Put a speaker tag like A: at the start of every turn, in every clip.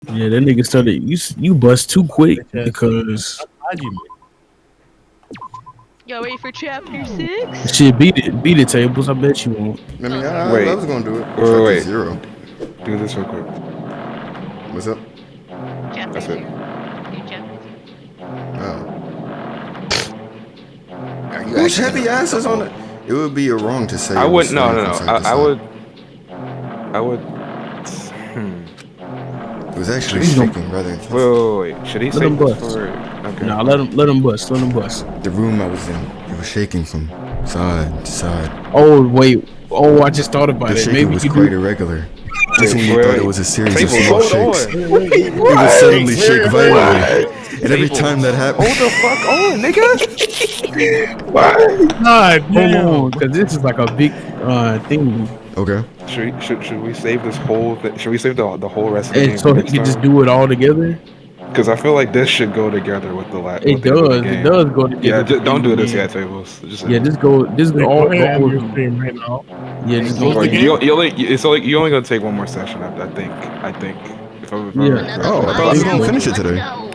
A: Yeah, that nigga started. You bust too quick
B: Bitch ass nigga.
A: because
B: How'd you,
C: Y'all ready for chapter 6?
A: shit beat it tables. I bet you won't.
D: I mean,
C: Okay.
D: I
E: Wait,
D: was gonna do it.
E: wait,
D: Chapter
E: wait.
D: zero.
E: Do this real quick.
D: What's up?
C: Chapter
E: That's it.
C: 0. Do chapter 0.
D: Oh,
F: Are you
D: whose
F: actually gonna
D: heavy
F: read
D: ass
F: the
D: is on
F: whole?
D: it? It would be wrong to say
E: I
D: it was
E: would no
D: swaying
E: no
D: from
E: no.
D: side to
E: I
D: side.
E: would I would. Hmm.
D: It was
E: Should
D: actually
E: he?
A: He's gonna
D: shaking rather
E: Wait,
D: intensely.
E: wait, wait. Should he
A: let him
E: save this
A: bust.
E: for? Okay.
A: Nah, let him bust. Let him bust.
D: The room I was in, it was shaking from side to side.
A: Oh wait. Oh, I just thought about
D: The
A: it.
D: shaking
A: Maybe
D: was
A: you
D: quite
A: do.
D: irregular. Just
E: Wait,
D: when you
E: wait,
D: thought it
E: wait.
D: was a series of
E: Tables,
D: small
E: hold
D: shakes,
E: on.
D: it would suddenly shake violently. And every
E: Tables.
D: time that happened,
E: Hold the fuck on, nigga.
B: God
A: Hold
B: damn.
A: on, because this is like a big thing,
D: okay.
E: Should we save this whole? Should we save the whole rest of the
A: and
E: game for
A: so he
E: next
A: could just
E: time?
A: do it all together.
E: Because I feel like this should go together with with
A: It
E: the end of the
A: does. It
E: game.
A: does go
E: Yeah,
A: together with the
E: don't
A: end of
E: do
A: the
E: this
A: game.
E: yet, Tables. Just
A: Yeah,
E: end it.
A: just go. Just
B: Wait, go
A: go
B: ahead and
A: over.
B: end your stream right now.
A: Yeah,
B: And
A: just go
B: close
E: Well,
B: the
A: over.
B: game.
E: you only gonna take one more session. I think. If I
A: Yeah,
C: Another
D: Oh, I thought I
A: I
D: was
A: think
C: five
D: gonna
A: so.
D: finish
C: hours.
D: it
C: Let's
D: today.
C: go.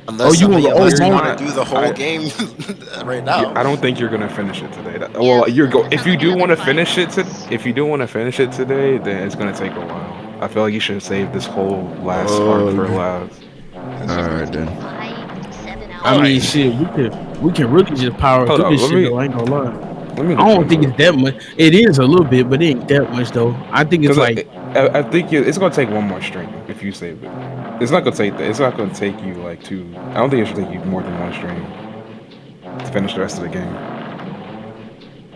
A: Oh,
F: Unless
A: you want? Oh,
E: you're
F: you
A: you
F: want to
E: not.
F: do the whole game right now.
E: I don't think you're gonna finish it today.
C: Yeah,
E: Well, you're go.
C: that
E: If
C: sounds
E: you
C: like
E: do
C: another
E: want to
C: 5
E: finish it
C: hours.
E: if you do want to finish it today, then it's gonna take a while. I feel like you should save this whole last arc
D: Oh,
E: for
D: okay.
E: last.
C: It's just gonna
D: Alright
C: take
D: then.
C: 5 to 7 hours.
A: I mean,
E: Alright.
A: shit. We can really just power
E: Hold
A: through
E: up.
A: this shit though. I ain't gonna lie.
E: Let me
A: I
E: look
A: don't think
E: something
A: it's
E: up.
A: that much. It is a little bit, but it ain't that much though. I think it's
E: Because
A: like
E: I think it's gonna take one more stream if you save it. It's not gonna take that. It's not gonna take you like two. I don't think it should take you more than one stream to finish the rest of the game.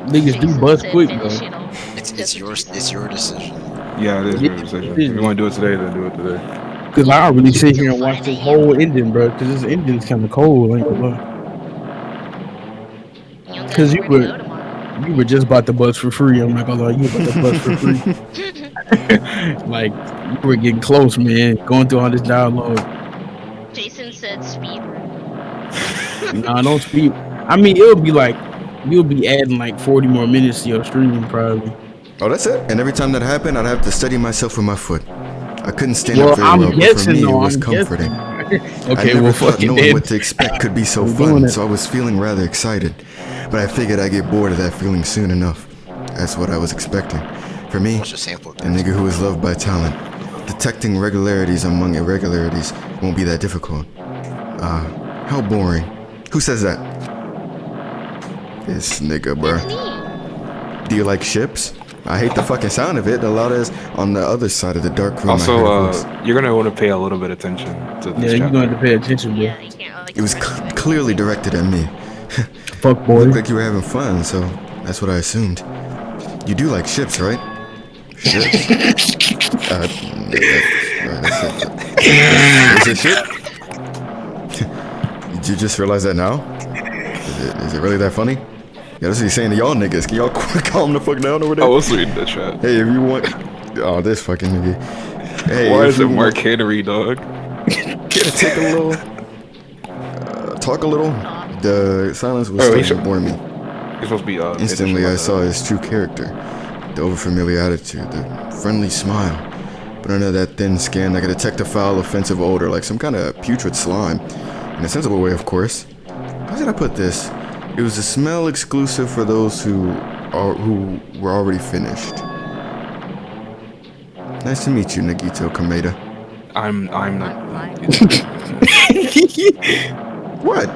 A: niggas do
C: Jason
A: bust
C: said
A: quick
C: finish
A: though.
C: it all.
F: It's
C: That's what
F: yours.
C: Jason
F: It's
C: said.
F: your decision.
E: Yeah, it is
A: It
E: your decision. If you
A: is
E: want to do it today, then do it today.
A: because I really
C: Leave it
A: sit
C: till
A: here and watch
C: 5
A: this
C: a.m.
A: whole ending, bro. Because this ending's kind of cold. I ain't gonna lie.
C: You don't got
A: Because
C: nowhere to go tomorrow.
A: you were just about to bust for free. I'm not gonna lie. You were about to bust for free. Like you were getting close, man. Going through all this dialogue.
C: Jason said speed run.
A: Nah, don't speak. I mean, it'll be like you'll be adding like 40 more minutes to your stream probably.
D: Oh, that's it. And every time that happened, I'd have to steady myself with my foot. I couldn't stand up
A: Well,
D: very
A: I'm
D: well, but for
A: guessing
D: me, it
A: though.
D: was
A: I'm
D: comforting.
A: guessing.
D: I
A: Okay,
D: never
A: well,
D: thought
A: fucking
D: knowing
A: dead.
D: what to expect could be so
A: We're doing
D: fun,
A: it.
D: so I was feeling rather excited. But I figured I'd get bored of that feeling soon enough. That's what I was expecting. For me,
F: What's your sample?
D: a nigga who is loved by talent, detecting regularities among irregularities won't be that difficult. How boring. Who says that? This nigga,
C: That's
D: bruh.
C: me.
D: Do you like ships? I hate the fucking sound of it. A lot is on the other side of the dark room. I
E: Also,
D: heard a voice.
E: you're gonna want to pay a little bit of attention to
A: Yeah,
E: this
A: you're gonna have to
E: chapter.
A: pay attention, bro.
C: Yeah, you can't like
D: It was
C: run through
D: clearly
C: everything.
D: directed at me.
A: Fuck boy.
D: Looked like you were having fun, so that's what I assumed. You do like ships, right? Ships? That's it. Is it ship? Did you just realize that now? Is it really that funny? Yeah, that's what he's saying to y'all niggas. Can y'all calm the fuck down over there?
E: I was reading the chat.
D: Hey, if you want... Oh, this fucking nigga. Hey,
E: Why
D: if
E: is
D: you
E: it Mark
D: want...
E: Henry, dog?
D: Care to take a little... talk a little? The silence was
E: Oh, he
D: starting to
E: should-
D: bore me.
E: You're supposed to be
D: Instantly, I saw
E: it.
D: his true character. The overfamiliar attitude, the friendly smile. But under that thin skin, I could detect a foul, offensive odor, like some kind of putrid slime. In a sensible way, of course. How should I put this? It was a smell exclusive for those who were already finished. Nice to meet you, Nagito Kameda.
E: I'm not.
D: What?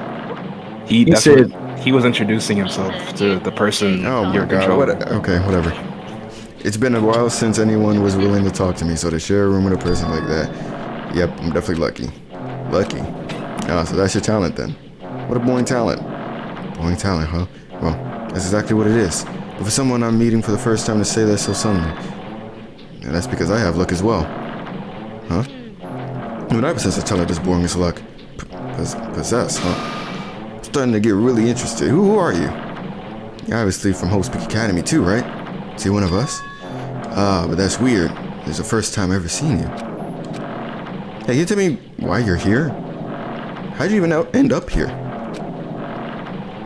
E: He
A: He said,
E: he was introducing himself to the person
D: Oh my
E: you're
D: god.
E: controlling.
D: Okay, whatever. It's been a while since anyone was willing to talk to me, so to share a room with a person like that, yep, I'm definitely lucky. Lucky. Ah, so that's your talent then. What a boring talent. Boring talent, huh? Well, that's exactly what it is. But for someone I'm meeting for the first time to say that so suddenly, and that's because I have luck as well. Huh? What I possess a talent as boring as luck. Possess, huh? I'm starting to get really interested. Who are you? You're obviously from Hope Speak Academy too, right? See one of us? Ah, but that's weird. It's the first time I've ever seen you. Hey, can you tell me why you're here? How'd you even end up here?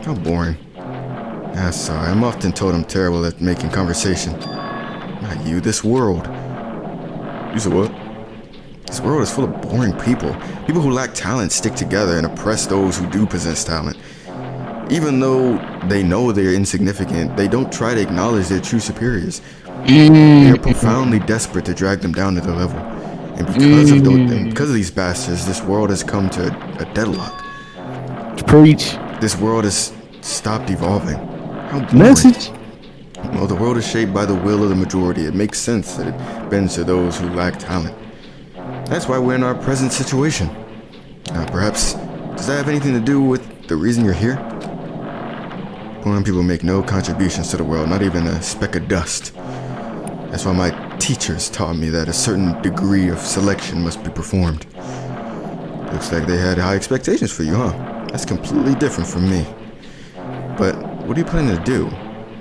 D: How boring. Ah, sorry. I'm often told I'm terrible at making conversation. Not you, this world. You said what? This world is full of boring people. People who lack talent stick together and oppress those who do possess talent. Even though they know they're insignificant, they don't try to acknowledge their true superiors. They are profoundly desperate to drag them down to their level. And because of these bastards, this world has come to a deadlock.
A: Preach.
D: This world has stopped evolving. How boring.
A: Message.
D: Well, the world is shaped by the will of the majority. It makes sense that it bends to those who lack talent. That's why we're in our present situation. Now, perhaps, does that have anything to do with the reason you're here? Boring people make no contributions to the world, not even a speck of dust. That's why my teachers taught me that a certain degree of selection must be performed. Looks like they had high expectations for you, huh? That's completely different from me. But what are you planning to do?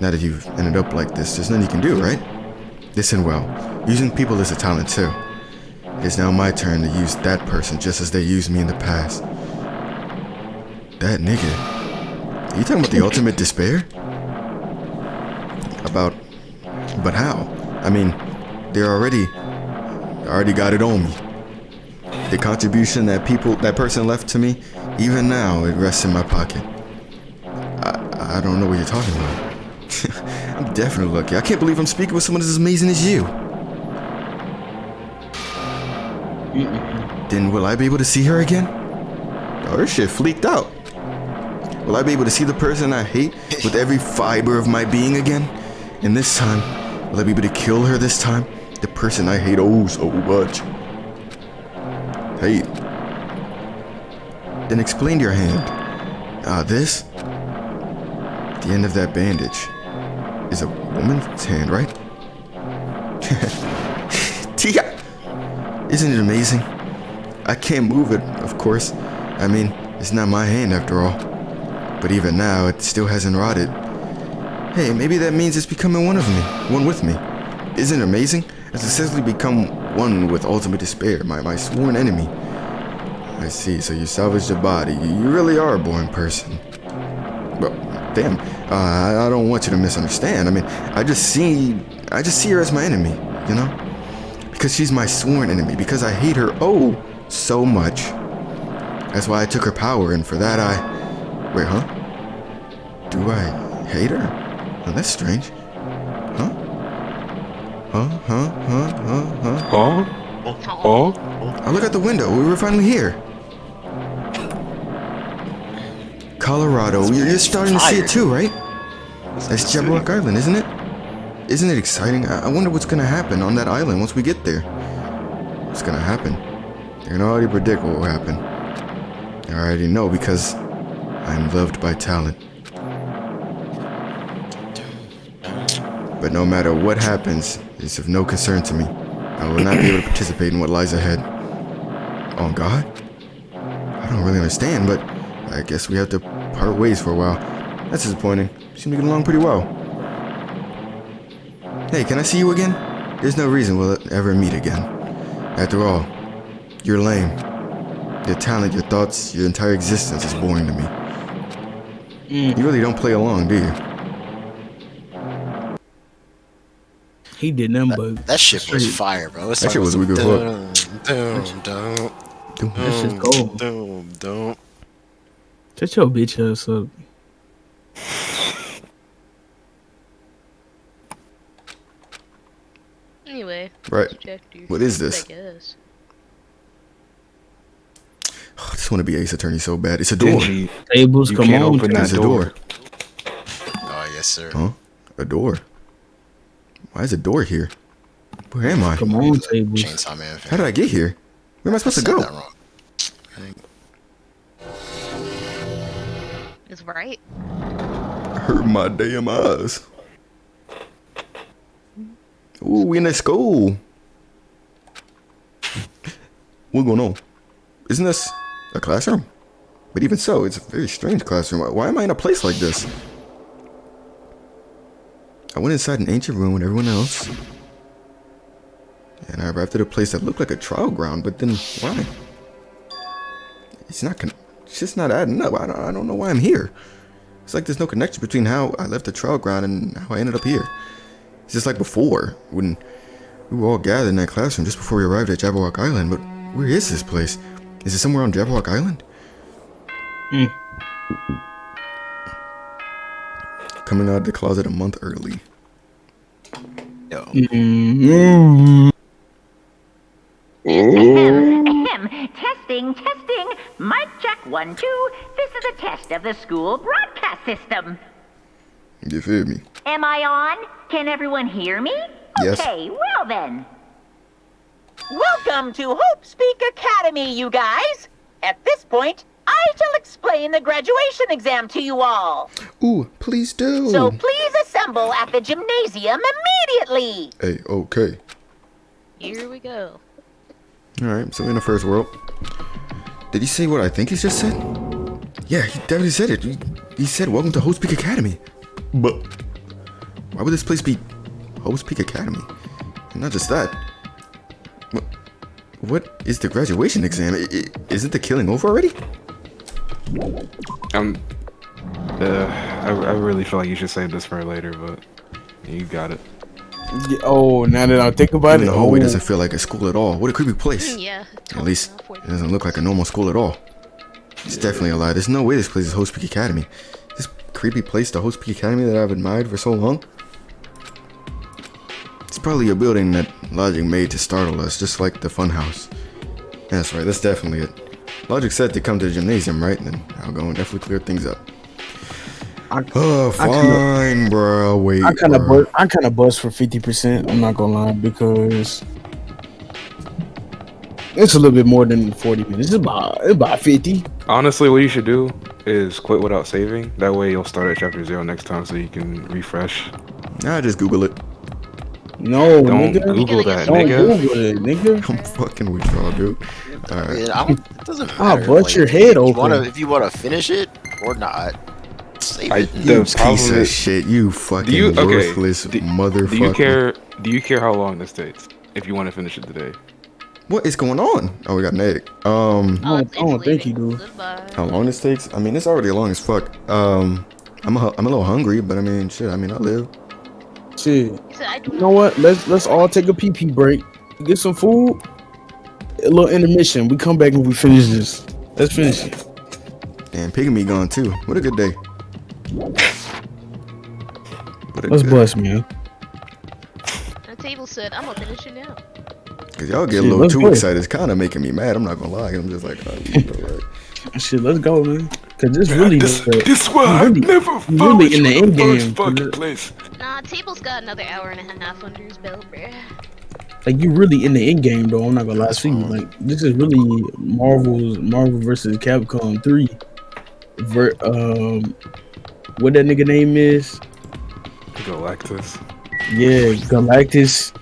D: Now that you've ended up like this, there's nothing you can do, right? Listen well, using people is a talent too. It's now my turn to use that person just as they used me in the past. That nigga. Are you talking about the ultimate despair? But how? I mean, I already got it on me. The contribution that person left to me, even now, it rests in my pocket. I don't know what you're talking about. I'm definitely lucky. I can't believe I'm speaking with someone as amazing as you. Then will I be able to see her again? Oh, her shit fleeked out. Will I be able to see the person I hate with every fiber of my being again? And this time, will I be able to kill her this time? The person I hate oh so much. Hate. Then explain your hand. This? The end of that bandage is a woman's hand, right? Tia! Isn't it amazing? I can't move it, of course. I mean, it's not my hand after all. But even now, it still hasn't rotted. Hey, maybe that means it's becoming one with me. Isn't it amazing? I've successfully become one with ultimate despair, my sworn enemy. I see, so you salvaged a body. You really are a boring person. Well, damn, I don't want you to misunderstand. I mean, I just see her as my enemy, you know? Because she's my sworn enemy, because I hate her oh so much. That's why I took her power, and for that wait, huh? Do I hate her? Oh, that's strange. Huh? I look out the window. We were finally here. Colorado. You're starting to see it too, right? That's Jabberwock Island, isn't it? Isn't it exciting? I wonder what's gonna happen on that island once we get there. What's gonna happen? I can already predict what will happen. I already know because I'm loved by talent. But no matter what happens, it's of no concern to me. I will not be able to participate in what lies ahead. Oh, God? I don't really understand, but I guess we have to part ways for a while. That's disappointing. Seem to get along pretty well. Hey, can I see you again? There's no reason we'll ever meet again. After all, you're lame. Your talent, your thoughts, your entire existence is boring to me. You really don't play along, do you?
A: He did nothing but
F: That shit was fire, bro.
D: That shit was a good hook.
A: That's just gold. Shut your bitch ass up.
C: Anyway.
D: Right.
C: Objective,
D: What is this?
C: I guess.
D: I just want to be Ace Attorney so bad. It's a door.
A: Tables,
E: You
A: come
E: can't
A: on.
E: open that
D: It's a
E: door.
D: door.
F: Oh, yes, sir.
D: Huh? A door? Why is a door here? Where am I?
A: Come on, tables.
F: Chainsaw Man fan.
D: How did I get here? Where am I supposed to
F: Said
D: go?
F: that wrong.
C: It's right.
D: I hurt my damn eyes. Ooh, we in a school. What's going on? Isn't this a classroom? But even so, it's a very strange classroom. Why am I in a place like this? I went inside an ancient room with everyone else. And I arrived at a place that looked like a trial ground, but then why? It's just not adding up. I don't know why I'm here. It's like there's no connection between how I left the trial ground and how I ended up here. It's just like before, when we were all gathered in that classroom just before we arrived at Jabberwock Island, but Where is this place? Is it somewhere on Jabberwock Island? Coming out of the closet a month early.
F: Yo.
G: Testing. Mic check 1, 2. This is a test of the school broadcast system.
D: You feel me?
G: Am I on? Can everyone hear me?
D: Yes.
G: Okay, well then. Welcome to Hope Speak Academy, you guys. At this point, I shall explain the graduation exam to you all.
D: Ooh, please do.
G: So please assemble at the gymnasium immediately.
D: Hey, okay.
C: Here we go.
D: Alright, so we're in the first world. Did he say what I think he just said? Yeah, he definitely said it. He said, welcome to Host Peak Academy. But why would this place be Host Peak Academy? And not just that. What is the graduation exam? Isn't the killing over already?
E: I really feel like you should save this for later, but you got it.
A: Yeah, oh, now that I think about it,
D: The hallway doesn't feel like a school at all. What a creepy place.
C: Yeah.
D: At least it doesn't look like a normal school at all. It's definitely a lie. There's no way this place is Host Peak Academy. This creepy place, the Host Peak Academy that I've admired for so long. It's probably a building that Logic made to startle us, just like the funhouse. That's right, that's definitely it. Logic said to come to the gymnasium, right? And then I'll go and definitely clear things up. Fine, bro. Wait.
A: I kind of bust for 50%. I'm not gonna lie, because it's a little bit more than 40 minutes. It's about 50.
E: Honestly, what you should do is quit without saving. That way you'll start at chapter 0 next time so you can refresh.
D: Nah, just Google it.
A: No,
E: Don't
A: nigga.
E: Google that,
A: Don't
E: nigga.
A: Google it, nigga.
D: I'm fucking with y'all, dude. Alright.
F: It doesn't
A: I'll
F: matter.
A: bust your head open.
F: If you wanna finish it or not, save it.
D: You piece of shit. You fucking worthless motherfucker.
E: Do you care how long this takes? If you want to finish it today.
D: What is going on? Oh, we got an egg.
A: I don't think you do.
D: How long this takes? I mean, it's already long as fuck. I'm a little hungry, but I mean, shit. I mean, I live.
A: Shit. You know what? Let's all take a pee break. Get some food. A little intermission. We come back and we finish this. Let's finish it.
D: And Pygmy gone too. What a good day.
A: Let's bust, man.
C: The table said, I'm gonna finish it now.
D: Cause y'all get a little too excited. It's kind of making me mad. I'm not gonna lie. I'm just like,
A: shit, let's go, man. Cause this really,
E: this why I never
A: really in the end game.
E: Fucking place.
C: Nah, table's got another hour and a half under his belt, bruh.
A: Like, you really in the end game, though. I'm not gonna lie to you. Like, this is really Marvel versus Capcom 3. What that nigga name is?
E: Galactus.
D: Yeah,
A: Galactus.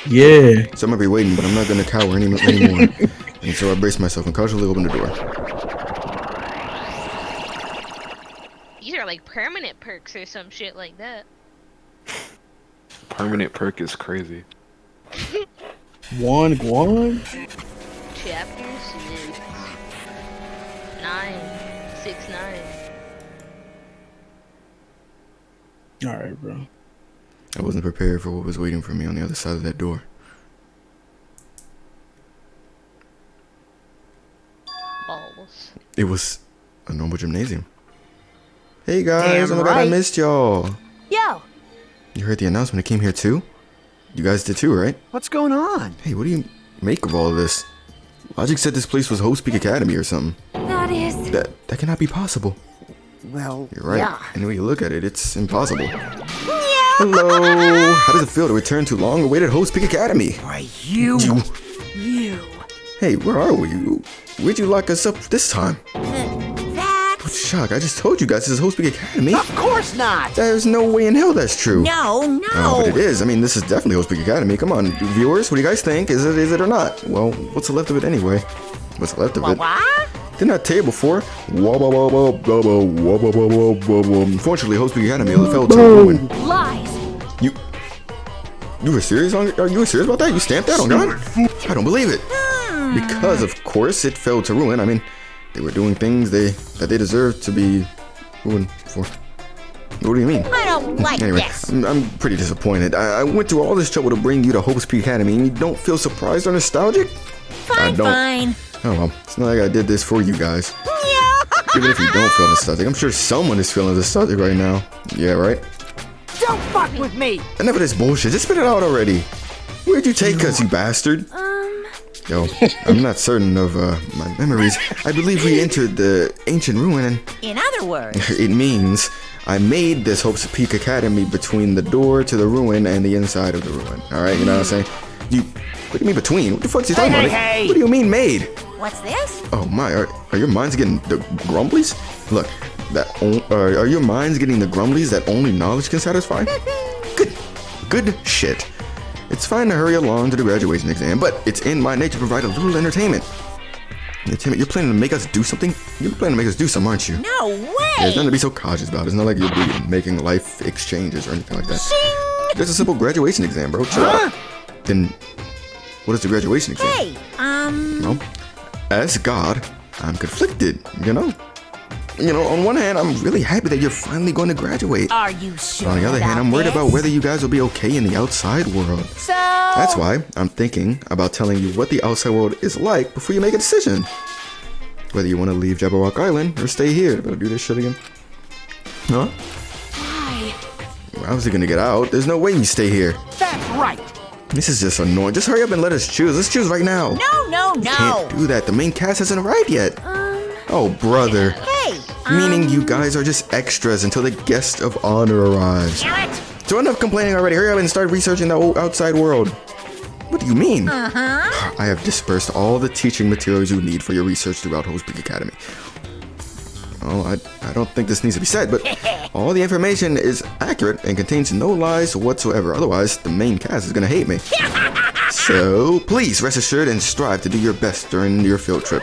A: Yeah.
D: So I'm gonna be waiting, but I'm not gonna cower anymore. And so I brace myself and cautiously open the door.
C: These are like permanent perks or some shit like that.
E: Permanent perk is crazy.
A: One.
C: Chapter 6. 9.
A: Alright, bro.
D: I wasn't prepared for what was waiting for me on the other side of that door.
C: Balls.
D: It was a normal gymnasium. Hey guys, oh my god, I missed y'all.
H: Yo.
D: You heard the announcement? It came here too? You guys did too, right?
H: What's going on?
D: Hey, what do you make of all of this? Logic said this place was Host Peak Academy or something.
H: That is...
D: That cannot be possible.
H: Well,
D: You're right.
H: yeah.
D: Any way you look at it, it's impossible. Hello. How does it feel to return to long-awaited Host Peak Academy?
H: Why, you.
D: Hey, where are we? Where'd you lock us up this time?
H: That's...
D: What shock. I just told you guys this is Host Peak Academy.
H: Of course not.
D: There's no way in hell that's true.
H: No.
D: Oh, but it is. I mean, this is definitely Host Peak Academy. Come on, viewers, what do you guys think? Is it or not? Well, what's left of it anyway? What's left of it?
H: What?
D: Didn't I tell you before? Unfortunately, Host Peak Academy fell to ruin.
H: Lies.
D: You were serious? Are you serious about that? You stamped that on God? I don't believe it. Because of course it fell to ruin. I mean, they were doing things that they deserved to be ruined for. What do you mean?
H: I don't like
D: Anyway,
H: this.
D: I'm pretty disappointed. I went through all this trouble to bring you to Hope's Peak Academy, and you don't feel surprised or nostalgic?
H: Fine,
D: don't.
H: fine.
D: Oh well, it's not like I did this for you guys.
H: Yeah.
D: Even if you don't feel nostalgic, I'm sure someone is feeling nostalgic right now. Yeah, right?
H: Don't fuck with me.
D: Enough of this bullshit. Just spit it out already. Where'd you take us, you bastard? Yo, I'm not certain of my memories. I believe we entered the ancient ruin, and
H: In other words,
D: it means I made this Hope's Peak Academy between the door to the ruin and the inside of the ruin. All right, you know what I'm saying? What do you mean between? What the fuck's he talking about?
H: hey.
D: What do you mean made?
H: what's this?
D: Oh my, are your minds getting the grumblies? Look, are your minds getting the grumblies that only knowledge can satisfy? Good shit. It's fine to hurry along to the graduation exam, but it's in my nature to provide a little entertainment. You're planning to make us do something? You're planning to make us do something, aren't you?
H: No way.
D: There's nothing to be so cautious about. It's not like you'll be making life exchanges or anything like that. Just a simple graduation exam, bro. Chill out. Then, what is the graduation exam?
H: Hey,
D: Well, as God, I'm conflicted, you know? On one hand, I'm really happy that you're finally going to graduate.
H: are you sure?
D: On the other hand, I'm worried about whether you guys will be okay in the outside world.
H: So
D: That's why I'm thinking about telling you what the outside world is like before you make a decision. Whether you want to leave Jabberwock Island or stay here. Better do this shit again. Huh?
H: Why?
D: How's he gonna get out? There's no way you stay here.
H: That's right.
D: This is just annoying. Just hurry up and let us choose. Let's choose right now.
H: No.
D: Can't do that. The main cast hasn't arrived yet. Oh, brother.
H: Hey,
D: Meaning you guys are just extras until the guest of honor arrives.
H: damn it.
D: So enough complaining already. Hurry up and start researching the outside world. What do you mean?
H: Uh-huh.
D: I have dispersed all the teaching materials you need for your research throughout Hope's Peak Academy. Well, I don't think this needs to be said, but all the information is accurate and contains no lies whatsoever. Otherwise, the main cast is gonna hate me. So, please rest assured and strive to do your best during your field trip.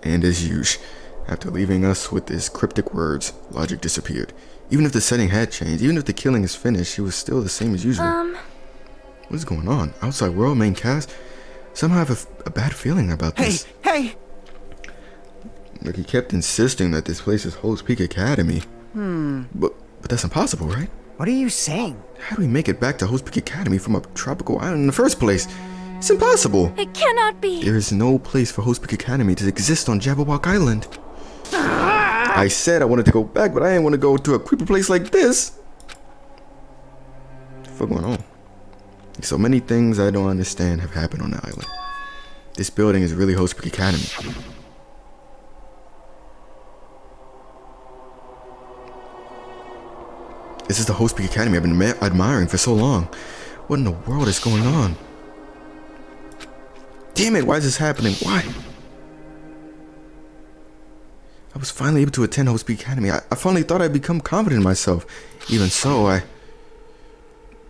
D: And as usual, after leaving us with his cryptic words, Logic disappeared. Even if the setting had changed, even if the killing is finished, she was still the same as usual. What is going on? Outside world, main cast? Somehow I have a bad feeling about this.
H: Hey.
D: Like, he kept insisting that this place is Hope's Peak Academy. But that's impossible, right?
H: What are you saying?
D: How do we make it back to Hope's Peak Academy from a tropical island in the first place? It's impossible.
I: It cannot be.
D: There is no place for Hope's Peak Academy to exist on Jabberwock Island. I said I wanted to go back, but I didn't want to go to a creepy place like this. What the fuck going on? So many things I don't understand have happened on the island. This building is really Hope's Peak Academy. This is the Hope's Peak Academy I've been admiring for so long. What in the world is going on? Damn it, why is this happening? Why? I was finally able to attend Hope's Peak Academy. I finally thought I'd become confident in myself. Even so, I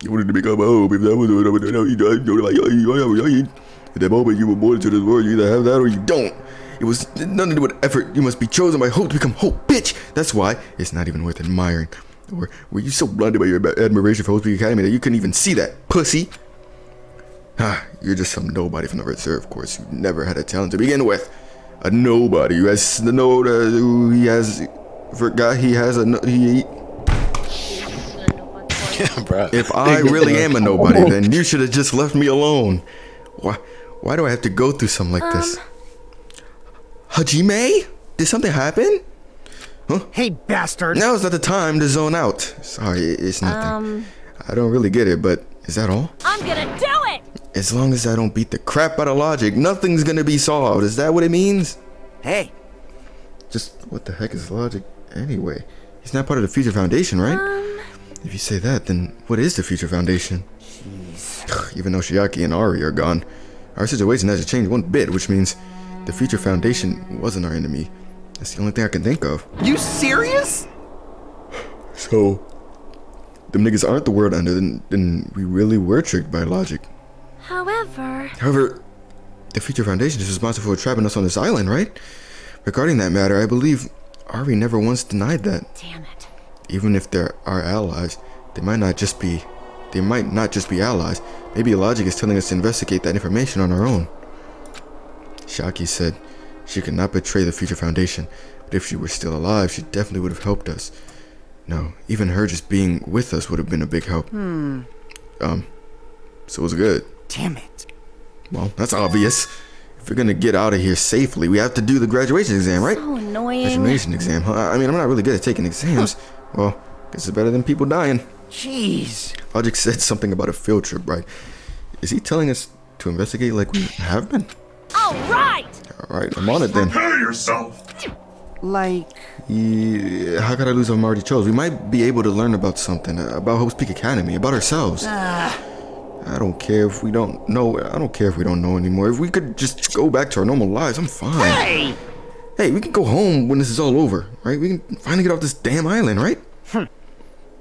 D: wanted to become a Hope. If that was what I would do, at that moment you were born into this world, you either have that or you don't. It was nothing to do with effort. You must be chosen by Hope to become Hope, bitch. That's why it's not even worth admiring. Or were you so blinded by your admiration for Hope's Peak Academy that you couldn't even see that, pussy? You're just some nobody from the reserve course. You never had a talent to begin with. A nobody who has the note. Who he has forgot he has a he.
F: Bro.
D: If I really am a nobody, then you should have just left me alone. Why do I have to go through something like this? Hajime? Did something happen? Huh?
H: Hey, bastard.
D: Now is not the time to zone out. Sorry, it's nothing. I don't really get it, but is that all?
I: I'm gonna do it.
D: As long as I don't beat the crap out of Logic, nothing's gonna be solved. Is that what it means?
H: Hey.
D: Just what the heck is Logic anyway? He's not part of the Future Foundation, right? If you say that, then what is the Future Foundation? Jeez. Even though Shiaki and Ari are gone, our situation hasn't changed one bit, which means the Future Foundation wasn't our enemy. That's the only thing I can think of.
H: You serious?
D: So, them niggas aren't the world under, then we really were tricked by Logic.
I: However,
D: the Future Foundation is responsible for trapping us on this island, right? Regarding that matter, I believe Ari never once denied that.
I: damn it.
D: Even if they're our allies, they might not just be allies. Maybe Logic is telling us to investigate that information on our own. Shaki said She could not betray the future foundation, but if she were still alive, she definitely would have helped us. No, even her just being with us would have been a big help. So it was good.
H: Damn it.
D: Well, that's obvious. If we're gonna get out of here safely, we have to do the graduation exam, right?
I: So annoying.
D: Graduation exam, huh? I mean, I'm not really good at taking exams. Well, guess it's better than people dying.
H: Jeez.
D: Logic said something about a field trip, right? Is he telling us to investigate like we have been?
I: All right.
D: Alright, I'm on it then.
J: Prepare yourself.
H: Like,
D: Yeah, how could I lose if I'm already chose? We might be able to learn about something, about Hope's Peak Academy, about ourselves. I don't care if we don't know. I don't care if we don't know anymore. If we could just go back to our normal lives, I'm fine. Hey, we can go home when this is all over, right? We can finally get off this damn island, right?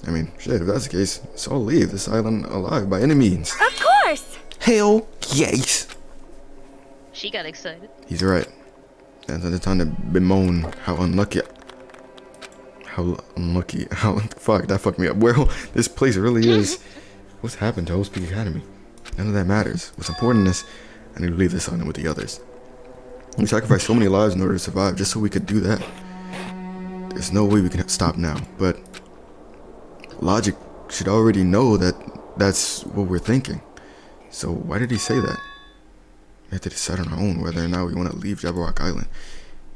D: I mean, shit, if that's the case, let's all leave this island alive by any means.
I: Of course.
D: Hell yes.
C: She got excited.
D: He's right. That's the time to bemoan how unlucky. Fuck, that fucked me up. Well, this place really is. What's happened to Hope's Peak Academy? None of that matters. What's important is I need to leave this island with the others. We sacrificed so many lives in order to survive just so we could do that. There's no way we can stop now, but Logic should already know that that's what we're thinking. So why did he say that? We have to decide on our own whether or not we want to leave Jabberwock Island.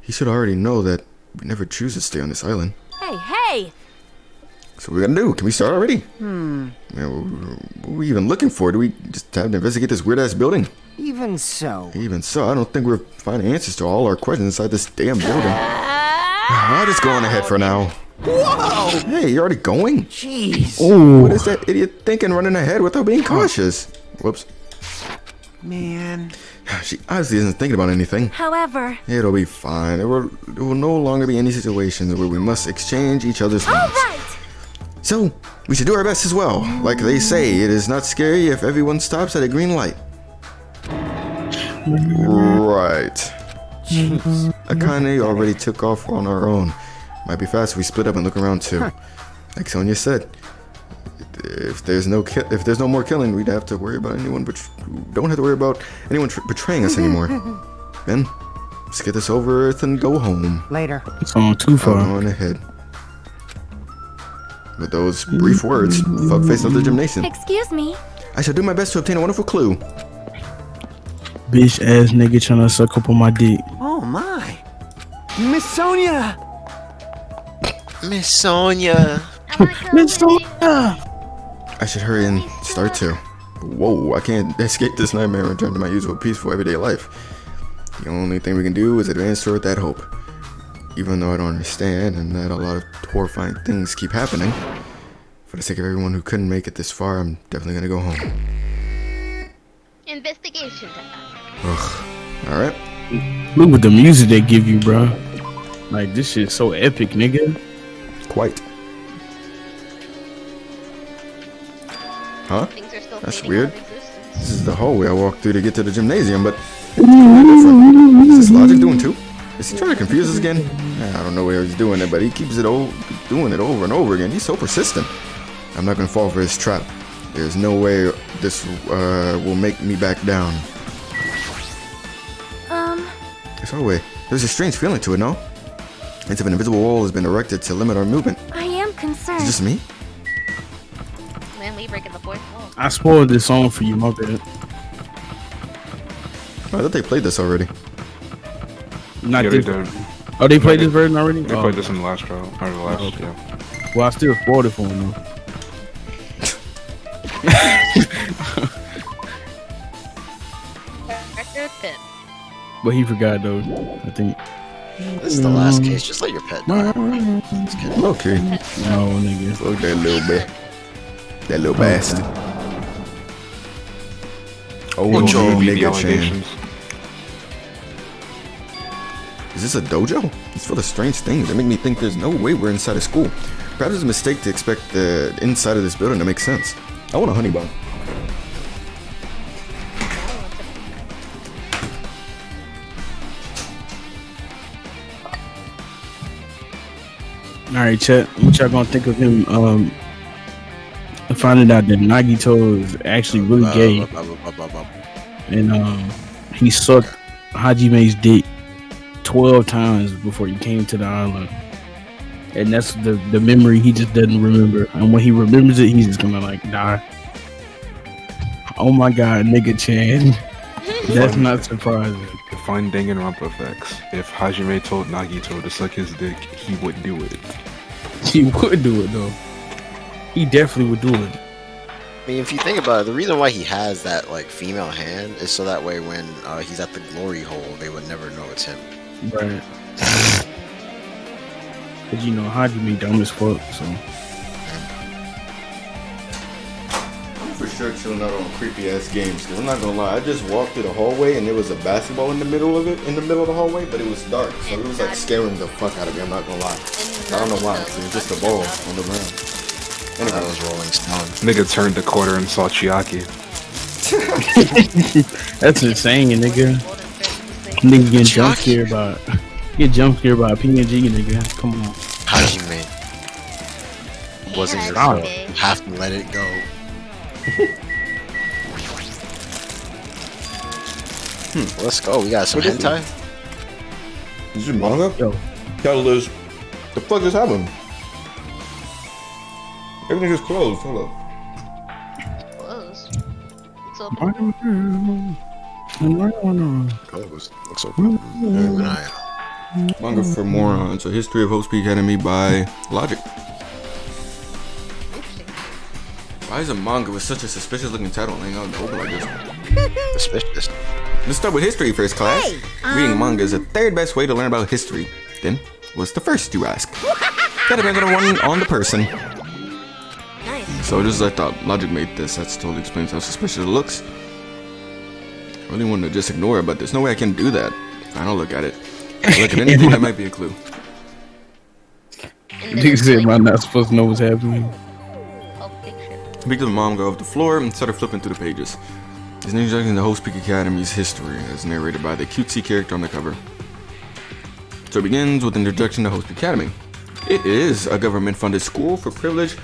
D: He should already know that we never choose to stay on this island.
I: Hey.
D: So what are we gonna do? Can we start already? Man, what are we even looking for? Do we just have to investigate this weird-ass building?
H: even so.
D: Even so, I don't think we're finding answers to all our questions inside this damn building. I'll just go on ahead for now.
H: Whoa!
D: Hey, you're already going?
H: Jeez.
A: Ooh.
D: What is that idiot thinking running ahead without being cautious? Whoops.
H: Man.
D: She obviously isn't thinking about anything.
I: However,
D: It'll be fine. There will no longer be any situations where we must exchange each other's names.
I: all right.
D: So, we should do our best as well. Like they say, it is not scary if everyone stops at a green light. Right. Akane already took off on our own. Might be fast if we split up and look around too. Like Sonya said, if there's no more killing, we'd have to worry about anyone. But don't have to worry about anyone betraying us anymore. Ben, let's get this over with and go home.
H: Later.
A: It's on too far.
D: On ahead. With those brief words, fuckface of the gymnasium.
I: Excuse me.
D: I shall do my best to obtain a wonderful clue.
A: Bitch ass nigga trying to suck up on my dick.
H: Oh my. Miss Sonia!
F: Miss Sonia.
A: Miss Sonia!
D: I should hurry and start too. Whoa, I can't escape this nightmare and return to my usual peaceful everyday life. The only thing we can do is advance toward that hope. Even though I don't understand and that a lot of horrifying things keep happening, for the sake of everyone who couldn't make it this far, I'm definitely gonna go home.
C: Investigation time.
D: Ugh. Alright.
A: Look at the music they give you, bro. Like, this shit's so epic, nigga.
D: Quite. Huh?
C: Things are still
D: That's
C: fading
D: weird.
C: out of existence.
D: This is the hallway I walked through to get to the gymnasium, but it's kinda different. Is this Logic doing too? Is he trying to confuse us again? I don't know where he's doing it, but he keeps doing it over and over again. He's so persistent. I'm not gonna fall for his trap. There's no way this will make me back down. This hallway, there's a strange feeling to it, no? It's if an invisible wall has been erected to limit our movement.
I: I am concerned.
D: Is it just me?
C: Man, we breaking the fourth wall.
A: I spoiled this song for you, my bad.
D: Oh, I thought they played this already.
A: Not
E: Yeah, they
A: this.
E: did.
A: Oh, they played this version already?
E: They
A: Oh,
E: played this in the last trial, or the last,
A: okay.
E: yeah.
A: Well, I still spoiled it for him, though.
C: Record pit.
A: But he forgot, though, I think.
F: This is the last case. Just let your pet die. Just kidding.
D: Okay.
A: No, nigga.
D: Fuck that little bit. That little bastard. Oh,
E: Well, Joel,
D: nigga
E: the
D: chan.
E: allegations.
D: Is this a dojo? It's full of strange things that make me think there's no way we're inside a school. Perhaps it's a mistake to expect the inside of this building to make sense. I want a honey bun.
A: Alright, chat. What y'all gonna think of him finding out that Nagito is actually really gay and he sucked Hajime's dick? 12 times before he came to the island. And that's the memory he just doesn't remember. And when he remembers it, he's just gonna like die. Oh my god, nigga Chan. That's not surprising.
E: Define Danganronpa effects. If Hajime told Nagito to suck his dick, he would do it.
A: He would do it though. He definitely would do it.
F: I mean, if you think about it, the reason why he has that like female hand is so that way when he's at the glory hole, they would never know it's him.
A: Right. Cause you know Hajime dumb as fuck, so.
D: I'm for sure chilling out on creepy ass games. Cause I'm not gonna lie, I just walked through the hallway and there was a basketball in the middle of the hallway, but it was dark, so it was like scaring the fuck out of me. I'm not gonna lie. I don't know why. It was just a ball on the ground. Anyway,
F: I was rolling stones.
E: Nigga turned the quarter and saw Chiaki.
A: That's insane, nigga. Nigga getting jump scared by a PNG, nigga. Come on.
F: Hajime. It wasn't your fault. You have to let it go. Let's go. We got some hentai.
D: Is it manga?
A: Yo.
D: Tablez. The fuck just happened? Everything just closed. Hold up.
C: Closed. What's up?
F: Closed. Looks open.
D: Manga for Morons, a history of Hope Speed Academy by Logic.
C: Interesting.
D: Why is a manga with such a suspicious looking title laying out in the open like this?
F: Suspicious.
D: Let's start with history first, class. Reading manga is the third best way to learn about history. Then, what's the first, you ask? That depends on the person.
C: Nice.
D: So just as I thought, Logic made this. That's totally explains how suspicious it looks. I really wanted to just ignore it, but there's no way I can do that. I don't look at it. I look at anything that might be a clue.
A: Nigga said, "Am I not supposed to know what's happening?"
D: Picked the manga off the floor and started flipping through the pages. It's an introduction to Hope Peak Academy's history, as narrated by the cutesy character on the cover. So it begins with an introduction to Hope Peak Academy. It is a government-funded school for privilege,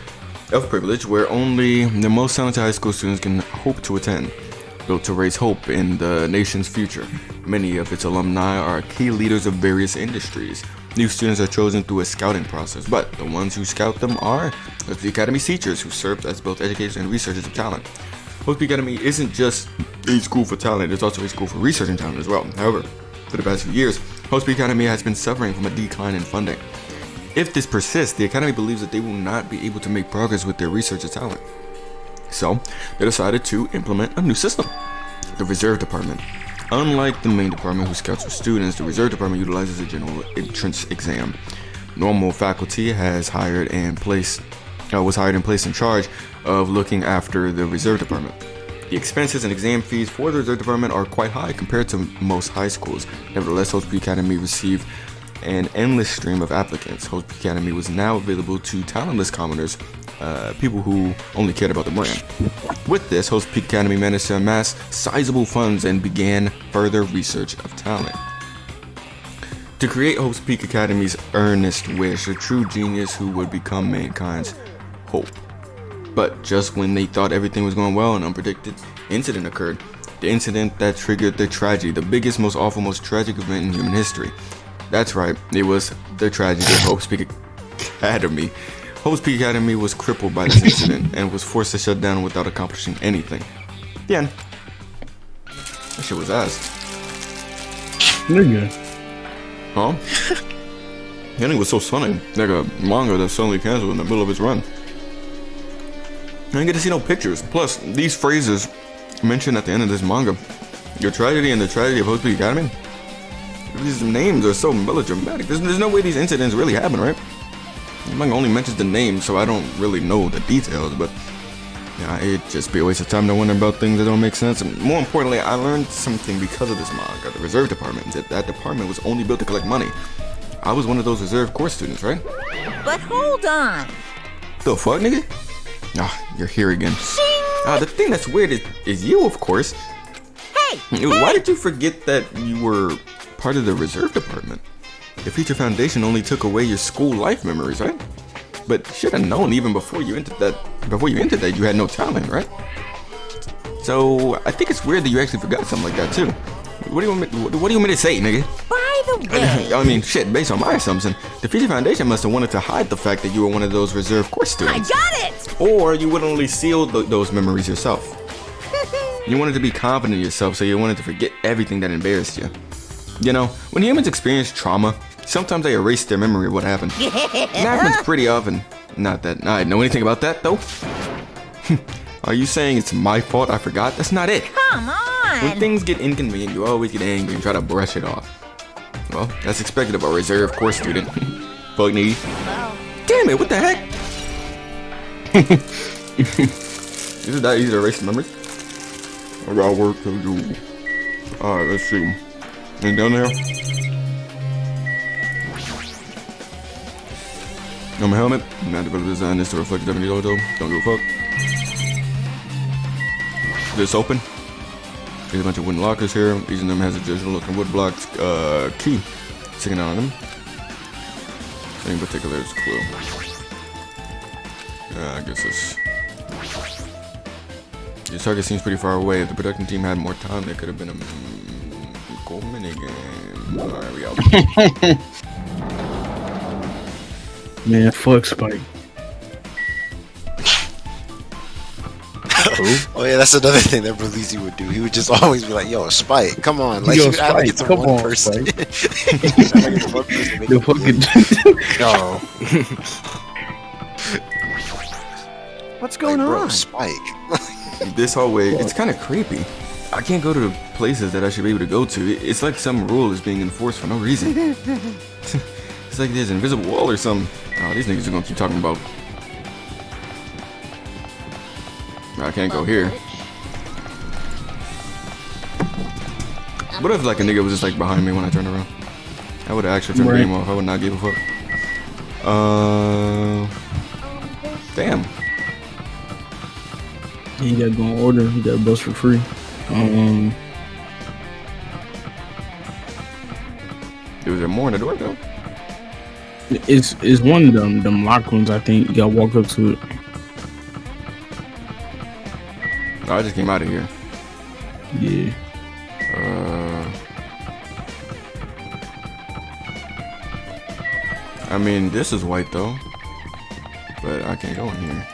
D: where only the most talented high school students can hope to attend. Built to raise hope in the nation's future. Many of its alumni are key leaders of various industries. New students are chosen through a scouting process, but the ones who scout them are the Academy's teachers, who serve as both educators and researchers of talent. Hope Academy isn't just a school for talent, it's also a school for researching talent as well. However, for the past few years, Hope Academy has been suffering from a decline in funding. If this persists, the Academy believes that they will not be able to make progress with their research of talent. So, they decided to implement a new system, the Reserve Department. Unlike the main department who scouts for students, the Reserve Department utilizes a general entrance exam. Normal faculty was hired and placed in charge of looking after the Reserve Department. The expenses and exam fees for the Reserve Department are quite high compared to most high schools. Nevertheless, Hope Academy received an endless stream of applicants. Hope Academy was now available to talentless commoners, people who only cared about the brand. With this, Hope Academy managed to amass sizable funds and began further research of talent. To create Hope Academy's earnest wish, a true genius who would become mankind's hope. But just when they thought everything was going well, an unpredicted incident occurred. The incident that triggered the tragedy, the biggest, most awful, most tragic event in human history. That's right, it was the tragedy of Hope Academy. Hope Academy was crippled by this incident and was forced to shut down without accomplishing anything. The end. That shit was ass.
A: Nigga.
D: Huh? The ending was so stunning, like a manga that suddenly canceled in the middle of its run. I didn't get to see no pictures. Plus, these phrases mentioned at the end of this manga, your tragedy and the tragedy of Hope Academy, these names are so melodramatic. There's no way these incidents really happen, right? The manga only mentions the names, so I don't really know the details, but yeah, it'd just be a waste of time to wonder about things that don't make sense. And more importantly, I learned something because of this manga, the Reserve Department. That department was only built to collect money. I was one of those reserve course students, right?
G: But hold on.
D: The fuck, nigga? Ah, you're here again. The thing that's weird is you, of course.
G: Hey!
D: Why did you forget that you were part of the Reserve Department? The Future Foundation only took away your school life memories, right? But you should have known even before you entered that you had no talent, right? So I think it's weird that you actually forgot something like that too. What do you want me to say, nigga?
G: By
I: By the way,
D: I mean, shit, based on my assumption, the Fiji Foundation must have wanted to hide the fact that you were one of those reserve course
I: I
D: students.
I: got it!
D: Or you willingly sealed those memories yourself. You wanted to be confident in yourself, so you wanted to forget everything that embarrassed you. You know, when humans experience trauma, sometimes they erase their memory of what happened. It happens pretty often. Not that I know anything about that, though. Are you saying it's my fault I forgot? That's not it.
I: Come on!
D: When things get inconvenient, you always get angry and try to brush it off. Well, that's expected of a reserve course student. Bug needy. Damn it, what the heck? Is it that easy to erase the memories? I got work to do. Alright, let's see. Anything down there? On my helmet, not developed design this to reflect the Japanese logo. Don't give a fuck. This open. There's a bunch of wooden lockers here. Each of them has a traditional looking wood block key sticking out on them. In particular is a clue. I guess this. Your target seems pretty far away. If the production team had more time, there could have been a goal minigame. Alright, we out.
A: Man, fuck Spike.
F: Oh yeah, that's another thing that Belize would do. He would just always be like, "Yo, Spike, come on, like
A: Yo,
F: you gotta get to
A: Spike, come
F: one
A: on,
F: person."
A: Spike.
F: The
H: What's going
F: bro,
H: on?
F: Spike.
D: This hallway, it's kind of creepy. I can't go to the places that I should be able to go to. It's like some rule is being enforced for no reason. It's like there's an invisible wall or something. Oh, these niggas are gonna keep talking about. I can't go here. What if like a nigga was just like behind me when I turned around? I would have actually turned the game off. I would not give a fuck. Damn.
A: You gotta go in order. You got bus for free.
D: Was there more in the door though?
A: It's one of them locked ones. I think you gotta walk up to it.
D: Oh, I just came out of here.
A: Yeah.
D: I mean, this is white though, but I can't go in here.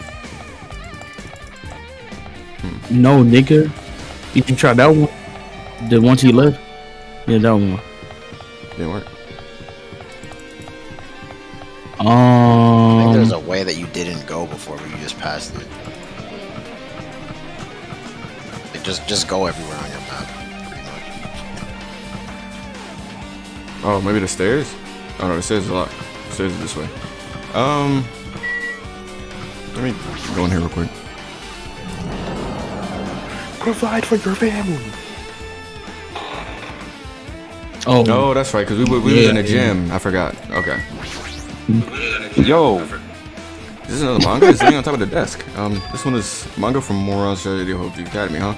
A: No, nigga. You can try that one. The one to your left. Yeah, that one.
D: Didn't work.
F: I think there's a way that you didn't go before, but you just passed it. Like, just go everywhere on your map, pretty much.
D: Oh, maybe the stairs? Oh no, the stairs is locked. The stairs is this way. Let me go in here real quick.
E: Provide for your family.
D: Oh, that's right, because we was in a gym. I forgot. Okay.
E: Yo.
D: This is another manga? It's sitting on top of the desk. This one is manga from Moron's Tragedy of Hope's Academy, huh?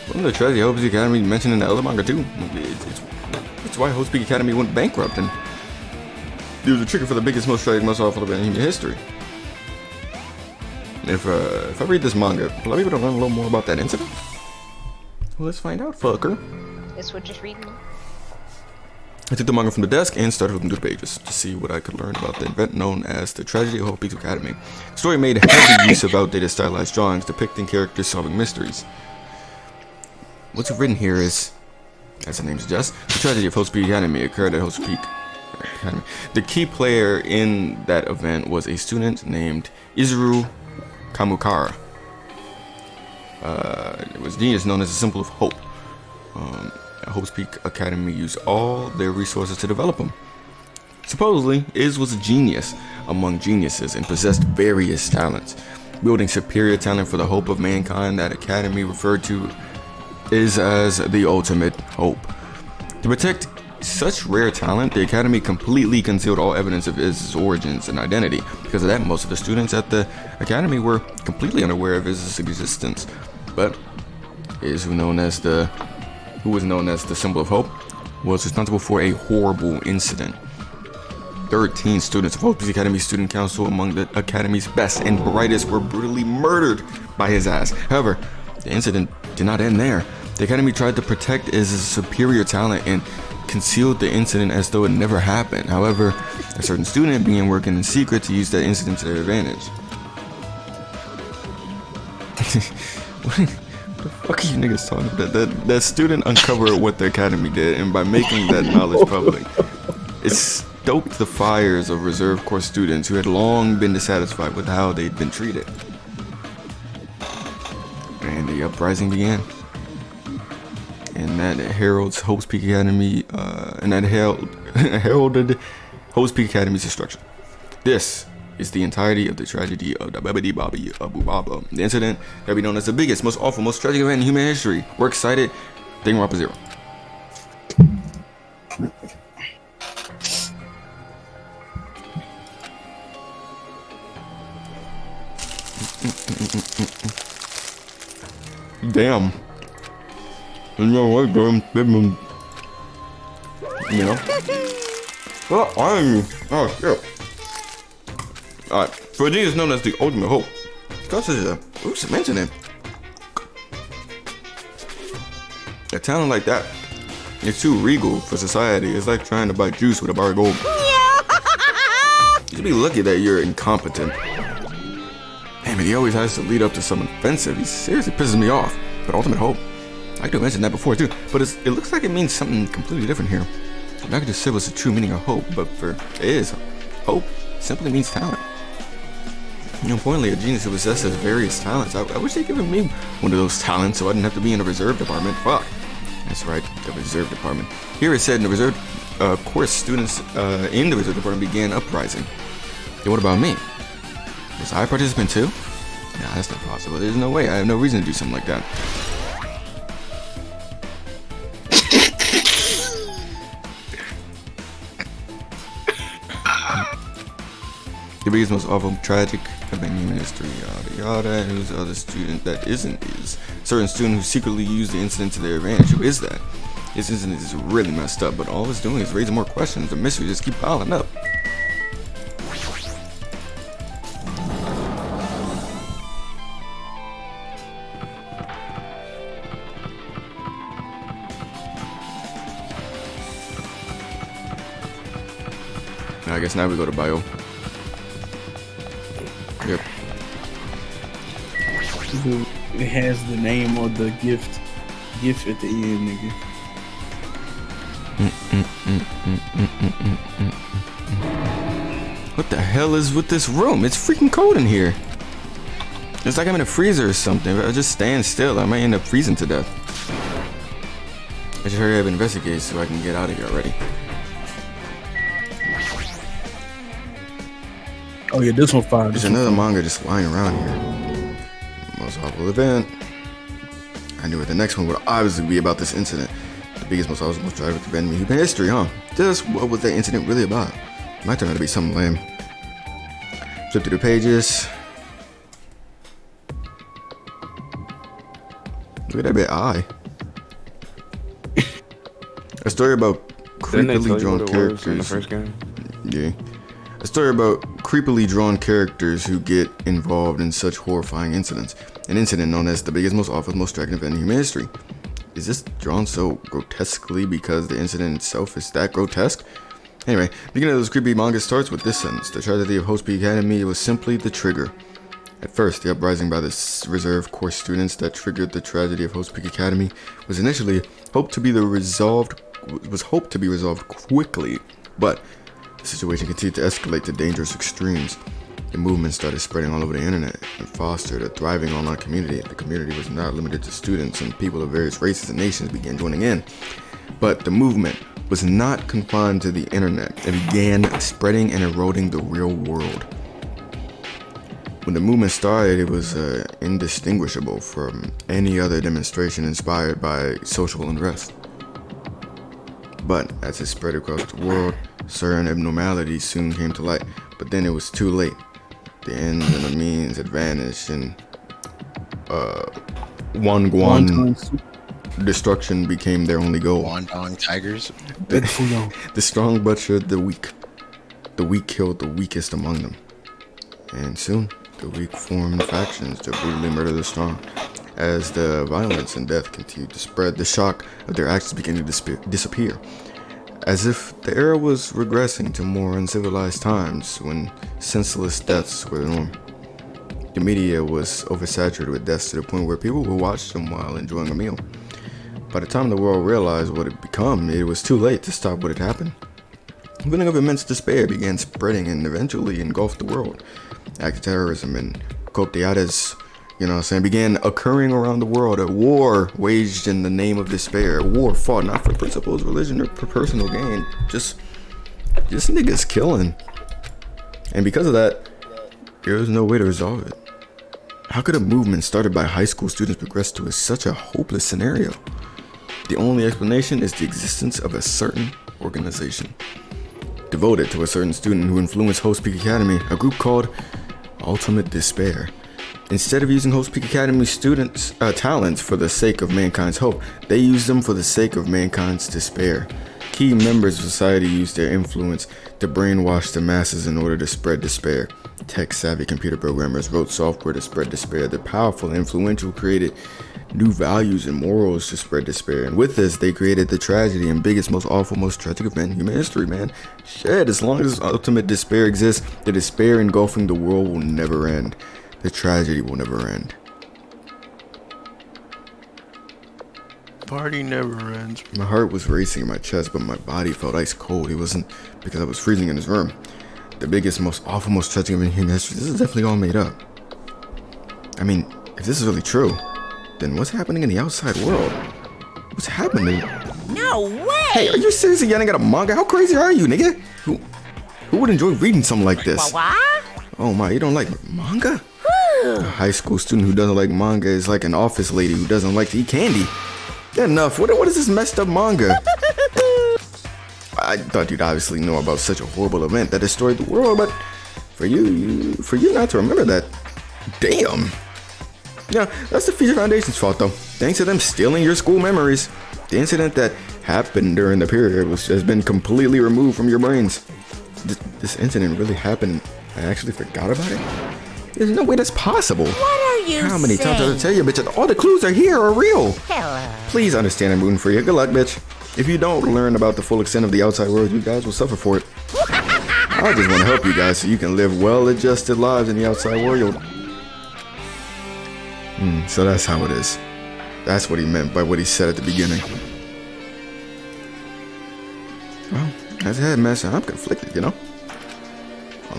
D: Wasn't the Tragedy of Hope's Academy mentioned in the other manga too? It's why Hope's Academy went bankrupt, and it was a trigger for the biggest, most tragic, most awful event in human history. If I read this manga, will I be able to learn a little more about that incident? Well, let's find out, fucker.
C: This would just read me.
D: I took the manga from the desk and started flipping through the pages to see what I could learn about the event known as the Tragedy of Hope's Academy. The story made heavy use of outdated stylized drawings depicting characters solving mysteries. What's written here is, as the name suggests, the Tragedy of Hope's Academy occurred at Hope's Peak Academy. The key player in that event was a student named Izuru Kamukara. It was genius known as the symbol of hope. Hope's Peak Academy used all their resources to develop him. Supposedly, Iz was a genius among geniuses and possessed various talents. Wielding superior talent for the hope of mankind, that academy referred to Iz as the ultimate hope. To protect such rare talent, the academy completely concealed all evidence of Iz's origins and identity. Because of that, most of the students at the academy were completely unaware of Iz's existence. But Iz, who was known as the symbol of hope, was responsible for a horrible incident. 13 students of Hope's Academy Student Council, among the academy's best and brightest, were brutally murdered by his ass. However, the incident did not end there. The academy tried to protect Iz's superior talent and concealed the incident as though it never happened. However, a certain student began working in secret to use that incident to their advantage. What the fuck are you niggas talking about? That student uncovered what the academy did, and by making that knowledge public, it stoked the fires of reserve corps students who had long been dissatisfied with how they'd been treated. And the uprising began. And that heralds Hope's Peak Academy, heralded Hope's Peak Academy's destruction. This is the entirety of the tragedy of the Babidi Babi Abu Baba. The incident that we known as the biggest, most awful, most tragic event in human history. We're excited. Danganronpa 0. Damn. You know what, bro? You know? Well, oh, shit. Alright, for these is known as the ultimate hope. Because it's a gruesome incident. A talent like that, it's too regal for society. It's like trying to buy juice with a bar of gold. You should be lucky that you're incompetent. Damn it, he always has to lead up to something offensive. He seriously pisses me off. But ultimate hope. I could have mentioned that before too, but it looks like it means something completely different here. I'm not just say what's the true meaning of hope, but hope simply means talent. Importantly, a genius who possesses various talents. I wish they'd given me one of those talents so I didn't have to be in the reserve department. Fuck. That's right, the reserve department. Here it said in the reserve course, students in the reserve department began uprising. Then what about me? Was I a participant too? Nah, that's not possible. There's no way. I have no reason to do something like that. The biggest, most awful, tragic event in human history, yada yada. Who's the other student that isn't is? Certain student who secretly used the incident to their advantage. Who is that? This incident is really messed up, but all it's doing is raising more questions. The mysteries just keep piling up. I guess now we go to bio. Yep.
A: It has the name of the gift at the end, nigga.
D: What the hell is with this room? It's freaking cold in here. It's like I'm in a freezer or something. If I just stand still, I might end up freezing to death. I should hurry up and investigate so I can get out of here already.
A: Oh yeah, this one fire.
D: There's another manga just lying around here. Most awful event. I knew what the next one would obviously be about this incident. The biggest, most awful, most tragic event in human history, huh? Just what was that incident really about? It might turn out to be something lame. Flip through the pages. Look at that bit eye. A story about creepily drawn characters.
E: In the first game?
D: Yeah. A story about creepily drawn characters who get involved in such horrifying incidents. An incident known as the biggest, most awful, most tragic event in human history. Is this drawn so grotesquely because the incident itself is that grotesque? Anyway, the beginning of this creepy manga starts with this sentence. The tragedy of Hope's Peak Academy was simply the trigger. At first, the uprising by the reserve corps students that triggered the tragedy of Hope's Peak Academy was initially hoped to be resolved quickly, but the situation continued to escalate to dangerous extremes. The movement started spreading all over the internet and fostered a thriving online community. The community was not limited to students, and people of various races and nations began joining in. But the movement was not confined to the internet. It began spreading and eroding the real world. When the movement started, it was indistinguishable from any other demonstration inspired by social unrest. But as it spread across the world, certain abnormalities soon came to light. But then it was too late. The ends and the means had vanished, and Wangguan destruction became their only goal.
F: Wandong tigers.
D: The strong butchered the weak. The weak killed the weakest among them. And soon, the weak formed factions to brutally murder the strong. As the violence and death continued to spread, the shock of their actions began to disappear. as if the era was regressing to more uncivilized times when senseless deaths were the norm. The media was oversaturated with deaths to the point where people would watch them while enjoying a meal. By the time the world realized what it had become, it was too late to stop what had happened. A feeling of immense despair began spreading and eventually engulfed the world. Acts of terrorism and coteades, began occurring around the world. A war waged in the name of despair. A war fought not for principles, religion, or for personal gain. Just niggas killing. And because of that, there was no way to resolve it. How could a movement started by high school students progress to such a hopeless scenario? The only explanation is the existence of a certain organization devoted to a certain student who influenced Host Peak Academy, a group called Ultimate Despair. Instead of using Host Peak Academy students' talents for the sake of mankind's hope, they used them for the sake of mankind's despair. Key members of society used their influence to brainwash the masses in order to spread despair. Tech-savvy computer programmers wrote software to spread despair. The powerful and influential created new values and morals to spread despair. And with this, they created the tragedy and biggest, most awful, most tragic event in human history, man. Shit, as long as ultimate despair exists, the despair engulfing the world will never end. The tragedy will never end.
H: Party never ends.
D: My heart was racing in my chest, but my body felt ice cold. It wasn't because I was freezing in his room. The biggest, most awful, most tragic event in human history. This is definitely all made up. I mean, if this is really true, then what's happening in the outside world? What's happening?
G: No way!
D: Hey, are you seriously yelling at a manga? How crazy are you, nigga? Who would enjoy reading something like this?
G: What?
D: Oh my, you don't like manga? A high school student who doesn't like manga is like an office lady who doesn't like to eat candy. Enough. What is this messed up manga? I thought you'd obviously know about such a horrible event that destroyed the world, but for you not to remember that, damn. Yeah, that's the Future Foundation's fault though. Thanks to them stealing your school memories. The incident that happened during the period has been completely removed from your brains. This incident really happened and I actually forgot about it? There's no way that's possible.
G: What are you
D: How many times
G: saying?
D: did I tell you, bitch, that all the clues are here are real?
G: Hello.
D: Please understand I'm rooting for you. Good luck, bitch. If you don't learn about the full extent of the outside world, you guys will suffer for it. I just want to help you guys so you can live well-adjusted lives in the outside world. So that's how it is. That's what he meant by what he said at the beginning. Well, as a headmaster, I'm conflicted, On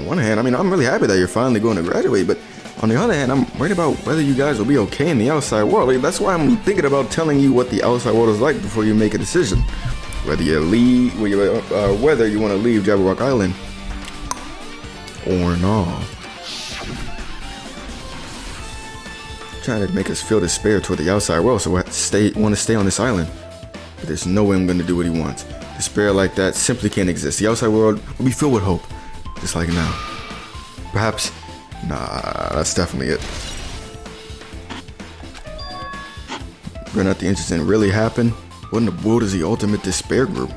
D: one hand, I'm really happy that you're finally going to graduate, but on the other hand, I'm worried about whether you guys will be okay in the outside world. That's why I'm thinking about telling you what the outside world is like before you make a decision. Whether you want to leave Jabberwock Island or not. Trying to make us feel despair toward the outside world, so we want to stay on this island. But there's no way I'm going to do what he wants. Despair like that simply can't exist. The outside world will be filled with hope, just like now. Perhaps. Nah, that's definitely it. We're not the incident really happened. What in the world is the Ultimate Despair group?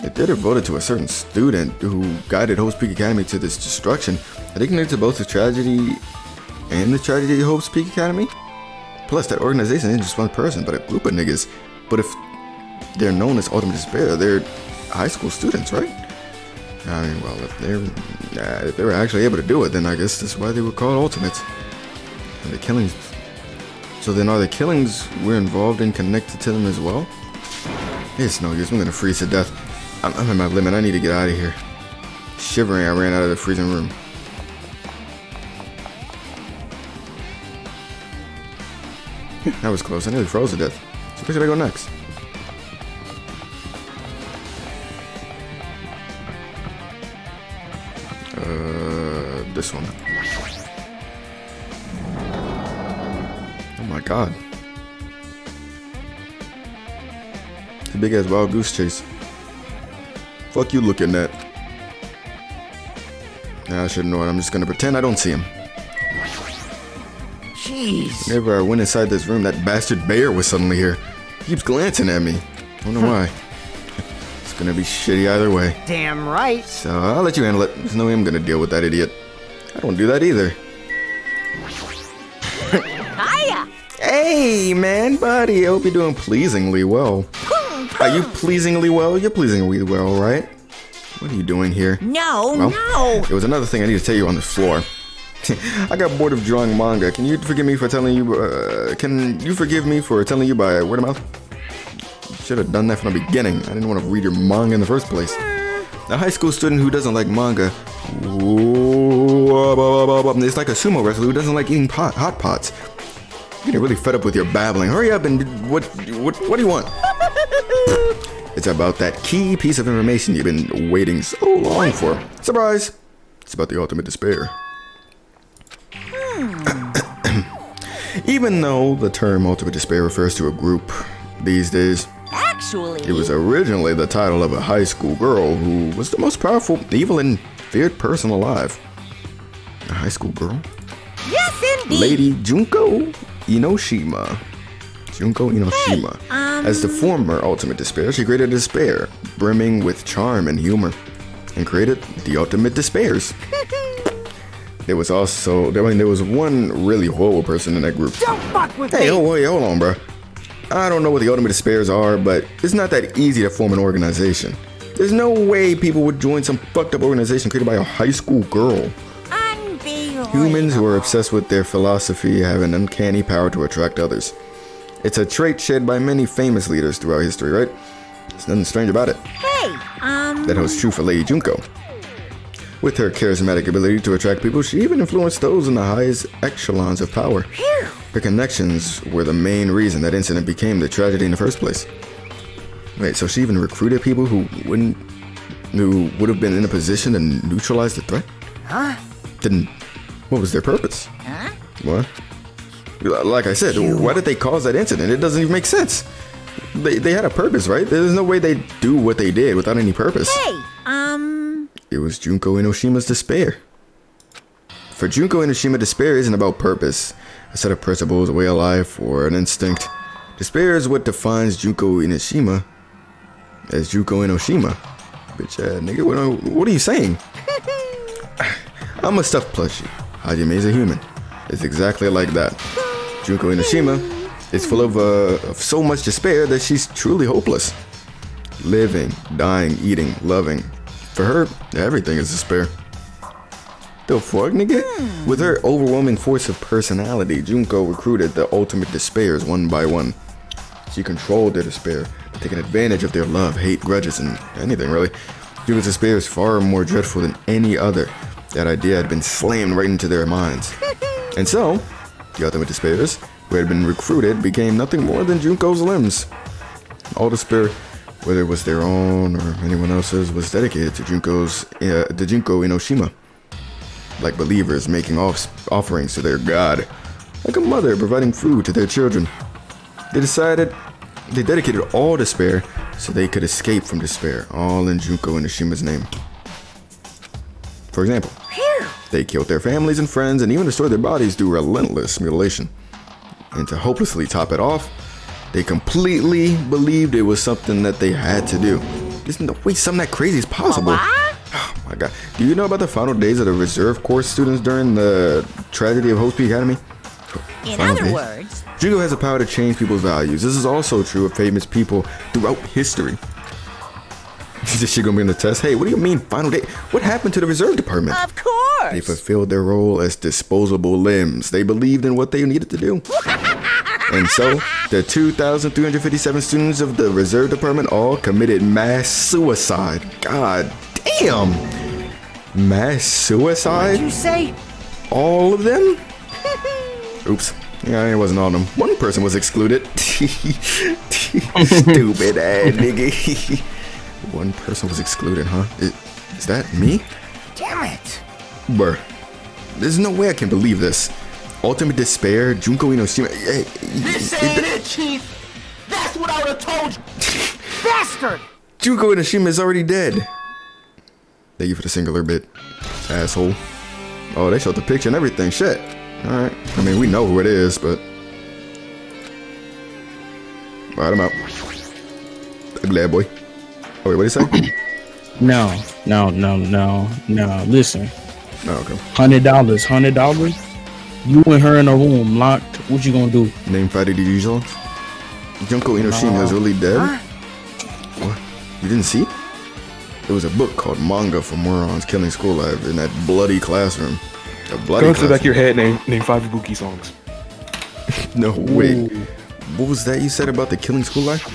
D: If they're devoted to a certain student who guided Host Peak Academy to this destruction, are they connected to both the tragedy and the tragedy of Host Peak Academy? Plus, that organization isn't just one person, but a group of niggas. But if they're known as Ultimate Despair, they're high school students, right? I mean, well, if they were actually able to do it, then I guess that's why they were called Ultimates. And the killings. So then are the killings we're involved in connected to them as well? It's no use. I'm gonna freeze to death. I'm at my limit. I need to get out of here. Shivering, I ran out of the freezing room. That was close. I nearly froze to death. So where should I go next? This one. Oh my god. It's a big ass wild goose chase. Fuck you looking at. Nah, I shouldn't know it. I'm just gonna pretend I don't see him.
G: Jeez.
D: Whenever I went inside this room, that bastard bear was suddenly here. He keeps glancing at me. I wonder why. It's gonna be shitty either way.
G: Damn right.
D: So I'll let you handle it. There's no way I'm gonna deal with that idiot. I don't do that either.
G: Hiya.
D: Hey, man, buddy. I hope you're doing pleasingly well. Are you pleasingly well? You're pleasingly well, right? What are you doing here?
G: No,
D: Well,
G: no.
D: There was another thing I need to tell you on the floor. I got bored of drawing manga. Can you forgive me for telling you? Can you forgive me for telling you by word of mouth? Should have done that from the beginning. I didn't want to read your manga in the first place. A high school student who doesn't like manga. It's like a sumo wrestler who doesn't like eating hot pots. I'm getting really fed up with your babbling. Hurry up and what do you want? It's about that key piece of information you've been waiting so long for. Surprise! It's about the ultimate despair. Even though the term ultimate despair refers to a group these days,
G: Actually,
D: it was originally the title of a high school girl who was the most powerful, evil, and feared person alive. A high school girl?
G: yes, indeed.
D: Lady Junko Enoshima. Junko Enoshima. As the former ultimate despair, she created despair, brimming with charm and humor, and created the ultimate despairs. There was one really horrible person in that group.
G: Don't fuck with
D: Hey,
G: me.
D: hold on, bro. I don't know what the ultimate despairs are, but it's not that easy to form an organization. There's no way people would join some fucked up organization created by a high school girl.
G: Unbelievable.
D: Humans who are obsessed with their philosophy have an uncanny power to attract others. It's a trait shared by many famous leaders throughout history, right? There's nothing strange about it.
G: Hey,
D: That holds true for Lady Junko. With her charismatic ability to attract people, she even influenced those in the highest echelons of power. Her connections were the main reason that incident became the tragedy in the first place. Wait, so she even recruited people who would have been in a position to neutralize the threat?
G: Huh?
D: Then, what was their purpose?
G: Huh?
D: What? Like I said, why did they cause that incident? It doesn't even make sense. They had a purpose, right? There's no way they'd do what they did without any purpose.
G: Hey,
D: It was Junko Enoshima's despair. For Junko Enoshima, despair isn't about purpose, a set of principles, a way of life, or an instinct. Despair is what defines Junko Enoshima as Junko Enoshima. Bitch ass nigga, what are you saying? I'm a stuffed plushie. Hajime is a human. It's exactly like that. Junko Enoshima is full of so much despair that she's truly hopeless. Living, dying, eating, loving. For her, everything is despair. The fuck, nigga? With her overwhelming force of personality, Junko recruited the ultimate despairs one by one. She controlled their despair, taking advantage of their love, hate, grudges, and anything really. Junko's despair is far more dreadful than any other. That idea had been slammed right into their minds. And so, the ultimate despairs, who had been recruited, became nothing more than Junko's limbs. All despair, whether it was their own or anyone else's, was dedicated to Junko Enoshima. Like believers making offerings to their god. Like a mother providing food to their children. They dedicated all despair so they could escape from despair, all in Junko Enoshima's name. For example, they killed their families and friends and even destroyed their bodies through relentless mutilation. And to hopelessly top it off, they completely believed it was something that they had to do. There's no way something that crazy is possible. Oh my god. Do you know about the final days of the reserve course students during the tragedy of Host Peak Academy?
G: in
D: Final
G: other
D: days?
G: words,
D: Junko has the power to change people's values. This is also true of famous people throughout history. Is she gonna be on the test? Hey, what do you mean final day? What happened to the reserve department?
G: of course.
D: They fulfilled their role as disposable limbs. They believed in what they needed to do. And so, the 2,357 students of the reserve department all committed mass suicide. God damn! Mass suicide?
G: You say?
D: All of them? Oops. Yeah, it wasn't all of them. One person was excluded. Stupid ass nigga. One person was excluded, huh? Is that me?
G: Damn it.
D: Bruh. There's no way I can believe this. Ultimate despair, Junko Enoshima.
J: This ain't it, Chief. That's what I would have told you.
G: Bastard!
D: Junko Enoshima is already dead. Thank you for the singular bit, asshole. Oh, they showed the picture and everything. Shit. Alright. I mean, we know who it is, but... Alright, I'm out. Ugly ass boy. Oh, wait, what did he say?
A: No. Listen.
D: Oh, okay.
A: $100. You and her in a room locked. What you gonna do?
D: Name Friday the usual. Junko Enoshima is really dead? You didn't see? There was a book called Manga for Morons Killing School Life in that bloody classroom. A bloody
E: Go to the back of
D: classroom.
E: your head, name 5 Ibuki songs.
D: No, wait. What was that you said about the Killing School Life?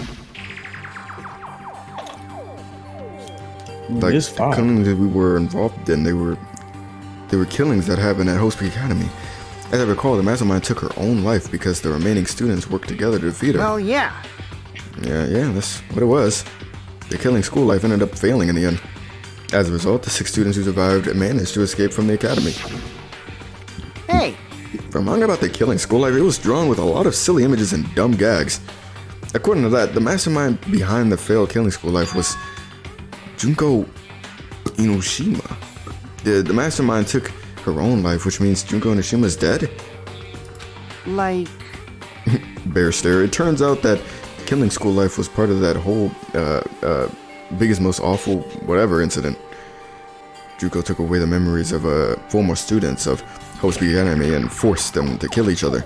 D: Like,
A: It's
D: the
A: fine.
D: killings that we were involved in, they were killings that happened at Host Peak Academy. As I recall, the mastermind took her own life because the remaining students worked together to defeat her.
J: Well, yeah.
D: Yeah, that's what it was. The Killing School Life ended up failing in the end. As a result, the 6 students who survived managed to escape from the academy.
J: Hey,
D: The manga about the Killing School Life, it was drawn with a lot of silly images and dumb gags. According to that, the mastermind behind the failed Killing School Life was Junko Inoshima. The mastermind took her own life, which means Junko Inoshima is dead?
J: like,
D: Bear stare. It turns out that Killing School Life was part of that whole biggest, most awful whatever incident. Junko took away the memories of former students of Host Peak Academy and forced them to kill each other.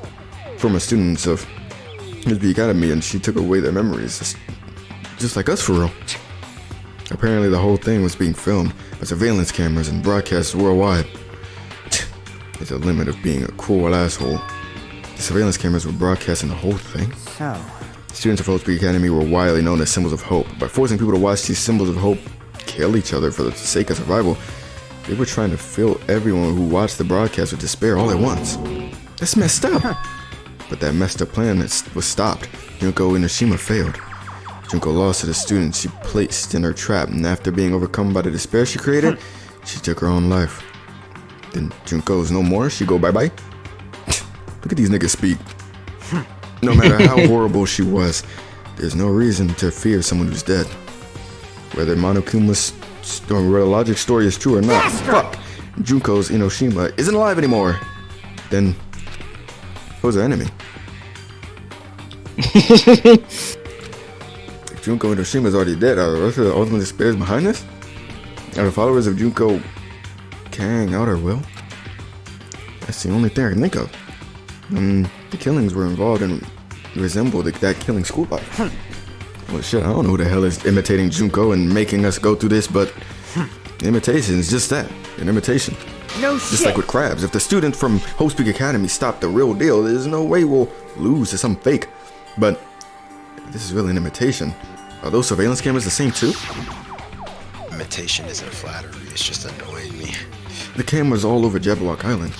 D: Former students of Host Peak Academy, and she took away their memories. Just like us, for real. Apparently the whole thing was being filmed by surveillance cameras and broadcast worldwide. There's a limit of being a cruel asshole. The surveillance cameras were broadcasting the whole thing.
J: so.
D: Students of Host Peak Academy were widely known as symbols of hope. By forcing people to watch these symbols of hope kill each other for the sake of survival, they were trying to fill everyone who watched the broadcast with despair all at once. That's messed up. But that messed up plan was stopped. Junko Inoshima failed. Junko lost to the students she placed in her trap, and after being overcome by the despair she created, she took her own life. Then Junko's no more, she go bye-bye? Look at these niggas speak. No matter how horrible she was, there's no reason to fear someone who's dead. Whether Monokuma's logic story is true or not, fuck! Junko's Inoshima isn't alive anymore. Then, who's our enemy? If Junko Inoshima is already dead, are the rest of the ultimate despairs behind us? Are the followers of Junko carrying out her will? That's the only thing I can think of. The killings were involved and resembled that Killing School Life. Well, shit, I don't know who the hell is imitating Junko and making us go through this, but imitation is just that, an imitation.
J: No
D: Just
J: shit.
D: like with crabs, if the students from Host Peak Academy stopped the real deal, there's no way we'll lose to some fake. But this is really an imitation. Are those surveillance cameras the same too?
F: Imitation isn't flattery, it's just annoying me.
D: The cameras all over Jabberwock Island.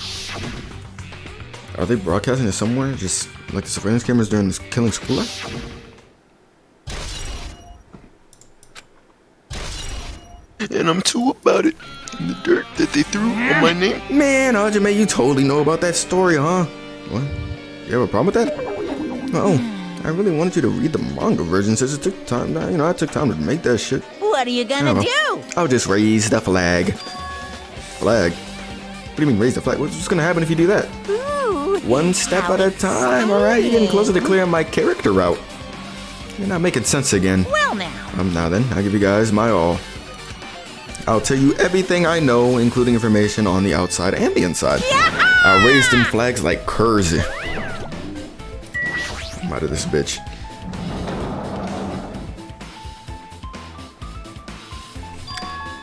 D: Are they broadcasting it somewhere, just like the surveillance cameras during this Killing School Life?
H: And I'm too about it. In the dirt that they threw on my name.
D: Man, Ajime, you totally know about that story, huh? What? You have a problem with that? No, I really wanted you to read the manga version since it took time. I took time to make that shit.
G: What are you gonna do?
D: I'll just raise the flag. Flag? What do you mean raise the flag? What's gonna happen if you do that?
G: Ooh,
D: One step at a time, alright? You're getting closer to clearing my character out. You're not making sense again.
G: well now.
D: Now then, I'll give you guys my all. I'll tell you everything I know, including information on the outside and the inside. I'll raise them flags like curs. I'm out of this bitch.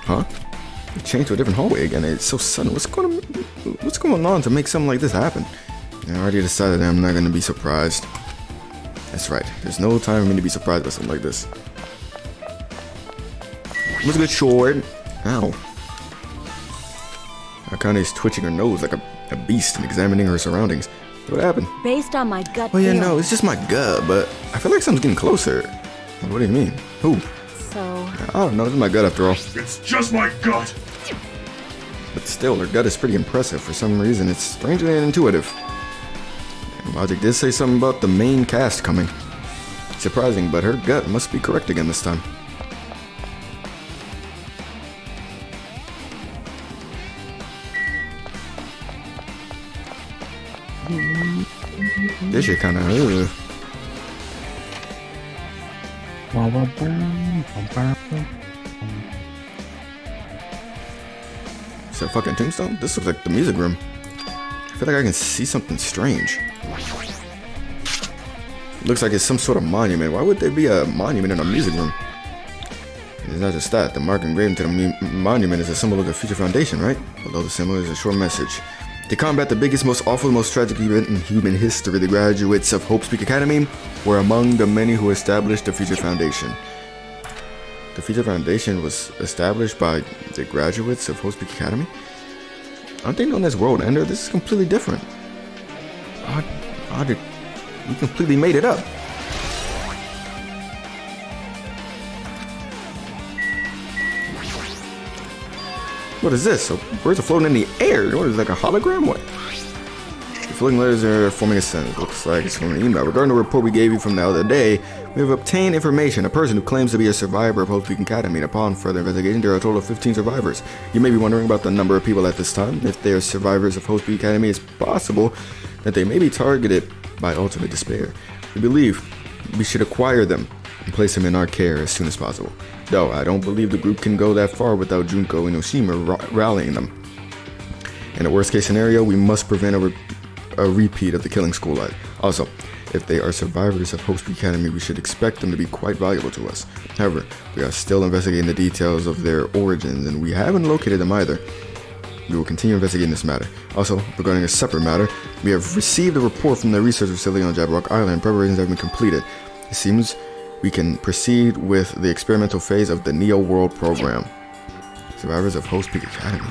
D: Huh? It changed to a different hallway again. It's so sudden. What's going on to make something like this happen? I already decided that I'm not going to be surprised. That's right. There's no time for me to be surprised by something like this. It was a good sword. Ow. Akane's twitching her nose like a beast and examining her surroundings. What happened?
I: Based on my gut
D: Oh yeah,
I: feeling.
D: no, it's just my gut, but I feel like something's getting closer. What do you mean? Who?
I: So,
D: I don't know, it's my gut after all.
B: It's just my gut.
D: But still, her gut is pretty impressive. For some reason, it's strangely intuitive. And Logic did say something about the main cast coming. Surprising, but her gut must be correct again this time. This shit kinda, Is that fucking tombstone? This looks like the music room. I feel like I can see something strange. Looks like it's some sort of monument. Why would there be a monument in a music room? It's not just that. The mark engraved into the monument is a symbol of the future foundation, right? Below the symbol is a short message. To combat the biggest, most awful, most tragic event in human history, the graduates of Hope Speak Academy were among the many who established the future foundation. The future foundation was established by the graduates of Hope Speak Academy? Aren't they known as World Ender? This is completely different. You completely made it up. What is this? So birds are floating in the air. What is it, like a hologram? What? The floating letters are forming a sentence. Looks like it's from an email. Regarding the report we gave you from the other day, we have obtained information. A person who claims to be a survivor of Hope Speak Academy. And upon further investigation, there are a total of 15 survivors. You may be wondering about the number of people at this time. If they are survivors of Hope Speak Academy, it's possible that they may be targeted by ultimate despair. We believe we should acquire them and place them in our care as soon as possible. Though I don't believe the group can go that far without Junko Inoshima rallying them. In a worst case scenario, we must prevent a repeat of the killing school life. Also, if they are survivors of Hope Speak Academy, we should expect them to be quite valuable to us. However, we are still investigating the details of their origins and we haven't located them either. We will continue investigating this matter. Also, regarding a separate matter, we have received a report from the research facility on Jabberwock Island. Preparations have been completed. It seems we can proceed with the experimental phase of the Neo World program. Survivors of Hope Speak Academy.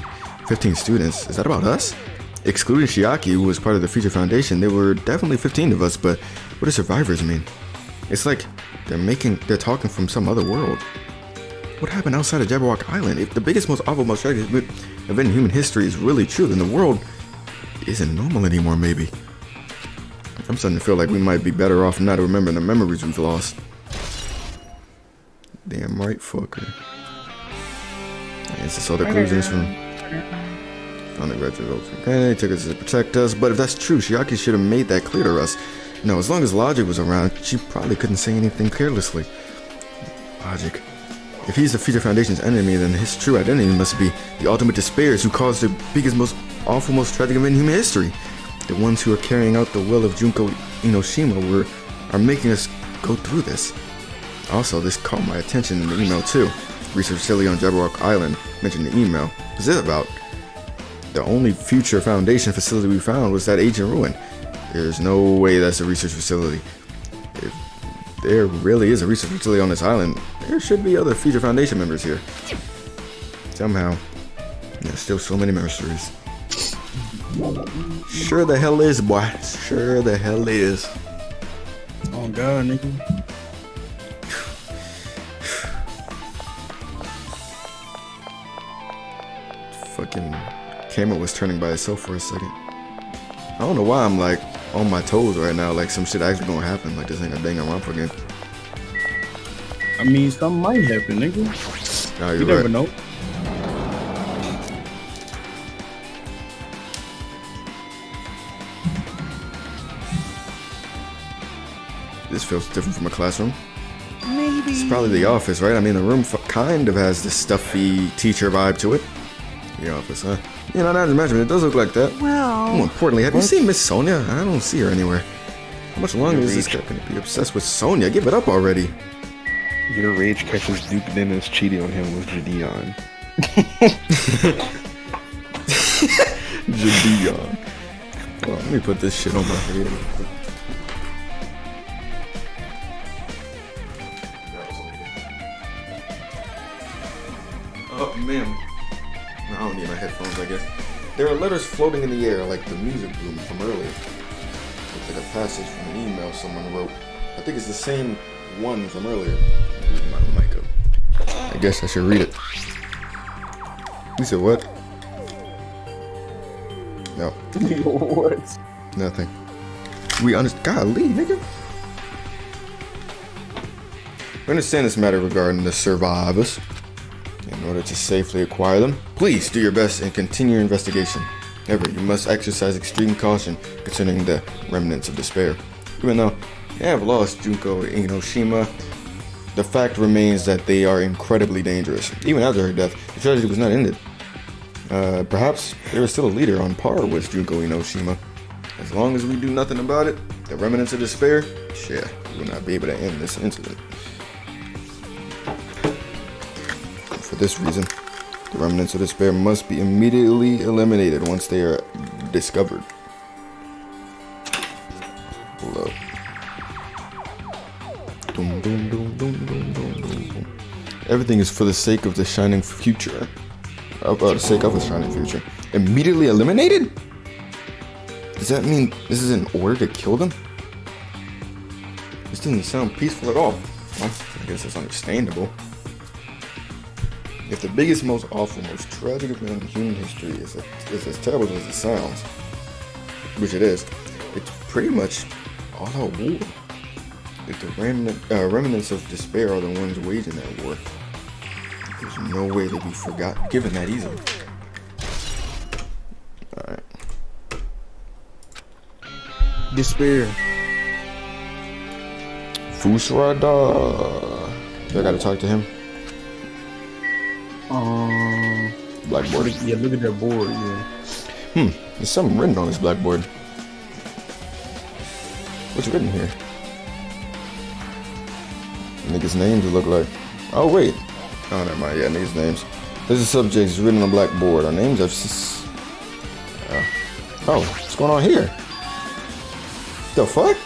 D: 15 students. Is that about us? Excluding Shiaki, who was part of the Future Foundation, there were definitely 15 of us, but what do survivors mean? It's like they're talking from some other world. What happened outside of Jabberwock Island? If the biggest, most awful, most tragic event in human history is really true, then the world isn't normal anymore, maybe. I'm starting to feel like we might be better off not remembering the memories we've lost. Damn right, fucker. It's just all the conclusions from undergraduate. Okay, they took us to protect us, but if that's true, Shiaki should have made that clear to us. No, as long as Logic was around, she probably couldn't say anything carelessly. Logic. If he's the Future Foundation's enemy, then his true identity must be the ultimate despairs who caused the biggest, most awful, most tragic event in human history. The ones who are carrying out the will of Junko Inoshima are making us go through this. Also, this caught my attention in the email too. Research facility on Jabberwock Island mentioned the email. What's it about? The only Future Foundation facility we found was that ancient ruin. There's no way that's a research facility. If there really is a research facility on this island, there should be other Future Foundation members here. Somehow, there's still so many mysteries. Sure the hell is, boy. Sure the hell is.
A: Oh God, nigga.
D: Fucking camera was turning by itself for a second. I don't know why I'm like on my toes right now, like some shit actually gonna happen, like this ain't a Danganronpa game.
A: I mean, something might happen, nigga.
D: Nah,
A: You
D: you're
A: never
D: right.
A: know.
D: This feels different from a classroom. Maybe. It's probably the office, right? I mean, the room kind of has this stuffy teacher vibe to it. The office, huh? You know, now to imagine, it does look like that.
I: Well,
D: More importantly, have you seen Miss Sonia? I don't see her anywhere. How much longer is this guy gonna be obsessed with Sonia? Give it up already.
E: Your rage catches Duke Dennis cheating on him with Jadeon.
D: Jadeon. Oh, let me put this shit on my head. Oh, man. I don't need my headphones, I guess. There are letters floating in the air like the music room from earlier. Looks like a passage from an email someone wrote. I think it's the same one from earlier. My mic up. I guess I should read it. You said what? No.
A: What?
D: Nothing. We understand. Golly, nigga. We understand this matter regarding the survivors. In order to safely acquire them, please do your best and continue your investigation. However, you must exercise extreme caution concerning the remnants of despair. Even though they have lost Junko Inoshima, the fact remains that they are incredibly dangerous. Even after her death, the tragedy was not ended. Perhaps there is still a leader on par with Junko Inoshima. As long as we do nothing about it, the remnants of despair, we will not be able to end this incident. this reason. The remnants of despair must be immediately eliminated once they are discovered. Hold up. Dum, dum, dum, dum, dum, dum, dum. Everything is for the sake of the shining future. For the sake of the shining future. Immediately eliminated? Does that mean this is in order to kill them? This doesn't sound peaceful at all. Well, I guess it's understandable. If the biggest, most awful, most tragic event in human history is as terrible as it sounds, which it is, it's pretty much all out war. If the remnants of despair are the ones waging that war, there's no way they'd be given that easily. Alright.
A: Despair.
D: Fusrada. I gotta talk to him. Blackboard.
A: Yeah, look at that board, yeah.
D: There's something written on this blackboard. What's written here? Niggas' names it look like. Oh, wait. Oh, never mind. Yeah, niggas' names. There's a subject written on the blackboard. Our names are... oh, what's going on here? The fuck?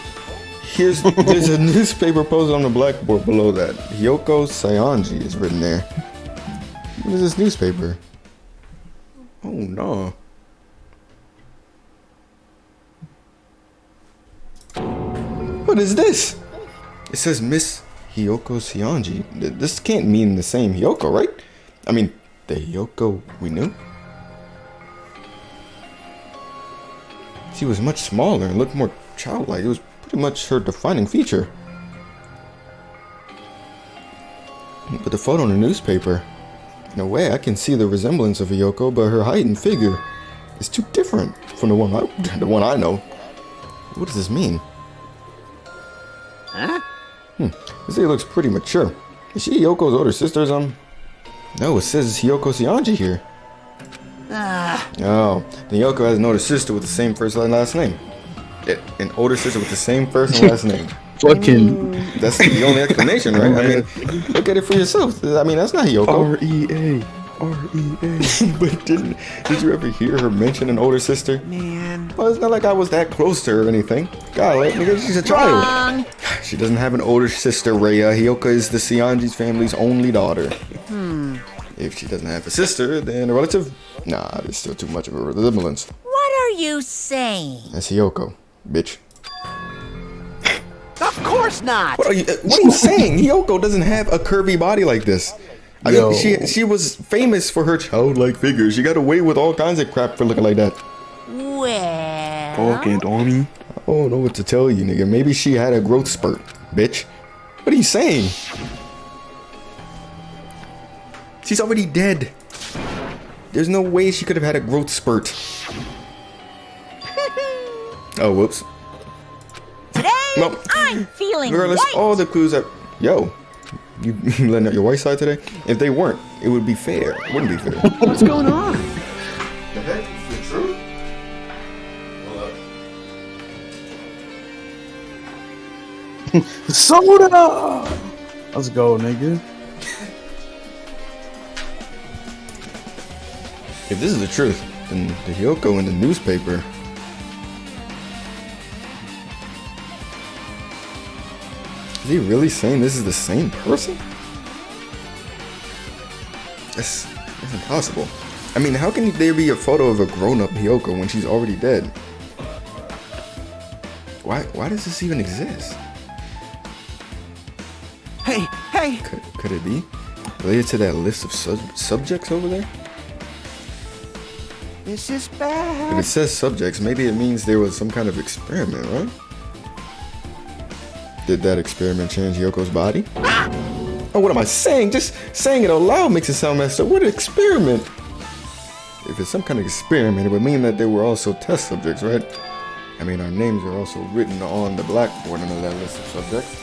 D: There's a newspaper posted on the blackboard below that. Hyoko Saionji is written there. What is this newspaper? Oh no. What is this? It says Miss Hyoko Saionji. This can't mean the same Hyoko, right? I mean, the Hyoko we knew? She was much smaller and looked more childlike. It was pretty much her defining feature. But the photo in the newspaper, in a way I can see the resemblance of Hyoko, but her height and figure is too different from the one I know. What does this mean?
J: Huh?
D: This lady looks pretty mature. Is she Hyoko's older sister or something? No, it says Hyoko Saionji here. Oh, then Hyoko has an older sister with the same first and last name. An older sister with the same first and last name.
A: Fucking.
D: That's the only explanation, right? I mean, look at it for yourself. I mean, that's not Hyoko.
E: R-E-A.
D: But did you ever hear her mention an older sister?
J: Man.
D: Well, it's not like I was that close to her or anything. God, nigga, she's a child.
J: Wrong.
D: She doesn't have an older sister, Rhea. Hyoko is the Saionji's family's only daughter. If she doesn't have a sister, then a relative? Nah, there's still too much of a resemblance.
G: What are you saying?
D: That's Hyoko, bitch.
J: Of course not.
D: What are you saying? Hyoko doesn't have a curvy body like this. I mean, she was famous for her childlike figure. She got away with all kinds of crap for looking like that.
G: Well...
E: Fucking Tommy.
D: I don't know what to tell you, nigga. Maybe she had a growth spurt, bitch. What are you saying? She's already dead. There's no way she could have had a growth spurt. Oh, whoops.
G: Today,
D: Well,
G: I'm feeling
D: regardless,
G: white.
D: all the clues that... Yo, you letting out your white side today? If they weren't, it would be fair. It wouldn't be fair.
J: What's going on?
D: The heck is the truth?
A: Soda! Let's go, nigga.
D: If this is the truth, then the Hyoko in the newspaper... Is he really saying this is the same person? That's impossible. I mean, how can there be a photo of a grown-up Hyoko when she's already dead? Why does this even exist?
J: Hey.
D: Could it be related to that list of subjects over there?
J: This is
D: If
J: bad.
D: it says subjects, maybe it means there was some kind of experiment, right? Did that experiment change Yoko's body? Oh, what am I saying? Just saying it out loud makes it sound messed up. What experiment? If it's some kind of experiment, it would mean that there were also test subjects, right? I mean, our names are also written on the blackboard under that list of subjects.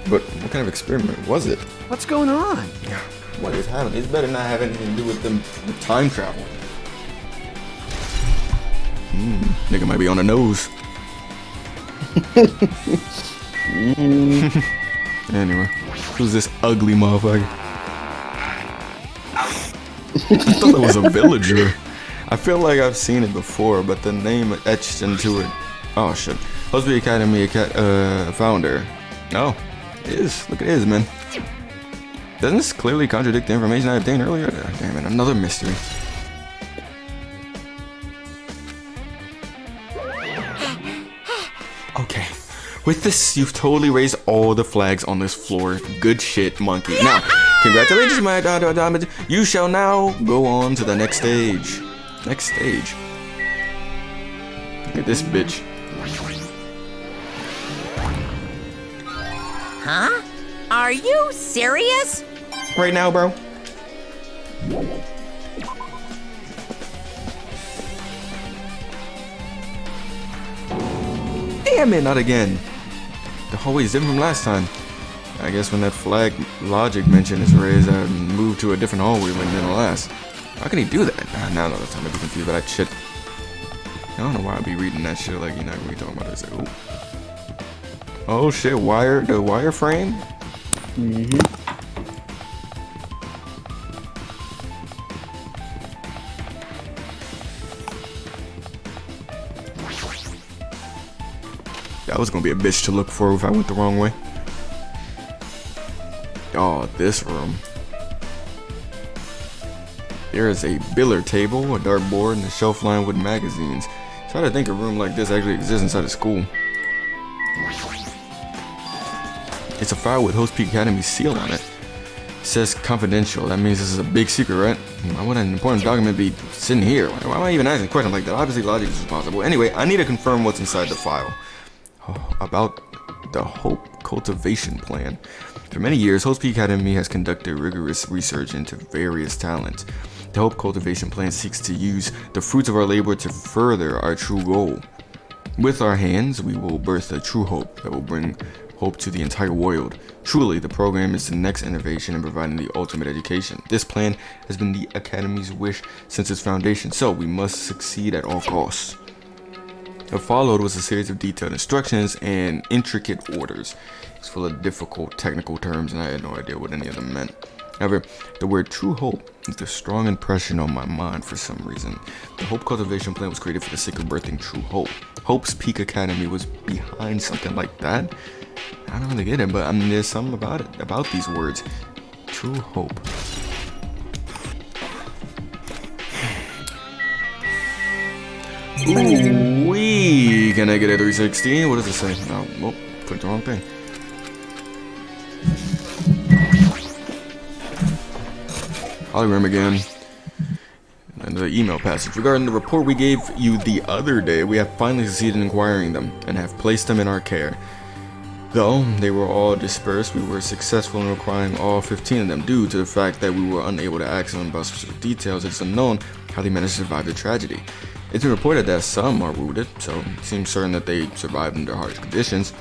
D: But what kind of experiment was it?
J: What's going on?
D: What is happening? It better not have anything to do with them with time travel. Nigga might be on the nose. Anyway, who's this ugly motherfucker? I thought it was a villager. I feel like I've seen it before, but the name etched into it. Oh shit. Hosby Academy founder. Oh, it is. Look at his, man. Doesn't this clearly contradict the information I obtained earlier? Damn it, another mystery. Okay. With this, you've totally raised all the flags on this floor. Good shit, monkey. Now, congratulations, my diamond. You shall now go on to the next stage. Next stage. Look at this bitch.
G: Huh? Are you serious?
D: Right now, bro. Damn it, not again. The hallway's different from last time. I guess when that flag logic mention is raised, I moved to a different hallway than the last. How can he do that? Now another time to be confused by that shit. I don't know why I'd be reading that shit like, you know, we talking about this. Like, oh shit, the wireframe?
A: Mm-hmm.
D: That was gonna be a bitch to look for if I went the wrong way. Oh, this room. There is a billiard table, a dartboard, and a shelf lined with magazines. Try to think a room like this actually exists inside a school. It's a file with Host Peak Academy's seal on it. It says confidential. That means this is a big secret, right? Why would an important document be sitting here? Why am I even asking a question like that? Obviously, logic is responsible. Anyway, I need to confirm what's inside the file. Oh, about the Hope Cultivation Plan. For many years, Host Peak Academy has conducted rigorous research into various talents. The Hope Cultivation Plan seeks to use the fruits of our labor to further our true goal. With our hands, we will birth a true hope that will bring hope to the entire world. Truly, the program is the next innovation in providing the ultimate education. This plan has been the Academy's wish since its foundation, so we must succeed at all costs. What followed was a series of detailed instructions and intricate orders. It's full of difficult technical terms, and I had no idea what any of them meant. However, the word true hope left a strong impression on my mind for some reason. The Hope Cultivation Plan was created for the sake of birthing true hope. Hope's Peak Academy was behind something like that. I don't really get it, but I mean, there's something about it, about these words. True hope. Ooh, wee! Can I get a 360? What does it say? No, oh, clicked the wrong thing. Hologram again. And the email passage. Regarding the report we gave you the other day, we have finally succeeded in acquiring them and have placed them in our care. Though they were all dispersed, we were successful in acquiring all 15 of them. Due to the fact that we were unable to ask them about specific details, it's unknown how they managed to survive the tragedy. It's been reported that some are wounded, so it seems certain that they survived under harsh conditions.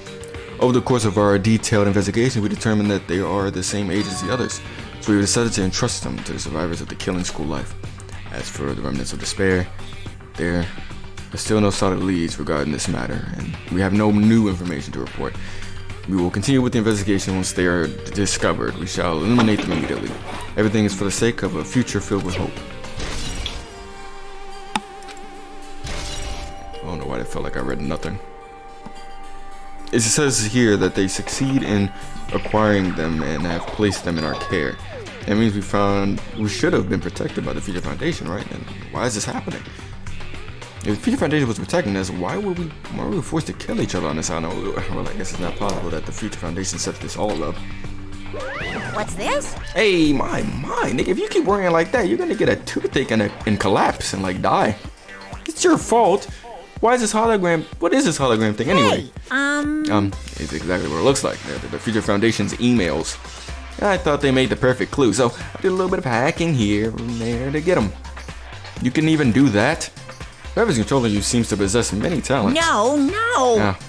D: Over the course of our detailed investigation, we determined that they are the same age as the others, so we decided to entrust them to the survivors of the killing school life. As for the remnants of despair, there are still no solid leads regarding this matter, and we have no new information to report. We will continue with the investigation once they are discovered. We shall eliminate them immediately. Everything is for the sake of a future filled with hope. I don't know why I felt like I read nothing. It says here that they succeed in acquiring them and have placed them in our care. That means we should have been protected by the Future Foundation, right? And why is this happening? If the Future Foundation was protecting us, why were we forced to kill each other on this island? Well, I guess it's not possible that the Future Foundation set this all up.
G: What's this?
D: Hey, my, nigga, if you keep worrying like that, you're gonna get a toothache and collapse and like die. It's your fault. Why is this hologram? What is this hologram thing anyway? It's exactly what it looks like. The Future Foundation's emails. I thought they made the perfect clue, so I did a little bit of hacking here and there to get them. You can even do that? Whoever's controlling you seems to possess many talents.
G: No.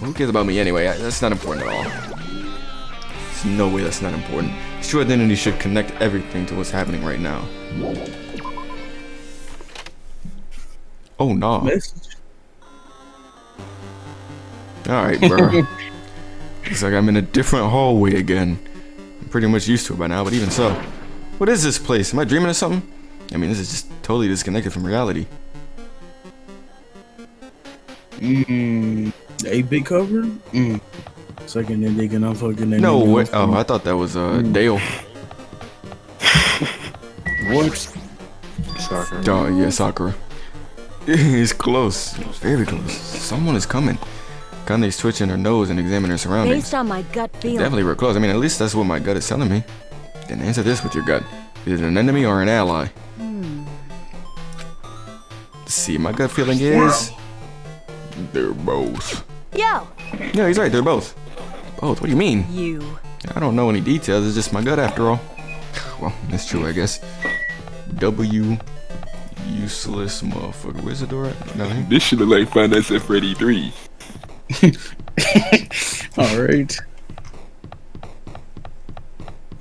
D: Who cares about me anyway? That's not important at all. There's no way that's not important. True identity should connect everything to what's happening right now. Oh, no. Alright, bro. Looks like I'm in a different hallway again. I'm pretty much used to it by now, but even so. What is this place? Am I dreaming of something? I mean, this is just totally disconnected from reality.
A: The 8-bit cover? Sucking and digging, I'm fucking that.
D: No,
A: nigga
D: what?
A: off.
D: Oh, I thought that was Dale.
A: What?
E: Sakura.
D: Oh, yeah, Sakura. It's close. Very close. Someone is coming. Kande's twitching her nose and examining her surroundings.
I: Based on my gut feeling.
D: Definitely we're close. I mean, at least that's what my gut is telling me. Then answer this with your gut. Is it an enemy or an ally? Let's see, my gut feeling is... they're both.
I: Yo,
D: Yeah, he's right, they're both. Both? What do you mean?
I: you.
D: I don't know any details, it's just my gut after all. Well, that's true, I guess. W... useless motherfucker. Where's the door at? No, he...
H: This should look like Five Nights at Freddy 3.
A: Alright.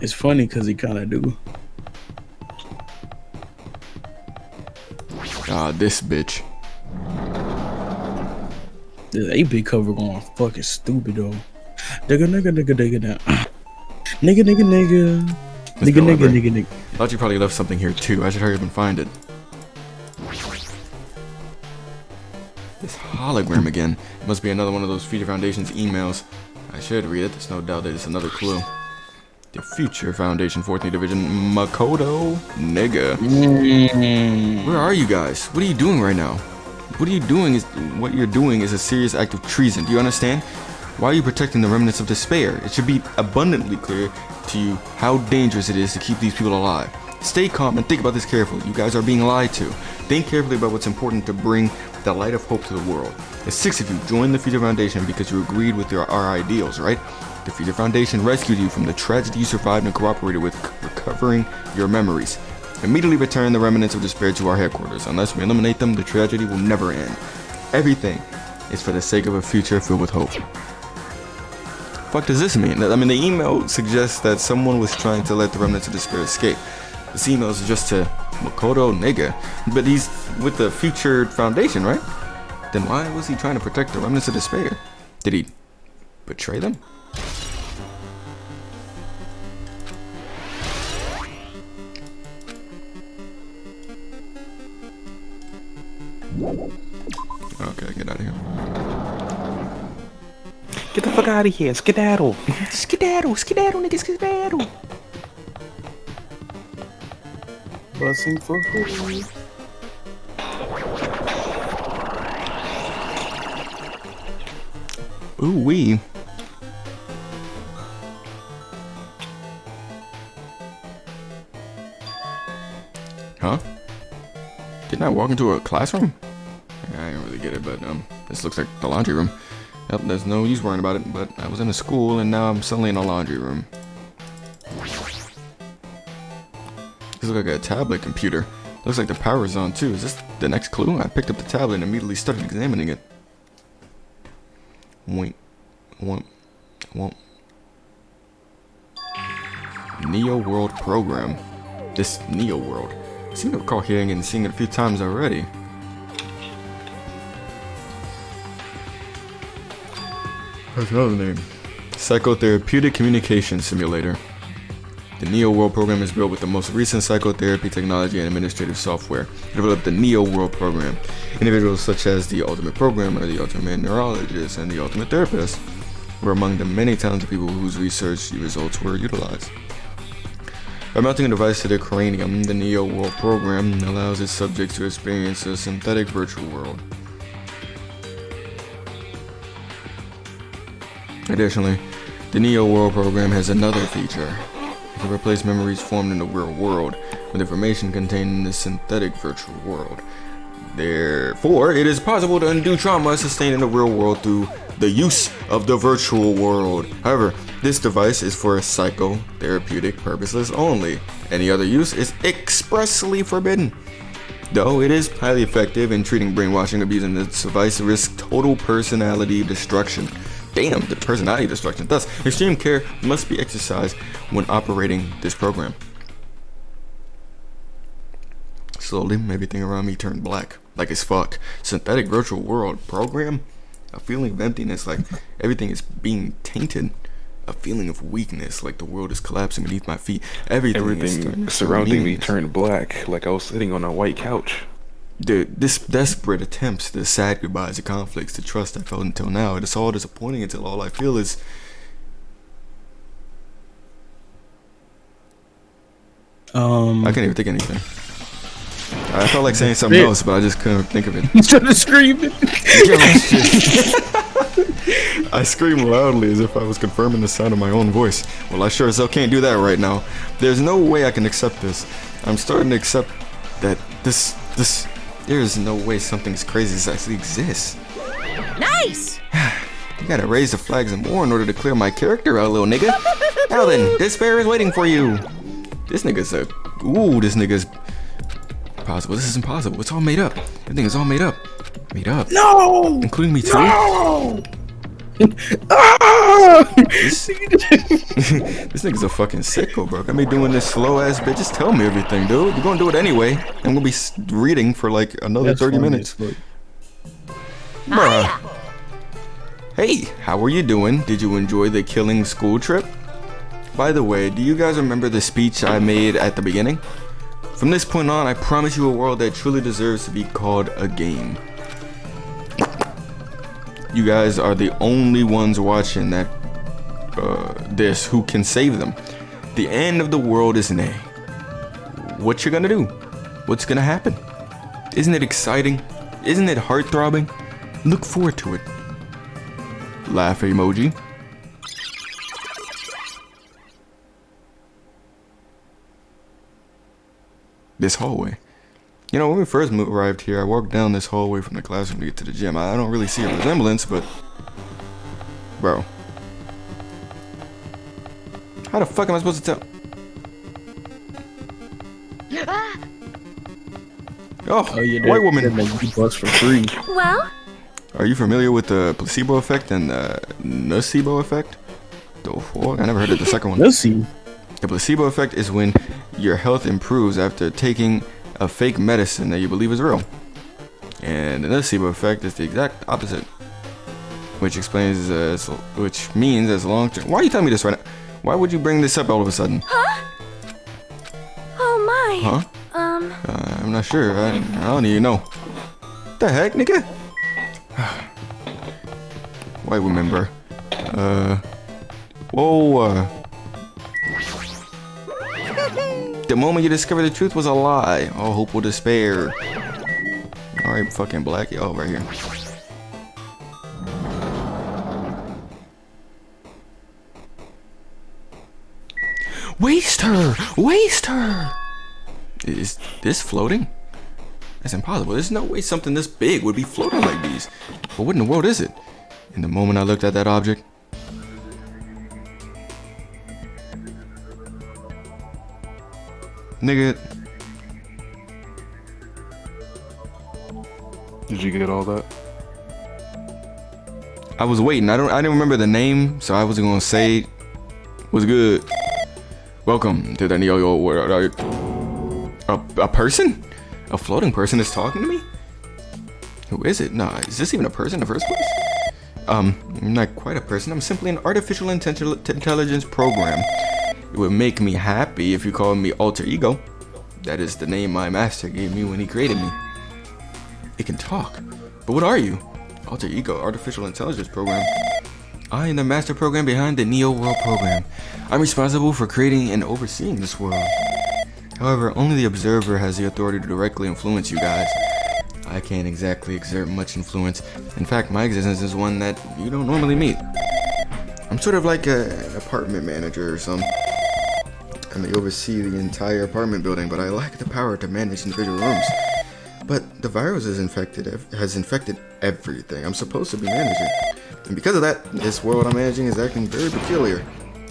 A: It's funny because he kind of do.
D: Ah, this bitch.
A: This 8-bit cover going fucking stupid though. Nigga, nigga, nigga, nigga, nigga. Nigga, nigga, nigga.
D: Let's
A: Nigga,
D: go,
A: nigga,
D: Weber.
A: nigga, nigga.
D: Thought you probably left something here too. I should hurry up and find it. This hologram again. Must be another one of those Future Foundation's emails. I should read it. There's no doubt that it's another clue. The Future Foundation 14th Division Makoto nigga. Where are you guys? What are you doing right now? What you're doing is a serious act of treason. Do you understand? Why are you protecting the remnants of despair? It should be abundantly clear to you how dangerous it is to keep these people alive. Stay calm and think about this carefully. You guys are being lied to. Think carefully about what's important to bring the light of hope to the world. The 6 of you joined the Future Foundation because you agreed with our ideals, right? The Future Foundation rescued you from the tragedy you survived and cooperated with recovering your memories. Immediately return the remnants of despair to our headquarters. Unless we eliminate them, the tragedy will never end. Everything is for the sake of a future filled with hope. Fuck does this mean? I mean, the email suggests that someone was trying to let the remnants of despair escape. This email is just to Makoto nigga, but he's with the Future Foundation, right? Then why was he trying to protect the remnants of despair? Did he betray them? Okay, get out of here.
E: Get the fuck out of here. Skedaddle.
D: Skedaddle, skedaddle, nigga, skedaddle.
A: Busing for free.
D: Ooh wee. Huh? Didn't I walk into a classroom? Yeah, I didn't really get it, but this looks like the laundry room. Yep, there's no use worrying about it, but I was in a school and now I'm suddenly in a laundry room. This looks like a tablet computer. Looks like the power is on too. Is this the next clue? I picked up the tablet and immediately started examining it. Wait. Womp. Womp. Neo World program. This Neo World. I seem to recall hearing it and seeing it a few times already. What's another name? Psychotherapeutic Communication Simulator. The Neo World program is built with the most recent psychotherapy technology and administrative software. Developed the Neo World program. Individuals such as the Ultimate Programmer, the Ultimate Neurologist, and the Ultimate Therapist were among the many talented people whose research results were utilized. By mounting a device to their cranium, the Neo World program allows its subjects to experience a synthetic virtual world. Additionally, the Neo World program has another feature. It can replace memories formed in the real world with information contained in the synthetic virtual world. Therefore, it is possible to undo trauma sustained in the real world through the use of the virtual world. However, this device is for psychotherapeutic purposes only. Any other use is expressly forbidden. Though it is highly effective in treating brainwashing, abusing this device risks total personality destruction. Damn, the personality destruction. Thus, extreme care must be exercised when operating this program. Slowly, everything around me turned black, like as fuck. Synthetic virtual world program? A feeling of emptiness, like everything is being tainted. a feeling of weakness, like the world is collapsing beneath my feet. Everything
E: surrounding me turned black, like I was sitting on a white couch.
D: This desperate attempts, the sad goodbyes, the conflicts, the trust I felt until now, it's all disappointing until all I feel is... I can't even think of anything. I felt like saying something else, but I just couldn't think of it.
A: You started screaming.
D: I screamed loudly as if I was confirming the sound of my own voice. Well, I sure as hell can't do that right now. There's no way I can accept this. I'm starting to accept that there's no way something as crazy as actually exists.
I: Nice!
D: You gotta raise the flags and more in order to clear my character out, little nigga. Now then, despair is waiting for you. This nigga's possible. This is impossible. It's all made up. Everything is all made up. Made up.
A: No!
D: Including me too?
A: No!
D: This nigga's a fucking sicko, bro. Got me doing this slow ass bitch. Just tell me everything, dude. You're gonna do it anyway. I'm gonna be reading for like another 30 minutes. Bruh. Hey, how are you doing? Did you enjoy the killing school trip? By the way, do you guys remember the speech I made at the beginning? From this point on, I promise you a world that truly deserves to be called a game. You guys are the only ones watching that this who can save them. The end of the world is near. What you gonna do? What's gonna happen? Isn't it exciting? Isn't it heart-throbbing? Look forward to it. Laugh emoji. This hallway. You know, when we first arrived here, I walked down this hallway from the classroom to get to the gym. I don't really see a resemblance, but... Bro. How the fuck am I supposed to tell? Oh,
A: yeah,
D: white woman.
A: Bus for free.
I: Well?
D: Are you familiar with the placebo effect and the nocebo effect? The fuck? I never heard of the second one.
A: Nocebo.
D: The placebo effect is when your health improves after taking a fake medicine that you believe is real. And the nocebo effect is the exact opposite. Which means as long term. Why are you telling me this right now? Why would you bring this up all of a sudden?
I: Huh? Oh my.
D: Huh? I'm not sure. I don't even know. What the heck, nigga? White woman, bro. Whoa. The moment you discover the truth was a lie. All hope will despair. Alright, fucking black. Y'all right here. Waste her! Waste her! Is this floating? That's impossible. There's no way something this big would be floating like these. But what in the world is it? In the moment I looked at that object, nigga.
E: Did you get all that?
D: I was waiting. I didn't remember the name, so I wasn't gonna say what's good. Welcome to the Neo world. A person? A floating person is talking to me? Who is it? No, is this even a person in the first place? I'm not quite a person. I'm simply an artificial intelligence program. It would make me happy if you called me alter ego. That is the name my master gave me when he created me. It can talk. But what are you? Alter ego, artificial intelligence program. I am the master program behind the Neo World program. I'm responsible for creating and overseeing this world. However, only the observer has the authority to directly influence you guys. I can't exactly exert much influence. In fact, my existence is one that you don't normally meet. I'm sort of like an apartment manager or something. I may oversee the entire apartment building, but I lack the power to manage individual rooms. But the virus has infected everything I'm supposed to be managing. And because of that, this world I'm managing is acting very peculiar.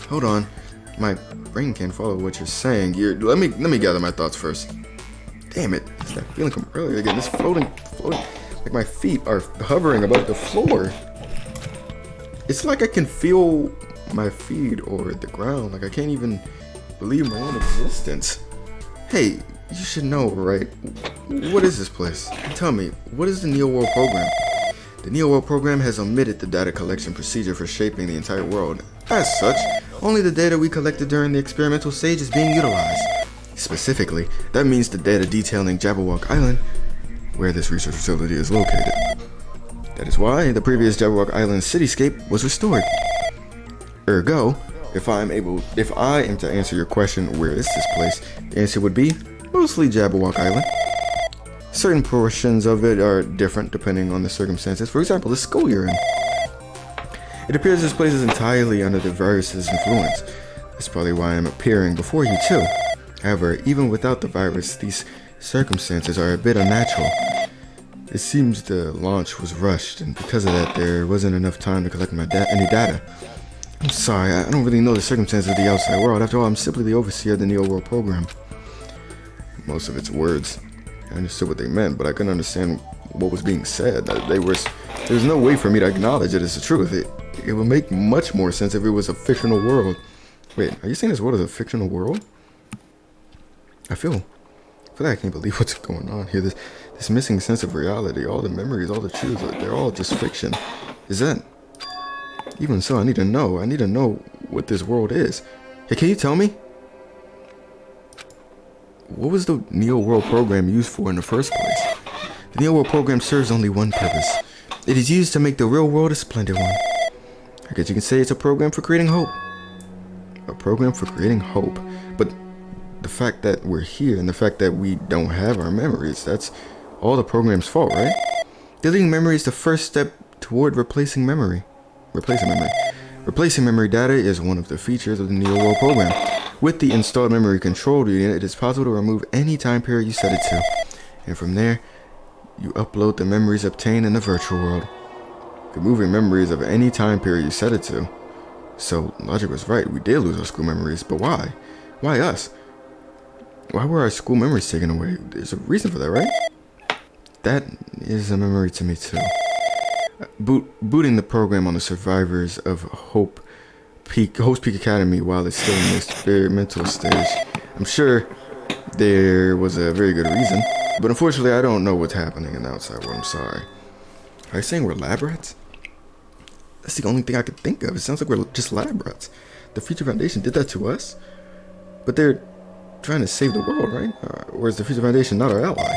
D: Hold on. My brain can't follow what you're saying. Let me gather my thoughts first. Damn it. It's that feeling from earlier again. This floating. Like my feet are hovering above the floor. It's like I can feel my feet or the ground. Like I can't even believe my own existence. Hey, you should know, right? What is this place? Tell me, what is the Neo World program? The Neo World program has omitted the data collection procedure for shaping the entire world. As such, only the data we collected during the experimental stage is being utilized. Specifically, that means the data detailing Jabberwock Island, where this research facility is located. That is why the previous Jabberwock Island cityscape was restored. Ergo, if I am to answer your question, where is this place, the answer would be mostly Jabberwock Island. Certain portions of it are different depending on the circumstances. For example, the school you're in. It appears this place is entirely under the virus's influence. That's probably why I'm appearing before you too. However, even without the virus, these circumstances are a bit unnatural. It seems the launch was rushed, and because of that, there wasn't enough time to collect any data. I'm sorry, I don't really know the circumstances of the outside world. After all, I'm simply the overseer of the Neo World program. Most of its words, I understood what they meant, but I couldn't understand what was being said. There was no way for me to acknowledge it as the truth. It would make much more sense if it was a fictional world. Wait, are you saying this world is a fictional world? I feel like I can't believe what's going on here. This missing sense of reality, all the memories, all the truths, they're all just fiction. Is that... Even so, I need to know. I need to know what this world is. Hey, can you tell me? What was the Neo World program used for in the first place? The Neo World program serves only one purpose. It is used to make the real world a splendid one. I guess you can say it's a program for creating hope. A program for creating hope. But the fact that we're here and the fact that we don't have our memories, that's all the program's fault, right? Deleting memory is the first step toward replacing memory. Replacing memory data is one of the features of the Neo World program. With the installed memory control unit, it is possible to remove any time period you set it to. And from there, you upload the memories obtained in the virtual world. Removing memories of any time period you set it to. So, logic was right, we did lose our school memories, but why? Why us? Why were our school memories taken away? There's a reason for that, right? That is a memory to me too. Booting the program on the survivors of Host Peak Academy while it's still in the experimental stage. I'm sure there was a very good reason, but unfortunately I don't know what's happening in the outside world. I'm sorry. Are you saying we're lab rats? That's the only thing I could think of. It sounds like we're just lab rats. The Future Foundation did that to us, but they're trying to save the world, right? Or is the Future Foundation not our ally?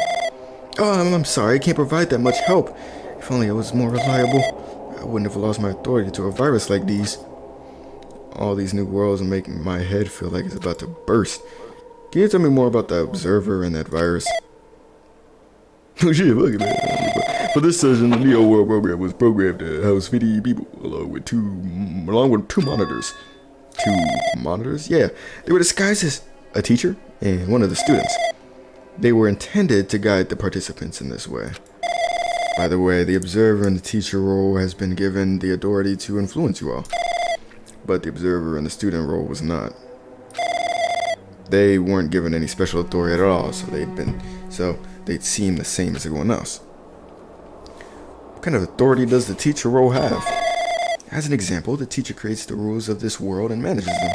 D: Oh, I'm sorry, I can't provide that much help. If only I was more reliable, I wouldn't have lost my authority to a virus like these. All these new worlds are making my head feel like it's about to burst. Can you tell me more about the Observer and that virus? Oh shit, look at that. For this session, the Neo World program was programmed to house 50 people, along with two monitors. 2 monitors? Yeah, they were disguised as a teacher and one of the students. They were intended to guide the participants in this way. By the way, the Observer and the teacher role has been given the authority to influence you all. But the Observer and the student role was not. They weren't given any special authority at all, so they'd seem the same as everyone else. What kind of authority does the teacher role have? As an example, the teacher creates the rules of this world and manages them.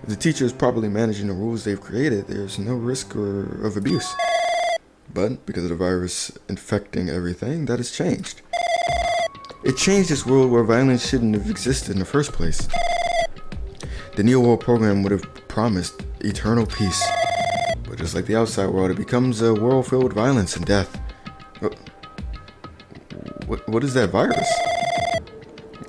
D: If the teacher is properly managing the rules they've created, there's no risk of abuse. But because of the virus infecting everything, that has changed. It changed this world where violence shouldn't have existed in the first place. The Neo World program would have promised eternal peace. But just like the outside world, it becomes a world filled with violence and death. What is that virus?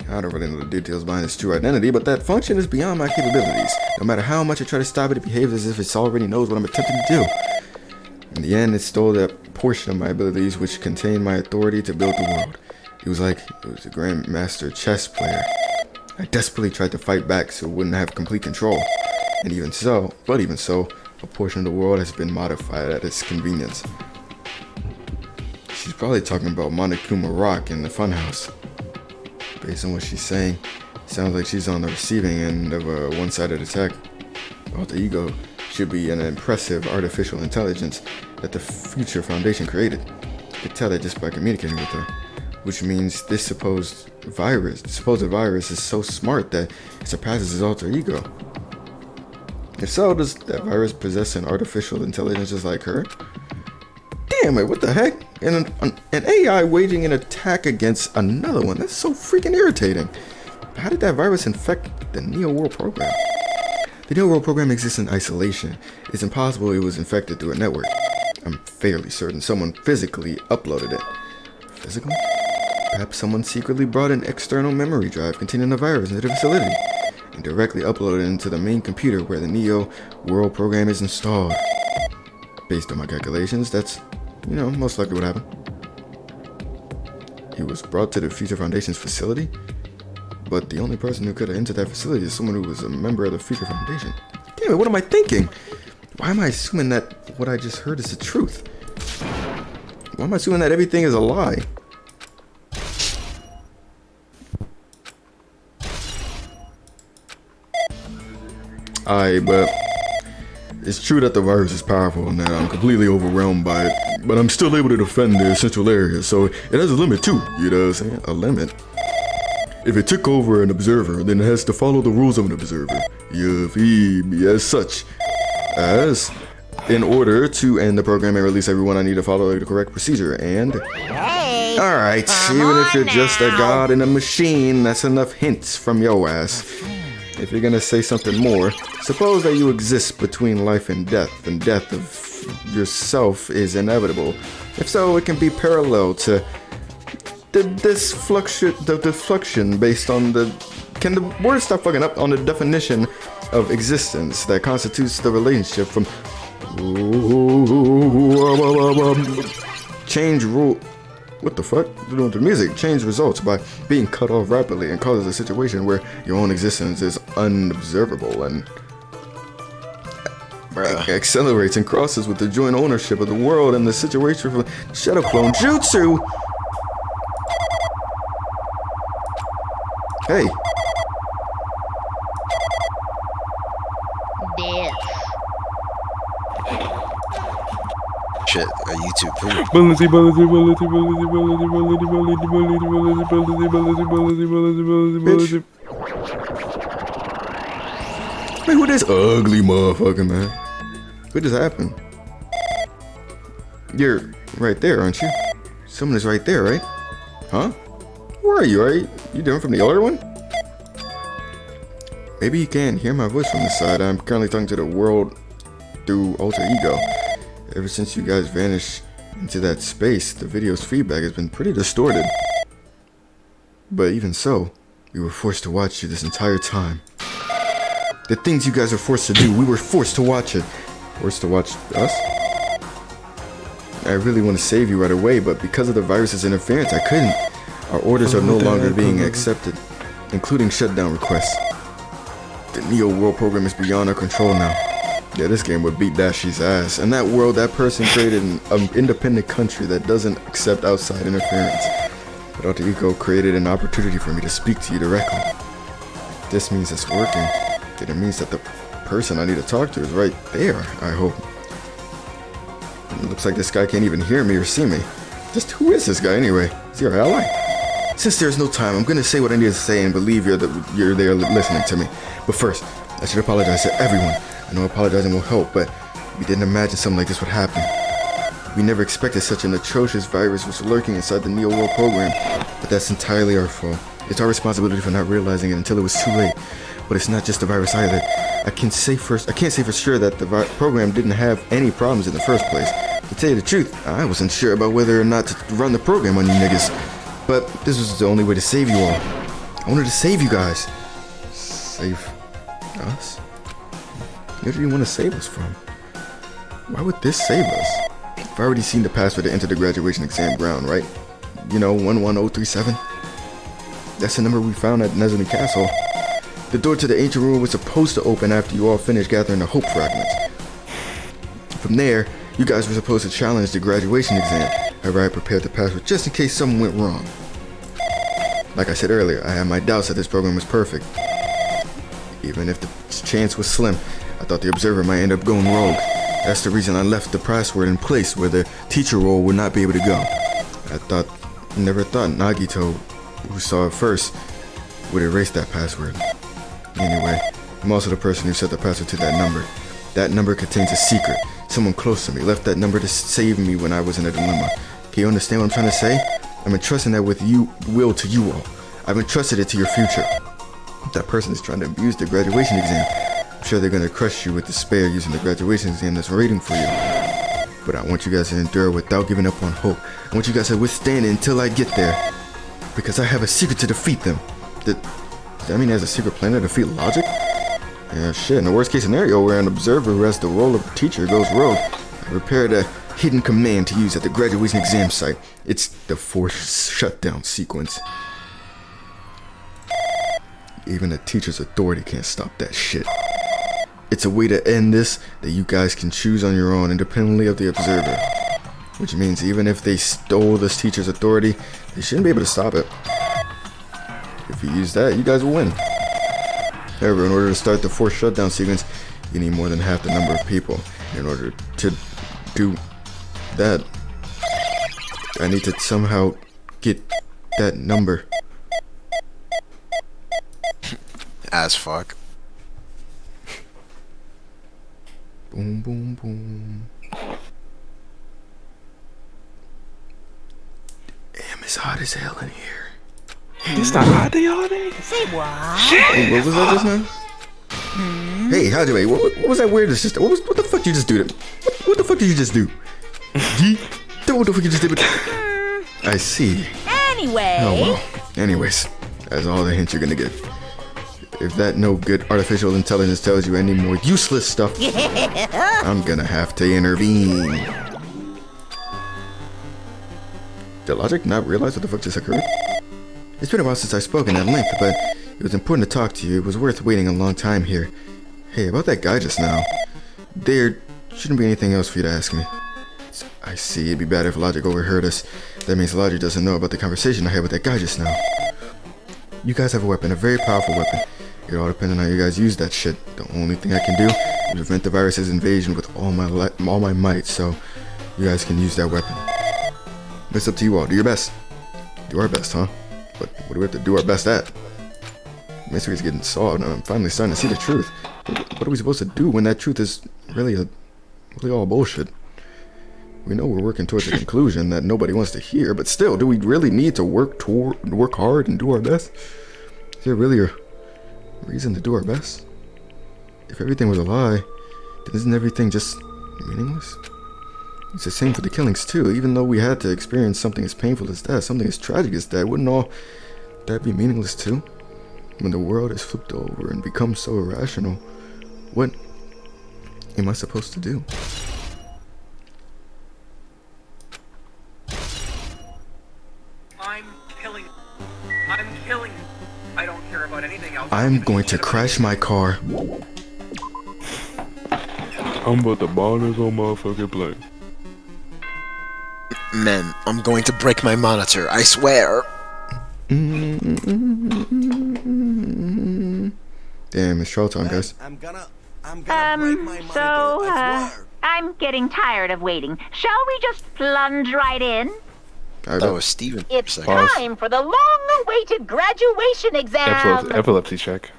D: I don't really know the details behind its true identity, but that function is beyond my capabilities. No matter how much I try to stop it, it behaves as if it already knows what I'm attempting to do. In the end, it stole that portion of my abilities which contained my authority to build the world. It was like it was a grandmaster chess player. I desperately tried to fight back so it wouldn't have complete control. And even so, a portion of the world has been modified at its convenience. She's probably talking about Monokuma Rock in the funhouse. Based on what she's saying, sounds like she's on the receiving end of a one-sided attack. Alter Ego should be an impressive artificial intelligence that the Future Foundation created. You could tell that just by communicating with her. Which means this supposed virus is so smart that it surpasses his alter ego. If so, does that virus possess an artificial intelligence just like her? Damn it, what the heck? And an AI waging an attack against another one. That's so freaking irritating. how did that virus infect the Neo World program? The Neo World program exists in isolation. It's impossible it was infected through a network. I'm fairly certain someone physically uploaded it. Physically? Perhaps someone secretly brought an external memory drive containing the virus into the facility and directly uploaded it into the main computer where the Neo World program is installed. Based on my calculations, that's, most likely what happened. He was brought to the Future Foundation's facility, but the only person who could have entered that facility is someone who was a member of the Future Foundation. Damn it, what am I thinking? Why am I assuming that what I just heard is the truth? Why am I assuming that everything is a lie? But it's true that the virus is powerful and that I'm completely overwhelmed by it, but I'm still able to defend the essential area, so it has a limit too, you know what I'm saying? A limit. If it took over an observer, then it has to follow the rules of an observer. You feed me as such. As in order to end the program and release everyone, I need to follow the correct procedure, and...
I: Hey!
D: Alright, even if you're just a god in a machine, that's enough hints from your ass. If you're gonna say something more, suppose that you exist between life and death of yourself is inevitable. If so, it can be parallel to the deflection based on the... Can the word stop fucking up on the definition of existence that constitutes the relationship from... Change rule... What the fuck? You're doing the music. Change results by being cut off rapidly and causes a situation where your own existence is unobservable and accelerates and crosses with the joint ownership of the world and the situation from Shadow Clone Jutsu. Hey.
C: Death.
F: Shit, a YouTube poop.
D: Hey, who this ugly motherfucker, man? What just happened? You're right there, aren't you? Someone is right there, right? Huh? Where are you? Are you different from the other one? Maybe you can't hear my voice from this side. I'm currently talking to the world through alter ego. Ever since you guys vanished into that space, the video's feedback has been pretty distorted. But even so, we were forced to watch you this entire time. The things you guys are forced to do, we were forced to watch it. Forced to watch us? I really want to save you right away, but because of the virus's interference, I couldn't. Our orders are no longer being accepted, including shutdown requests. The Neo World program is beyond our control now. Yeah, this game would beat Dashi's ass. In that world, that person created an independent country that doesn't accept outside interference. But Alter Ego created an opportunity for me to speak to you directly. This means it's working. It means that the person I need to talk to is right there, I hope. It looks like this guy can't even hear me or see me. Just who is this guy anyway? Is he our ally? Since there's no time, I'm gonna say what I need to say and believe you're there listening to me. But first, I should apologize to everyone. I know apologizing will help, but we didn't imagine something like this would happen. We never expected such an atrocious virus was lurking inside the Neo World program, but that's entirely our fault. It's our responsibility for not realizing it until it was too late. But it's not just the virus either. I can't say for sure that the program didn't have any problems in the first place. To tell you the truth, I wasn't sure about whether or not to run the program on you niggas. But this was the only way to save you all. I wanted to save you guys. Save us? Where did you want to save us from? Why would this save us? I've already seen the password to enter the graduation exam ground, right? 11037? That's the number we found at Nezumi Castle. The door to the ancient room was supposed to open after you all finished gathering the hope fragments. From there, you guys were supposed to challenge the graduation exam. However, I prepared the password just in case something went wrong. Like I said earlier, I had my doubts that this program was perfect. Even if the chance was slim, I thought the observer might end up going rogue. That's the reason I left the password in place where the teacher role would not be able to go. Never thought Nagito, who saw it first, would erase that password. Anyway, I'm also the person who set the password to that number. That number contains a secret. Someone close to me left that number to save me when I was in a dilemma. Can you understand what I'm trying to say? I'm entrusting that with will to you all. I've entrusted it to your future. That person is trying to abuse the graduation exam. I'm sure they're gonna crush you with despair using the graduation exam that's waiting for you. But I want you guys to endure without giving up on hope. I want you guys to withstand it until I get there. Because I have a secret to defeat them. Does that mean there's a secret plan to defeat logic? Yeah, shit. In the worst case scenario where an observer who has the role of teacher goes rogue, I prepared a hidden command to use at the graduation exam site. It's the forced shutdown sequence. Even a teacher's authority can't stop that shit. It's a way to end this that you guys can choose on your own independently of the observer. Which means even if they stole this teacher's authority, they shouldn't be able to stop it. If you use that, you guys will win. However, in order to start the forced shutdown sequence, you need more than half the number of people. In order to do that, I need to somehow get that number.
F: As fuck.
D: Boom, boom, boom. Damn, it's hot as hell in here.
E: It's not hot to y'all days.
I: Say what?
D: Hey, what was that just now? Hey, how'd you wait? What was that weirdness just? What the fuck did you just do? What the fuck did you just do? What the fuck you just did? I see.
I: Anyway.
D: Oh well. Anyways, that's all the hint you're gonna get. If that no good artificial intelligence tells you any more useless stuff, I'm gonna have to intervene. Did Logic not realize what the fuck just occurred? It's been a while since I've spoken at length, but it was important to talk to you. It was worth waiting a long time here. Hey, about that guy just now. There shouldn't be anything else for you to ask me. I see, it'd be bad if Logic overheard us. That means Logic doesn't know about the conversation I had with that guy just now. You guys have a weapon, a very powerful weapon. It all depends on how you guys use that shit. The only thing I can do is prevent the virus's invasion with all my might, so you guys can use that weapon. It's up to you all. Do your best. Do our best, huh? But what do we have to do our best at? Mystery's getting solved, and I'm finally starting to see the truth. What are we supposed to do when that truth is really all bullshit? We know we're working towards a conclusion that nobody wants to hear, but still, do we really need to work hard and do our best? Is there really a reason to do our best? If everything was a lie, then isn't everything just meaningless? It's the same for the killings too. Even though we had to experience something as painful as that, something as tragic as that, wouldn't all that be meaningless too? When the world is flipped over and becomes so irrational, what am I supposed to do?
J: I'm killing. I don't care about anything else.
D: I'm going to crash my car.
E: I'm about to ball this whole motherfucking plane.
F: Men, I'm going to break my monitor, I swear.
D: Damn, it's show time, guys.
J: I'm gonna break my monitor.
G: I'm getting tired of waiting. Shall we just plunge right in?
F: That was Steven.
G: It's time for the long-awaited graduation exam.
E: Epilepsy check.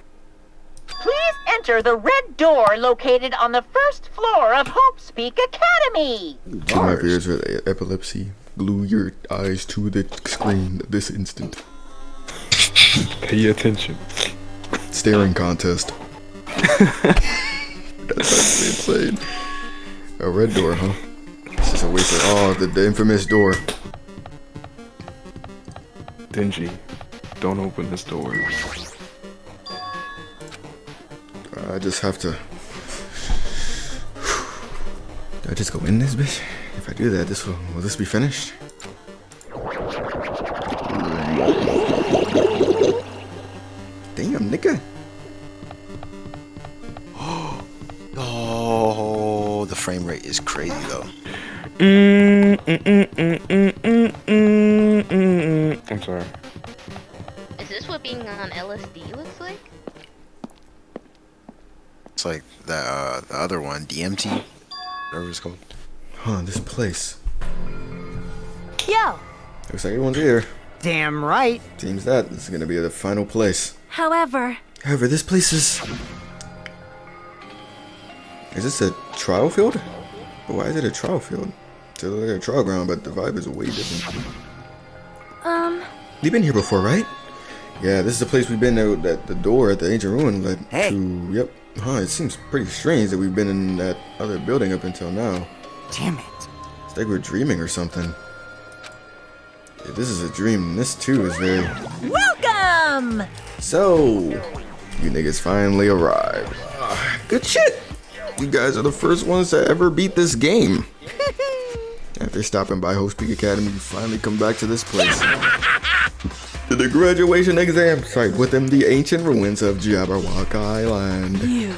G: Please enter the red door located on the first floor of Hope Speak Academy.
D: To my viewers with epilepsy, glue your eyes to the screen this instant.
E: Pay attention.
D: Staring contest. That's actually insane. A red door, huh? It's just a waste of the infamous door.
E: Dingy, don't open this door.
D: I just have to. Do I just go in this bitch? If I do that, will this be finished? Damn, nigga.
F: Oh, the frame rate is crazy though.
E: I'm sorry.
C: Is this what being on LSD looks like?
F: It's like the other one, DMT, whatever it's called.
D: Huh, this place.
I: Yo.
D: Looks like everyone's here.
J: Damn right.
D: Seems that this is gonna be the final place.
I: However,
D: This place is. Is this a trial field? But why is it a trial field? It's like a trial ground, but the vibe is way different. You've been here before, right? Yeah, this is the place we've been to, that the door at the ancient ruin led
J: Hey.
D: to. Yep. Huh, it seems pretty strange that we've been in that other building up until now.
J: Damn it.
D: It's like we're dreaming or something. If this is a dream, this too is very...
I: Welcome!
D: So, you niggas finally arrived. Good shit! You guys are the first ones to ever beat this game. After stopping by Host Peak Academy, you finally come back to this place. To the graduation exam site within the ancient ruins of Jabberwock Island. You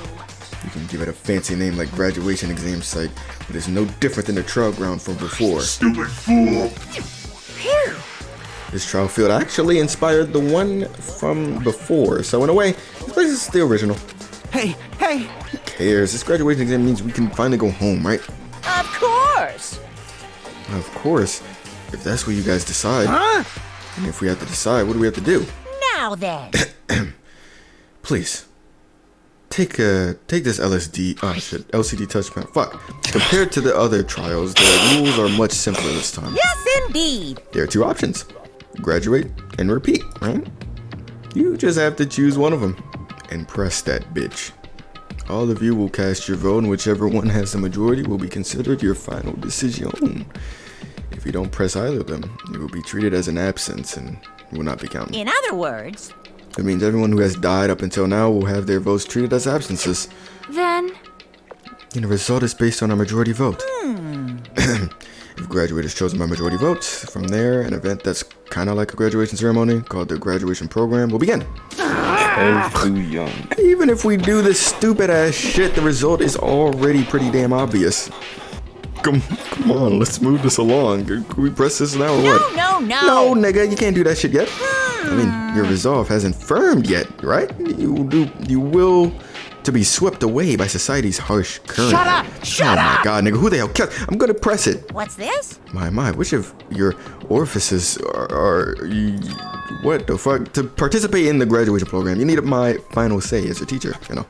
D: can give it a fancy name like graduation exam site, but it's no different than the trial ground from before. Stupid fool!
I: Phew.
D: This trial field actually inspired the one from before, so in a way, this place is the original.
J: Hey.
D: Who cares? This graduation exam means we can finally go home, right?
I: Of course!
D: Of course, if that's what you guys decide.
J: Huh?
D: And if we have to decide, what do we have to do?
I: Now then.
D: Please. Take this LCD touchpad. Fuck. Compared to the other trials, the rules are much simpler this time.
I: Yes, indeed.
D: There are two options. Graduate and repeat, right? You just have to choose one of them. And press that bitch. All of you will cast your vote, and whichever one has the majority will be considered your final decision. If you don't press either of them, you will be treated as an absence and will not be counted.
I: In other words,
D: It means everyone who has died up until now will have their votes treated as absences.
I: then...
D: And the result is based on a majority vote. If graduate is chosen by majority votes, from there, an event that's kind of like a graduation ceremony called the graduation program will begin.
E: Too young.
D: Even if we do this stupid ass shit, the result is already pretty damn obvious. Come on, let's move this along. Can we press this now or what?
I: No.
D: No, nigga, you can't do that shit yet. I mean, your resolve hasn't firmed yet, right? You will to be swept away by society's harsh current.
J: Shut up!
D: Oh my god, nigga, who the hell cares? I'm gonna press it.
I: What's this?
D: My, which of your orifices are what the fuck? To participate in the graduation program, you need my final say as your teacher, you know.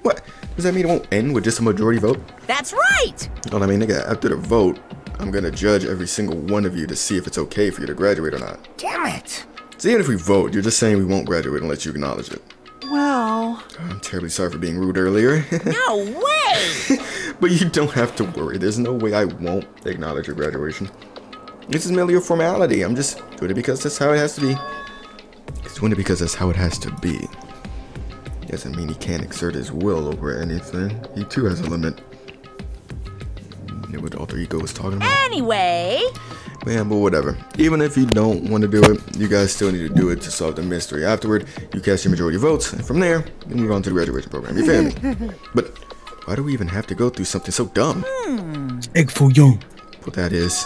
D: What? Does that mean it won't end with just a majority vote?
I: That's right!
D: Well, I mean, nigga, after the vote, I'm gonna judge every single one of you to see if it's okay for you to graduate or not.
J: Damn it.
D: So even if we vote, you're just saying we won't graduate unless you acknowledge it.
J: Well...
D: I'm terribly sorry for being rude earlier.
I: No way!
D: But you don't have to worry. There's no way I won't acknowledge your graduation. This is merely a formality. I'm just doing it because that's how it has to be. It's doing it because that's how it has to be. Doesn't mean he can't exert his will over anything. He too has a limit. You know what alter ego was talking about?
I: Anyway...
D: Man, but whatever. Even if you don't want to do it, you guys still need to do it to solve the mystery. Afterward, you cast your majority votes, and from there, you move on to the graduation program. You feel me? But why do we even have to go through something so dumb?
A: Egg Foo Young.
D: What that is,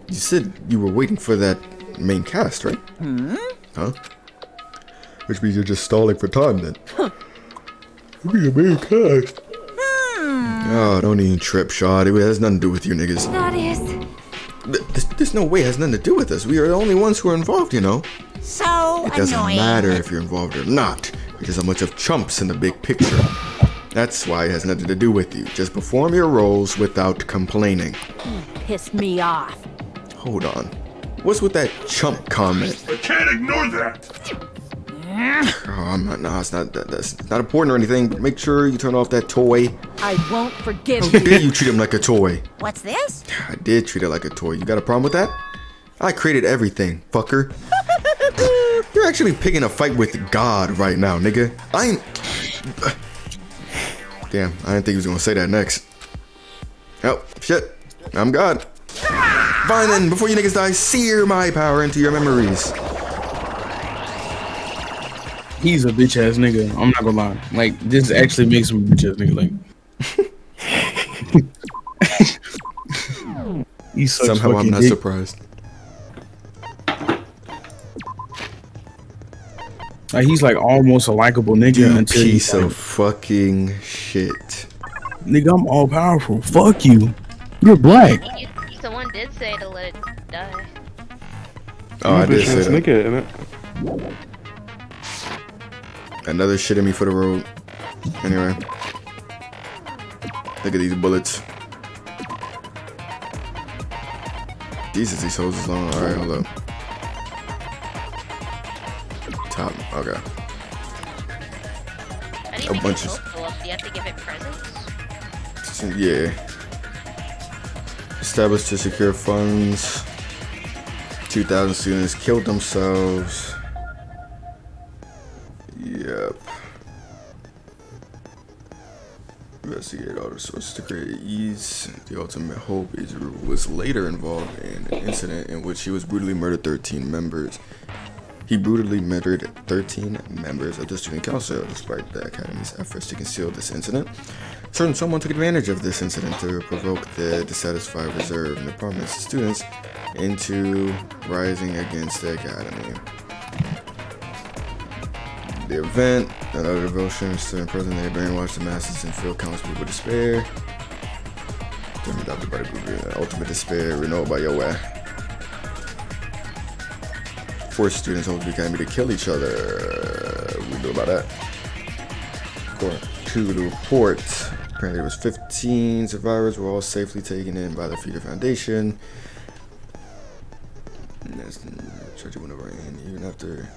D: you said you were waiting for that main cast, right? Huh? Which means you're just stalling for time then. Be a main cast. Oh, don't even trip, Shawty. It has nothing to do with you niggas.
I: That is...
D: There's no way it has nothing to do with us. We are the only ones who are involved, you know.
I: So
D: It doesn't
I: annoying.
D: matter if you're involved or not. You're just a bunch of chumps in the big picture. That's why it has nothing to do with you. Just perform your roles without complaining.
I: Pissed me off.
D: Hold on. What's with that chump comment?
H: I can't ignore that.
D: That's not important or anything, but make sure you turn off that toy.
I: I won't forgive
D: How
I: you.
D: dare you treat him like a toy?
I: What's this?
D: I did treat it like a toy. You got a problem with that? I created everything, fucker. You're actually picking a fight with God right now, nigga. Damn, I didn't think he was gonna say that next. Oh, shit. I'm God. Fine then, before you niggas die, sear my power into your memories.
A: He's a bitch ass nigga. I'm not gonna lie. Like, this actually makes him a bitch ass nigga. Like, he's such
D: Somehow I'm
A: fucking
D: not
A: dick.
D: surprised.
A: Like, he's like almost a likable nigga
D: You
A: until
D: piece
A: he's like,
D: of fucking shit.
A: nigga, I'm all powerful. Fuck you. You're black.
C: Someone did say to let it die.
D: Oh, I did say that.
E: Nigga, innit?
D: Another shit in me for the road. Anyway. Look at these bullets. Jesus, these hoes is long. Alright, hold up. Okay.
C: How do you
D: A
C: make
D: bunch
C: a
D: of-
C: hope go up? Do you have to give it presents?
D: Yeah. Established to secure funds. 2,000 students killed themselves. Yep. Investigate all the sources to create ease. The ultimate hope was later involved in an incident in which he was brutally murdered 13 members. He brutally murdered 13 members of the student council. Despite the academy's efforts to conceal this incident, someone took advantage of this incident to provoke the dissatisfied reserve and department's students into rising against the academy. The event, another devotions to imprison, they brainwash the masses and fill countless people with despair. Adopted by the group, ultimate despair, renewed by your way. Force students of the academy to kill each other. What we do about that? According to the report, apparently there was 15 survivors were all safely taken in by the Feeder Foundation. And that's the church went over, and even after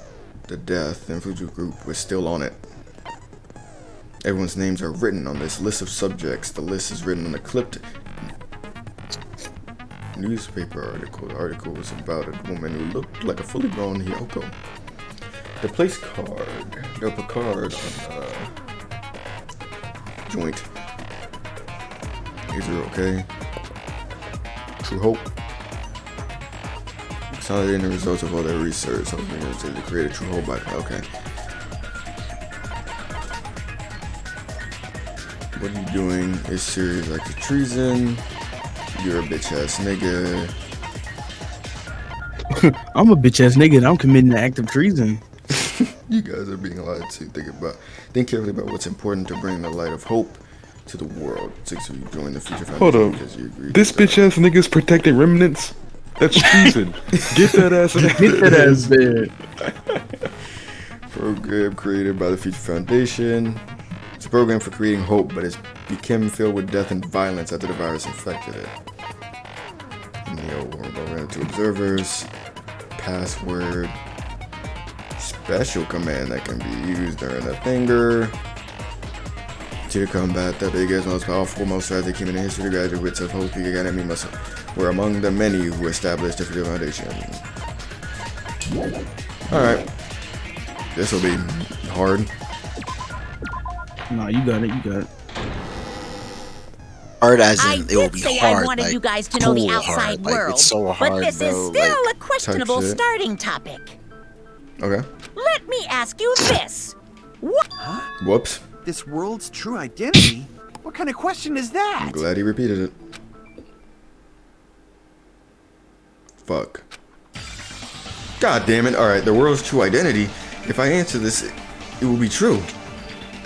D: the death, the Fuji group was still on it. Everyone's names are written on this list of subjects. The list is written on a clipped newspaper article. The article was about a woman who looked like a fully grown Hyoko. The place card, the card on the joint. These are okay. True hope. Consolidating the results of all their research, hoping to create a true hope by okay. What are you doing? Is serious act of treason. You're a bitch ass nigga.
A: I'm a bitch ass nigga and I'm committing an act of treason.
D: You guys are being lied to. Think carefully about what's important to bring the light of hope to the world. So you join the Future
E: Hold
D: Foundation
E: up.
D: because you agree.
E: This bitch ass nigga's protecting remnants? That's treason. Get that ass in
A: Get that ass there.
D: Program created by the Future Foundation. It's a program for creating hope, but it's became filled with death and violence after the virus infected it. Neo ran to observers. Password. Special command that can be used during a finger. To combat the biggest, most powerful, most tragic human in history, the graduates of Hope Academy were among the many who established the Future Foundation. Alright. This will be hard.
A: Nah, you got it.
F: Hard as
I: I
F: in it will
I: did
F: be
I: say
F: hard.
I: I wanted
F: like,
I: you guys to know the
F: cool
I: outside
F: hard. Like,
I: world,
F: it's so hard,
I: but this
F: bro.
I: is still
F: like,
I: a questionable
D: shit.
I: starting topic.
D: Okay.
I: Let me ask you this. What?
D: Whoops.
J: This world's true identity? What kind of question is that?
D: I'm glad he repeated it. Fuck. God damn it. Alright, the world's true identity. If I answer this, it will be true.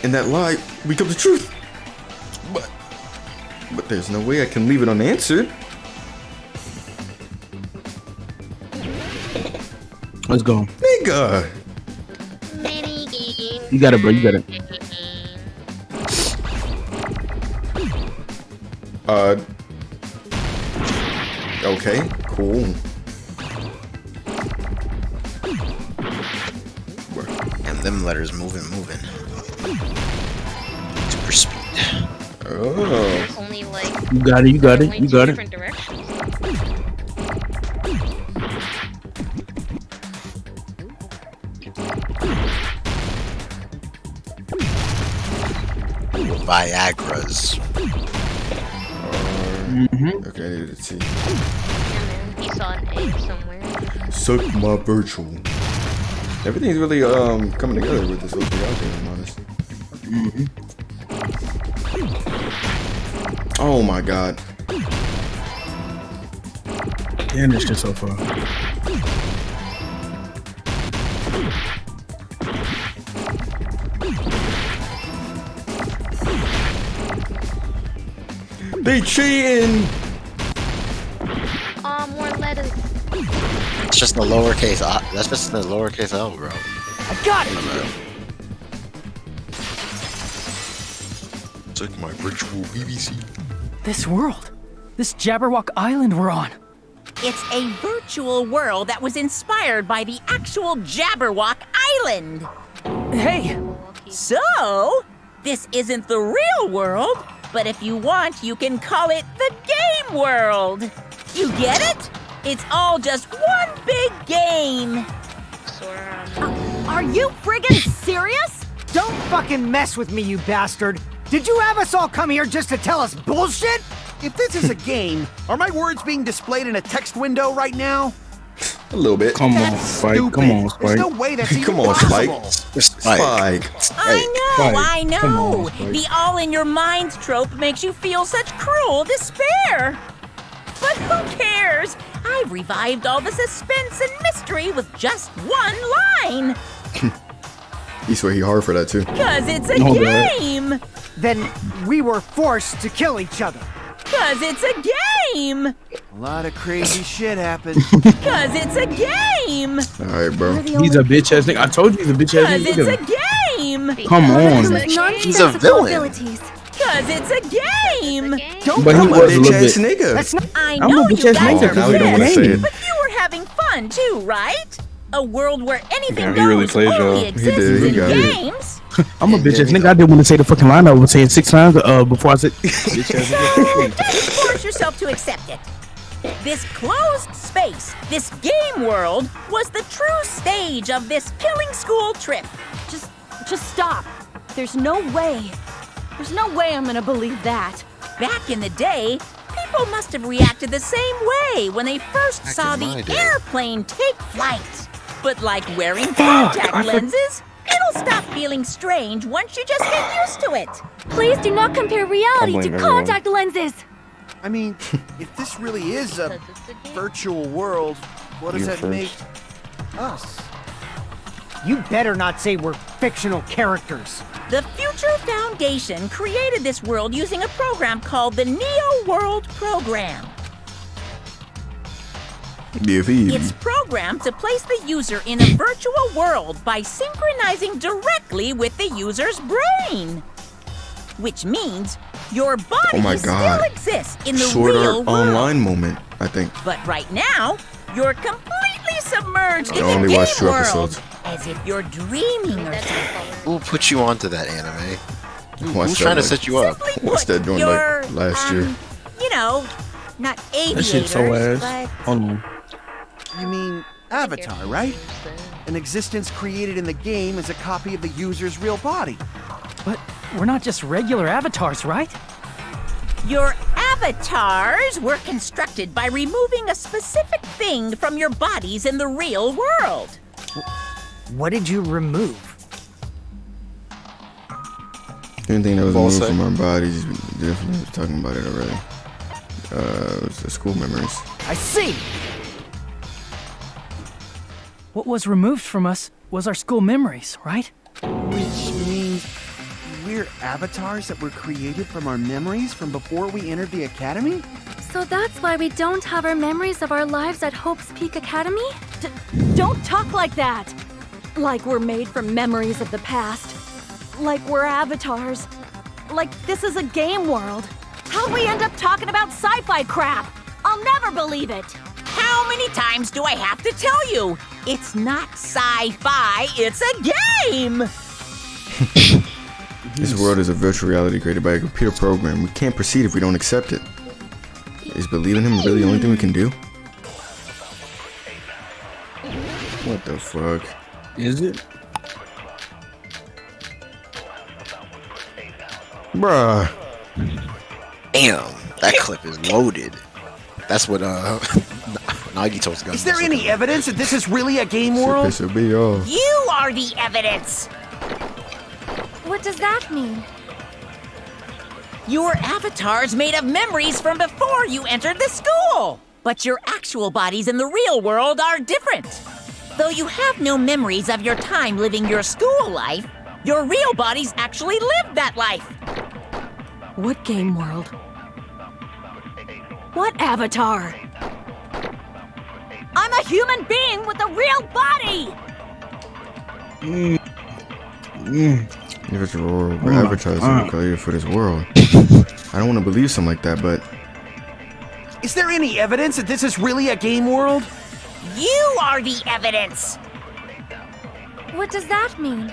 D: And that lie will become the truth. But there's no way I can leave it unanswered.
A: Let's go.
D: Nigga.
A: You got it, bro. You got it.
D: Okay, cool.
F: and them letters moving. Super speed.
D: Oh.
C: Only like
A: You got it.
C: only
A: You
C: two
A: got it.
C: different directions.
F: Viagra's.
D: Okay, I needed to see.
C: And then he saw an egg somewhere.
D: Suck my virtual. Everything's really coming together with this OP out there, I'm honest. Oh my god.
A: Damn, this shit so far.
D: They cheating!
C: More letters.
F: It's just the lowercase. That's just the lowercase L, bro.
J: I got it!
H: It's like my virtual BBC.
K: This world. This Jabberwock Island we're on.
G: It's a virtual world that was inspired by the actual Jabberwock Island.
K: Hey!
I: So, this isn't the real world, but if you want, you can call it the game world. You get it? It's all just one big game.
L: Are you friggin' serious?
J: Don't fucking mess with me, you bastard! Did you have us all come here just to tell us bullshit? If this is a game, are my words being displayed in a text window right now?
D: A little bit.
A: Come on, Spike. Come on, Spike.
J: There's no way that's even
D: Come on, Spike.
J: possible.
D: Spike.
I: I know.
A: Come on, Spike.
I: The all in your mind trope makes you feel such cruel despair. But who cares? I've revived all the suspense and mystery with just one line.
D: He swear he hard for that too.
I: Cause it's a
A: No,
I: game.
J: Then we were forced to kill each other.
I: Cause it's a game.
J: A lot of crazy shit happened.
I: Cause it's a game.
D: All right, bro.
A: He's a bitch ass nigga. I told you he's a bitch ass
I: Cause
A: nigga.
I: it's a game.
A: Come on.
F: He's a villain.
I: Cause it's a game.
A: But he
D: I'm a
A: was a little
D: bitch ass
A: bit.
D: nigga.
J: That's not.
I: I
A: I'm
I: know
A: a bitch
I: you
A: ass
I: guys
A: nigga
I: are
D: now we don't wanna
I: pissed,
D: say it.
I: but you were having fun too, right? A world where anything
E: Yeah, he
I: goes
E: really played y'all.
I: only
E: He
I: exists
D: did, he
I: in
D: got it.
I: games.
A: I'm a bitch ass nigga. I didn't want to say the fucking line I was saying 6 times before I said bitch ass
I: So
A: nigga.
I: don't force yourself to accept it. This closed space, this game world, was the true stage of this killing school trip.
L: Just stop. There's no way. There's no way I'm gonna believe that.
I: Back in the day, people must have reacted the same way when they first saw
F: in my
I: the
F: day.
I: airplane take flight. But like wearing contact lenses, it'll stop feeling strange once you just get used to it.
L: Please do not compare reality
E: blame
L: to
E: everyone.
L: contact lenses.
J: I mean, if this really is a virtual world, what does
E: You're
J: that make
E: first.
J: us? You better not say we're fictional characters.
I: The Future Foundation created this world using a program called the Neo World Program. It's programmed to place the user in a virtual world by synchronizing directly with the user's brain. Which means your body
D: Oh my God.
I: still exists in the
D: Sword
I: real
D: Art
I: world.
D: Online moment, I think.
I: But right now, you're completely submerged
D: I
I: in
D: only
I: the game
D: watched 2
I: world.
D: episodes.
I: As if you're dreaming or something.
F: Who put you onto that anime?
D: Watched
F: Who's
D: that,
F: trying to
D: like,
F: set you up?
I: Simply
D: What's
I: put,
D: that doing
I: you're,
D: like last year?
I: You know, not
A: That
I: aviators,
A: shit so ass.
I: but
A: Hold on.
J: You mean Avatar, right? An existence created in the game is a copy of the user's real body.
K: But we're not just regular avatars, right?
I: your avatars were constructed by removing a specific thing from your bodies in the real world.
J: What did you remove?
D: Anything that was
F: False
D: removed
F: say.
D: from our bodies, we definitely was talking about it already. It was the school memories.
J: I see!
K: What was removed from us was our school memories, right?
J: Which means we're avatars that were created from our memories from before we entered the academy?
L: So that's why we don't have our memories of our lives at Hope's Peak Academy? Don't talk like that! Like we're made from memories of the past. Like we're avatars. Like this is a game world. How'd we end up talking about sci-fi crap? I'll never believe it!
I: How many times do I have to tell you? It's not sci-fi, it's a game!
D: This world is a virtual reality created by a computer program. We can't proceed if we don't accept it. Is believing him really the only thing we can do? What the fuck?
A: Is it?
D: Bruh.
F: Damn, that clip is loaded. That's what Nagito's got.
J: Is there any evidence that this is really a game world?
D: Piss a bee off.
I: You are the evidence!
L: What does that mean?
I: Your avatar's made of memories from before you entered the school. But your actual bodies in the real world are different. Though you have no memories of your time living your school life, your real bodies actually lived that life.
L: What game world? What avatar? I'm a human being with a real body!
D: Virtual world. We're advertising created for this world. I don't want to believe something like that, but
J: Is there any evidence that this is really a game world?
I: You are the evidence!
L: What does that mean?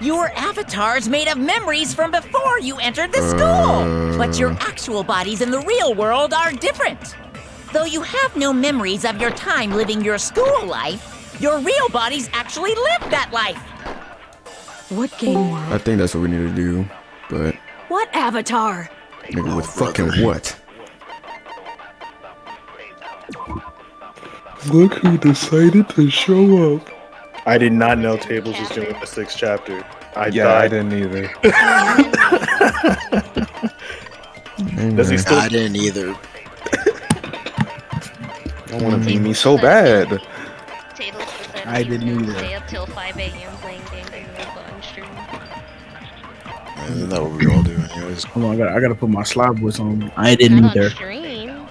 I: Your avatar's made of memories from before you entered the school. But your actual bodies in the real world are different. Though you have no memories of your time living your school life, your real bodies actually lived that life.
L: What game world?
D: I think that's what we need to do, but
L: What avatar?
D: nigga, with fucking what?
E: Look who decided to show up.
B: I did not know Tablez was doing the 6th chapter. I
E: didn't either.
B: Does he still?
F: I didn't either.
E: I want to beat me so bad.
A: I didn't either.
C: Stay up till 5 a.m. playing Danganronpa on stream.
F: Isn't that what we all do anyways?
A: Hold on, I gotta put my slide voice on. I didn't
C: Not on
A: either.
C: stream.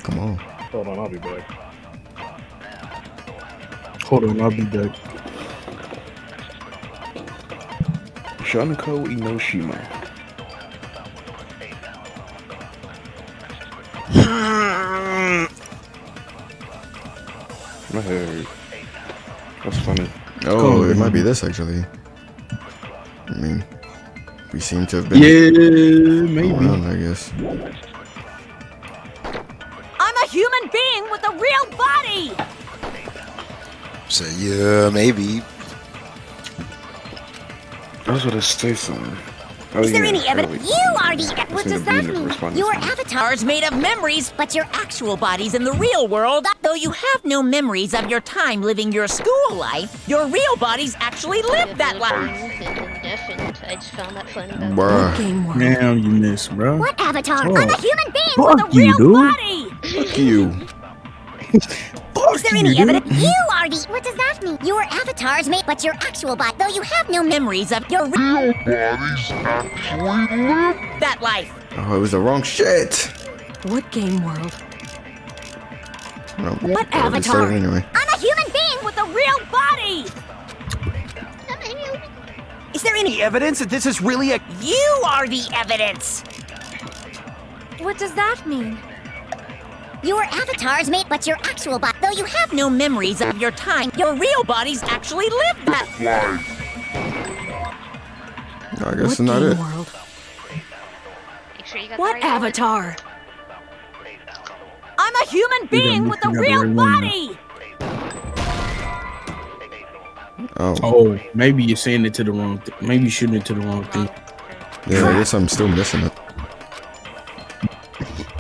D: Come on.
B: Hold on, I'll be back.
A: Hold on, I'll be back.
E: Shunko Inoshima. My head. That's funny.
D: Oh, it might be this actually. I mean, we seem to have been
A: maybe.
D: around, I guess.
L: I'm a human being with a real body!
F: So yeah, maybe.
E: I was gonna say something.
I: Is there any evidence?
M: You are the. What does that mean? Your
I: Avatars made of memories, but your actual bodies in the real world. Though you have no memories of your time living your school life, your real bodies actually lived that life.
C: I just found that funny.
D: Bruh.
A: Damn, you missed, bro.
M: What avatar?
A: Oh.
M: I'm a human being
A: Fuck
M: with a
A: you,
M: real
A: dude.
M: body!
D: Fuck you.
M: Is there any evidence? You are the. What does that mean? Your avatar's made, but your actual body. Though you have no
I: memories of your real bodies actually lived that life.
D: Oh, it was the wrong shit.
L: What game world?
D: No,
L: What
D: I'll just say
L: avatar?
D: it anyway.
M: I'm a human being with a real body!
J: Is there any evidence that this is really a...
I: You are the evidence!
L: What does that mean?
M: Your avatar's made, but your actual body.
I: Though you have no memories of your time, your real bodies actually lived that life.
D: I guess it's not it.
L: World?
C: Make sure you got
L: What
C: the right
L: avatar? I'm a human being with a real body!
A: Oh, maybe you're saying it to the wrong thing. Maybe you're shooting it to the wrong thing.
D: Yeah, I guess I'm still missing it.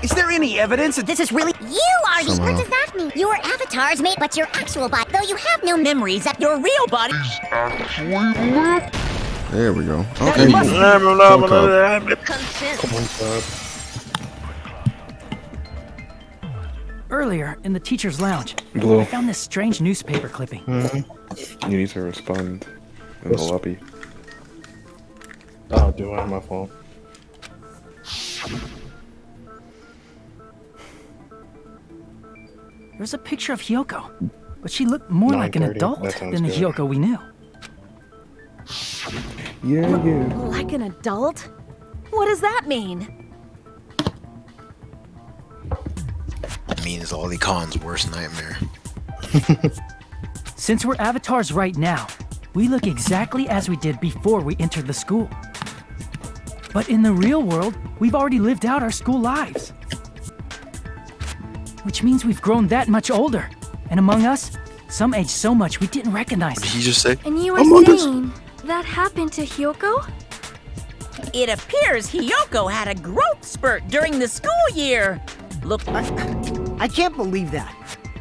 J: Is there any evidence that
M: This is really. You are the. What does that mean? Your avatar's made, but your actual body. Though you have no
I: memories of your real bodies actually lived.
D: There we go.
I: That
D: Okay.
I: must-
C: Consent.
B: Come on, Bob.
K: Earlier, in the teacher's lounge,
E: Blue.
K: I found this strange newspaper clipping.
E: You need to respond. Envelope.
B: Oh, do I have my phone?
K: There's a picture of Hyoko, but she looked more like an
B: 9:30,
K: adult
B: that sounds
K: than the
B: good.
K: Hyoko we knew.
E: Yeah.
L: Like an adult? What does that mean?
F: It means Ollie Khan's worst nightmare.
K: Since we're avatars right now, we look exactly as we did before we entered the school. But in the real world, we've already lived out our school lives. Which means we've grown that much older. And among us, some age so much we didn't recognize
H: What
K: them.
H: did he just say?
L: And you were saying that happened to Hyoko?
I: It appears Hyoko had a growth spurt during the school year. Look,
J: I can't believe that.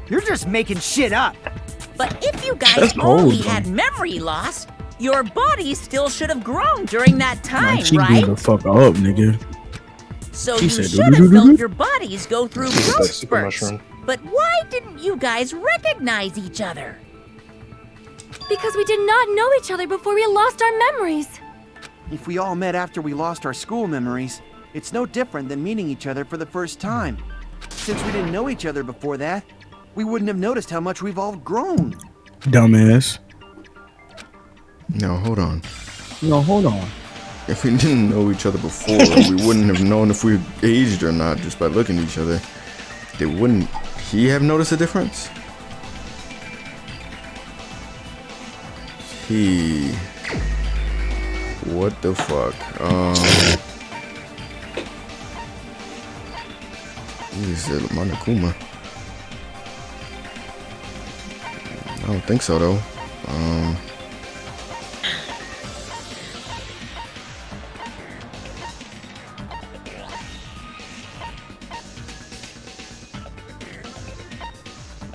J: You're just making shit up.
I: but if you guys
A: That's
I: only
A: bold,
I: had memory loss, your body still should have grown during that time,
A: Like, she
I: right?
A: grew the fuck up, nigga.
I: So
A: She
I: you
A: said,
I: should have
A: "Doo-doo-doo-doo."
I: felt your bodies go through growth
B: That super
I: spurts.
B: mushroom.
I: But why didn't you guys recognize each other?
L: Because we did not know each other before we lost our memories.
J: If we all met after we lost our school memories, it's no different than meeting each other for the first time. Since we didn't know each other before that, we wouldn't have noticed how much we've all grown.
A: Dumbass.
D: No, hold on.
A: No, hold on.
D: If we didn't know each other before, we wouldn't have known if we aged or not just by looking at each other. They wouldn't. He have noticed a difference? P. What the fuck? You said Monokuma. I don't think so though.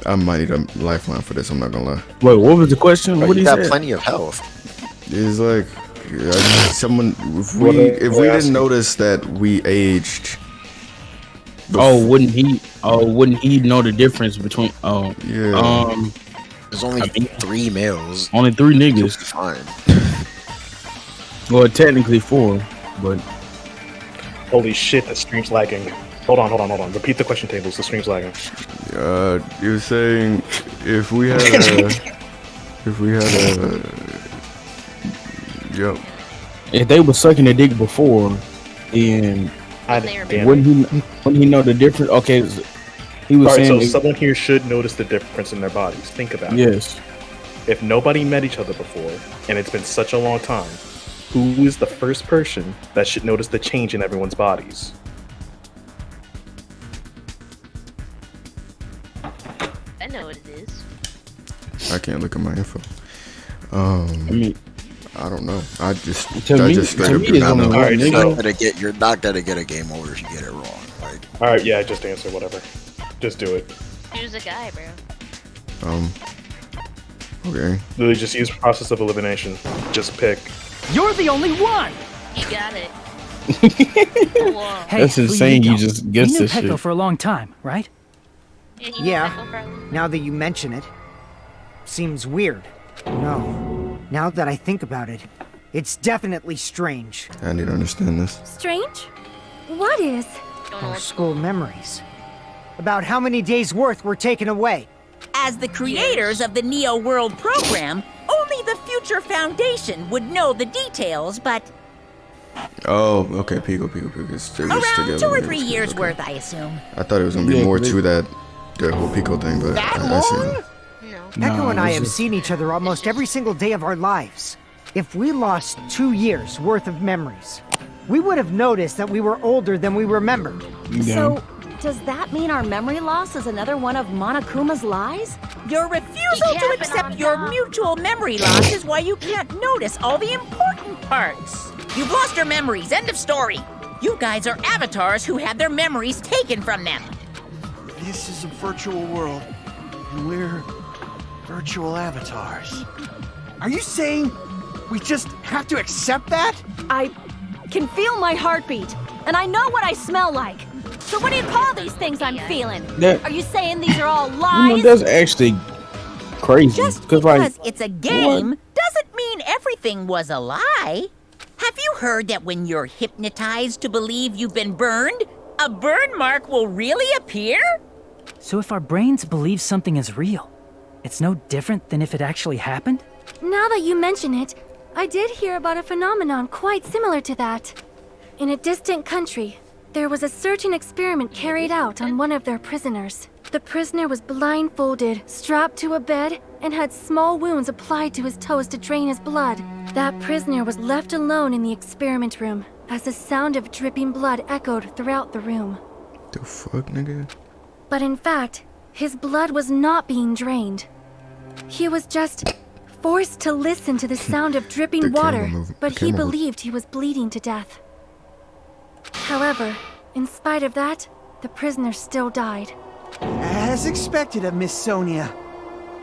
D: I might need a lifeline for this. I'm not gonna lie.
A: Wait, what was the question?
F: Bro,
A: What
F: you
A: he
F: got
A: said?
F: plenty of health.
D: It's like someone. If we didn't notice that we aged.
A: Oh, wouldn't he? Oh, wouldn't he know the difference between? Oh,
D: yeah.
F: There's only 3 males.
A: Only 3 niggas.
F: Fine.
A: Well, technically 4, but
B: Holy shit, the stream's lagging. Hold on. Repeat the question, Tables. The stream's lagging.
D: You're saying if we had yep.
A: if they were sucking a dick before, then wouldn't he know the difference? Okay, he was
B: Alright,
A: saying.
B: so someone here should notice the difference in their bodies. Think about it.
A: Yes.
B: If nobody met each other before, and it's been such a long time, who is the first person that should notice the change in everyone's bodies?
C: I know what it is.
D: I can't look at my info.
A: I mean,
D: I don't know. I just
B: To me-
D: straight
B: to
D: up
B: me
D: do
B: it's
D: not
B: only
D: know.
B: one Alright,
F: so you're not gonna get a game over if you get it wrong. Like,
B: Alright, yeah, just answer whatever. Just do it.
C: Choose a guy, bro.
D: Okay.
B: Literally just use process of elimination. Just pick.
K: You're the only one!
C: You got it.
K: Hey,
A: That's
K: who
A: insane. You
K: know?
A: just guessed
K: You knew
A: this
K: Pecco
A: shit.
K: for a long time, right?
N: Yeah, now that you mention it, seems weird. No, now that I think about it, it's definitely strange.
D: I need to understand this.
L: Strange? What is?
N: Our school memories. About how many days' worth were taken away.
I: As the creators of the Neo World program, only the future foundation would know the details, but
D: Oh, okay. Pico. It's they're just
I: around
D: together.
I: 2 or
D: It's
I: 3
D: good,
I: years
D: okay.
I: worth, I assume.
D: I thought it was gonna be more to that whole Pico thing, but I see.
N: Echo and I
D: it's
N: have
D: just-
N: seen each other almost every single day of our lives. If we lost 2 years worth of memories, we would have noticed that we were older than we remembered.
L: So, does that mean our memory loss is another one of Monokuma's lies?
I: Your refusal to accept your mutual memory loss is why you can't notice all the important parts. You've lost your memories, end of story. You guys are avatars who had their memories taken from them.
J: This is a virtual world, and we're virtual avatars. Are you saying we just have to accept that?
L: I can feel my heartbeat, and I know what I smell like. So what do you call these things I'm feeling?
A: That-
L: Are you saying these are all
A: You know,
L: lies?
A: that's actually crazy.
I: Just
A: Cause
I: because
A: like,
I: it's a game doesn't mean everything was a lie. Have you heard that when you're hypnotized to believe you've been burned, a burn mark will really appear?
K: So if our brains believe something is real, it's no different than if it actually happened?
L: Now that you mention it, I did hear about a phenomenon quite similar to that. In a distant country, there was a certain experiment carried out on one of their prisoners. The prisoner was blindfolded, strapped to a bed, and had small wounds applied to his toes to drain his blood. That prisoner was left alone in the experiment room, as the sound of dripping blood echoed throughout the room.
D: The fuck, nigga?
L: But in fact, his blood was not being drained. He was just forced to listen to the sound of dripping
D: The camera
L: water,
D: moving-
L: but
D: the
L: he
D: camera-
L: believed he was bleeding to death. However, in spite of that, the prisoner still died.
J: As expected of Miss Sonia,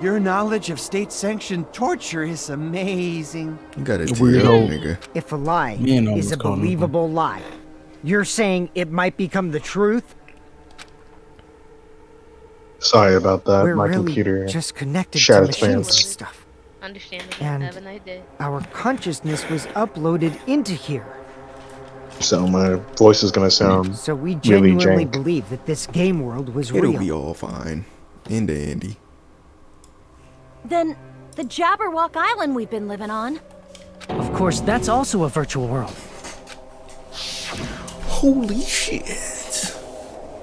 J: your knowledge of state-sanctioned torture is amazing.
D: You got it,
A: Weirdo.
D: nigga.
N: If a lie
A: Man,
N: is a
A: almost
N: believable lie, you're saying it might become the truth?
B: Sorry about that.
N: We're
B: My
N: really
B: computer
N: just connected to
B: shattered
N: machines and
B: fans.
N: stuff.
C: Understandable.
N: And
C: Have a nice day.
N: our consciousness was uploaded into here.
B: So my voice is gonna sound
N: So we
B: really
N: genuinely
B: jank.
N: believe that this game world was
D: It'll
N: real.
D: be all fine. In the Andy.
L: Then, the Jabberwock Island we've been living on.
K: Of course, that's also a virtual world.
D: Holy shit.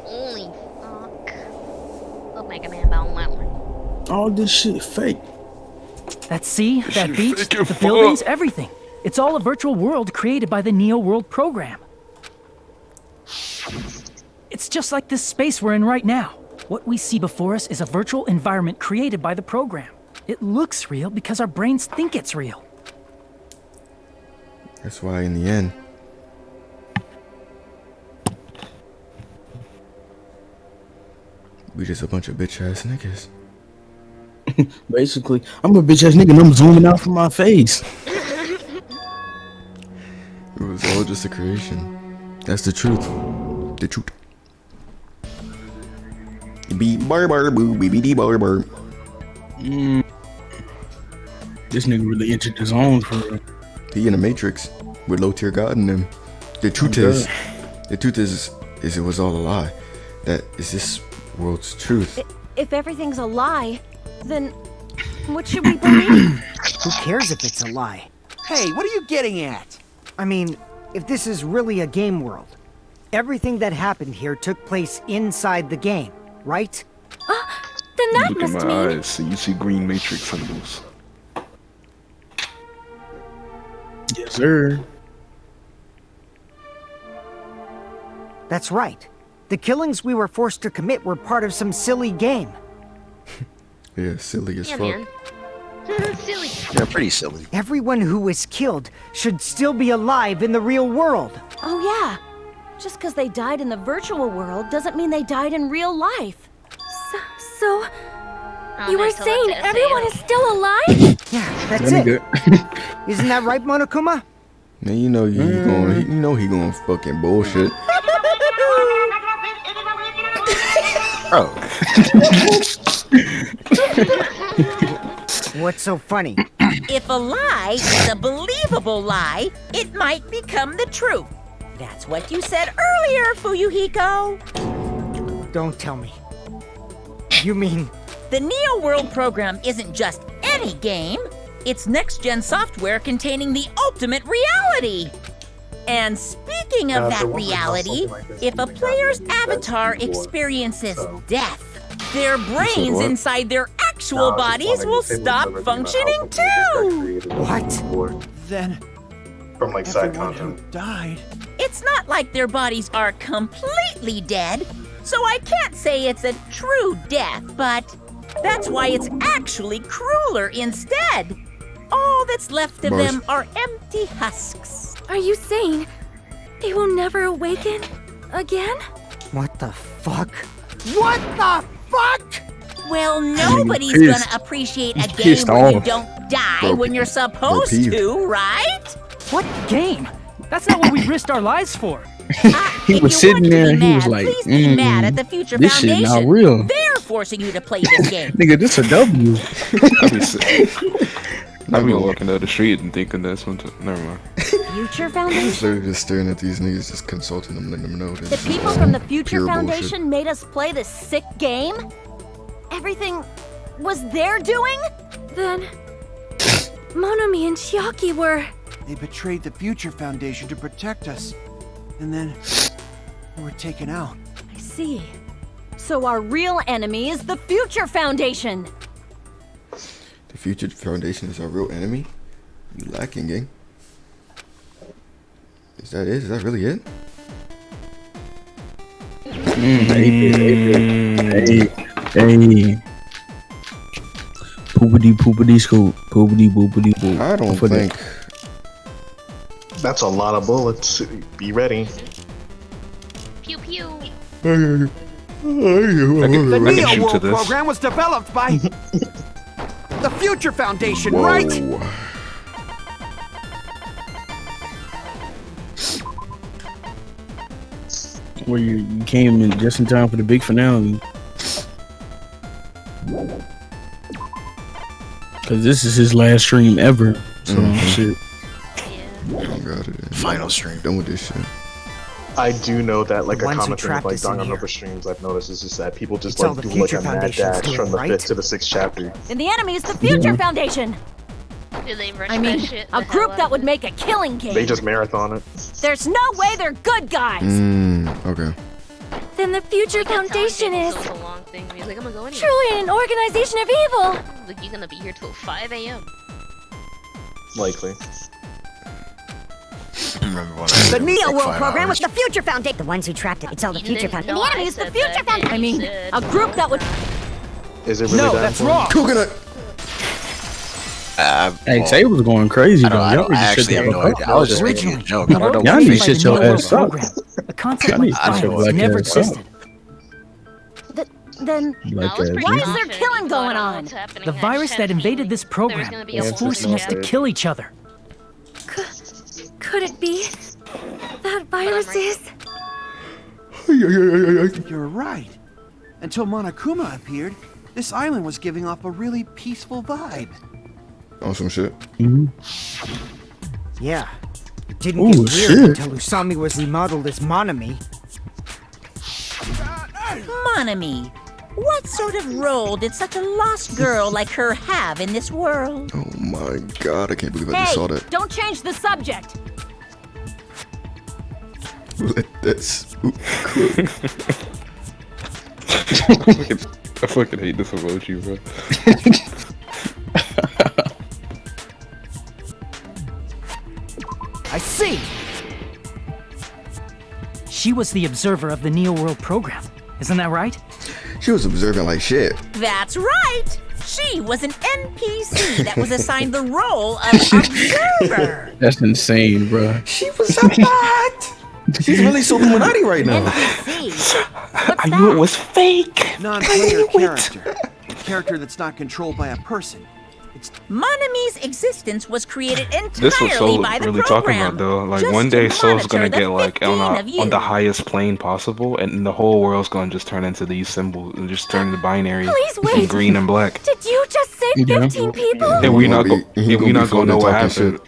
C: Holy fuck. Oh, Mega Man about on that one.
A: all this shit fake.
K: That sea, that beach, the buildings, everything. It's all a virtual world created by the Neo World program. It's just like this space we're in right now. What we see before us is a virtual environment created by the program. It looks real because our brains think it's real.
D: That's why in the end, we just a bunch of bitch ass niggas.
A: Basically, I'm a bitch ass nigga and I'm zooming out from my face.
D: It was all just a creation. That's the truth. The truth. Be bar bar boo BBD bar bar.
A: This nigga really entered the zone for real.
D: He in the Matrix with low tier God in him. The truth is it was all a lie. That is this world's truth.
L: If everything's a lie, then what should we believe?
N: Who cares if it's a lie?
J: Hey, what are you getting at?
N: I mean, if this is really a game world, everything that happened here took place inside the game, right?
L: Then that
E: Look
L: must
E: at my
L: mean...
E: eyes, so you see green matrix symbols.
A: Yes, sir.
N: That's right. The killings we were forced to commit were part of some silly game.
D: Yeah, silly as
C: Yeah,
D: fuck.
C: man. Silly.
F: Yeah, pretty silly.
N: Everyone who was killed should still be alive in the real world.
L: Oh yeah. Just because they died in the virtual world doesn't mean they died in real life. So you were saying everyone is still alive?
N: Yeah, that's it. Isn't that right, Monokuma?
D: Man, you know he going fucking bullshit.
F: Oh.
N: What's so funny?
I: If a lie is a believable lie, it might become the truth. That's what you said earlier, Fuyuhiko.
N: Don't tell me. You mean...
I: The Neo World program isn't just any game. It's next-gen software containing the ultimate reality. And speaking of that reality, if a player's avatar experiences death, their brains inside their actual bodies will stop functioning too.
N: What?
J: Then
B: From like side
J: everyone who
B: content.
J: died.
I: It's not like their bodies are completely dead, so I can't say it's a true death, but that's why it's actually crueler instead. All that's left of them are empty husks.
L: Are you saying they will never awaken again?
N: What the fuck? What the fuck?
I: Well, nobody's gonna appreciate a game where you don't die when you're supposed to, right?
K: What game? That's not what we risked our lives for.
A: He was sitting there and he was like,
I: please be mad at the Future
A: this shit
I: Foundation.
A: not real.
I: They're forcing you to play this game.
A: Nigga, this a W.
E: I'd be walking down the street and thinking that's something. Never mind.
L: Future Foundation?
D: So just staring at these niggas, just consulting them, letting them know that
L: The people from the Future
D: pure
L: Foundation made us play this sick game? Everything was their doing? Then Monomi and Chiaki were...
J: They betrayed the Future Foundation to protect us. And then we were taken out.
L: I see. So our real enemy is the Future Foundation!
D: The Future Foundation is our real enemy? You lacking, gang. Is that it? Is that really it?
A: Hey. Poopity scoop. Poopity boopity boop.
D: I don't think.
B: That's a lot of bullets. Be ready.
C: Pew pew.
J: The Neo World program was developed by the Future Foundation, right?
A: Where you came in just in time for the big finale. Cause this is his last stream ever. So shit.
D: Got it.
F: Final stream.
D: Done with this shit.
B: I do know that like
N: The
B: a
N: ones who
B: common thing
N: trapped
B: like
N: us in
B: Danganronpa
N: here.
B: streams I've noticed is just that people just
N: It's all
B: like
N: the
B: do like
N: Future
B: a mad
N: Foundation's
B: dash
N: doing,
B: from the
N: right?
B: 5th to the 6th chapter.
L: And the enemy is the Future Foundation!
C: Do they rush
L: I mean,
C: that shit
L: a
C: the
L: group
C: hell
L: that
C: out
L: would
C: of
L: make a killing game!
B: They just marathon it.
L: There's no way they're good guys!
D: Okay.
L: Then the Future
C: it? Telling
L: Foundation
C: people
L: is
C: so long thing. He's like, I'm gonna go anywhere.
L: truly an organization of evil!
C: Like, you're gonna be here till 5 a.m.
B: Likely.
F: Remember when
M: The Neo World program was the Future Foundation. The ones who trapped it. It's all the Future Foundation. The enemy is the Future Foundation.
L: I mean, a group that would.
B: Is it really
K: No,
B: that
K: that's
B: important?
K: wrong.
D: Coconut.
A: Hey, Tay was going crazy though.
F: I
A: Y'all need to
F: actually
A: shut
F: have
A: the
F: no
A: fuck
F: idea.
A: up.
F: I was just making a joke. I don't know
A: Y'all
F: what
A: need to
F: fake
A: shut
F: is.
A: your ass up.
K: A concept
A: Y'all
K: like
A: need to shut your
K: violence
A: black
K: never
A: ass up.
K: existed.
L: Then
A: Like that.
L: why is there killing going on?
K: The virus that invaded this program is forcing us to kill each other.
L: Could it be that virus is?
J: You're right. Until Monokuma appeared, this island was giving off a really peaceful vibe.
D: On some shit.
N: Yeah. It didn't
A: Ooh,
N: get weird
A: shit.
N: until Usami was remodeled as Monami.
I: Monami, what sort of role did such a lost girl like her have in this world?
D: Oh my god, I can't believe I just saw that.
L: Don't change the subject.
D: Let that spook
E: I fucking hate this emoji, bro.
K: I see. She was the observer of the Neo World program. Isn't that right?
D: She was observing like shit.
I: That's right! She was an NPC that was assigned the role of observer.
A: That's insane, bro.
D: She was a bot. She's really so Illuminati right now.
E: I knew it was fake.
J: Non-player character. A character that's not controlled by a person.
I: Monami's existence was created
E: This was
I: entirely
E: Soul
I: by the
E: really talking
I: program.
E: about though. Like
I: just
E: one
I: to
E: day Soul's gonna
I: monitor
E: get
I: the
E: like
I: 15 of you.
E: on the highest plane possible, and the whole world's gonna just turn into these symbols and just turn to binary,
L: Please
E: and
L: wait.
E: green and black.
L: Did you just say
A: Yeah.
L: 15 people?
E: And we not gonna know what
D: talking
E: happened.
D: shit.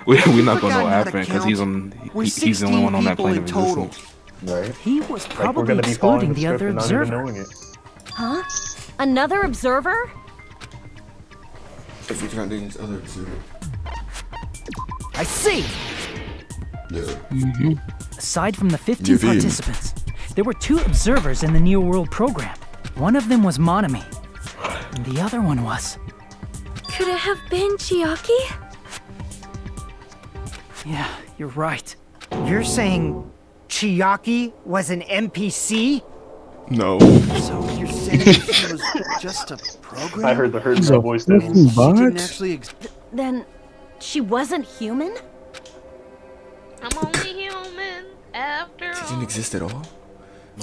E: We not gonna know
J: Forgotten
E: what
J: how to
E: happened because he's
J: count.
E: on.
J: We're
E: He's the only one on that
J: 16
E: plane of
J: people in total.
E: existence.
B: Right.
K: He was
B: Like, we're
K: probably
B: gonna be following
K: excluding
B: the
K: the
B: script
K: other
B: and not even
K: observer.
B: knowing it.
L: Huh? Another observer?
D: The Future Foundation's other observer.
K: I see.
D: Yeah.
K: Aside from the 15
D: You mean?
K: participants, there were 2 observers in the Neo World program. One of them was Monami, and the other one was...
L: Could it have been Chiaki?
K: Yeah, you're right.
N: You're saying Chiaki was an NPC?
D: No.
J: So you're saying she was just a program?
B: I heard the hurt in
A: He's
B: my
A: a
B: voice.
A: fucking
B: Devils.
J: She didn't
A: bot.
J: actually
L: Then she wasn't human?
C: I'm only human after
D: She
C: all.
D: didn't exist at all.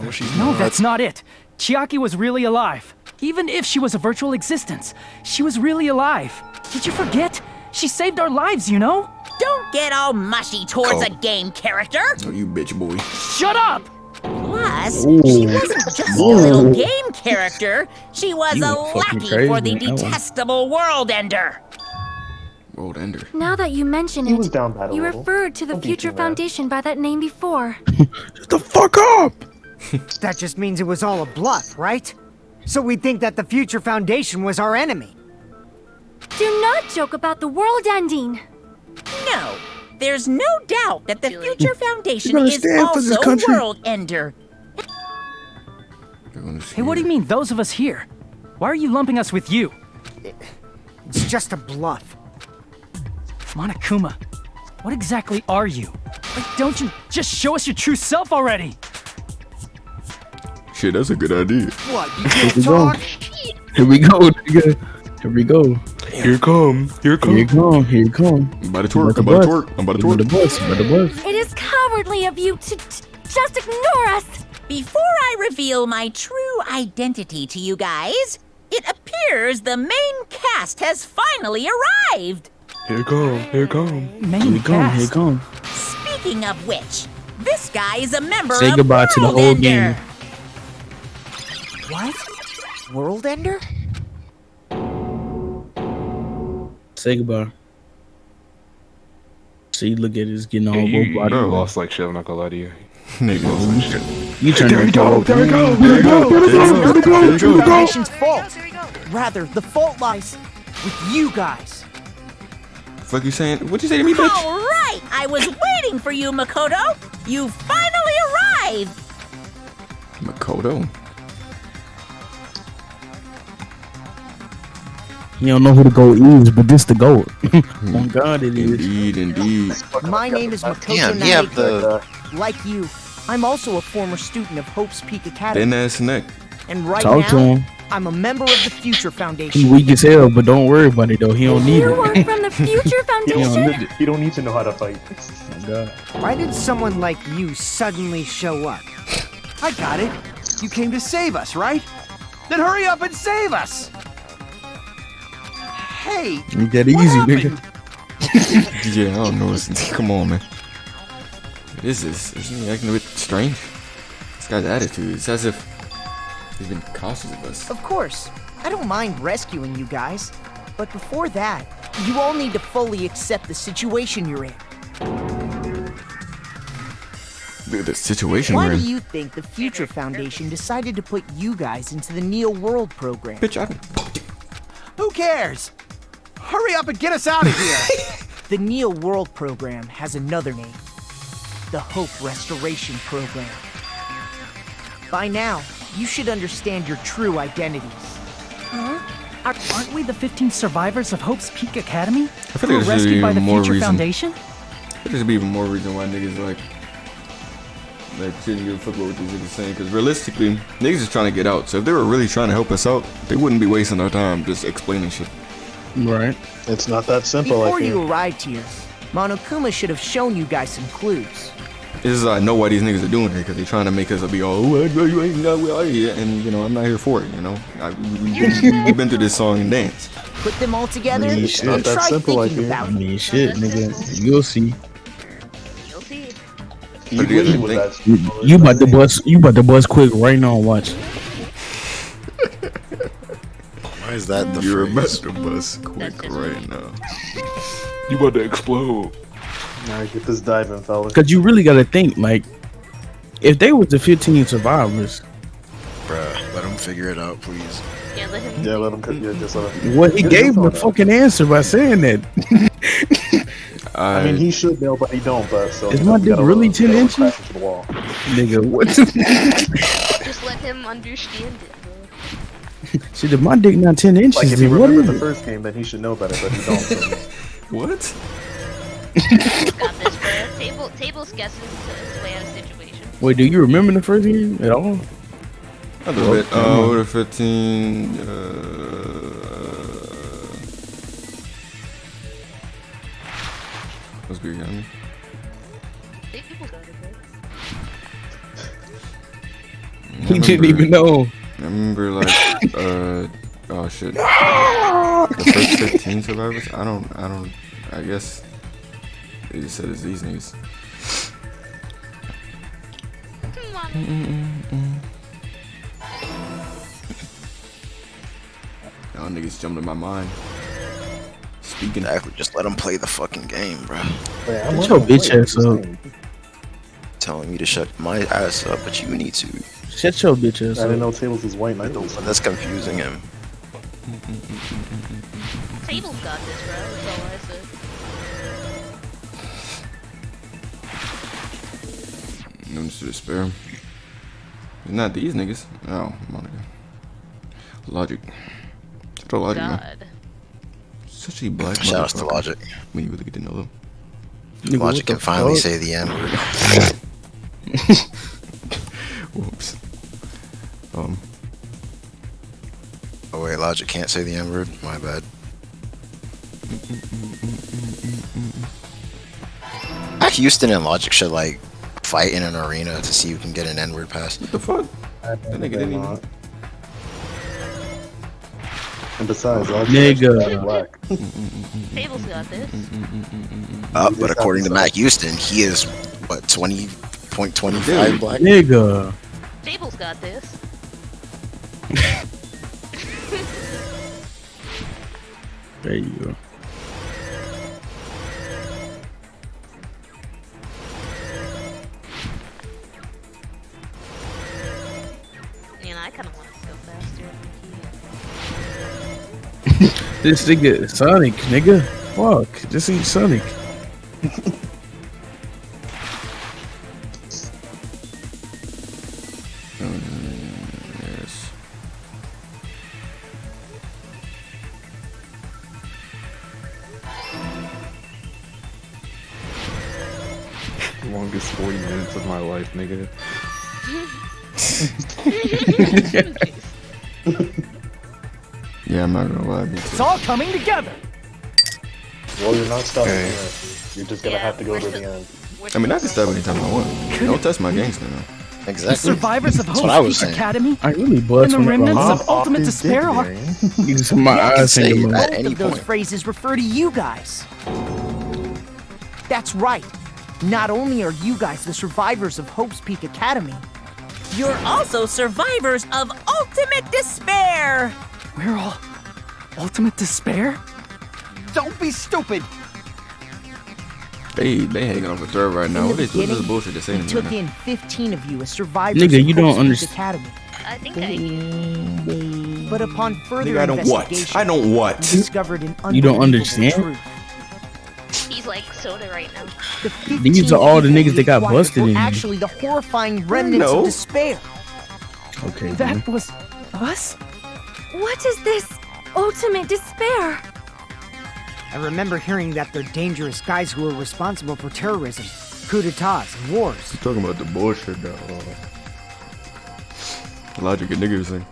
B: No, she's
K: No,
B: not.
K: that's not it. Chiaki was really alive. Even if she was a virtual existence, she was really alive. Did you forget? She saved our lives, you know?
I: Don't get all mushy towards a
D: Oh.
I: game character.
D: Oh, you bitch boy.
K: Shut up!
I: Plus,
A: Ooh.
I: she wasn't just a little game character. She was
A: You
I: a
A: were fucking
I: lackey for the
A: crazy on that one.
I: detestable world ender.
D: World ender.
L: Now that you mention
B: He
L: it,
B: was down bad a
L: you
B: little.
L: referred to the
B: Don't be
L: Future
B: too bad.
L: Foundation by that name before.
A: Shut the fuck up!
N: That just means it was all a bluff, right? So we think that the Future Foundation was our enemy.
L: Do not joke about the world ending.
I: No, there's no doubt that the Future Foundation
A: gonna
I: is
A: stand for this
I: also
A: country?
I: world ender.
K: Hey, what do you mean, those of us here? Why are you lumping us with you?
N: It's just a bluff.
K: Monokuma, what exactly are you? Like, don't you just show us your true self already?
D: Shit, that's a good idea.
J: What? You
A: Here
J: can't
A: we go.
J: talk?
A: Here we go, nigga. Here we go.
E: Here come. Here come.
A: Here you come. Here you come.
D: I'm about to twerk. I'm about to twerk. I'm about to
A: I'm about to
D: twerk.
A: bust. I'm about to bust.
L: It is cowardly of you to just ignore us.
I: Before I reveal my true identity to you guys, it appears the main cast has finally arrived.
E: Here come. Here come.
A: Here
K: Main
A: we come. Here you
K: cast.
A: come.
I: Speaking of which, this guy is a member
A: Say
I: of
A: goodbye to the
I: World
A: whole
I: Ender.
A: game.
N: What? World Ender?
A: Say goodbye. See, look at this getting all
E: Yeah, you
A: robotic.
E: lost like shit. I'm not gonna lie to you.
D: Nigga lost like shit.
A: You turned
E: There we
A: into
E: go.
A: a
E: There we go.
D: There we go. There we go. There we go.
N: Future Foundation's fault. Rather, the fault lies with you guys.
D: Fuck you saying? What you say to me, bitch?
I: All right, I was waiting for you, Makoto. You finally arrived.
D: Makoto.
A: He don't know who the GOAT is, but this the GOAT. On God, it is.
D: Indeed.
N: My name is Makoto
F: Damn, he have the.
N: Like you, I'm also a former student of Hope's Peak Academy.
D: Thin ass neck.
N: And right
A: Talk to
N: now,
A: him.
N: I'm a member of the Future
A: He
N: Foundation.
A: weak as hell, but don't worry about it though. He don't need
L: You
A: it.
L: are from the Future Foundation?
B: You don't need to know how to fight.
A: Oh, God.
N: Why did someone like you suddenly show up?
J: I got it. You came to save us, right? Then hurry up and save us! Hey!
A: Ain't that easy, nigga.
D: Yeah, I don't know. Come on, man. What is this? Isn't he acting a bit strange? This guy's attitude. It's as if he's been cautious of us.
N: Of course, I don't mind rescuing you guys. But before that, you all need to fully accept the situation you're in.
D: The situation
N: Why
D: we're
N: do
D: in.
N: you think the Future Foundation decided to put you guys into the Neo World program?
D: Bitch,
J: Who cares? Hurry up and get us out of here!
N: The Neo World program has another name. The Hope Restoration Program. By now, you should understand your true identities.
K: Huh? Aren't we the 15 survivors of Hope's Peak Academy?
D: I feel
K: Who
D: like
K: were
D: there should
K: rescued
D: be
K: by the
D: more
K: Future
D: reason.
K: Foundation?
D: I think there should be even more reason why niggas like shouldn't give a fuck about what these niggas saying. Because realistically, niggas is trying to get out. So if they were really trying to help us out, they wouldn't be wasting their time just explaining shit.
A: Right.
B: It's not that simple.
N: Before you arrived here, Monokuma should have shown you guys some clues.
D: This is I know why these niggas are doing it because they're trying to make us be all you ain't got we out here, and you know I'm not here for it. You know we've been through this song and dance.
N: Put them all together
A: It's
N: and
A: not that
N: try
A: simple,
N: thinking about
A: I
N: it.
A: mean, shit, nigga. You'll see.
C: You'll see.
D: What do you guys think?
A: You about to bust. You about to bust quick right now. Watch.
F: Why is that the
D: You're
F: phrase?
D: about to bust quick right now.
E: You about to explode.
B: Alright, get this diving, fellas.
A: Cause you really gotta think like, if they was the 15 survivors,
F: Bruh, let him figure it out, please.
C: Yeah, let him.
B: Yeah, let him. Yeah, just let him.
A: well, he
B: Get
A: gave
B: his
A: him the
B: phone out.
A: fucking answer by saying that.
B: I mean, he should know, but he don't. But so
A: Is
B: you know,
A: my
B: we
A: dick
B: gotta
A: really
B: let him
A: 10
B: crash
A: inches?
B: into the wall.
A: Nigga, what?
C: Just let him understand it, bro.
A: Shit, if my dick not 10 inches,
B: Like if
A: then
B: you
A: what
B: remember
A: is
B: the
A: it?
B: first game, then he should know better, but he don't. So.
D: What?
C: Got this, bro. Table's guessing his way out of situation.
A: Wait, do you remember the first game at all?
D: A little bit. What are 15? What's good, Yanni?
C: People go to bed.
A: He didn't even know.
D: I remember like oh shit. The first 15 survivors? I guess they just said it's these niggas. Y'all niggas jumped in my mind. Speaking
F: Exactly, just let him play the fucking game, bro.
A: Shut your bitch ass up.
F: Telling me to shut my ass up, but you need to.
A: Shut your bitch ass
B: I didn't
A: up.
B: know Tables was white, and I thought
F: That's confusing him.
C: Table's got this, bro. That's all I said.
D: No need to despair. It's not these niggas. Oh, Monica. Logic. Such a logic, man.
C: God.
D: Such a black
F: Shout outs to
D: motherfucker.
F: Logic.
D: When you really get to know them.
A: Nigga,
F: Logic
A: what the
F: can finally
A: fuck?
F: say the N word.
D: Whoops.
F: Oh wait, Logic can't say the N word? My bad. Houston and Logic should like fight in an arena to see who can get an N word pass.
D: What the fuck? That nigga didn't even.
B: And besides, Logic
A: Nigga.
B: is black.
C: Table's got this.
F: But according to Mac Houston, he is what 20.25 black.
A: Nigga.
C: Table's got this.
A: There you go.
C: Man, I kind of want to go faster.
A: This nigga Sonic, nigga. Fuck, this ain't Sonic.
D: Yes.
E: longest 40 minutes of my life, nigga.
D: Yeah, I'm not gonna lie.
K: It's all coming together.
B: Well, you're not stopping
E: Hey.
B: here. You're just gonna have to go to the end.
D: I mean, I can stop anytime I want. Don't test my gangster now.
K: The
F: Exactly.
K: survivors of
F: That's what I was
K: Hope's Peak
F: saying.
K: Academy
A: I really
K: and
A: bust
K: the
A: when
K: remnants
A: I'm
K: of Ultimate Despair are.
A: These are my eyes
F: say
A: hanging
F: that.
A: low.
F: At any
N: Both of those
F: point.
N: phrases refer to you guys. That's right. Not only are you guys the survivors of Hope's Peak Academy,
I: You're also survivors of Ultimate Despair.
K: We're all Ultimate Despair?
J: Don't be stupid!
D: They hanging off a thread right now.
N: in
D: What
N: the
D: is this
N: beginning,
D: bullshit they're saying
N: we
D: to
N: took
D: me now?
N: in 15 of you as survivors
A: Nigga,
N: of
A: you don't
N: Hope's Peak
A: understand.
N: Academy.
C: I think I.
N: But upon further
D: Nigga, I don't what?
N: investigation,
D: I don't what?
N: we discovered an
A: You don't
N: unbelievable
A: understand?
N: truth.
C: He's like soda right now.
N: The 15
A: These are all the
N: people
A: niggas that got
N: acquired
A: busted
N: were
A: in.
N: actually the horrifying remnants
D: No.
N: of despair.
A: Okay, man.
K: That was us?
L: What is this ultimate despair?
N: I remember hearing that they're dangerous guys who are responsible for terrorism, coups d'etats, and wars.
D: You're talking about the bullshit that Logic and niggas say.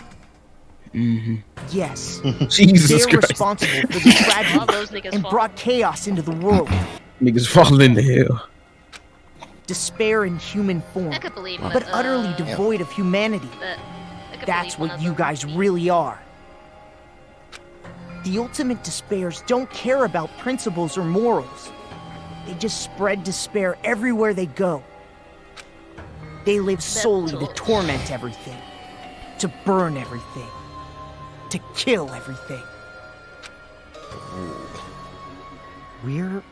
N: Yes,
A: Jesus
N: they're
A: Christ.
N: responsible for the
C: All those
N: tragedy
C: niggas
N: and
C: fall.
N: brought chaos into the world.
A: Niggas fall into hell.
N: Despair in human form,
C: I could believe
N: but utterly devoid of humanity. That's what you guys really are. The ultimate despairs don't care about principles or morals. They just spread despair everywhere they go. They live solely to torment everything, to burn everything, to kill everything. We're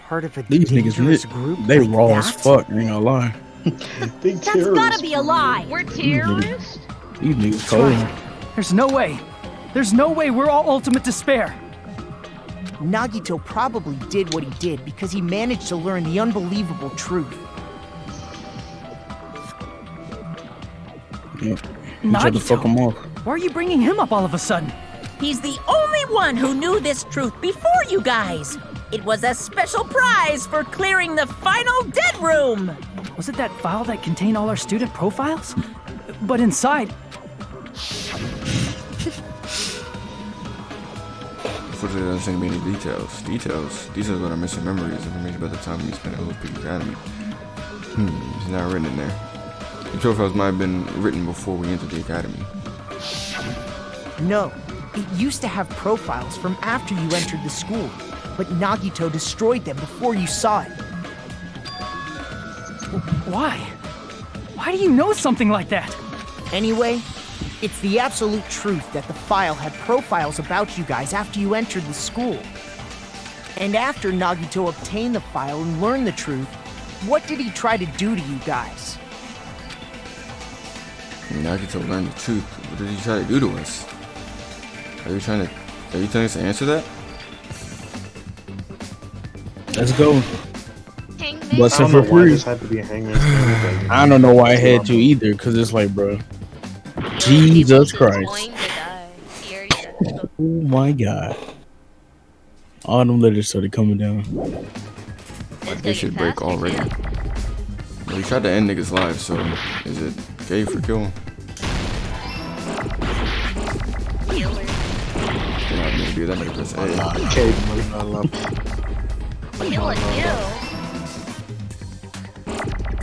N: part of a
A: These
N: dangerous
A: niggas,
N: group
A: they
N: like
A: raw as
N: that?
A: fuck. I ain't gonna lie.
L: That's gotta be a lie.
C: We're terrorists?
A: These niggas
K: That's
A: cold.
K: right. There's no way. There's no way we're all Ultimate Despair.
N: Nagito probably did what he did because he managed to learn the unbelievable truth.
A: Yep. You tried to fuck him off.
K: Why are you bringing him up all of a sudden?
I: He's the only one who knew this truth before you guys. It was a special prize for clearing the final dead room.
K: Was it that file that contained all our student profiles? But inside,
D: Unfortunately, it doesn't give me any details. These are what are missing memories. Information about the time we spent at Hope's Peak Academy. It's not written in there. The profiles might have been written before we entered the academy.
N: No, it used to have profiles from after you entered the school, but Nagito destroyed them before you saw it.
K: why? Why do you know something like that?
N: Anyway, it's the absolute truth that the file had profiles about you guys after you entered the school. And after Nagito obtained the file and learned the truth, what did he try to do to you guys?
D: Nagito learned the truth. What did he try to do to us? Are you telling us to answer that?
A: Let's go.
B: I
A: Busting
B: don't
A: for
B: know why
A: free.
B: this had to be a hangman's noose.
A: I don't know why I had to either, cause it's like, bro, Jesus Christ. Oh my God. All them letters started coming down.
D: Like, they should break already. Well, he tried to end niggas' lives, so is it gay for killing? You're not gonna do that nigga press A.
B: Okay, I love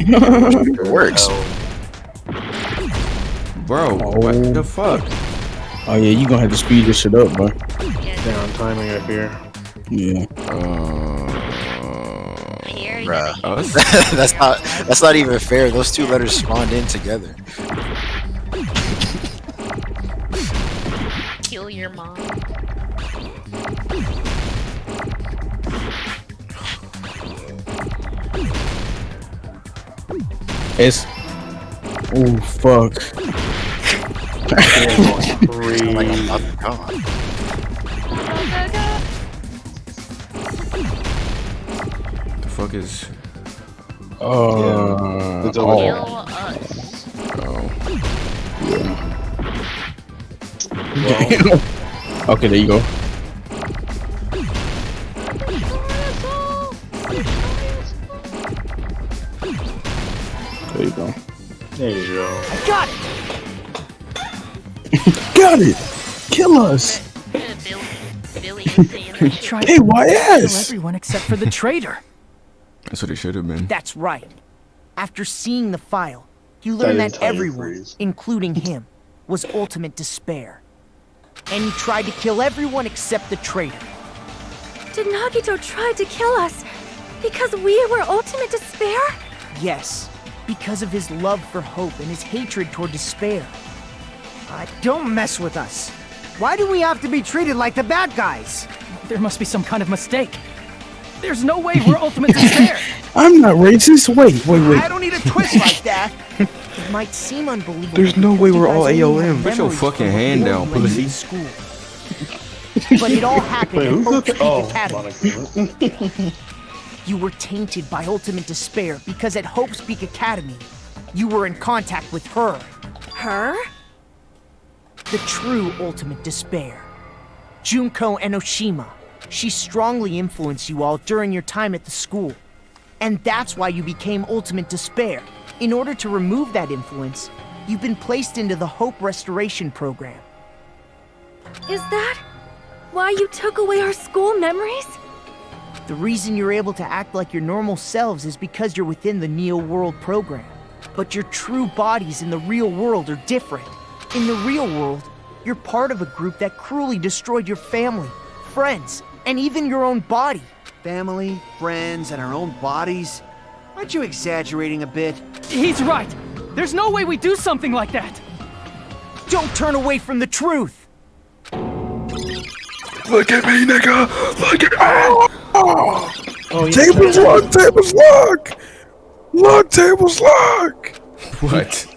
F: It works.
D: Bro, what the fuck?
A: Oh yeah, you gonna have to speed this shit up, bro.
B: Down timing, I fear.
A: Yeah.
F: Bruh.
D: Us?
F: that's not even fair. Those two letters spawned in together.
C: Kill your mom.
A: It's. Oh fuck.
F: Like I'm about to go.
D: The fuck is?
B: It's over there.
A: Damn. Okay, there you go. There you go.
B: There you go.
N: I got it!
A: Got it! Kill us!
C: Billy is saying that shit.
K: Tried
A: Hey, why
K: to kill
A: ass?
K: everyone except for the traitor.
D: That's what it should have been.
N: That's right. After seeing the file, you learn that
B: entire
N: everyone,
B: phrase.
N: including him, was ultimate despair. And he tried to kill everyone except the traitor.
L: Did Nagito try to kill us because we were ultimate despair?
N: Yes, because of his love for hope and his hatred toward despair. Don't mess with us.
J: Why do we have to be treated like the bad guys?
K: There must be some kind of mistake. There's no way we're ultimate despair.
A: I'm not racist. Wait.
N: I don't need a twist like that. It might seem unbelievable.
E: There's no way we're all AOM.
D: Put your fucking hand down, pussy.
N: School. But it all happened at Hope Peak Academy. You were tainted by ultimate despair because at Hope's Peak Academy, you were in contact with her.
L: Her?
N: The true ultimate despair. Junko Enoshima. She strongly influenced you all during your time at the school. And that's why you became ultimate despair. In order to remove that influence, you've been placed into the Hope Restoration Program.
L: Is that why you took away our school memories?
N: The reason you're able to act like your normal selves is because you're within the Neo World program. But your true bodies in the real world are different. In the real world, you're part of a group that cruelly destroyed your family, friends, and even your own body.
J: Family, friends, and our own bodies? Aren't you exaggerating a bit?
K: He's right. There's no way we do something like that.
N: Don't turn away from the truth.
H: Look at me, nigga! Look at me!
A: Tables lock! Tables lock! Lock! Tables lock!
D: What?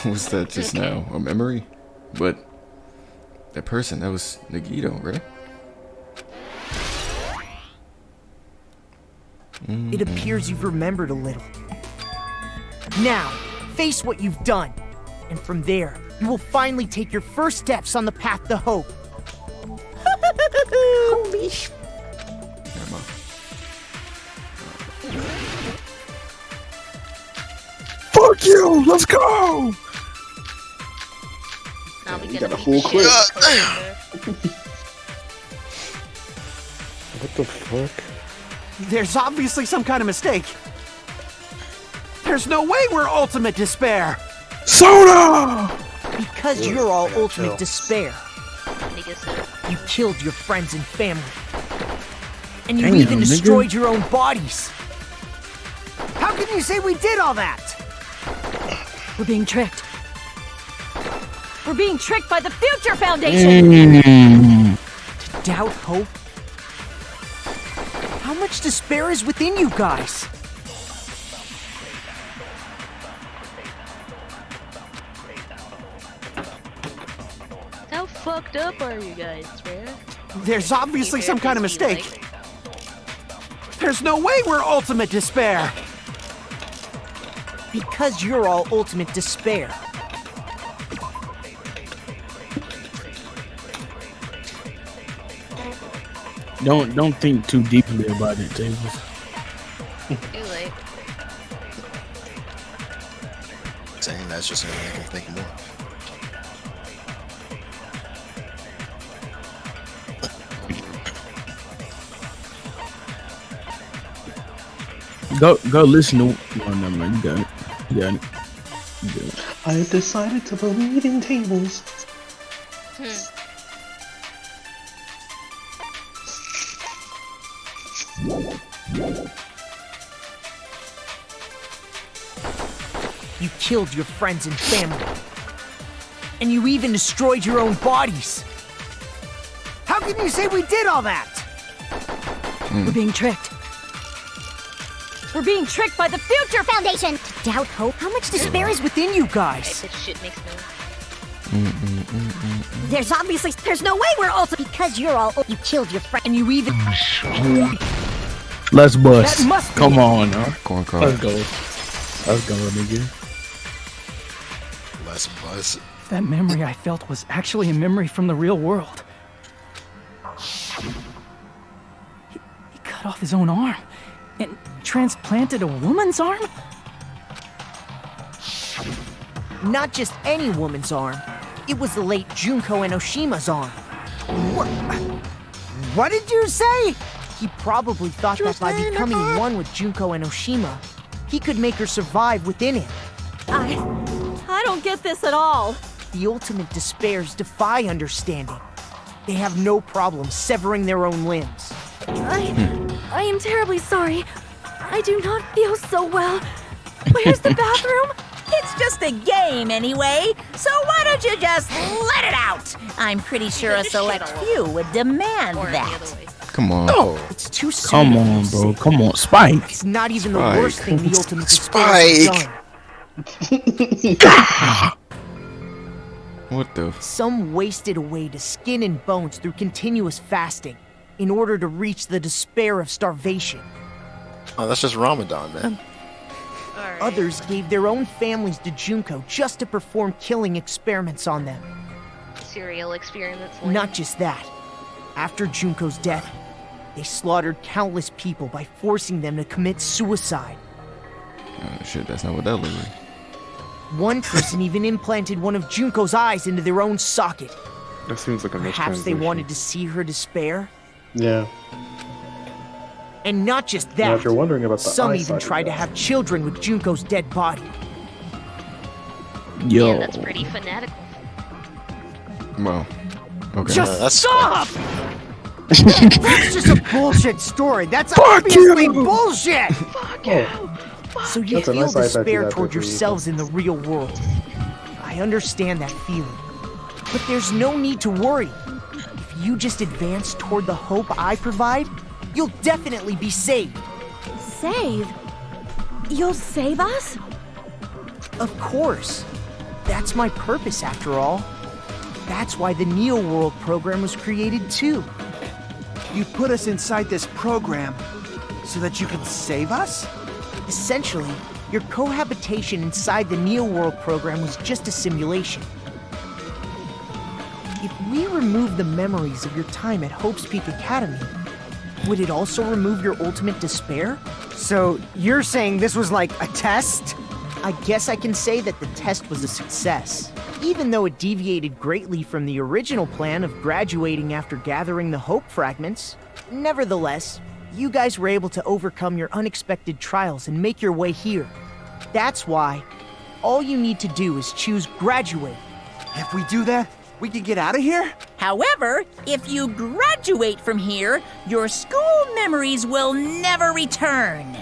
D: Was that just now? A memory? But that person, that was Nagito, right?
N: It appears you've remembered a little. Now, face what you've done. And from there, you will finally take your first steps on the path to hope. Holy sh...
A: Fuck you! Let's go!
C: Now we
B: You
C: get
B: got a full clip. What the fuck?
J: There's obviously some kind of mistake. There's no way we're ultimate despair.
A: Soda!
N: Because you're all ultimate despair.
C: Nigga, sir.
N: You killed your friends and family. And you
A: Damn,
N: even
A: nigga.
N: destroyed your own bodies.
J: How can you say we did all that?
L: We're being tricked. We're being tricked by the Future Foundation!
N: To doubt hope? How much despair is within you guys?
C: How fucked up are you guys, man?
J: There's obviously some kind of mistake. There's no way we're ultimate despair.
N: Because you're all ultimate despair.
A: Don't think too deeply about it, Tables.
C: Too late.
F: Saying that's just gonna make him think more.
A: Go listen to. Oh, no, man, you got it. You got it. You got it.
B: I have decided to believe in tables.
N: You killed your friends and family. And you even destroyed your own bodies.
J: How can you say we did all that?
L: We're being tricked. We're being tricked by the Future
M: Foundation. To doubt hope?
N: How much despair is within you guys?
C: This shit makes no.
M: There's no way we're ultimate. Because you're all. You killed your friend.
N: And you even.
A: Let's bust.
N: That must be
A: Come
N: it.
A: on, huh?
D: Corn cob.
A: Let's go. Let's go, nigga.
F: Let's buzz.
K: That memory I felt was actually a memory from the real world. He cut off his own arm and transplanted a woman's arm?
N: Not just any woman's arm. It was the late Junko Enoshima's arm. What did you say? He probably thought that by becoming one with Junko Enoshima, he could make her survive within him.
L: I don't get this at all.
N: The ultimate despairs defy understanding. They have no problem severing their own limbs.
L: I am terribly sorry. I do not feel so well. Where's the bathroom?
I: It's just a game anyway, so why don't you just let it out? I'm pretty sure a select few would demand that.
D: Come on.
N: No, it's too soon.
A: Come on, bro. Come on, Spike.
N: It's not even the worst thing the ultimate
D: Spike.
N: despairs have done.
D: What the?
N: Some wasted away to skin and bones through continuous fasting in order to reach the despair of starvation.
F: Oh, that's just Ramadan, man.
N: Others gave their own families to Junko just to perform killing experiments on them.
C: Serial experiments.
N: Not just that. After Junko's death, they slaughtered countless people by forcing them to commit suicide.
D: Oh shit, that's not what that looked like.
N: One person even implanted one of Junko's eyes into their own socket.
E: That seems like a
N: Perhaps they wanted to see her despair?
B: Yeah.
N: And not just
B: Now,
N: that,
B: if you're wondering about the
N: some
B: eye
N: even
B: side of
N: tried to
B: that.
N: have children with Junko's dead body.
A: Yo.
C: Yeah, that's pretty fanatical.
D: Well, okay.
N: Just stop! That's just a bullshit story. That's obviously bullshit!
C: Fuck you!
N: So you
B: That's a
N: feel
B: nice eye tattoo
N: despair
B: that
N: toward
B: there for you.
N: yourselves in the real world. I understand that feeling. But there's no need to worry. If you just advance toward the hope I provide, you'll definitely be saved.
L: Save? You'll save us?
N: Of course. That's my purpose, after all. That's why the Neo World program was created, too.
J: You put us inside this program so that you can save us?
N: Essentially, your cohabitation inside the Neo World program was just a simulation. If we remove the memories of your time at Hope's Peak Academy, would it also remove your ultimate despair?
J: So you're saying this was like a test?
N: I guess I can say that the test was a success. Even though it deviated greatly from the original plan of graduating after gathering the Hope fragments, nevertheless, you guys were able to overcome your unexpected trials and make your way here. That's why all you need to do is choose graduate.
J: If we do that, we can get out of here?
I: However, if you graduate from here, your school memories will never return.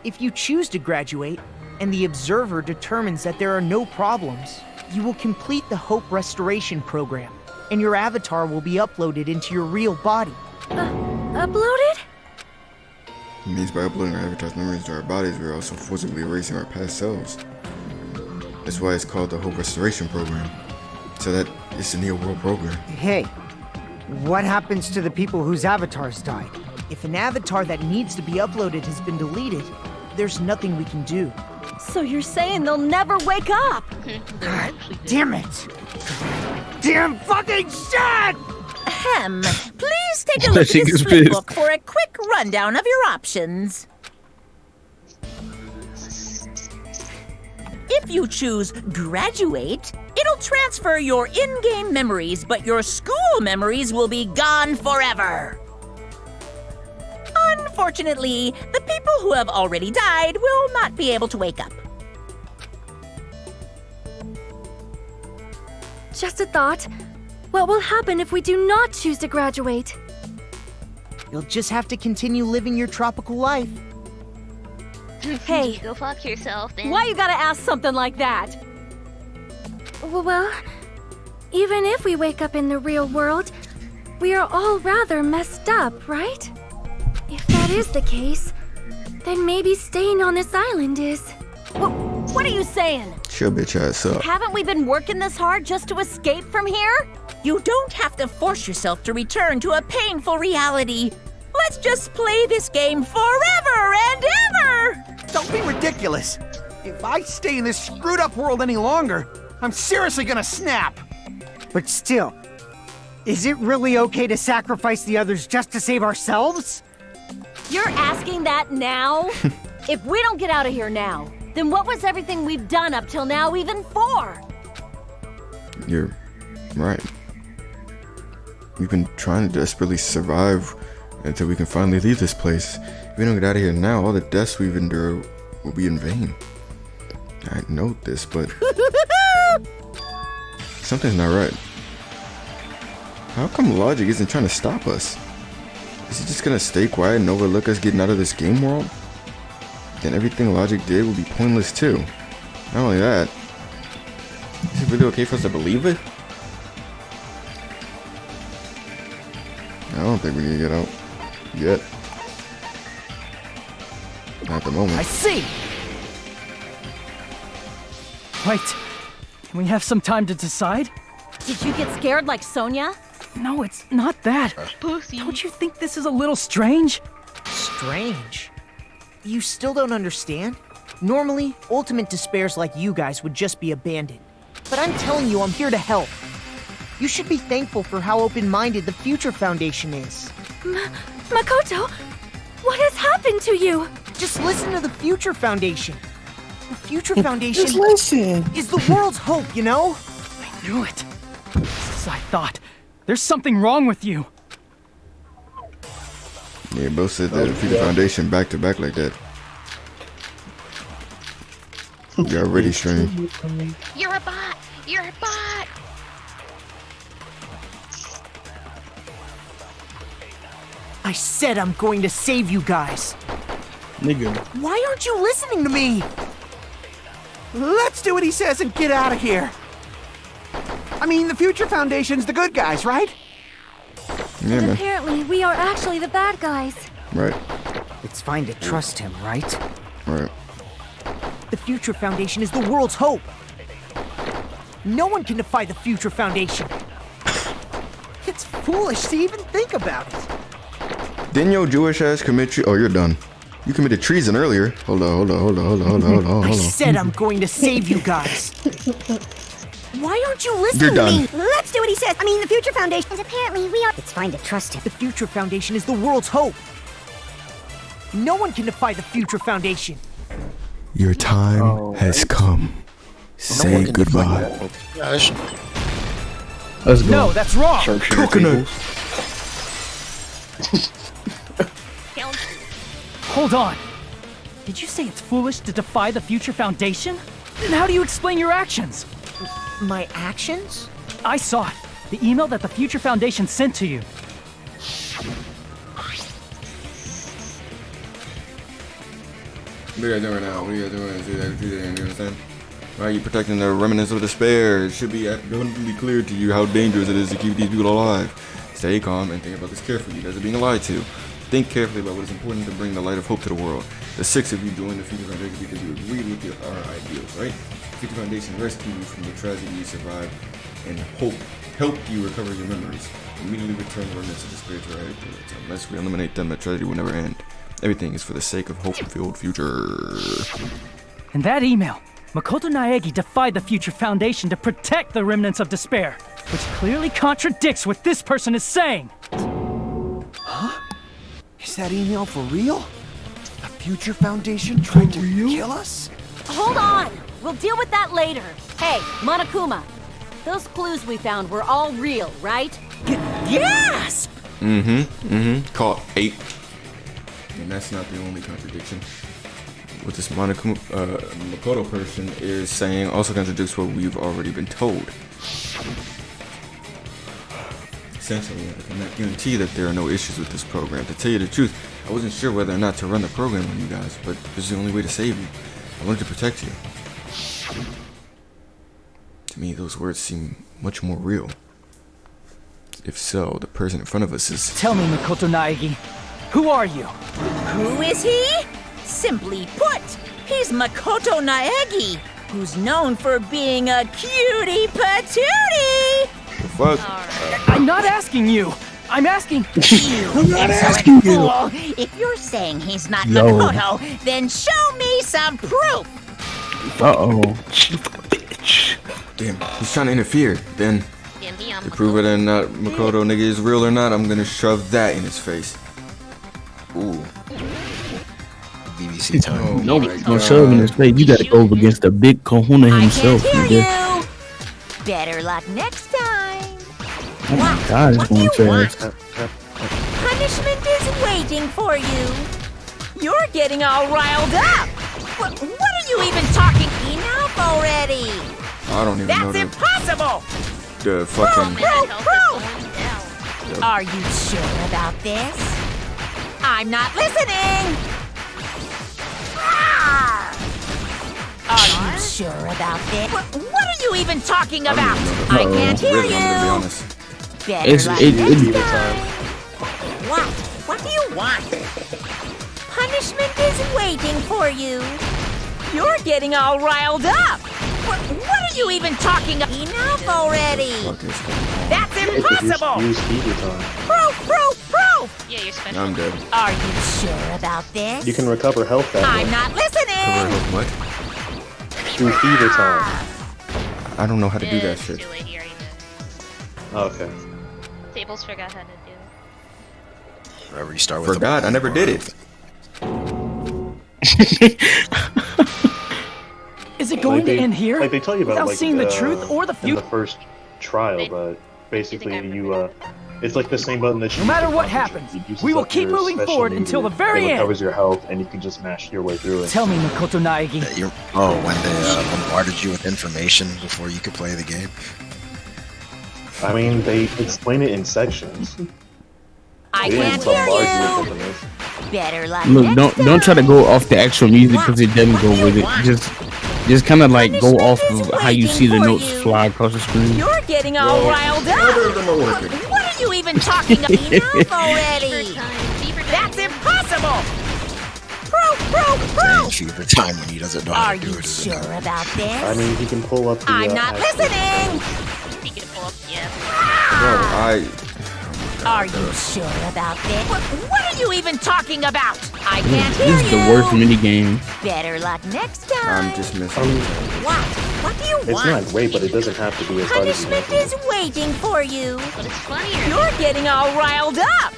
N: If you choose to graduate, and the observer determines that there are no problems, you will complete the Hope Restoration Program, and your avatar will be uploaded into your real body.
L: Uploaded?
D: It means by uploading our avatar's memories to our bodies, we're also forcibly erasing our past selves. That's why it's called the Hope Restoration Program. So that it's a Neo World program.
J: Hey, what happens to the people whose avatars died?
N: If an avatar that needs to be uploaded has been deleted, there's nothing we can do.
L: So you're saying they'll never wake up?
J: God damn it! Damn fucking shit!
I: Ahem. Please take a look at this flip book for a quick rundown of your options. If you choose graduate, it'll transfer your in-game memories, but your school memories will be gone forever. Unfortunately, the people who have already died will not be able to wake up.
L: Just a thought. What will happen if we do not choose to graduate?
N: You'll just have to continue living your tropical life.
L: Hey,
C: Go fuck yourself, then.
L: why you gotta ask something like that? Well, even if we wake up in the real world, we are all rather messed up, right? If that is the case, then maybe staying on this island is...
O: What are you saying?
D: Sure, bitch ass up.
O: Haven't we been working this hard just to escape from here?
I: You don't have to force yourself to return to a painful reality. Let's just play this game forever and ever!
J: Don't be ridiculous. If I stay in this screwed up world any longer, I'm seriously gonna snap. But still, is it really okay to sacrifice the others just to save ourselves?
O: You're asking that now? If we don't get out of here now, Then what was everything we've done up till now even for?
D: You're right. We've been trying to desperately survive until we can finally leave this place. If we don't get out of here now, all the deaths we've endured will be in vain. I know this, but something's not right. How come Logic isn't trying to stop us? Is he just gonna stay quiet and overlook us getting out of this game world? Then everything Logic did will be pointless too. Not only that, is it really okay for us to believe it? I don't think we need to get out yet. Not at the moment.
K: I see! Wait, can we have some time to decide?
O: Did you get scared like Sonia?
K: No, it's not that.
C: Pussy.
K: Don't you think this is a little strange?
N: Strange? You still don't understand? Normally, ultimate despairs like you guys would just be abandoned. But I'm telling you, I'm here to help. You should be thankful for how open-minded the Future Foundation is.
L: Makoto, what has happened to you?
N: Just listen to the Future Foundation. The Future Foundation
A: Just listen.
N: is the world's hope, you know?
K: I knew it. Just as I thought. There's something wrong with you.
D: Yeah, both said that Future Foundation back to back like that. You got ready, Stream.
C: You're a bot. You're a bot.
N: I said I'm going to save you guys.
A: Nigga.
N: Why aren't you listening to me?
J: Let's do what he says and get out of here. I mean, the Future Foundation's the good guys, right?
D: Yeah, man.
L: Apparently, we are actually the bad guys.
D: Right.
N: It's fine to trust him, right?
D: Right.
N: The Future Foundation is the world's hope. No one can defy the Future Foundation.
J: It's foolish to even think about it.
D: Didn't your Jewish ass commit Oh, you're done. You committed treason earlier. Hold on.
N: I said I'm going to save you guys. Why aren't you listening
D: You're
N: to me?
D: done.
M: Let's do what he says. I mean, the Future Foundation. And apparently we are. It's fine to trust him.
N: The Future Foundation is the world's hope. No one can defy the Future Foundation.
D: Your time has come. Say goodbye.
B: Gosh.
A: Let's go.
K: No, that's wrong.
D: Coconut.
K: Hold on. Did you say it's foolish to defy the Future Foundation? Then how do you explain your actions?
N: My actions?
K: I saw it. The email that the Future Foundation sent to you.
D: What are you doing right now? What are you doing? You understand? Why are you protecting the remnants of despair? It should be abundantly clear to you how dangerous it is to keep these people alive. Stay calm and think about this carefully. You guys are being lied to. Think carefully about what is important to bring the light of hope to the world. The 6 of you joined the Future Foundation because you agreed with our ideals, right? The Future Foundation rescued you from the tragedy you survived and helped you recover your memories. Immediately return the remnants of despair to our ideals. Unless we eliminate them, the tragedy will never end. Everything is for the sake of hope-filled future.
K: In that email, Makoto Naegi defied the Future Foundation to protect the remnants of despair, which clearly contradicts what this person is saying.
J: Huh? Is that email for real? The Future Foundation tried to kill us?
O: Hold on! We'll deal with that later. Hey, Monokuma, those clues we found were all real, right?
N: Gasp!
D: Caught 8. And that's not the only contradiction. What this Makoto person is saying also contradicts what we've already been told. Essentially, I cannot guarantee that there are no issues with this program. To tell you the truth, I wasn't sure whether or not to run the program on you guys, but this is the only way to save you. I wanted to protect you. To me, those words seem much more real. If so, the person in front of us is...
K: Tell me, Makoto Naegi, who are you?
I: Who is he? Simply put, he's Makoto Naegi, who's known for being a cutie patootie.
D: The fuck?
K: I'm not asking you. I'm asking you.
I: I'm not asking you. Fool. If you're saying he's not
A: Yo.
I: Makoto, then show me some proof.
D: Damn, he's trying to interfere. Then, to prove whether or not Makoto nigga is real or not, I'm gonna shove that in his face.
F: Ooh. BB easy time.
A: No shove in his face. You gotta go up against the big kahuna himself. Nigga.
I: Better luck next time.
A: Oh my god, it's going fast.
I: Punishment is waiting for you. You're getting all riled up. What are you even talking? Enough already.
D: I don't even know
I: That's impossible.
D: the fucking.
I: Are you sure about this? I'm not listening. Are you sure about this? What are you even talking about? I can't hear you. Better luck next time. What do you want? Punishment is waiting for you. You're getting all riled up. What are you even talking about? Enough already. That's impossible. Proof.
C: Yeah, you're special.
D: I'm dead.
I: Are you sure about this?
B: You can recover health that
I: I'm
B: way.
I: not listening.
D: What?
B: Through fever time.
D: I don't know how to do that shit.
C: Too late, he already did.
B: Okay.
C: Tables forgot how to do it.
F: Restart with
D: Forgot, I never did it.
K: Is it going to end here?
B: Like they tell you about
K: without
B: like,
K: seeing the truth or the
B: in
K: future?
B: the first trial, but basically it's like the same button that you
K: No matter
B: use to
K: what
B: accomplish
K: happens,
B: it. It uses
K: we will
B: up
K: keep
B: your
K: moving
B: special
K: forward
B: meter.
K: until the very
B: It
K: end.
B: recovers your health, and you can just mash your way through it.
K: Tell me, Makoto Naegi.
F: When they bombarded you with information before you could play the game.
B: I mean, they explain it in sections.
I: I
B: They
I: can't
B: didn't
I: hear
B: bombard
I: you.
B: with information.
I: Better luck
A: Look,
I: next
A: don't try to go off the actual music because it doesn't go with it. Just kind of like go off of how you see the notes fly across the screen.
I: You're getting all riled up. What are you even talking about? Enough already. That's impossible. Proof.
F: Fever time when he doesn't know how
I: Are
F: to do
I: you
F: it.
I: sure about this?
B: I mean, he can pull up the.
I: I'm not listening.
C: He can pull up, yeah.
I: Are you sure about this? What are you even talking about? I can't hear you.
A: This is the worst mini game.
I: Better luck next time.
D: I'm just missing.
I: What do you
B: It's
I: want?
B: not great, but it doesn't have to be as hard as you
I: Punishment
B: think.
I: is waiting for you.
C: But it's funnier.
I: You're getting all riled up.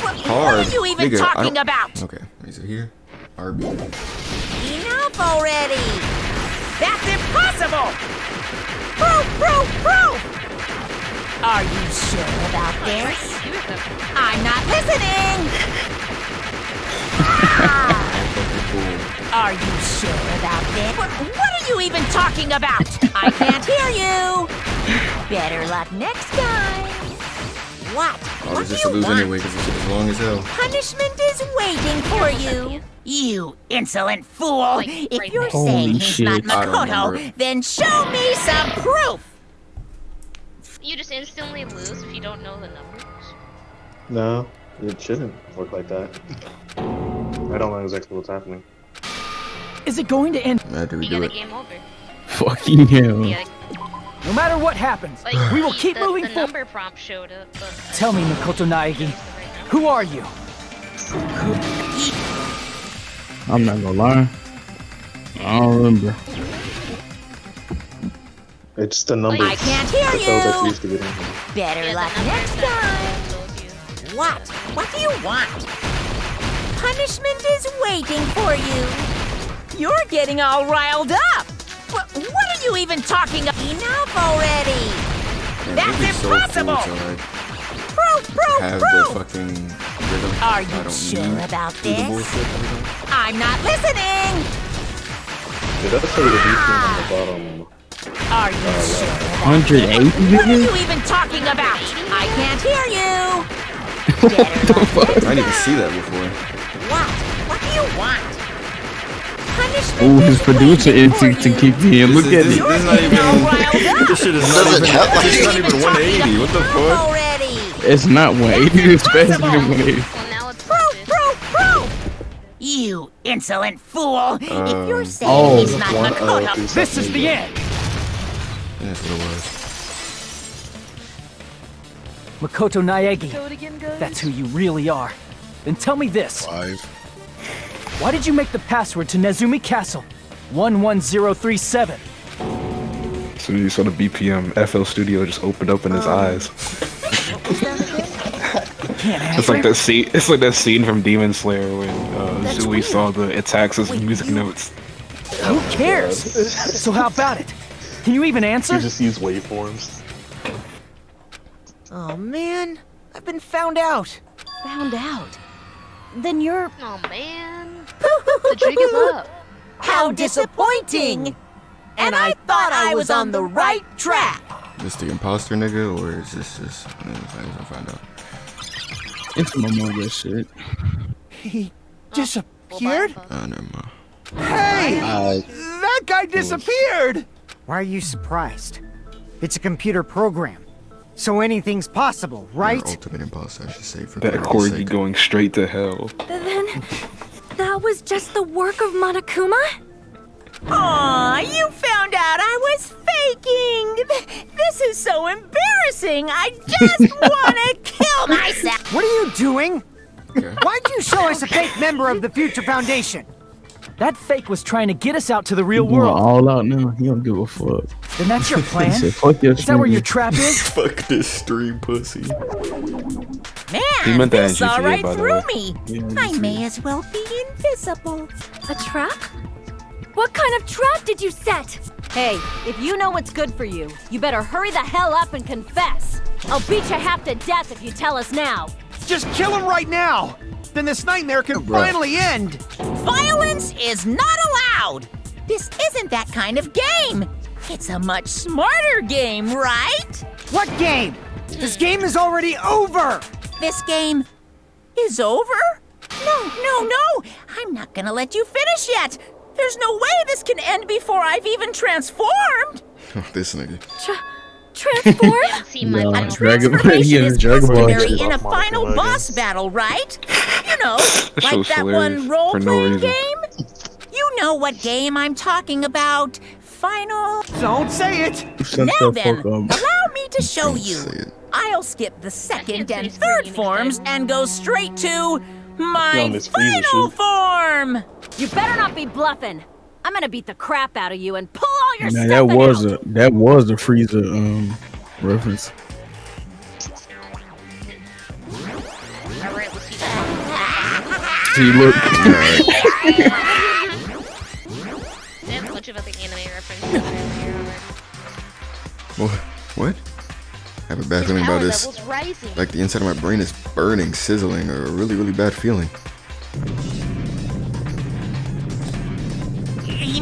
I: What are you even
D: Nigga, I
I: talking
D: don't-
I: about?
D: Okay, is it here? RB.
I: Enough already. That's impossible. Proof. Are you sure about this? I'm not listening. Are you sure about this? What are you even talking about? I can't hear you. Better luck next time. What
D: I was
I: do
D: just
I: you
D: a lose
I: want?
D: anyway because this shit is long as hell.
I: Punishment is waiting for you. You insolent fool. If you're
A: Holy
I: saying he's
A: shit.
I: not
D: I don't
I: Makoto,
D: remember.
I: then show me some proof.
C: You just instantly lose if you don't know the numbers.
B: No, it shouldn't work like that. I don't know exactly what's happening.
K: Is it going to end?
D: I had to
C: You
D: redo
C: get a
D: it.
C: game over.
A: Fucking hell.
C: Yeah,
K: No matter what happens,
C: like,
K: we will keep
C: the
K: moving forward.
C: number prompt showed up, but
K: Tell me, Makoto Naegi, who are you?
A: I'm not gonna lie. I don't remember.
B: It's the numbers.
I: I can't hear
B: That's all that's
I: you.
B: used to get in here.
I: Better luck next time. What do you want? Punishment is waiting for you. You're getting all riled up. What are you even talking about? Enough already.
D: Man,
I: That's
D: it'd be so
I: impossible.
D: cool to like
I: Proof.
D: have the fucking rhythm.
I: Are
D: I
I: you
D: don't
I: sure
D: need
I: about
D: to do the
I: this?
D: bullshit every time.
I: I'm not listening.
B: It does say the BPM on the bottom.
I: Are you sure?
A: 180
I: What are
A: nigga?
I: you even talking about? I can't hear you.
A: What the fuck?
D: I didn't even see that before.
I: What do you want? Punishment
A: Ooh, his
I: is
A: producer
I: waiting for
A: instinct to
I: you.
A: kick in. Look at
D: This
A: it.
D: is not even.
I: All riled up.
D: This shit is not
F: Doesn't
D: even.
F: help.
D: This is not even 180. What the fuck?
I: Already.
A: It's not 180. It's faster than 180.
C: well, now it's
I: Proof. You insolent fool. If you're saying
A: oh,
I: he's not Makoto,
K: This is the end.
D: That's what it was.
K: Makoto Naegi, that's who you really are. Then tell me this.
F: 5.
K: Why did you make the password to Nezumi Castle? 11037.
E: As soon as you saw the BPM, FL Studio just opened up in his eyes.
K: can't answer.
E: It's like that scene. It's like that scene from Demon Slayer when Zooey saw the attacks as music notes.
K: Who cares? So how about it? Can you even answer?
B: You just use waveforms.
N: Oh man, I've been found out.
O: Found out? Then you're...
C: Oh man. The jig is up.
I: How disappointing! And I thought I was on the right track.
D: Is this the imposter nigga, or is this just? I just gonna find out.
A: It's some Among Us shit.
J: He disappeared?
D: Never mind.
J: Hey! That guy disappeared! Why are you surprised? It's a computer program, so anything's possible, right?
D: Your ultimate imposter, I should say. For
E: That Corgi going straight to hell.
L: Then, that was just the work of Monokuma?
I: Aw, you found out I was faking! This is so embarrassing! I just wanna kill myself!
J: What are you doing? Why'd you show us a fake member of the Future Foundation?
K: That fake was trying to get us out to the real
A: Going
K: world.
A: all out now. He don't give a fuck.
K: Then that's your plan?
A: He said, fuck your
K: Is that where
A: stream.
K: your trap is?
D: Fuck this stream, pussy.
I: Man,
E: He meant that
I: this
E: in
I: saw
E: GTA,
I: right
E: by the
I: through
E: way.
I: me.
A: Yeah,
I: I may as well be invisible.
L: A trap? What kind of trap did you set?
O: Hey, if you know what's good for you, you better hurry the hell up and confess. I'll beat you half to death if you tell us now.
J: Just kill him right now! Then this nightmare can finally end!
I: Violence is not allowed! This isn't that kind of game! It's a much smarter game, right?
J: What game? This game is already over!
I: This game is over? No! I'm not gonna let you finish yet! There's no way this can end before I've even transformed!
D: This nigga.
L: Transform?
C: See my
A: Yeah.
I: A
A: Dragon-
I: transformation
A: he
I: is
A: is Dragon Ball
I: customary
A: shit.
I: in a
B: Monica
I: final
B: again.
I: boss battle, right? You know,
E: That
I: like
E: show's
I: that
E: hilarious
I: one
E: for no
I: role-playing
E: reason.
I: game? You know what game I'm talking about. Final...
J: Don't say it!
A: Shut
I: Now
A: the
I: then,
A: fuck up.
I: allow me to show
D: Don't
I: you.
D: say it.
I: I'll skip the second
C: say
I: and
C: it's
I: third
C: green
I: forms
C: again.
I: and go straight to
B: on
I: my
B: this freezer
I: final
B: shit.
I: form.
O: You better not be bluffing. I'm gonna beat the crap out of you and pull all your
A: Now
O: stuff
A: that was a Frieza reference.
C: Alright, let's see that.
A: See, look.
C: They have a bunch of other anime references here already.
D: What? I have a bad
C: His
D: feeling
C: power
D: about this.
C: level's rising.
D: Like the inside of my brain is burning, sizzling, or a really, really bad feeling.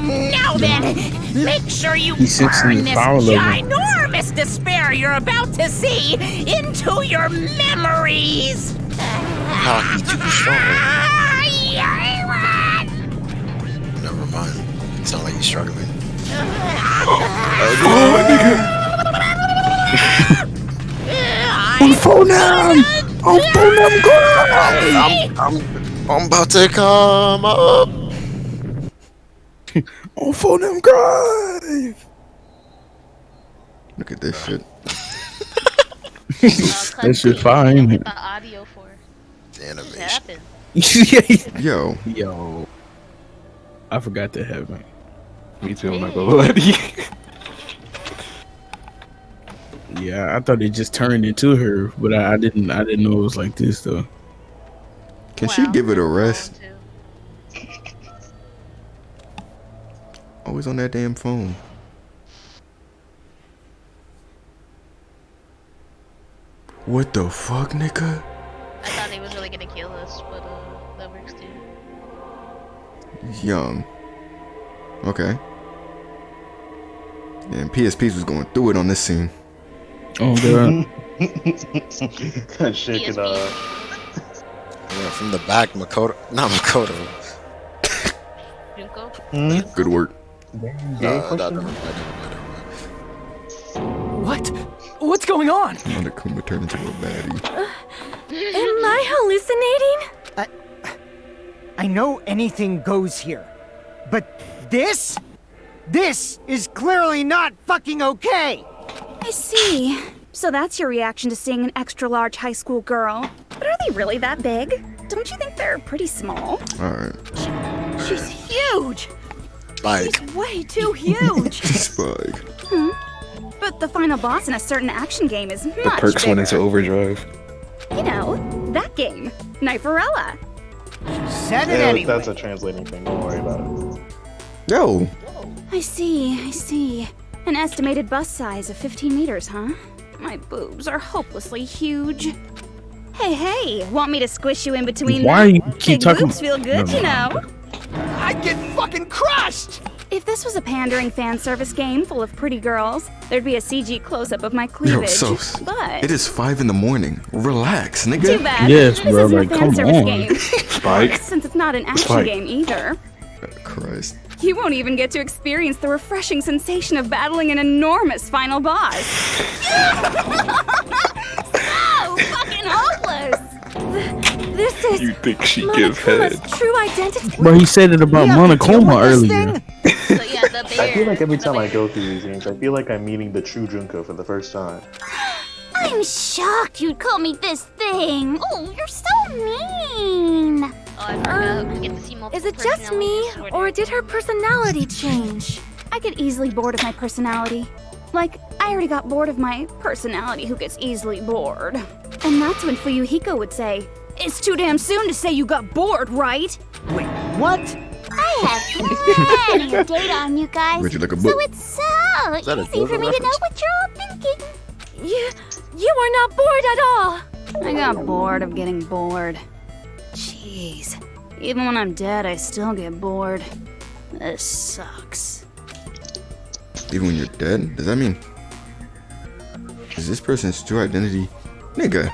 I: Now then, make sure you
A: He sits in
I: burn
A: his
I: this
A: power level.
I: ginormous despair you're about to see into your memories.
F: Nah, he's too strong. Never mind. It's not like he's struggling.
A: On phone now! On phone now!
F: I'm about to come up.
A: On phone them drive!
D: Look at this shit.
A: That shit fine.
C: The audio for
F: The animation.
C: happened.
D: Yo.
A: I forgot to have it.
E: Me too, I'm not gonna lie to you.
A: Yeah, I thought it just turned into her, but I didn't know it was like this though.
D: Can she give it a rest? Always on that damn phone. What the fuck, nigga?
C: I thought he was really gonna kill us, but that works too.
D: He's young. Okay. And PSPs was going through it on this scene.
A: Oh god.
B: Shaking
F: Yeah, from the back, Makoto. Not Makoto.
C: Junko?
D: Good work.
K: What? What's going on?
D: Monokuma turned into a baddie.
L: Am I hallucinating?
J: I know anything goes here, but this is clearly not fucking okay!
P: I see. So that's your reaction to seeing an extra-large high school girl. But are they really that big? Don't you think they're pretty small?
D: Alright.
O: She's huge.
F: Spike.
O: She's way too huge.
D: Spike.
P: But the final boss in a certain action game is much
E: The perks went
P: bigger.
E: into overdrive.
P: You know, that game. Kniferella.
J: Said it anyway.
B: That's a translating thing. Don't worry about it.
D: Yo.
P: I see. An estimated bust size of 15 meters, huh? My boobs are hopelessly huge. Hey, want me to squish you in between
A: Why
P: them?
A: you keep
P: Big
A: talking?
P: boobs feel good, you know.
J: I'd get fucking crushed!
P: If this was a pandering fan service game full of pretty girls, there'd be a CG close-up of my cleavage.
D: Yo,
P: but
D: it is 5 a.m. Relax, nigga.
P: too bad.
A: Yes,
P: this
A: bro,
P: isn't
A: like,
P: a fan
A: come
P: service
A: on.
P: game.
E: Spike.
P: Since it's not an action
E: Spike.
P: game either.
D: Christ.
P: You won't even get to experience the refreshing sensation of battling an enormous final boss. So fucking hopeless! This is
E: You think she gives
P: Monokuma's
E: head?
P: true identity.
A: Bro, he said it about Monokuma earlier.
C: So yeah, the bear.
B: I feel like every time I go through these games, I feel like I'm meeting the true Junko for the first time.
M: I'm shocked you'd call me this thing. Oh, you're so mean.
C: Oh, I forgot. We get to see multiple
L: Is it just me,
C: personalities.
L: or did her personality change?
P: I get easily bored of my personality. Like, I already got bored of my personality who gets easily bored. And that's when Fuyuhiko would say, "It's too damn soon to say you got bored, right?"
J: Wait, what?
M: I have plenty of data on you guys,
D: Read you like a
M: so
D: book.
M: it's so
F: that a
M: easy for me
F: Dover
M: to know what you're all thinking.
L: You are not bored at all.
P: I got bored of getting bored. Jeez. Even when I'm dead, I still get bored. This sucks.
D: Even when you're dead? Does that mean... Is this person's true identity? Nigga.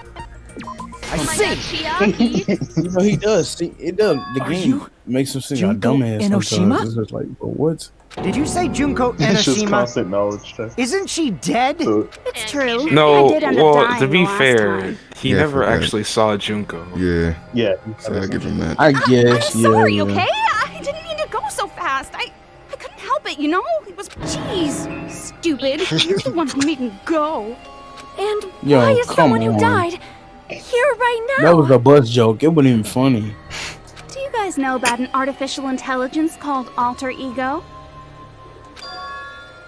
J: I
C: Oh my
J: see.
C: god, Chiaki.
A: You know, he does. See, it does. The
J: Are
A: game
J: you
A: makes him seem like a
J: Junko
A: dumbass
J: Enoshima?
A: sometimes. It's just like, bro, what?
J: Did you say Junko
B: It's just
J: Enoshima?
B: constant knowledge check.
J: Isn't she dead?
P: It's true.
E: No,
P: I did end up
E: well,
P: dying
E: to be
P: the last
E: fair,
P: time.
E: he
D: Yeah, I
E: never
D: forgot.
E: actually saw Junko.
D: Yeah.
B: Yeah.
D: So I give him that.
A: I guess,
P: I'm
A: yeah.
P: sorry,
A: yeah.
P: okay? I didn't mean to go so fast. I couldn't help it, you know? It was, jeez, stupid. You're the one who made me go.
L: And
A: Yo,
L: why is
A: come
L: someone who
A: on.
L: died here right now?
A: That was a bus joke. It wasn't even funny.
P: Do you guys know about an artificial intelligence called alter ego?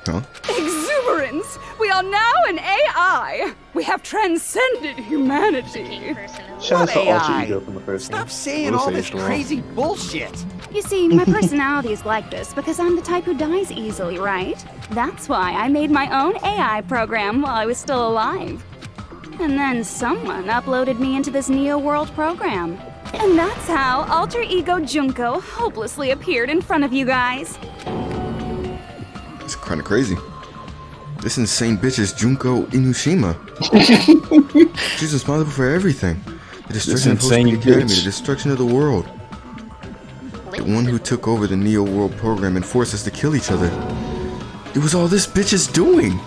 D: Huh?
P: Exuberance! We are now an AI! We have transcended humanity!
B: Shout out to
J: AI?
B: Alter Ego from the first
J: Stop
B: game.
J: saying
E: What
J: all
E: is
J: this
E: age wrong?
J: crazy bullshit.
P: You see, my personality is like this because I'm the type who dies easily, right? That's why I made my own AI program while I was still alive. And then someone uploaded me into this Neo World program. And that's how Alter Ego Junko hopelessly appeared in front of you guys.
D: It's kind of crazy. This insane bitch is Junko Enoshima. She's responsible for everything. The destruction of Host
A: insane
D: Peak Academy,
A: bitch.
D: the destruction of the world. The one who took over the Neo World program and forced us to kill each other. It was all this bitch is doing.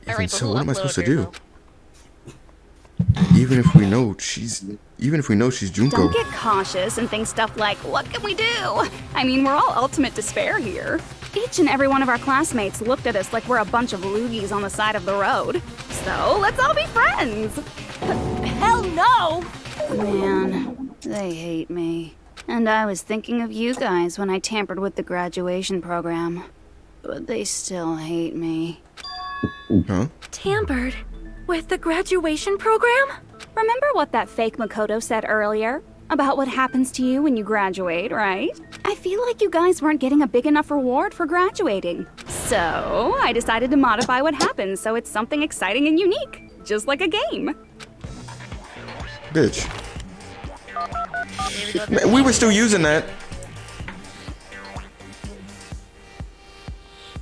D: Even
C: Alright, but
D: so,
C: who
D: what am I supposed to
C: uploaded
D: do?
C: her,
D: Even if we know she's Junko.
P: Don't get cautious and think stuff like, what can we do? I mean, we're all ultimate despair here. Each and every one of our classmates looked at us like we're a bunch of loogies on the side of the road. So, let's all be friends.
O: Hell no!
P: Man, they hate me. And I was thinking of you guys when I tampered with the graduation program. But they still hate me.
D: Huh?
L: Tampered with the graduation program?
P: Remember what that fake Makoto said earlier? About what happens to you when you graduate, right? I feel like you guys weren't getting a big enough reward for graduating. So, I decided to modify what happens so it's something exciting and unique. Just like a game.
D: Bitch. Man, we were still using that.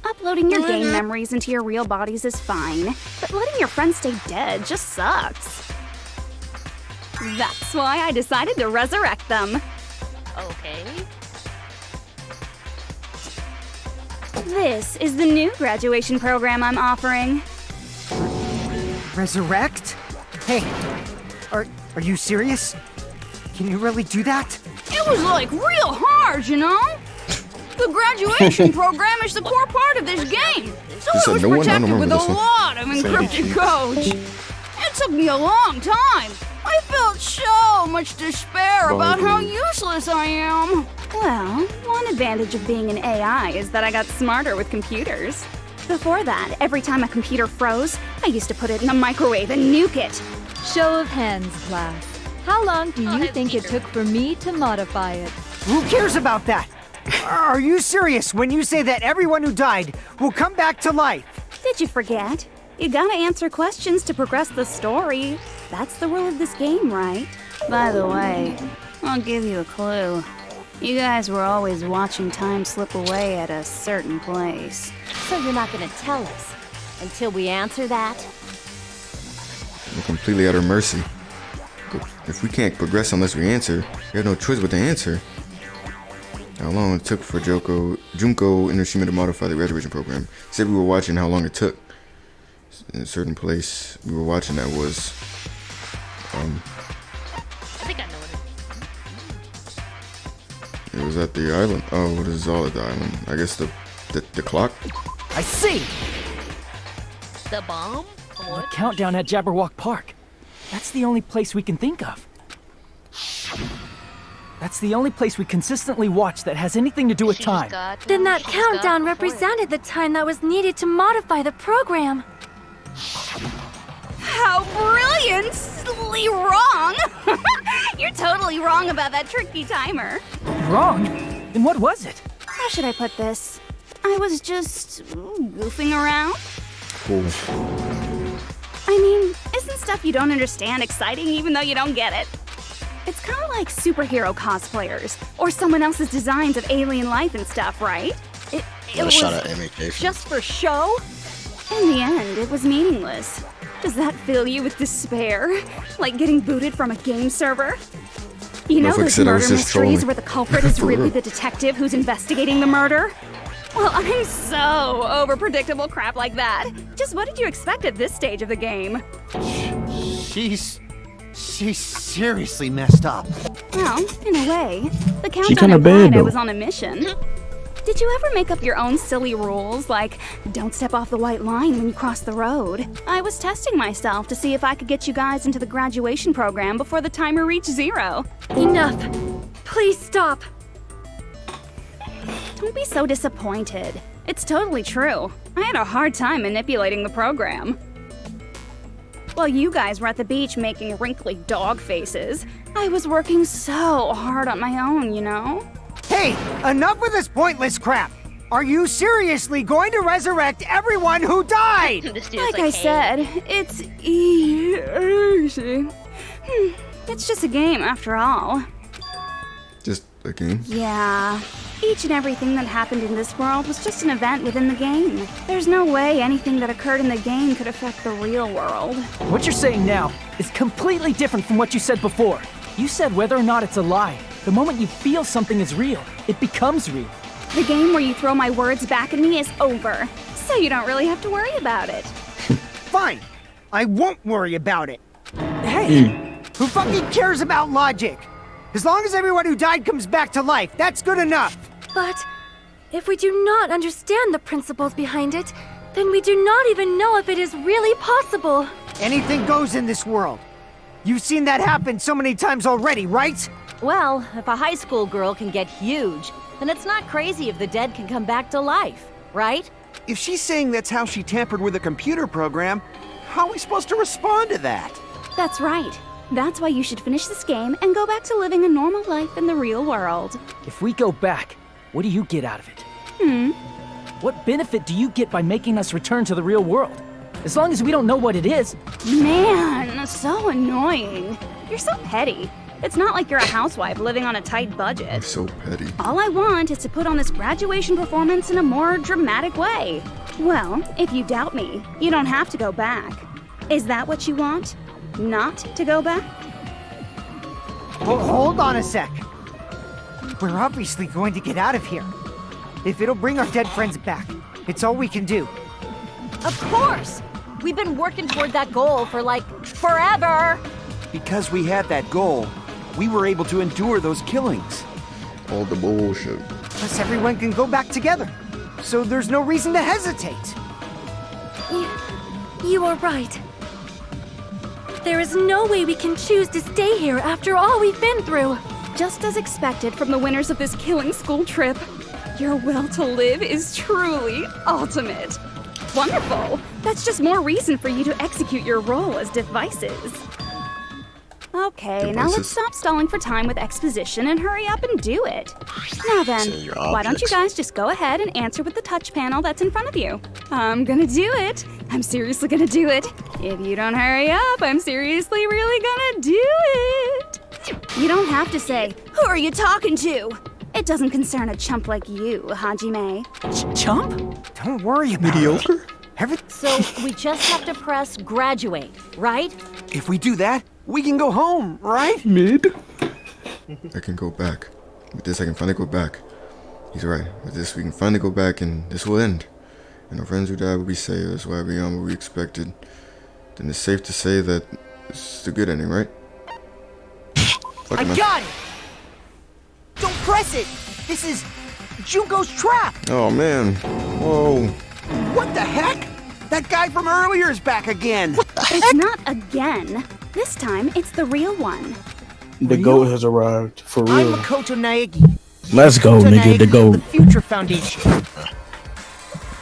P: Uploading your game memories into your real bodies is fine, but letting your friends stay dead just sucks. That's why I decided to resurrect them.
C: Okay.
P: This is the new graduation program I'm offering.
J: Resurrect? Hey, are you serious? Can you really do that?
P: It was like real hard, you know? The graduation program is the core part of this game, so
D: You said
P: it was
D: no one? I don't
P: protected
D: remember
P: with a
D: this one.
P: lot of encrypted codes. It took me a long time. I felt so much despair about how useless I am. Well, one advantage of being an AI is that I got smarter with computers. Before that, every time a computer froze, I used to put it in the microwave and nuke it.
L: Show of hands, class. How long do you think it took for me to modify it?
J: Who cares about that? Are you serious when you say that everyone who died will come back to life?
P: Did you forget? You gotta answer questions to progress the story. That's the rule of this game, right? By the way, I'll give you a clue. You guys were always watching time slip away at a certain place.
O: So you're not gonna tell us until we answer that?
D: We're completely at our mercy. If we can't progress unless we answer, we have no choice but to answer. How long it took for Junko Inoshima to modify the graduation program. Said we were watching how long it took. In a certain place we were watching that was
C: I think I know
D: it was at the island. Oh, what is all at the island? I guess the clock?
J: I see!
C: The bomb?
K: The countdown at Jabberwock Park. That's the only place we can think of. That's the only place we consistently watch that has anything to do with time.
L: Then that countdown represented the time that was needed to modify the program.
P: How brilliantly wrong! You're totally wrong about that tricky timer.
K: Wrong? Then what was it?
P: How should I put this? I was just goofing around.
D: Cool.
P: I mean, isn't stuff you don't understand exciting even though you don't get it? It's kind of like superhero cosplayers or someone else's designs of alien life and stuff, right? It was
F: shot at MHA.
P: just for show? In the end, it was meaningless. Does that fill you with despair? Like getting booted from a game server? You know those murder mysteries where the culprit is really the detective who's investigating the murder? Well, I'm so over predictable crap like that. Just what did you expect at this stage of the game?
J: She's seriously messed up.
P: Well, in a way, the
A: kinda
P: countdown
A: bad,
P: implied I
A: though.
P: was on a mission. Did you ever make up your own silly rules, like don't step off the white line when you cross the road? I was testing myself to see if I could get you guys into the graduation program before the timer reached 0.
L: Enough. Please stop.
P: Don't be so disappointed. It's totally true. I had a hard time manipulating the program. While you guys were at the beach making wrinkly dog faces, I was working so hard on my own, you know?
J: Hey, enough with this pointless crap! Are you seriously going to resurrect everyone who died?
P: Like I said, it's easy. It's just a game after all.
D: Just a game?
P: Yeah. Each and everything that happened in this world was just an event within the game. There's no way anything that occurred in the game could affect the real world.
K: What you're saying now is completely different from what you said before. You said whether or not it's a lie. The moment you feel something is real, it becomes real.
P: The game where you throw my words back at me is over, so you don't really have to worry about it.
J: Fine. I won't worry about it.
K: Hey!
J: Who fucking cares about logic? As long as everyone who died comes back to life, that's good enough.
L: But if we do not understand the principles behind it, then we do not even know if it is really possible.
J: Anything goes in this world. You've seen that happen so many times already, right?
O: Well, if a high school girl can get huge, then it's not crazy if the dead can come back to life, right?
Q: If she's saying that's how she tampered with a computer program, how are we supposed to respond to that?
P: That's right. That's why you should finish this game and go back to living a normal life in the real world.
K: If we go back, what do you get out of it? What benefit do you get by making us return to the real world? As long as we don't know what it is.
P: Man, so annoying. You're so petty. It's not like you're a housewife living on a tight budget.
D: You're so petty.
P: All I want is to put on this graduation performance in a more dramatic way. Well, if you doubt me, you don't have to go back. Is that what you want? Not to go back?
J: Hold on a sec. We're obviously going to get out of here. If it'll bring our dead friends back, it's all we can do.
O: Of course! We've been working toward that goal for like forever!
Q: Because we had that goal, we were able to endure those killings.
D: All the bullshit.
J: Plus everyone can go back together. So there's no reason to hesitate.
L: You are right. There is no way we can choose to stay here after all we've been through.
P: Just as expected from the winners of this killing school trip, your will to live is truly ultimate. Wonderful! That's just more reason for you to execute your role as devices. Okay, now let's stop stalling for time with exposition and hurry up and do it. Now then, why don't you guys just go ahead and answer with the touch panel that's in front of you? I'm gonna do it. I'm seriously gonna do it. If you don't hurry up, I'm seriously really gonna do it. You don't have to say, who are you talking to? It doesn't concern a chump like you, Hajime.
J: Chump? Don't worry about
H: Mediocre?
O: So we just have to press graduate, right?
Q: If we do that, we can go home, right?
E: Mid?
D: I can go back. With this, I can finally go back. He's right. With this, we can finally go back, and this will end. And our friends who died will be saved. That's why beyond what we expected. Then it's safe to say that it's the good ending, right?
N: I got it! Don't press it! This is Junko's trap!
D: Oh, man. Whoa.
Q: What the heck? That guy from earlier is back again.
P: It's not again. This time, it's the real one.
A: The GOAT has arrived, for
N: I'm
A: real.
N: Makoto Naegi.
A: Let's go, nigga, the GOAT.
N: The Future Foundation.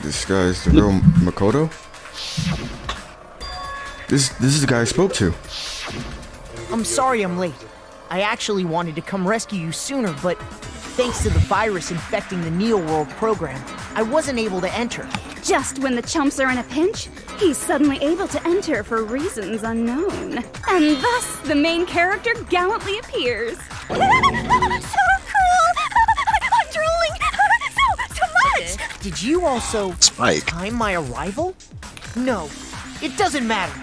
D: This guy's the real Makoto? This is the guy I spoke to.
N: I'm sorry I'm late. I actually wanted to come rescue you sooner, but thanks to the virus infecting the Neo World program, I wasn't able to enter.
P: Just when the chumps are in a pinch, he's suddenly able to enter for reasons unknown. And thus, the main character gallantly appears. So cool! I'm drooling! So much!
N: Did you also time my arrival? No, it doesn't matter.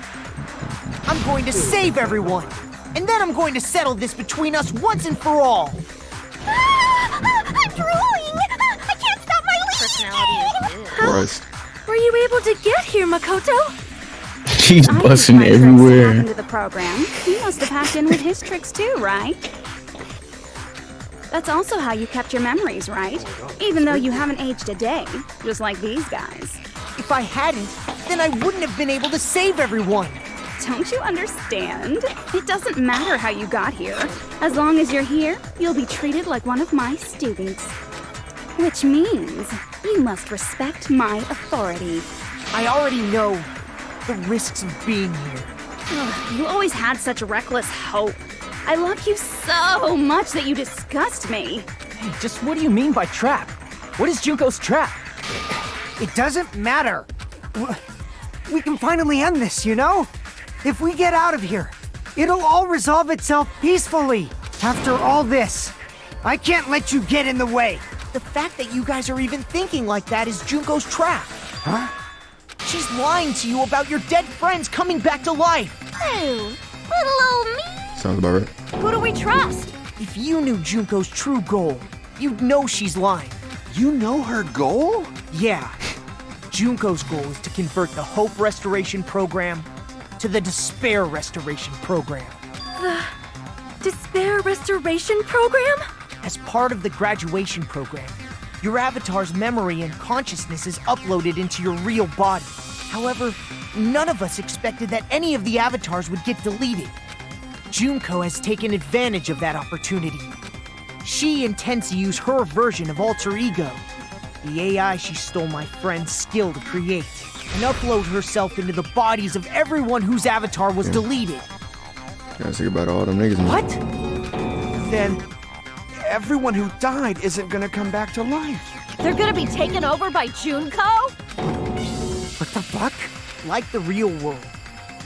N: I'm going to save everyone, and then I'm going to settle this between us once and for all.
M: I'm drooling! I can't stop my leak!
D: Christ.
L: Were you able to get here, Makoto?
A: She's busting everywhere.
P: Into the program, he must have hacked in with his tricks too, right? That's also how you kept your memories, right? Even though you haven't aged a day, just like these guys.
N: If I hadn't, then I wouldn't have been able to save everyone.
P: Don't you understand? It doesn't matter how you got here. As long as you're here, you'll be treated like one of my students. Which means you must respect my authority.
N: I already know the risks of being here.
P: Ugh, you always had such reckless hope. I love you so much that you disgust me.
J: Hey, just what do you mean by trap? What is Junko's trap? It doesn't matter. We can finally end this, you know? If we get out of here, it'll all resolve itself peacefully. After all this, I can't let you get in the way.
N: The fact that you guys are even thinking like that is Junko's trap.
J: Huh?
N: She's lying to you about your dead friends coming back to life.
M: Oh, little old me.
D: Sounds about right.
O: Who do we trust?
N: If you knew Junko's true goal, you'd know she's lying.
Q: You know her goal?
N: Yeah. Junko's goal is to convert the Hope Restoration Program to the Despair Restoration Program.
L: The Despair Restoration Program?
N: As part of the graduation program, your avatar's memory and consciousness is uploaded into your real body. However, none of us expected that any of the avatars would get deleted. Junko has taken advantage of that opportunity. She intends to use her version of Alter Ego, the AI she stole my friend's skill to create, and upload herself into the bodies of everyone whose avatar was deleted.
D: Gotta think about all them niggas.
Q: What? Then everyone who died isn't gonna come back to life.
O: They're gonna be taken over by Junko?
N: What the fuck? Like the real world,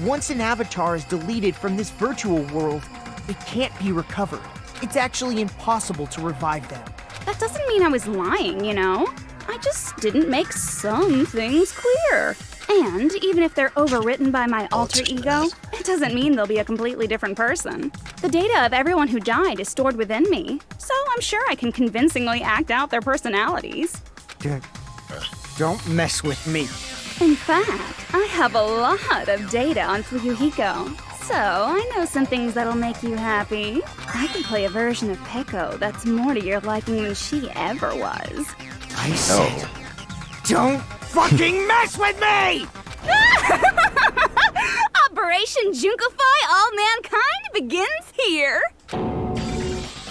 N: once an avatar is deleted from this virtual world, it can't be recovered. It's actually impossible to revive them.
P: That doesn't mean I was lying, you know? I just didn't make some things clear. And even if they're overwritten by my alter ego, it doesn't mean they'll be a completely different person. The data of everyone who died is stored within me, so I'm sure I can convincingly act out their personalities.
J: Don't mess with me.
P: In fact, I have a lot of data on Fuyuhiko, so I know some things that'll make you happy. I can play a version of Peko that's more to your liking than she ever was.
J: I said, don't fucking mess with me!
P: Operation Junkify All Mankind begins here!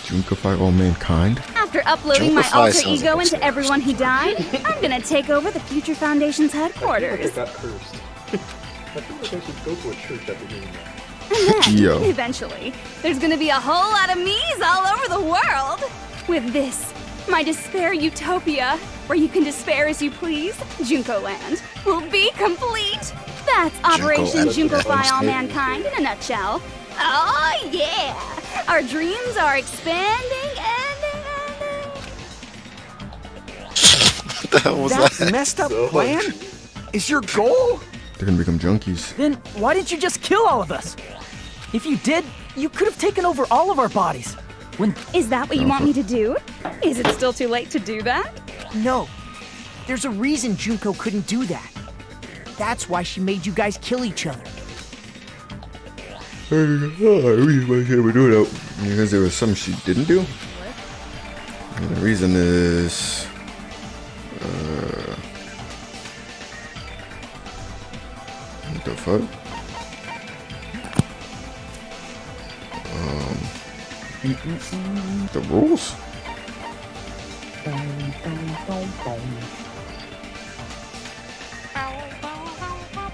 D: Junkify all mankind?
P: After uploading my alter ego into everyone who died, I'm gonna take over the Future Foundation's headquarters.
B: I got cursed. I feel like I should go to a church after doing that.
P: And then,
D: Yo.
P: eventually, there's gonna be a whole lot of me's all over the world. With this, my despair utopia, where you can despair as you please, Junko Land, will be complete. That's Operation Junkofy all mankind in a nutshell. Oh yeah! Our dreams are expanding and...
F: What the hell was that?
Q: Messed up plan? Is your goal?
D: They're gonna become junkies.
K: Then why didn't you just kill all of us? If you did, you could have taken over all of our bodies.
P: Is that what you want me to do? Is it still too late to do that?
N: No. There's a reason Junko couldn't do that. That's why she made you guys kill each other.
D: Why can't we do that? Because there was something she didn't do? And the reason is... what the fuck? The rules?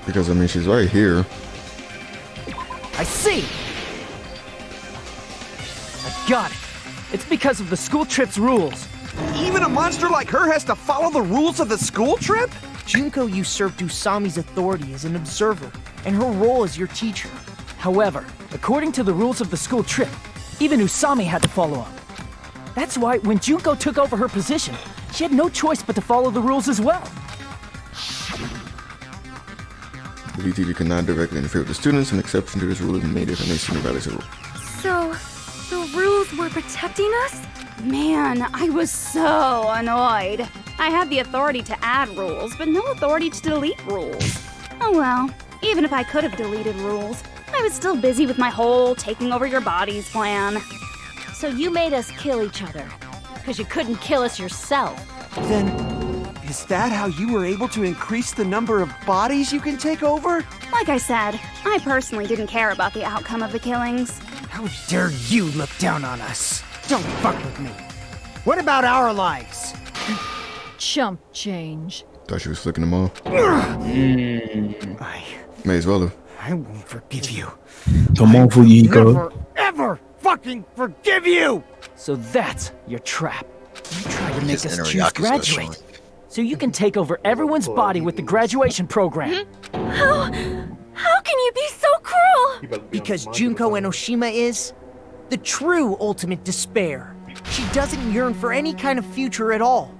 D: Because, I mean, she's right here.
K: I see! I got it. It's because of the school trip's rules.
Q: Even a monster like her has to follow the rules of the school trip?
N: Junko usurped Usami's authority as an observer, and her role as your teacher.
K: However, according to the rules of the school trip, even Usami had to follow up. That's why when Junko took over her position, she had no choice but to follow the rules as well.
D: The lead teacher cannot directly interfere with the students. An exception to this rule is made if any student violates a rule.
L: So, the rules were protecting us?
P: Man, I was so annoyed. I had the authority to add rules, but no authority to delete rules. Oh well, even if I could have deleted rules, I was still busy with my whole taking over your bodies plan.
O: So you made us kill each other, because you couldn't kill us yourself.
Q: Then, is that how you were able to increase the number of bodies you can take over?
P: Like I said, I personally didn't care about the outcome of the killings.
J: How dare you look down on us? Don't fuck with me. What about our lives?
L: Chump change.
D: Thought she was flicking them off.
J: I
D: May as well have.
J: I won't forgive you.
A: Come on, Fujiko.
J: Never, ever fucking forgive you!
K: So that's your trap. You tried to make
F: His
K: us
F: inner
K: choose
F: Yakuza
K: graduate.
F: showing.
K: So you can take over everyone's body with the graduation program.
L: How can you be so cruel?
N: Because Junko Enoshima is the true ultimate despair. She doesn't yearn for any kind of future at all.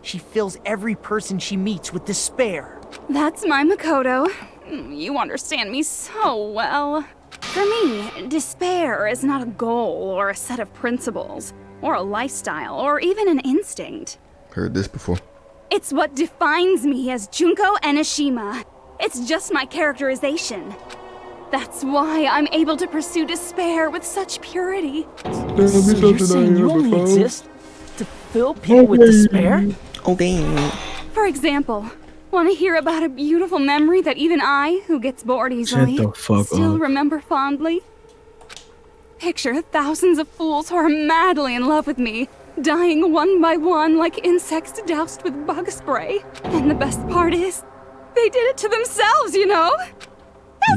N: She fills every person she meets with despair.
P: That's my Makoto. You understand me so well. For me, despair is not a goal or a set of principles, or a lifestyle, or even an instinct.
D: Heard this before.
P: It's what defines me as Junko Enoshima. It's just my characterization. That's why I'm able to pursue despair with such purity.
K: So you're saying you only exist to fill people with despair?
H: Oh, damn.
P: For example, want to hear about a beautiful memory that even I, who gets bored easily,
A: the fuck
P: still
A: up.
P: remember fondly? Picture thousands of fools who are madly in love with me, dying one by one like insects doused with bug spray. And the best part is, they did it to themselves, you know?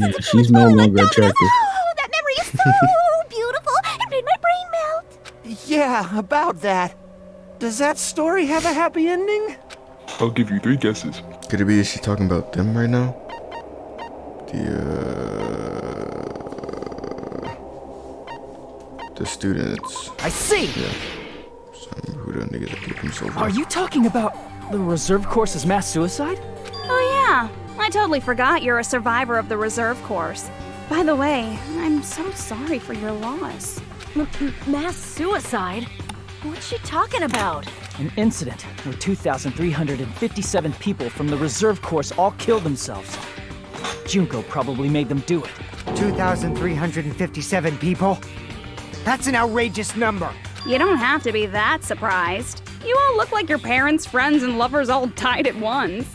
A: Yeah, she's no longer attractive.
M: Oh, that memory is so beautiful. It made my brain melt.
Q: Yeah, about that. Does that story have a happy ending?
H: I'll give you 3 guesses.
D: Could it be she's talking about them right now? The students.
K: I see!
D: Yeah. Some who the niggas that kicked himself.
K: Are you talking about the reserve course's mass suicide?
P: Oh yeah, I totally forgot you're a survivor of the reserve course. By the way, I'm so sorry for your loss.
O: Mass suicide? What's she talking about?
K: An incident where 2,357 people from the reserve course all killed themselves. Junko probably made them do it.
J: 2,357 people? That's an outrageous number.
P: You don't have to be that surprised. You all look like your parents, friends, and lovers all died at once.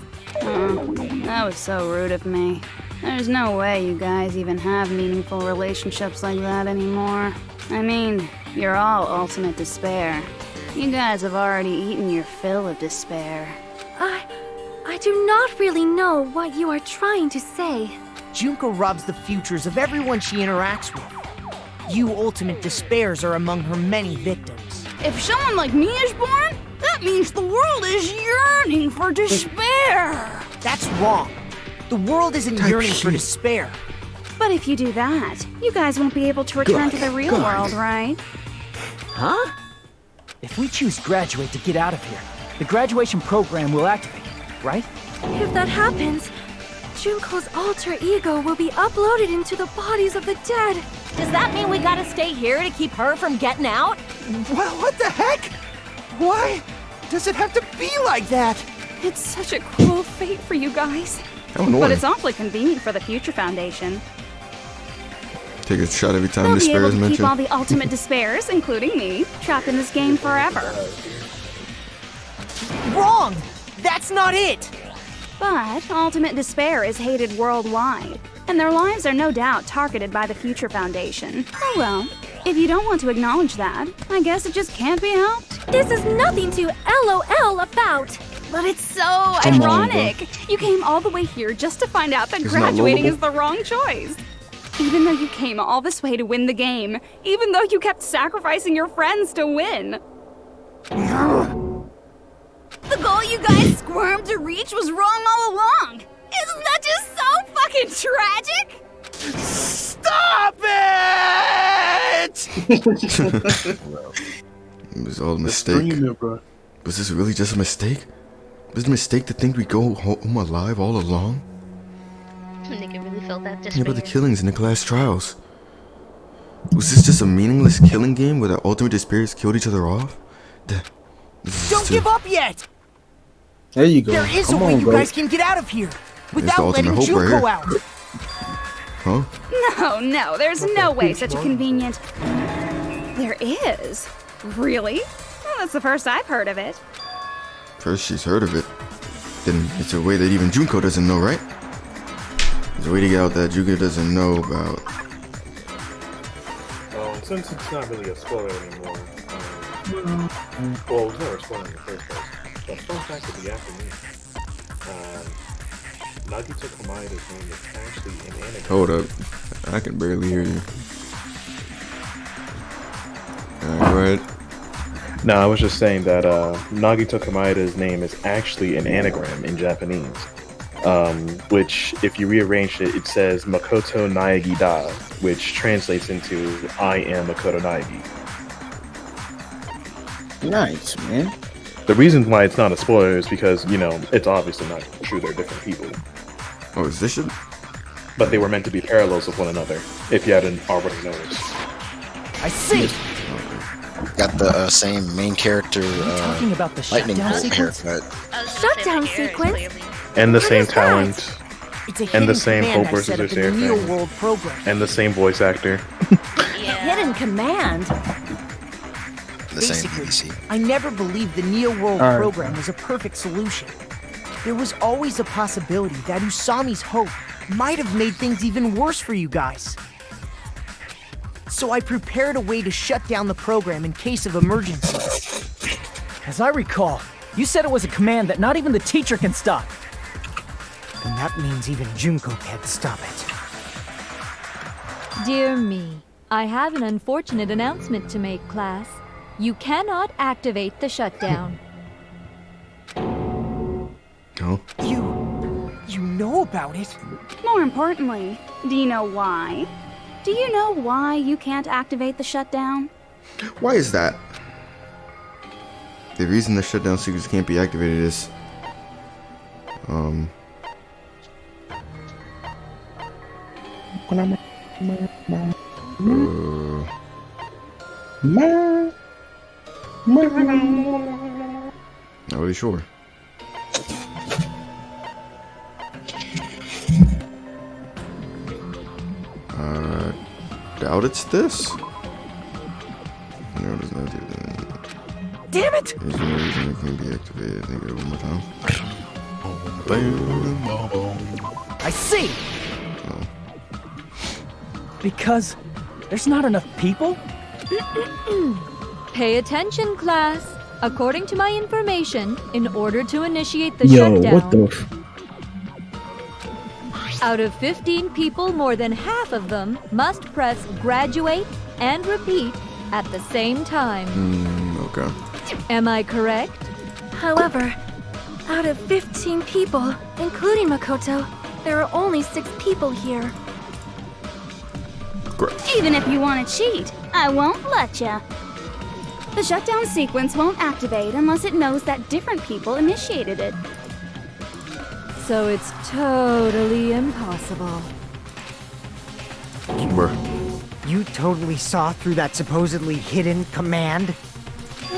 P: That was so rude of me. There's no way you guys even have meaningful relationships like that anymore. I mean, you're all ultimate despair. You guys have already eaten your fill of despair.
L: I do not really know what you are trying to say.
N: Junko robs the futures of everyone she interacts with. You ultimate despairs are among her many victims.
P: If someone like me is born, that means the world is yearning for despair.
N: That's wrong. The world isn't yearning for despair.
P: But if you do that, you guys won't be able to return to the real world, right?
K: Huh? If we choose graduate to get out of here, the graduation program will activate, right?
L: If that happens, Junko's alter ego will be uploaded into the bodies of the dead.
O: Does that mean we gotta stay here to keep her from getting out?
Q: Well, what the heck? Why does it have to be like that?
P: It's such a cruel fate for you guys. But it's awfully convenient for the Future Foundation.
D: Take a shot every time
P: They'll be
D: despair
P: able
D: is
P: to keep
D: mentioned.
P: all the ultimate despairs, including me, trapped in this game forever.
N: Wrong! That's not it!
P: But ultimate despair is hated worldwide, and their lives are no doubt targeted by the Future Foundation. Oh well, if you don't want to acknowledge that, I guess it just can't be helped.
L: This is nothing to LOL about.
P: But it's so
D: Come on,
P: ironic. You came all the way here just to find out that
D: Isn't that
P: graduating
D: lovable?
P: is the wrong choice. Even though you came all this way to win the game, even though you kept sacrificing your friends to win. The goal you guys squirmed to reach was wrong all along. Isn't that just so fucking tragic?
Q: Stop it!
D: It was all a mistake. Was this really just a mistake? Was it a mistake to think we'd go home alive all along?
C: Nigga really felt that
D: Think
C: despair.
D: about the killings in the class trials. Was this just a meaningless killing game where the ultimate despairs killed each other off?
N: Don't give up yet!
A: There you go.
N: There is
A: Come
N: a way
A: on,
N: you
A: bro.
N: guys can get out of here without
D: ultimate
N: letting
D: hope right
N: Junko
D: here.
N: out.
D: Huh?
P: No, there's no way such a convenient... There is? Really? Well, that's the first I've heard of it.
D: First she's heard of it. Then it's a way that even Junko doesn't know, right? There's a way to get out that Junko doesn't know about.
B: Since it's not really a spoiler anymore, well, it was never a spoiler in the first place. But fun fact of the afternoon, Nagito Kamaida's name is actually an anagram.
D: Hold up. I can barely hear you. Alright.
B: No, I was just saying that Nagito Kamaida's name is actually an anagram in Japanese. Which, if you rearrange it, it says Makoto Naegi Da, which translates into I am Makoto Naegi.
A: Nice, man.
B: The reason why it's not a spoiler is because, you know, it's obviously not true, they're different people.
D: Oh, is this it?
B: But they were meant to be parallels of one another, if you hadn't already noticed.
N: I see!
F: Got the same main character
K: talking about the
F: lightning
K: shutdown
F: bolt
K: sequence?
F: haircut.
L: Shutdown sequence?
B: And the
L: What
B: same
L: is that?
B: talent,
N: It's a
B: and
N: hidden
B: the same
N: command
B: Hope
N: I
B: versus
N: set up in
B: Despair
N: the Neo
B: thing,
N: World program.
B: and the same voice actor.
O: Hidden command.
F: The same
N: Basically,
F: BBC.
N: I never believed the Neo World
A: All right.
N: program was a perfect solution. There was always a possibility that Usami's hope might have made things even worse for you guys. So I prepared a way to shut down the program in case of emergencies.
K: As I recall, you said it was a command that not even the teacher can stop.
N: And that means even Junko can't stop it.
R: Dear me, I have an unfortunate announcement to make, class. You cannot activate the shutdown.
D: Oh.
N: You know about it?
P: More importantly, do you know why? Do you know why you can't activate the shutdown?
D: Why is that? The reason the shutdown sequence can't be activated is not really sure. Doubt it's this? No, it does not do that.
N: Damn it!
D: There's no reason it can't be activated. Think of it one more time.
K: I see! Because there's not enough people?
R: Pay attention, class. According to my information, in order to initiate the
A: Yo,
R: shutdown...
A: what the
R: Out of 15 people, more than half of them must press graduate and repeat at the same time.
D: Okay.
R: Am I correct?
L: However, out of 15 people, including Makoto, there are only 6 people here.
D: Great.
P: Even if you want to cheat, I won't let ya. The shutdown sequence won't activate unless it knows that different people initiated it.
R: So it's totally impossible.
D: Bruh.
J: You totally saw through that supposedly hidden command?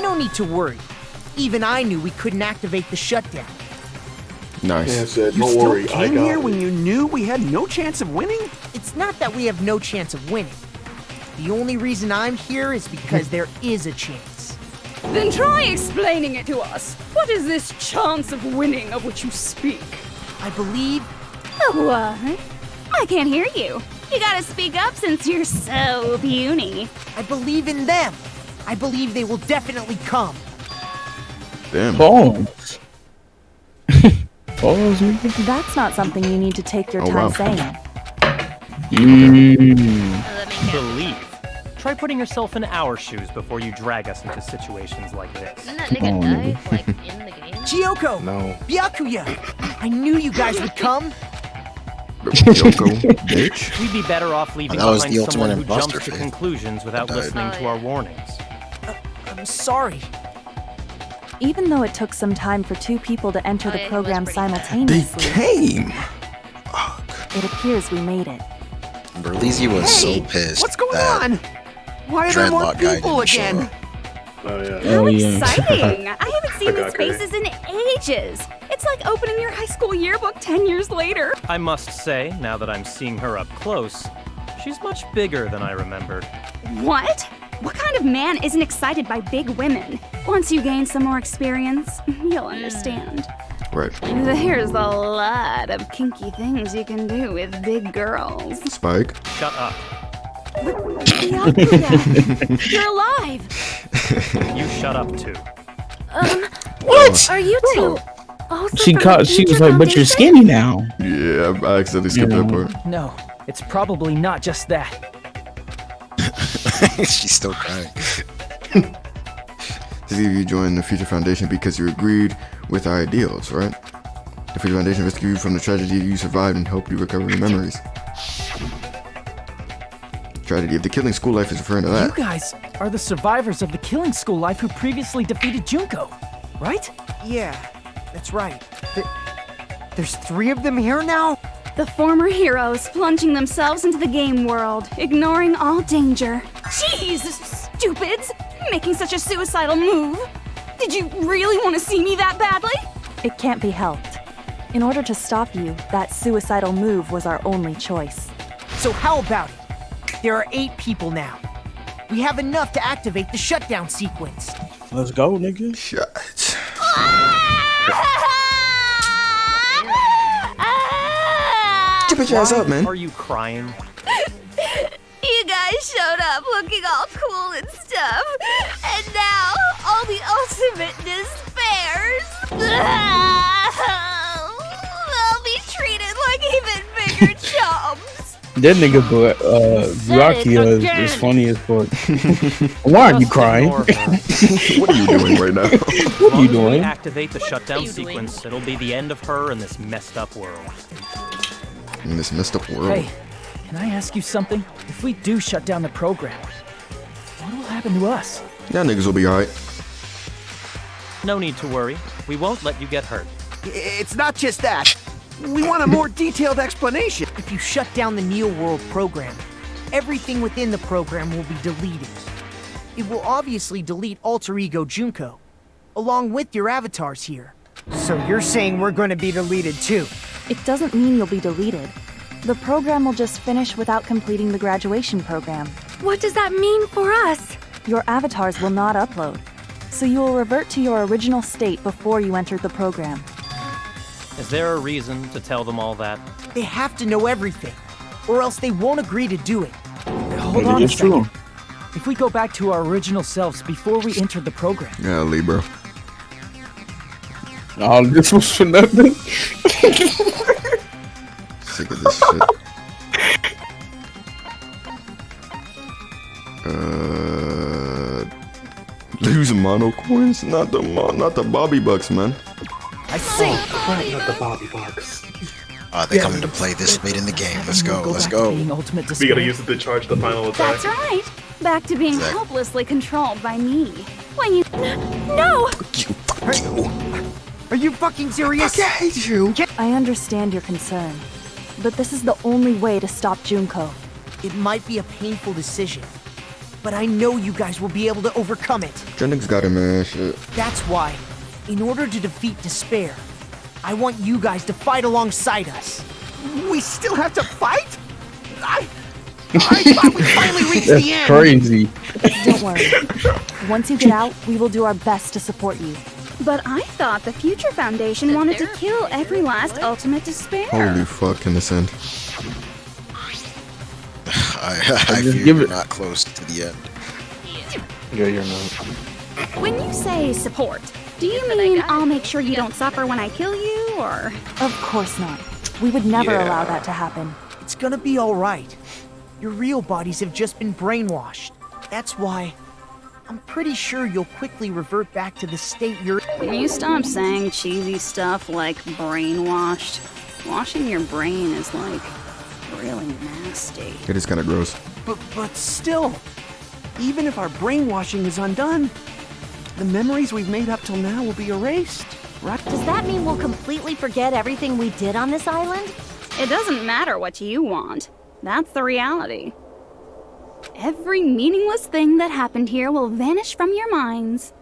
N: No need to worry. Even I knew we couldn't activate the shutdown.
D: Nice.
B: Yeah, said,
Q: You
B: don't
Q: still
B: worry, I
Q: came
B: got
Q: here
B: it.
Q: when you knew we had no chance of winning?
N: It's not that we have no chance of winning. The only reason I'm here is because there is a chance.
P: Then try explaining it to us. What is this chance of winning of which you speak?
N: I believe...
P: What? I can't hear you. You gotta speak up since you're so puny.
N: I believe in them. I believe they will definitely come.
D: Damn.
A: Pause. Pause, nigga.
S: That's not something you need to take your
D: Oh,
S: time
D: wow.
S: saying.
T: Believe. Try putting yourself in our shoes before you drag us into situations like this.
C: Didn't that nigga die, like, in the game?
N: Chiyoko!
B: No.
N: Byakuya! I knew you guys would come!
D: Yoko, bitch.
T: We'd be better off leaving
F: That was
T: behind
F: the
T: someone
F: ultimate
T: who jumps
F: imposter
T: to
F: fate.
T: conclusions without
F: Died.
T: listening to our warnings.
N: I'm sorry.
S: Even though it took some time for 2 people to enter the program
D: They
S: simultaneously,
D: came.
S: it appears we made it.
F: Berlizzi was so pissed.
N: What's going
F: that
N: on? Why are there more
F: Dreadlock guy
N: people
F: didn't show
N: again?
F: up.
B: Oh, yeah.
P: How
A: Oh, yeah.
P: exciting! I haven't seen
B: I
P: these
B: got Curry.
P: faces in ages. It's like opening your high school yearbook 10 years later.
T: I must say, now that I'm seeing her up close, she's much bigger than I remembered.
P: What? What kind of man isn't excited by big women? Once you gain some more experience, you'll understand.
D: Right.
P: There's a lot of kinky things you can do with big girls.
D: Spike.
T: Shut up.
L: Byakuya! You're alive!
T: You shut up too.
A: What?
L: Are you two also
A: She
L: from
A: caught.
L: the
A: She was
L: Future
A: like, "But you're
L: Foundation?"
A: skinny now."
D: Yeah, I accidentally skipped that part.
K: No, it's probably not just that.
F: She's still crying.
D: Steve, you joined the Future Foundation because you agreed with our ideals, right? The Future Foundation rescued you from the tragedy you survived and helped you recover your memories. Tragedy of the killing school life is referring to
K: You
D: that.
K: guys are the survivors of the killing school life who previously defeated Junko, right?
N: Yeah, that's right. There's 3 of them here now?
P: The former heroes plunging themselves into the game world, ignoring all danger. Jeez, stupids! Making such a suicidal move. Did you really want to see me that badly?
S: It can't be helped. In order to stop you, that suicidal move was our only choice.
N: So how about it? There are 8 people now. We have enough to activate the shutdown sequence.
A: Let's go, nigga.
D: Shut. Get your ass up, man.
T: Are you crying?
C: You guys showed up looking all cool and stuff, and now all the ultimate despairs. They'll be treated like even bigger chumps.
A: That nigga, Byakuya is funny as fuck. Why are you crying?
D: What are you doing right now?
A: What are you
T: As long as we
A: doing?
T: activate the shutdown sequence, it'll be the end of her in this messed up world.
D: In this messed up world.
K: Hey, can I ask you something? If we do shut down the program, what will happen to us?
D: Y'all niggas will be alright.
T: No need to worry. We won't let you get hurt.
Q: It's not just that. We want a more detailed explanation.
N: If you shut down the Neo World program, everything within the program will be deleted. It will obviously delete Alter Ego Junko, along with your avatars here. So you're saying we're going to be deleted too?
S: It doesn't mean you'll be deleted. The program will just finish without completing the graduation program.
L: What does that mean for us?
S: Your avatars will not upload, so you will revert to your original state before you entered the program.
T: Is there a reason to tell them all that?
N: They have to know everything, or else they won't agree to do it.
K: Hold on a
A: It's true.
K: second. If we go back to our original selves before we entered the program,
D: Yeah, Lee, bro.
A: All this was for nothing.
D: sick of this shit. Lose mono coins? Not the Bobby Bucks, man.
N: I see.
B: Not the Bobby Bucks.
F: They come into play this late in the game. Let's go. Let's go.
B: We gotta use it to charge the final attack.
P: That's right. Back to being helplessly controlled by me. When you... No!
N: Are you fucking serious?
H: I hate you.
S: I understand your concern, but this is the only way to stop Junko.
N: It might be a painful decision, but I know you guys will be able to overcome it.
D: Trending's got him, man. Shit.
N: That's why, in order to defeat despair, I want you guys to fight alongside us. We still have to fight? I thought we finally reached the end.
A: Crazy.
S: Don't worry. Once you get out, we will do our best to support you.
P: But I thought the Future Foundation wanted to kill every last ultimate despair.
D: Holy fuck, can this end?
F: I fear you're not close to the end.
B: Yeah, you're not.
P: When you say support, do you mean I'll make sure you don't suffer when I kill you, or...?
S: Of course not. We would never allow that to happen.
N: It's gonna be alright. Your real bodies have just been brainwashed. That's why I'm pretty sure you'll quickly revert back to the state you're...
P: Can you stop saying cheesy stuff like brainwashed? Washing your brain is like really nasty.
D: It is kind of gross.
Q: But still, even if our brainwashing is undone, the memories we've made up till now will be erased, right?
O: Does that mean we'll completely forget everything we did on this island?
P: It doesn't matter what you want. That's the reality. Every meaningless thing that happened here will vanish from your minds.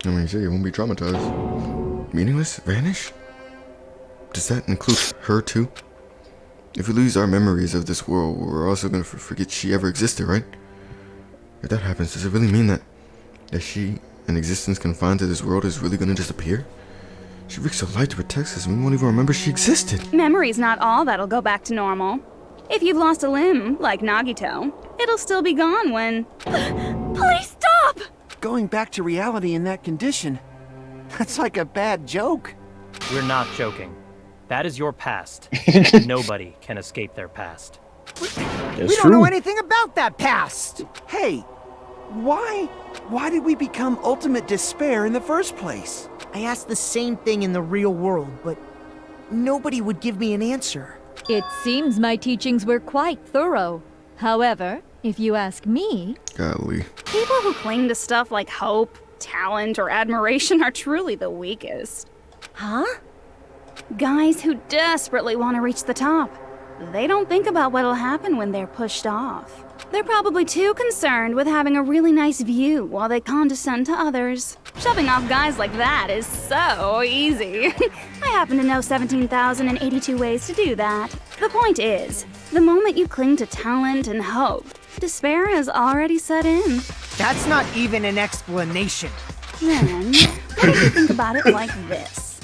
D: I mean, shit, you won't be traumatized. Meaningless? Vanish? Does that include her too? If we lose our memories of this world, we're also gonna forget she ever existed, right? If that happens, does it really mean that she, an existence confined to this world, is really gonna disappear? She risks her life to protect us, and we won't even remember she existed.
P: Memory's not all that'll go back to normal. If you've lost a limb, like Nagito, it'll still be gone when... Please stop!
Q: Going back to reality in that condition, that's like a bad joke.
T: We're not joking. That is your past. Nobody can escape their past.
N: We don't know anything about that past!
Q: Hey, why did we become ultimate despair in the first place?
N: I asked the same thing in the real world, but nobody would give me an answer.
R: It seems my teachings were quite thorough. However, if you ask me...
D: Golly.
P: People who cling to stuff like hope, talent, or admiration are truly the weakest.
O: Huh?
P: Guys who desperately want to reach the top. They don't think about what'll happen when they're pushed off. They're probably too concerned with having a really nice view while they condescend to others. Shoving off guys like that is so easy. I happen to know 17,082 ways to do that. The point is, the moment you cling to talent and hope, despair has already set in.
N: That's not even an explanation.
P: Then, what if you think about it like this?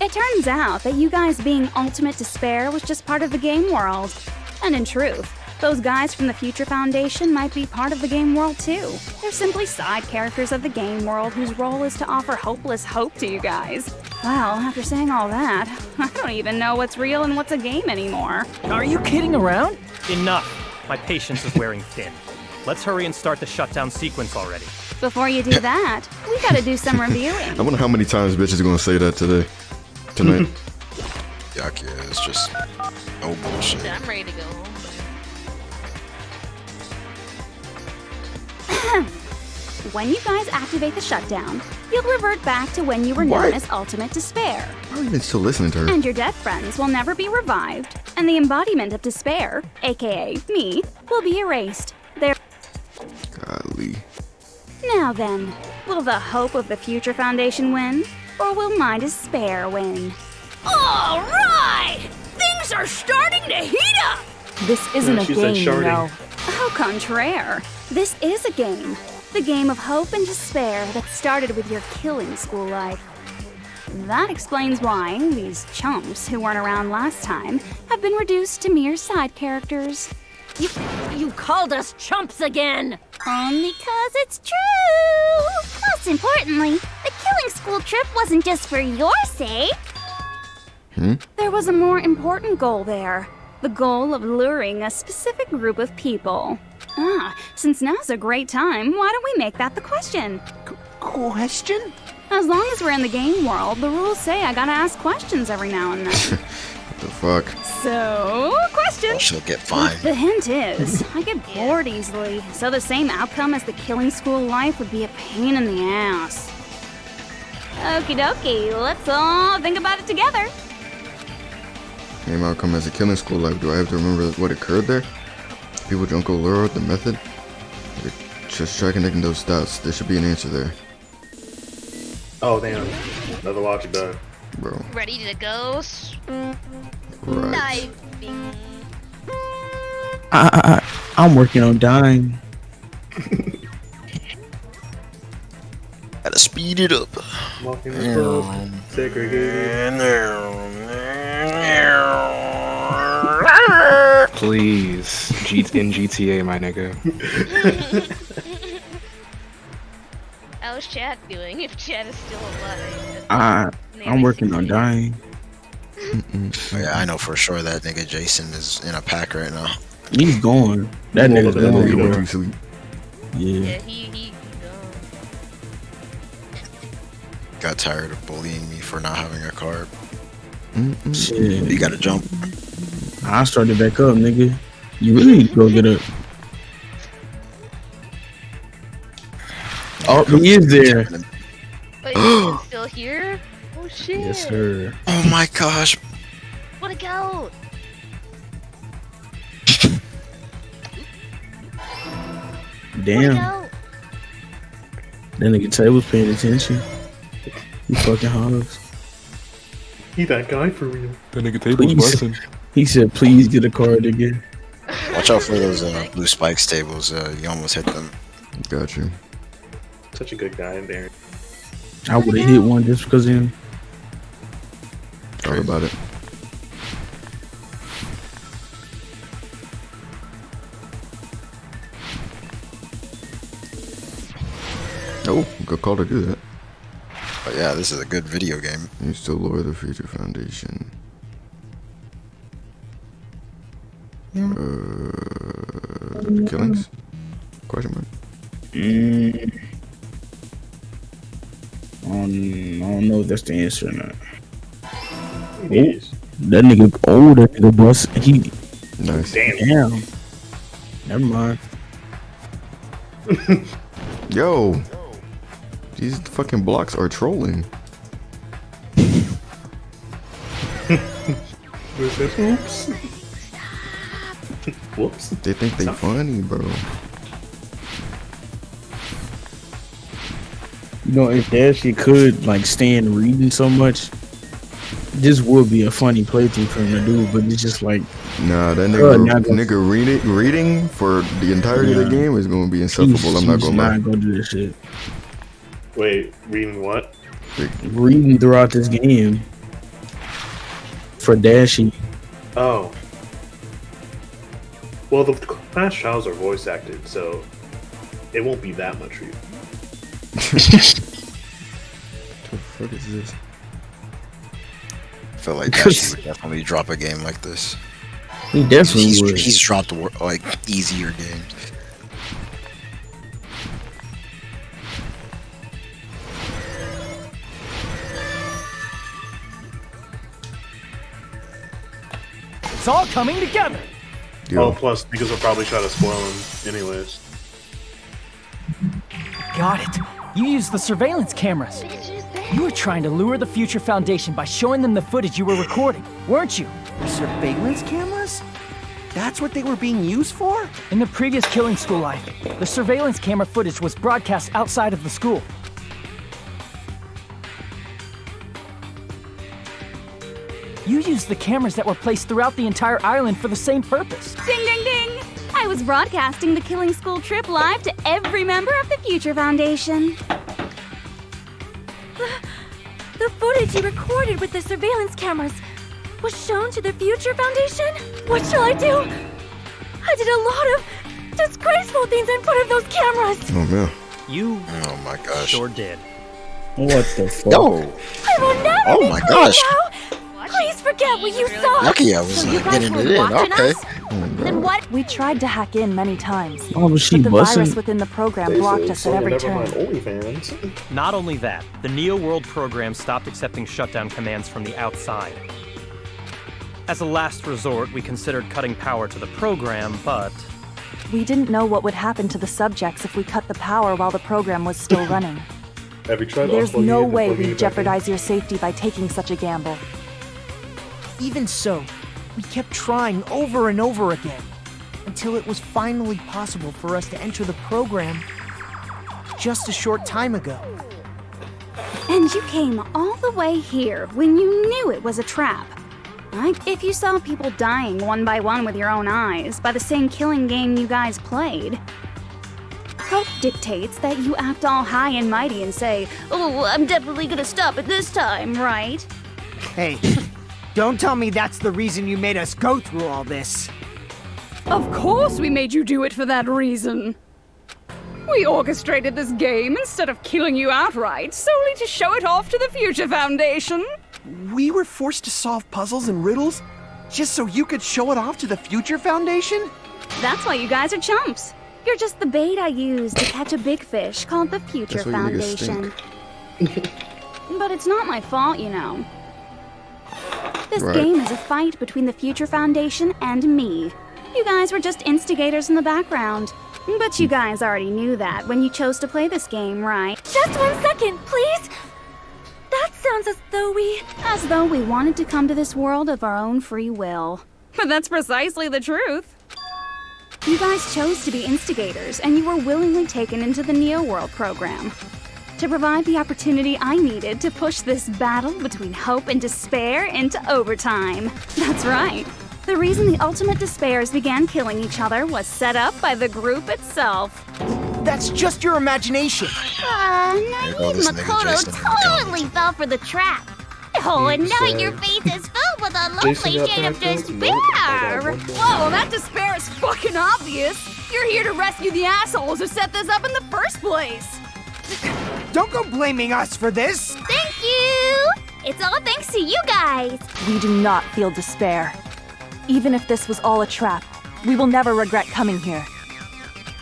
P: It turns out that you guys being ultimate despair was just part of the game world. And in truth, those guys from the Future Foundation might be part of the game world too. They're simply side characters of the game world whose role is to offer hopeless hope to you guys. Well, after saying all that, I don't even know what's real and what's a game anymore.
T: Are you kidding around? Enough. My patience is wearing thin. Let's hurry and start the shutdown sequence already.
P: Before you do that, we gotta do some reviewing.
D: I wonder how many times bitches are gonna say that tonight.
F: Yuck, yeah, it's just no bullshit.
C: I'm ready to go home.
P: When you guys activate the shutdown, you'll revert back to when you were known as Ultimate Despair.
D: How are you even still listening to her?
P: And your dead friends will never be revived, and the embodiment of despair, aka me, will be erased.
D: Golly.
P: Now then, will the hope of the Future Foundation win, or will my despair win?
I: All right! Things are starting to heat up!
S: This isn't a game, you know.
P: Au contraire. This is a game. The game of hope and despair that started with your killing school life. That explains why these chumps who weren't around last time have been reduced to mere side characters.
O: You called us chumps again!
M: Only 'cause it's true! Most importantly, the killing school trip wasn't just for your sake.
P: There was a more important goal there. The goal of luring a specific group of people. Since now's a great time, why don't we make that the question?
Q: Question?
P: As long as we're in the game world, the rules say I gotta ask questions every now and then.
D: What the fuck?
P: So, question.
F: She'll get fined.
P: The hint is, I get bored easily, so the same outcome as the killing school life would be a pain in the ass. Okie dokie, let's all think about it together.
D: Same outcome as a killing school life. Do I have to remember what occurred there? People don't go lure out the method? Just try connecting those dots. There should be an answer there.
B: Oh damn! Another watch done.
D: Bro.
C: Ready to go?
D: Right.
C: Diving.
A: I'm working on dying.
H: Gotta speed it up.
B: Walking the bus, segregated.
E: Please, in GTA, my nigga.
C: How's Chad doing? If Chad is still alive.
A: I'm working on dying.
F: Yeah, I know for sure that nigga Jason is in a pack right now.
A: He's gone. That nigga's
D: That nigga
A: gone.
D: went to sleep.
C: Yeah, he
F: Got tired of bullying me for not having a card.
A: Shit.
F: You gotta jump.
A: I started back up, nigga. You really need to go get up. Oh, he is there.
C: Wait, he's still here? Oh shit.
A: Yes, sir.
F: Oh my gosh.
C: What a goat.
A: Damn. That nigga Tay was paying attention. He fucking hollers.
B: He that guy for real.
E: That nigga Tay was busting.
A: He said, please get a card again.
F: Watch out for those blue spikes tables. You almost hit them.
D: Got you.
B: Such a good guy in there.
A: I would have hit one just because of him.
D: Thought about it. Oh, good call to do that.
F: But yeah, this is a good video game.
D: You still lure the Future Foundation. Killings? Question mark?
A: I don't know if that's the answer or not.
B: It is.
A: That nigga old, that nigga bus. He.
D: Nice.
A: Damn. Never mind.
D: Yo! These fucking blocks are trolling.
B: Oops. Whoops.
D: They think they funny, bro.
A: You know, if Dashy could like stand reading so much, this would be a funny playthrough for him to do. But it's just like,
D: nah, that nigga reading for the entirety of the game is gonna be insufferable. I'm not gonna lie.
A: Not gonna do this shit.
B: Wait, reading what?
A: Reading throughout this game for Dashy.
B: Oh. Well, the class trials are voice acted, so it won't be that much reading.
D: What the fuck is this?
F: I feel like Dashi would definitely drop a game like this.
A: He definitely would.
F: He's dropped like easier games.
K: It's all coming together.
D: Yo.
B: Oh, plus niggas will probably try to spoil him anyways.
K: Got it. You used the surveillance cameras. You were trying to lure the Future Foundation by showing them the footage you were recording, weren't you?
Q: Surveillance cameras? That's what they were being used for?
K: In the previous Killing School life, the surveillance camera footage was broadcast outside of the school. You used the cameras that were placed throughout the entire island for the same purpose.
P: Ding, ding, ding! I was broadcasting the Killing School trip live to every member of the Future Foundation.
L: The footage you recorded with the surveillance cameras was shown to the Future Foundation? What shall I do? I did a lot of disgraceful things in front of those cameras.
D: Oh man.
T: You
F: Oh my gosh.
T: sure did.
A: What the fuck?
F: No.
L: I will never
F: Oh
L: be
F: my
L: clean
F: gosh.
L: now. Please forgive get what you saw.
F: Lucky I was
L: So you guys
F: getting
L: were
F: it in.
L: watching
F: Okay.
L: us? Then what?
S: We tried to hack in many times,
A: Oh, was she
S: but the
A: busting?
S: virus within the program blocked us at every turn.
T: Not only that, the Neo World program stopped accepting shutdown commands from the outside. As a last resort, we considered cutting power to the program, but
S: We didn't know what would happen to the subjects if we cut the power while the program was still running.
B: Have you tried
S: There's
B: unplugging
S: no
B: it and
S: way
B: plugging
S: we'd
B: it back in?
S: jeopardize your safety by taking such a gamble.
N: Even so, we kept trying over and over again until it was finally possible for us to enter the program just a short time ago.
P: And you came all the way here when you knew it was a trap. Like if you saw people dying one by one with your own eyes by the same killing game you guys played. Hope dictates that you act all high and mighty and say, "Oh, I'm definitely gonna stop it this time, right?"
J: Hey, don't tell me that's the reason you made us go through all this.
L: Of course we made you do it for that reason. We orchestrated this game instead of killing you outright, solely to show it off to the Future Foundation.
Q: We were forced to solve puzzles and riddles just so you could show it off to the Future Foundation?
P: That's why you guys are chumps. You're just the bait I used to catch a big fish called the Future
D: That's why you niggas
P: Foundation. But it's not my fault, you know. This
D: Right.
P: game is a fight between the Future Foundation and me. You guys were just instigators in the background. But you guys already knew that when you chose to play this game, right?
L: Just 1 second, please! That sounds as though we...
P: As though we wanted to come to this world of our own free will.
L: But that's precisely the truth.
P: You guys chose to be instigators, and you were willingly taken into the Neo World program. To provide the opportunity I needed to push this battle between hope and despair into overtime. That's right. The reason the Ultimate Despairs began killing each other was set up by the group itself.
N: That's just your imagination.
F: Oh,
C: Naive
F: this nigga
C: Makoto
F: Jason
C: totally fell for the trap. Oh, and now your face is filled with a lovely shade of despair.
L: Whoa, that despair is fucking obvious. You're here to rescue the assholes who set this up in the first place.
J: Don't go blaming us for this.
C: Thank you. It's all thanks to you guys.
S: We do not feel despair. Even if this was all a trap, we will never regret coming here.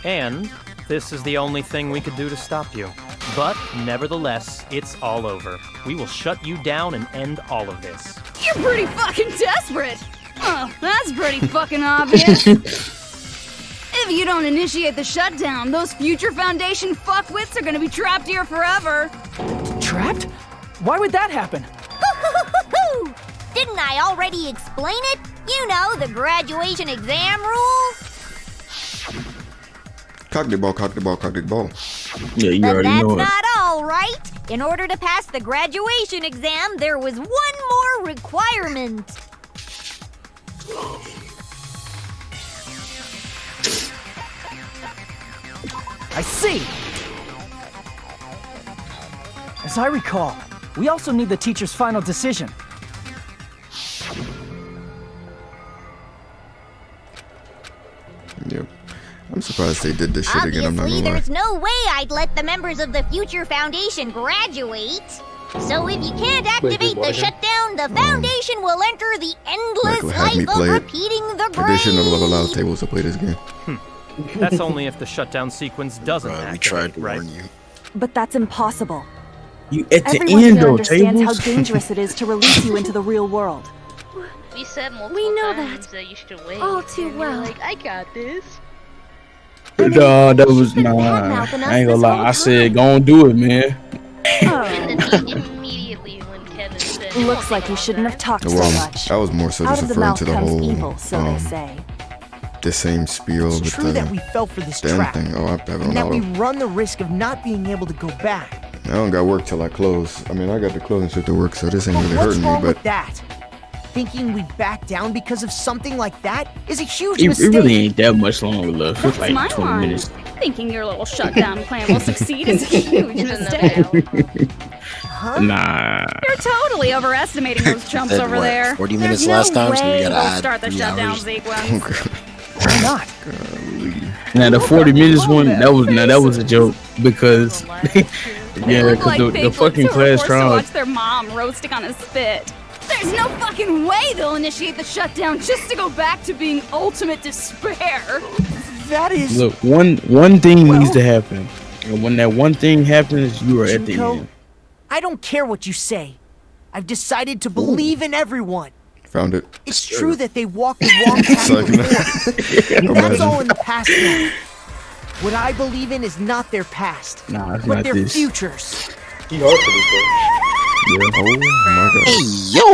T: And this is the only thing we could do to stop you. But nevertheless, it's all over. We will shut you down and end all of this.
L: You're pretty fucking desperate. Oh, that's pretty fucking obvious. If you don't initiate the shutdown, those Future Foundation fuckwits are gonna be trapped here forever.
K: Trapped? Why would that happen?
C: Didn't I already explain it? You know, the graduation exam rules.
D: Cock the ball, cock the ball, cock the ball.
A: Yeah, you
C: But
A: already
C: that's
A: know it.
C: not all, right? In order to pass the graduation exam, there was one more requirement.
K: I see! As I recall, we also need the teacher's final decision.
D: Yep. I'm surprised they did this shit again, I'm not
C: Obviously,
D: gonna lie.
C: there's no way I'd let the members of the Future Foundation graduate. So if you can't activate the shutdown, the Foundation will enter the endless
D: Michael had me
C: life of
D: play it.
C: repeating the
D: They shouldn't have
C: grades.
D: allowed tables to play this game.
T: That's only if the shutdown sequence doesn't activate,
F: We tried to
T: right?
F: warn you.
S: But that's impossible.
A: You at the
S: Everyone
A: end
S: here
A: though,
S: understands how
A: tables.
S: dangerous it is to release you into the real world.
U: We said multiple
L: We know
U: times that you should wait.
L: all too
U: and you're
L: well.
U: Like, I got this.
A: No, that was nah.
L: bad-mouthing us
A: I ain't gonna
L: this
A: lie.
L: whole
A: I said, go on, do it, man.
U: And then he immediately when Kevin said,
S: Looks like you shouldn't have talked so
D: Well,
S: much.
D: I was more so
S: Out
D: just
S: of the
D: referring
S: mouth
D: to the
S: comes
D: whole,
S: evil, so they say.
D: the same spiel
N: It's
D: with
N: true that
D: the
N: we fell for this
D: damn
N: trap,
D: thing. Oh, I have
N: and that we
D: it.
N: run the risk of not being able to go back.
D: I don't got work till I close. I mean, I got the closing shift to work, so this ain't
N: But
D: really
N: what's
D: hurting me,
N: wrong
D: but
N: with that? Thinking we'd back down because of something like that is a huge
A: It
N: mistake.
A: really ain't that much longer left. It's
P: That's my
A: like 20
P: line.
A: minutes.
P: Thinking your little shutdown plan will succeed is a huge mistake.
A: Nah.
P: You're totally overestimating those chumps
F: Said
P: over
F: what,
P: there.
F: 40
P: There's
F: minutes
P: no
F: last time, so we
P: way
F: gotta
P: we'll
F: add
P: start the
F: 3
P: shutdown
F: hours.
P: sequence.
K: Why not?
A: Now the 40 minutes one, that was a joke because yeah,
P: Look
A: because
P: like
A: the
P: piglets
A: fucking
P: who were
A: class
P: forced to
A: trial.
P: watch their mom roasting on a spit. They're There's no fucking way they'll initiate the shutdown just to go back to being ultimate despair.
N: That is...
A: Look, one thing needs to happen. And when that one thing happens, you are at the
N: Junko,
A: end.
N: I don't care what you say. I've decided to believe in everyone.
D: Found it.
N: It's true that they walked the wrong path before. That's all in the past now. What I believe in is not their past,
A: Nah, it's
N: but
A: not
N: their
A: this.
N: futures.
B: He hard for this,
D: Yeah. Oh my god.
F: Hey, yo!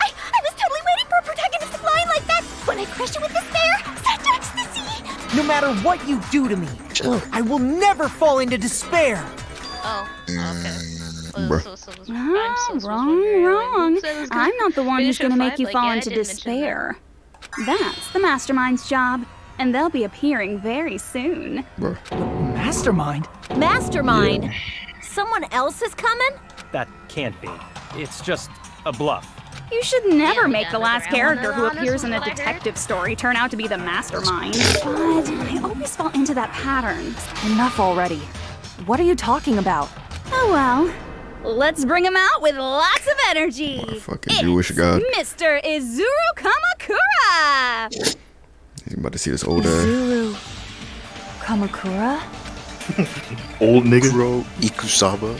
M: I was totally waiting for a protagonist to fly like that when I crushed you with despair. Such ecstasy!
N: No matter what you do to me, I will never fall into despair.
U: Oh, okay.
P: Wrong. I'm not the one who's gonna make you fall into despair. That's the Mastermind's job, and they'll be appearing very soon.
K: Mastermind?
O: Mastermind? Someone else is coming?
T: That can't be. It's just a bluff.
P: You should never make the last character who appears in a detective story turn out to be the mastermind. But I always fall into that pattern.
S: Enough already. What are you talking about?
P: Oh well. Let's bring him out with lots of energy.
D: Fucking Jewish god.
P: Mr. Izuru Kamakura!
D: He's about to see this old ass.
S: Izuru Kamakura?
B: Old nigga.
F: Bro, Ikusaba.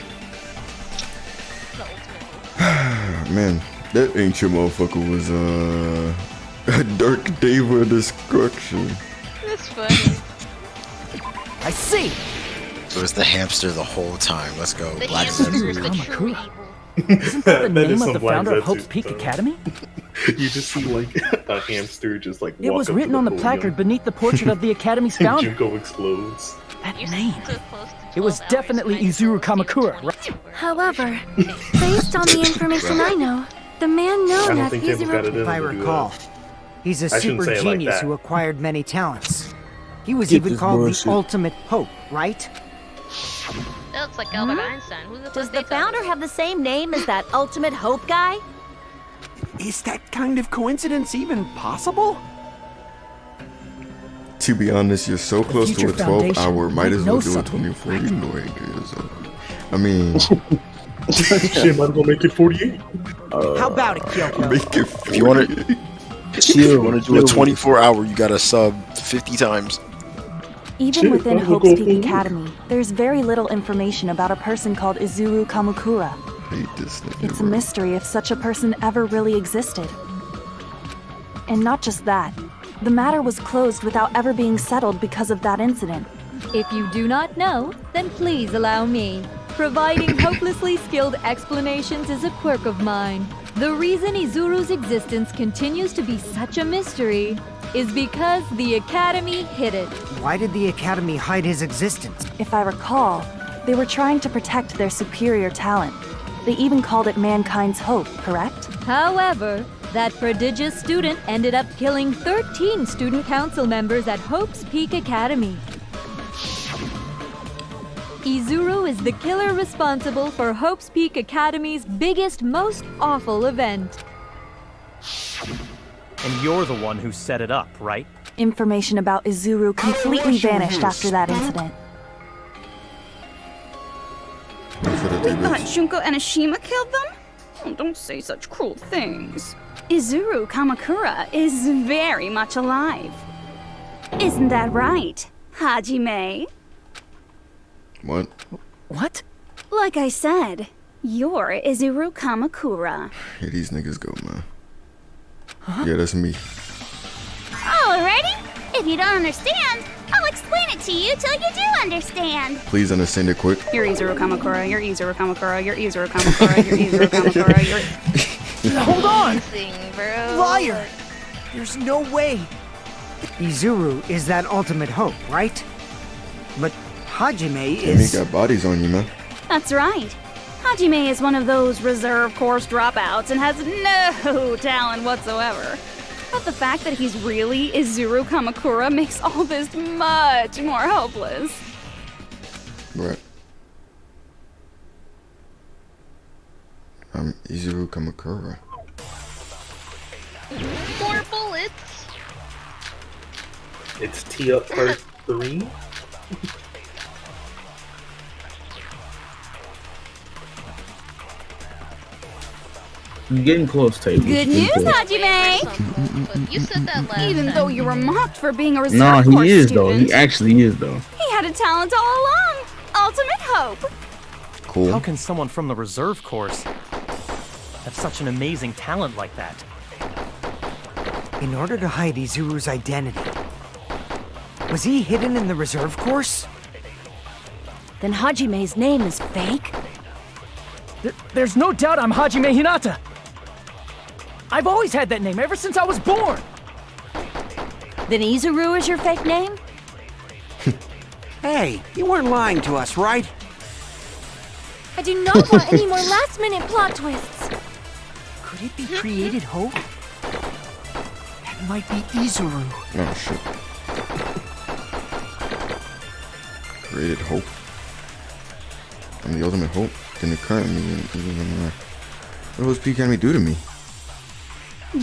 D: Man, that ancient motherfucker was a dark diva of destruction.
U: That's funny.
N: I see.
F: So it's the hamster the whole time. Let's go.
U: The
F: Black
U: hamster
F: Zetsu.
U: is the true evil.
K: Isn't that the
B: That is
K: name
B: some
K: of the
B: Black
K: founder of
B: Zetsu
K: Hope's Peak
B: stuff.
K: Academy?
B: You just see like a hamster just like
K: It
B: walk
K: was
B: up
K: written
B: to
K: on the
B: podium,
K: placard beneath the portrait of the Academy's
B: and
K: founder.
B: Junko explodes.
K: That
U: You're
K: name.
U: so close to
K: It was
U: 12 hours
K: definitely
U: trying to
K: Izuru
U: focus on
K: Kamakura,
U: the
K: right?
P: However, based on the information I know, the man
B: I
P: known
B: don't
P: as
B: think Tim's got it
P: Izuru...
B: in
N: If I
B: him to do
N: recall,
B: that.
N: he's a
B: I shouldn't
N: super
B: say it like
N: genius
B: that.
N: who acquired many talents. He was
A: Get
N: even
A: this
N: called
A: bullshit.
N: the ultimate hope, right?
U: That looks like Albert Einstein. Who the
O: Does
U: fuck
O: the
U: they
O: founder have the same name as that ultimate hope guy?
Q: Is that kind of coincidence even possible?
D: To be honest, you're so close to
K: Future
D: a 12 hour,
K: Foundation
D: might as well
K: know
D: do a
K: something.
D: 24. You can go ahead and do yourself. I mean,
B: Shit, might as well make it 48.
N: How about it, Kyoko?
D: make it
F: If you want to, if you want to do a 24-hour, you gotta sub 50 times.
S: Even
B: Shit,
S: within
B: why don't we
S: Hope's
B: go
S: Peak
B: forward?
S: Academy, there's very little information about a person called Izuru Kamakura.
D: hate this nigga,
S: It's a
D: bro.
S: mystery if such a person ever really existed. And not just that, the matter was closed without ever being settled because of that incident.
R: If you do not know, then please allow me. Providing hopelessly skilled explanations is a quirk of mine. The reason Izuru's existence continues to be such a mystery is because the Academy hid it.
J: Why did the Academy hide his existence?
S: If I recall, they were trying to protect their superior talent. They even called it mankind's hope, correct?
R: However, that prodigious student ended up killing 13 student council members at Hope's Peak Academy. Izuru is the killer responsible for Hope's Peak Academy's biggest, most awful event.
T: And you're the one who set it up, right?
S: Information about Izuru completely vanished after that incident.
P: We thought Junko and Ashima killed them? Oh, don't say such cruel things. Izuru Kamakura is very much alive. Isn't that right, Hajime?
D: What?
K: What?
P: Like I said, you're Izuru Kamakura.
D: Here these niggas go, man. Yeah, that's me.
M: Alrighty? If you don't understand, I'll explain it to you till you do understand.
D: Please understand it quick.
P: You're Izuru Kamakura, you're Izuru Kamakura, you're Izuru Kamakura, you're Izuru Kamakura, you're...
N: Hold on!
U: bro.
N: Liar! There's no way.
J: Izuru is that ultimate hope, right? But Hajime
D: Damn, he
J: is...
D: got bodies on you, man.
P: That's right. Hajime is one of those reserve course dropouts and has no talent whatsoever. But the fact that he's really Izuru Kamakura makes all this much more hopeless.
D: Right. I'm Izuru Kamakura.
U: More bullets.
B: It's T up part 3.
A: You're getting close, Tablez.
P: Good
A: You're
P: news,
A: getting close.
P: Hajime!
U: You said that last
P: Even though you were mocked for being a reserve
A: No,
P: corps
A: he is
P: student,
A: though. He actually is though.
P: he had a talent all along. Ultimate hope.
D: Cool.
T: How can someone from the reserve course have such an amazing talent like that?
J: In order to hide Izuru's identity, was he hidden in the reserve course?
O: Then Hajime's name is fake?
K: There's no doubt I'm Hajime Hinata. I've always had that name ever since I was born.
O: Then Izuru is your fake name?
J: Hey, you weren't lying to us, right?
L: I do not want any more last-minute plot twists.
J: Could it be created hope? That might be Izuru.
D: Oh shit. Created hope. I'm the ultimate hope. Can the current me? What does P Academy do to me?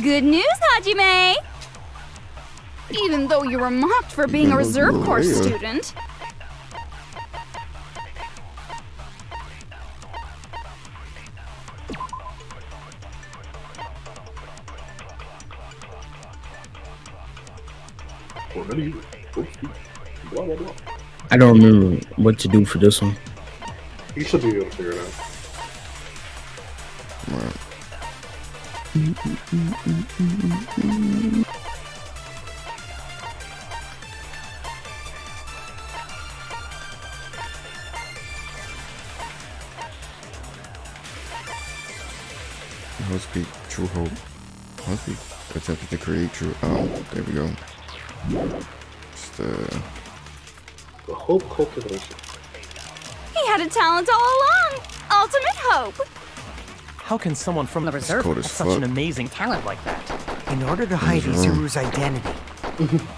P: Good news, Hajime! Even though you were mocked for being a reserve corps student,
A: I don't remember what to do for this one.
B: You should be able to figure it out.
D: Right. Hope speak true hope. Hope speak attempted to create true. Oh, there we go. It's the
B: hope cultivation.
P: he had a talent all along. Ultimate hope.
T: How can someone from the reserve
D: cold
T: have
D: as
T: such
D: fuck.
T: an amazing talent like that?
J: In order to hide Izuru's identity,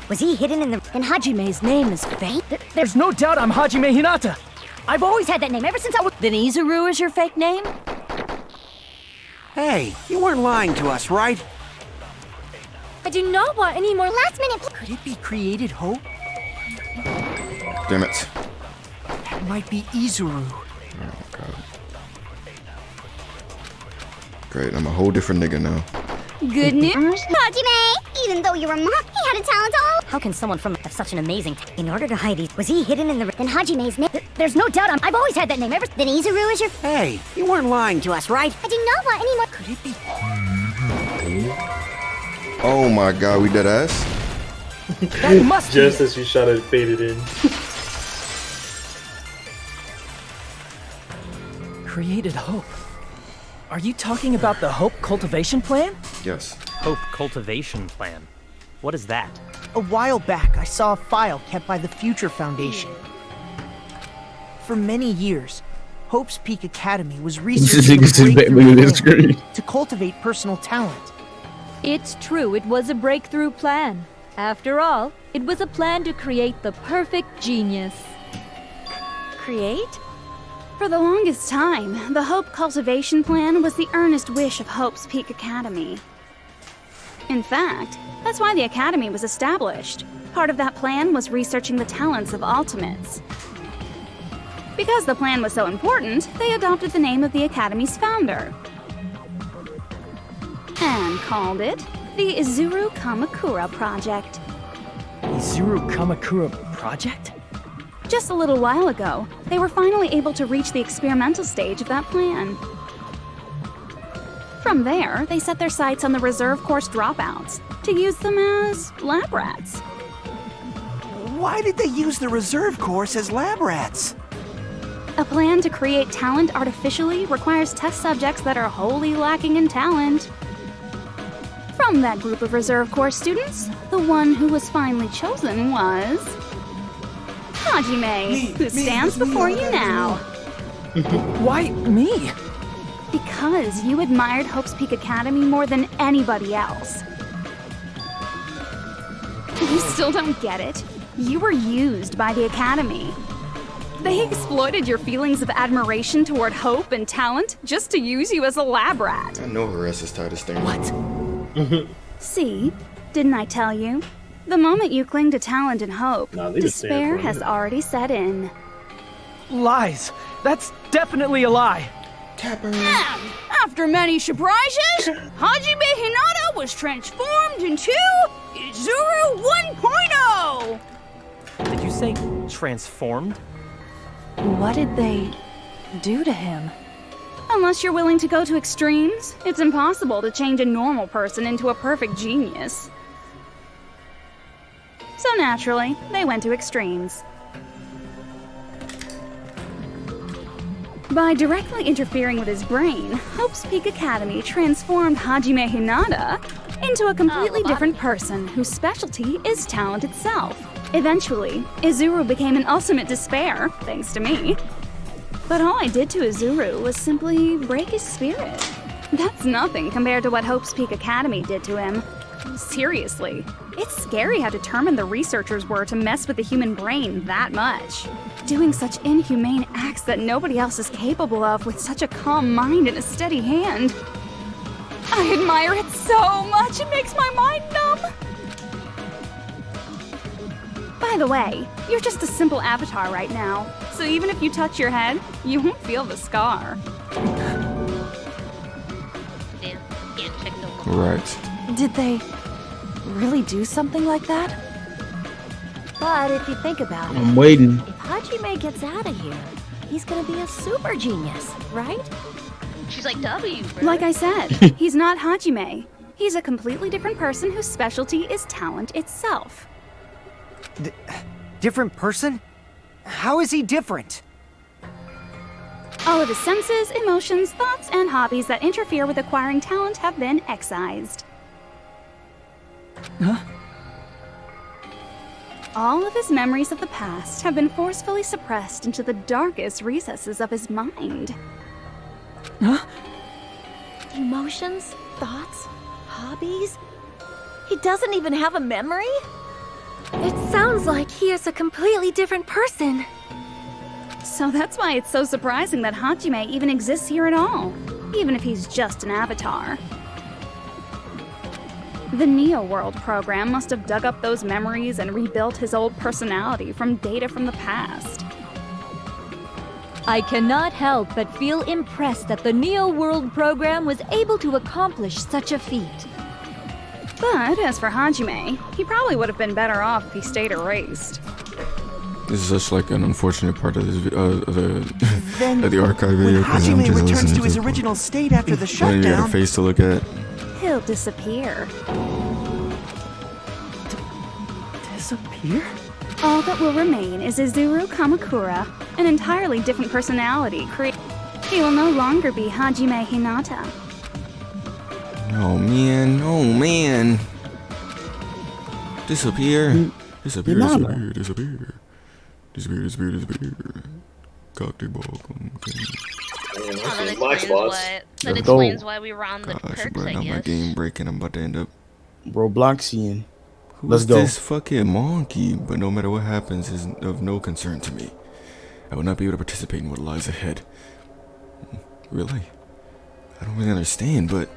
M: Was he hidden in the...
O: Then Hajime's name is fake?
K: There's no doubt I'm Hajime Hinata.
M: I've always had that name ever since I was...
O: Then Izuru is your fake name?
J: hey, you weren't lying to us, right?
L: I do not want any more
M: Last-minute...
J: Could it be created hope?
D: damn it.
J: That might be Izuru.
D: Oh god. Great, I'm a whole different nigga now.
P: Good news,
M: Hajime! Even though you were mocked, he had a talent all...
I: How can someone from have such an amazing in order to hide it? Was he hidden in the... Then Hajime's name... There's no doubt I've always had that name ever... Then Izuru is your...
J: Hey, you weren't lying to us, right?
M: I do not want any more...
J: Could it be...
D: Oh my god, we dead ass?
K: That must be
B: Just as you shot it, faded in.
K: created hope. Are you talking about the hope cultivation plan?
D: Yes.
T: Hope cultivation plan. What is that?
N: A while back, I saw a file kept by the Future Foundation. For many years, Hope's Peak Academy was researching a breakthrough plan to cultivate personal talent.
R: It's true, it was a breakthrough plan. After all, it was a plan to create the perfect genius.
P: create? For the longest time, the Hope Cultivation Plan was the earnest wish of Hope's Peak Academy. In fact, that's why the Academy was established. Part of that plan was researching the talents of Ultimates. Because the plan was so important, they adopted the name of the Academy's founder. And called it the Izuru Kamakura Project.
K: Izuru Kamakura Project?
P: Just a little while ago, they were finally able to reach the experimental stage of that plan. From there, they set their sights on the reserve course dropouts to use them as lab rats.
Q: Why did they use the reserve course as lab rats?
P: A plan to create talent artificially requires test subjects that are wholly lacking in talent. From that group of reserve course students, the one who was finally chosen was Hajime, who stands before you now.
K: Why me?
P: Because you admired Hope's Peak Academy more than anybody else. You still don't get it? You were used by the Academy. They exploited your feelings of admiration toward hope and talent just to use you as a lab rat.
D: I know her ass is tight as thing.
P: What? See? Didn't I tell you? The moment you cling to talent and hope, despair has already set in.
K: Lies. That's definitely a lie.
D: Tapper.
P: After many surprises, Hajime Hinata was transformed into Izuru 1.0!
T: Did you say transformed?
S: What did they do to him?
P: Unless you're willing to go to extremes, it's impossible to change a normal person into a perfect genius. So naturally, they went to extremes. By directly interfering with his brain, Hope's Peak Academy transformed Hajime Hinata into a completely different person whose specialty is talent itself. Eventually, Izuru became an ultimate despair, thanks to me. But all I did to Izuru was simply break his spirit. That's nothing compared to what Hope's Peak Academy did to him. Seriously, it's scary how determined the researchers were to mess with the human brain that much. Doing such inhumane acts that nobody else is capable of with such a calm mind and a steady hand. I admire it so much, it makes my mind numb. By the way, you're just a simple avatar right now, so even if you touch your head, you won't feel the scar.
D: Right.
S: Did they really do something like that?
O: But if you think about it,
A: I'm waiting.
O: if Hajime gets out of here, he's gonna be a super genius, right?
U: She's like W, bro.
P: Like I said, he's not Hajime. He's a completely different person whose specialty is talent itself.
J: Different person? How is he different?
P: All of his senses, emotions, thoughts, and hobbies that interfere with acquiring talent have been excised.
J: Huh?
P: All of his memories of the past have been forcefully suppressed into the darkest recesses of his mind.
J: Huh?
O: Emotions, thoughts, hobbies? He doesn't even have a memory?
L: It sounds like he is a completely different person.
P: So that's why it's so surprising that Hajime even exists here at all, even if he's just an avatar. The Neo World program must have dug up those memories and rebuilt his old personality from data from the past.
R: I cannot help but feel impressed that the Neo World program was able to accomplish such a feat.
P: But as for Hajime, he probably would have been better off if he stayed erased.
D: This is such like an unfortunate part of this
Q: Then,
D: of the archive
Q: when
D: video. 'Cause I'm
Q: Hajime
D: just
Q: returns
D: listening
Q: to his
D: the-
Q: original state after the
D: When you got a
Q: shutdown,
D: face to look at.
P: He'll disappear.
J: Disappear?
P: All that will remain is Izuru Kamakura, an entirely different personality. He will no longer be Hajime Hinata.
D: Oh man, oh man. Disappear. Disappear, disappear, disappear. Disappear, disappear, disappear. Cocktail ball.
U: That explains why we were on the
D: Gosh,
U: perks,
D: bro,
U: I
D: now my
U: guess.
D: game breaking. I'm about to end up.
A: Robloxian.
D: Who's
A: Let's go.
D: this fucking monkey? But no matter what happens is of no concern to me. I will not be able to participate in what lies ahead. Really? I don't really understand, but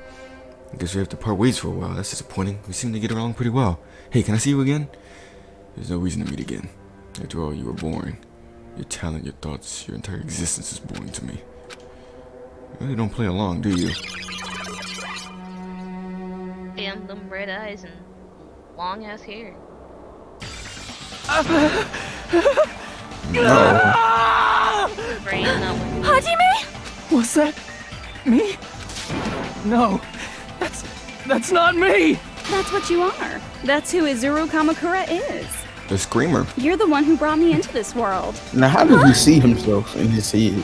D: I guess we have to part ways for a while. That's disappointing. We seem to get along pretty well. Hey, can I see you again? There's no reason to meet again. After all, you were boring. Your talent, your thoughts, your entire existence is boring to me. You really don't play along, do you?
U: Damn, them red eyes and long ass hair.
L: Hajime?
J: Was that me? No, that's not me.
P: That's what you are. That's who Izuru Kamakura is.
D: The Screamer.
P: You're the one who brought me into this world.
A: Now, how does he see himself in his head?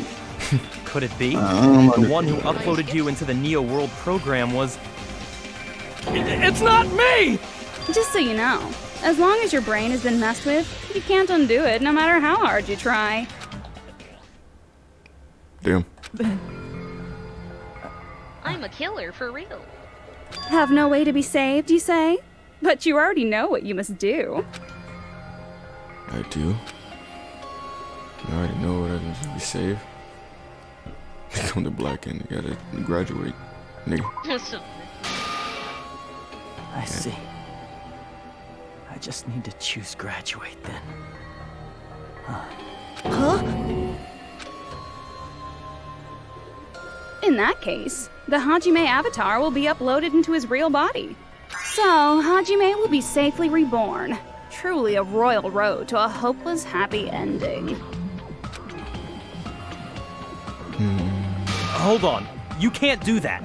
T: Could it be?
A: don't
T: The one who uploaded you into the Neo World program was...
J: It's not me!
P: Just so you know, as long as your brain has been messed with, you can't undo it no matter how hard you try.
D: Damn.
U: I'm a killer, for real.
P: Have no way to be saved, you say? But you already know what you must do.
D: I do. I already know what I need to be saved. Become the black end. You gotta graduate, nigga.
K: I see. I just need to choose graduate then.
P: In In that case, the Hajime avatar will be uploaded into his real body. So, Hajime will be safely reborn. Truly a royal road to a hopeless, happy ending.
T: Hold on. You can't do that.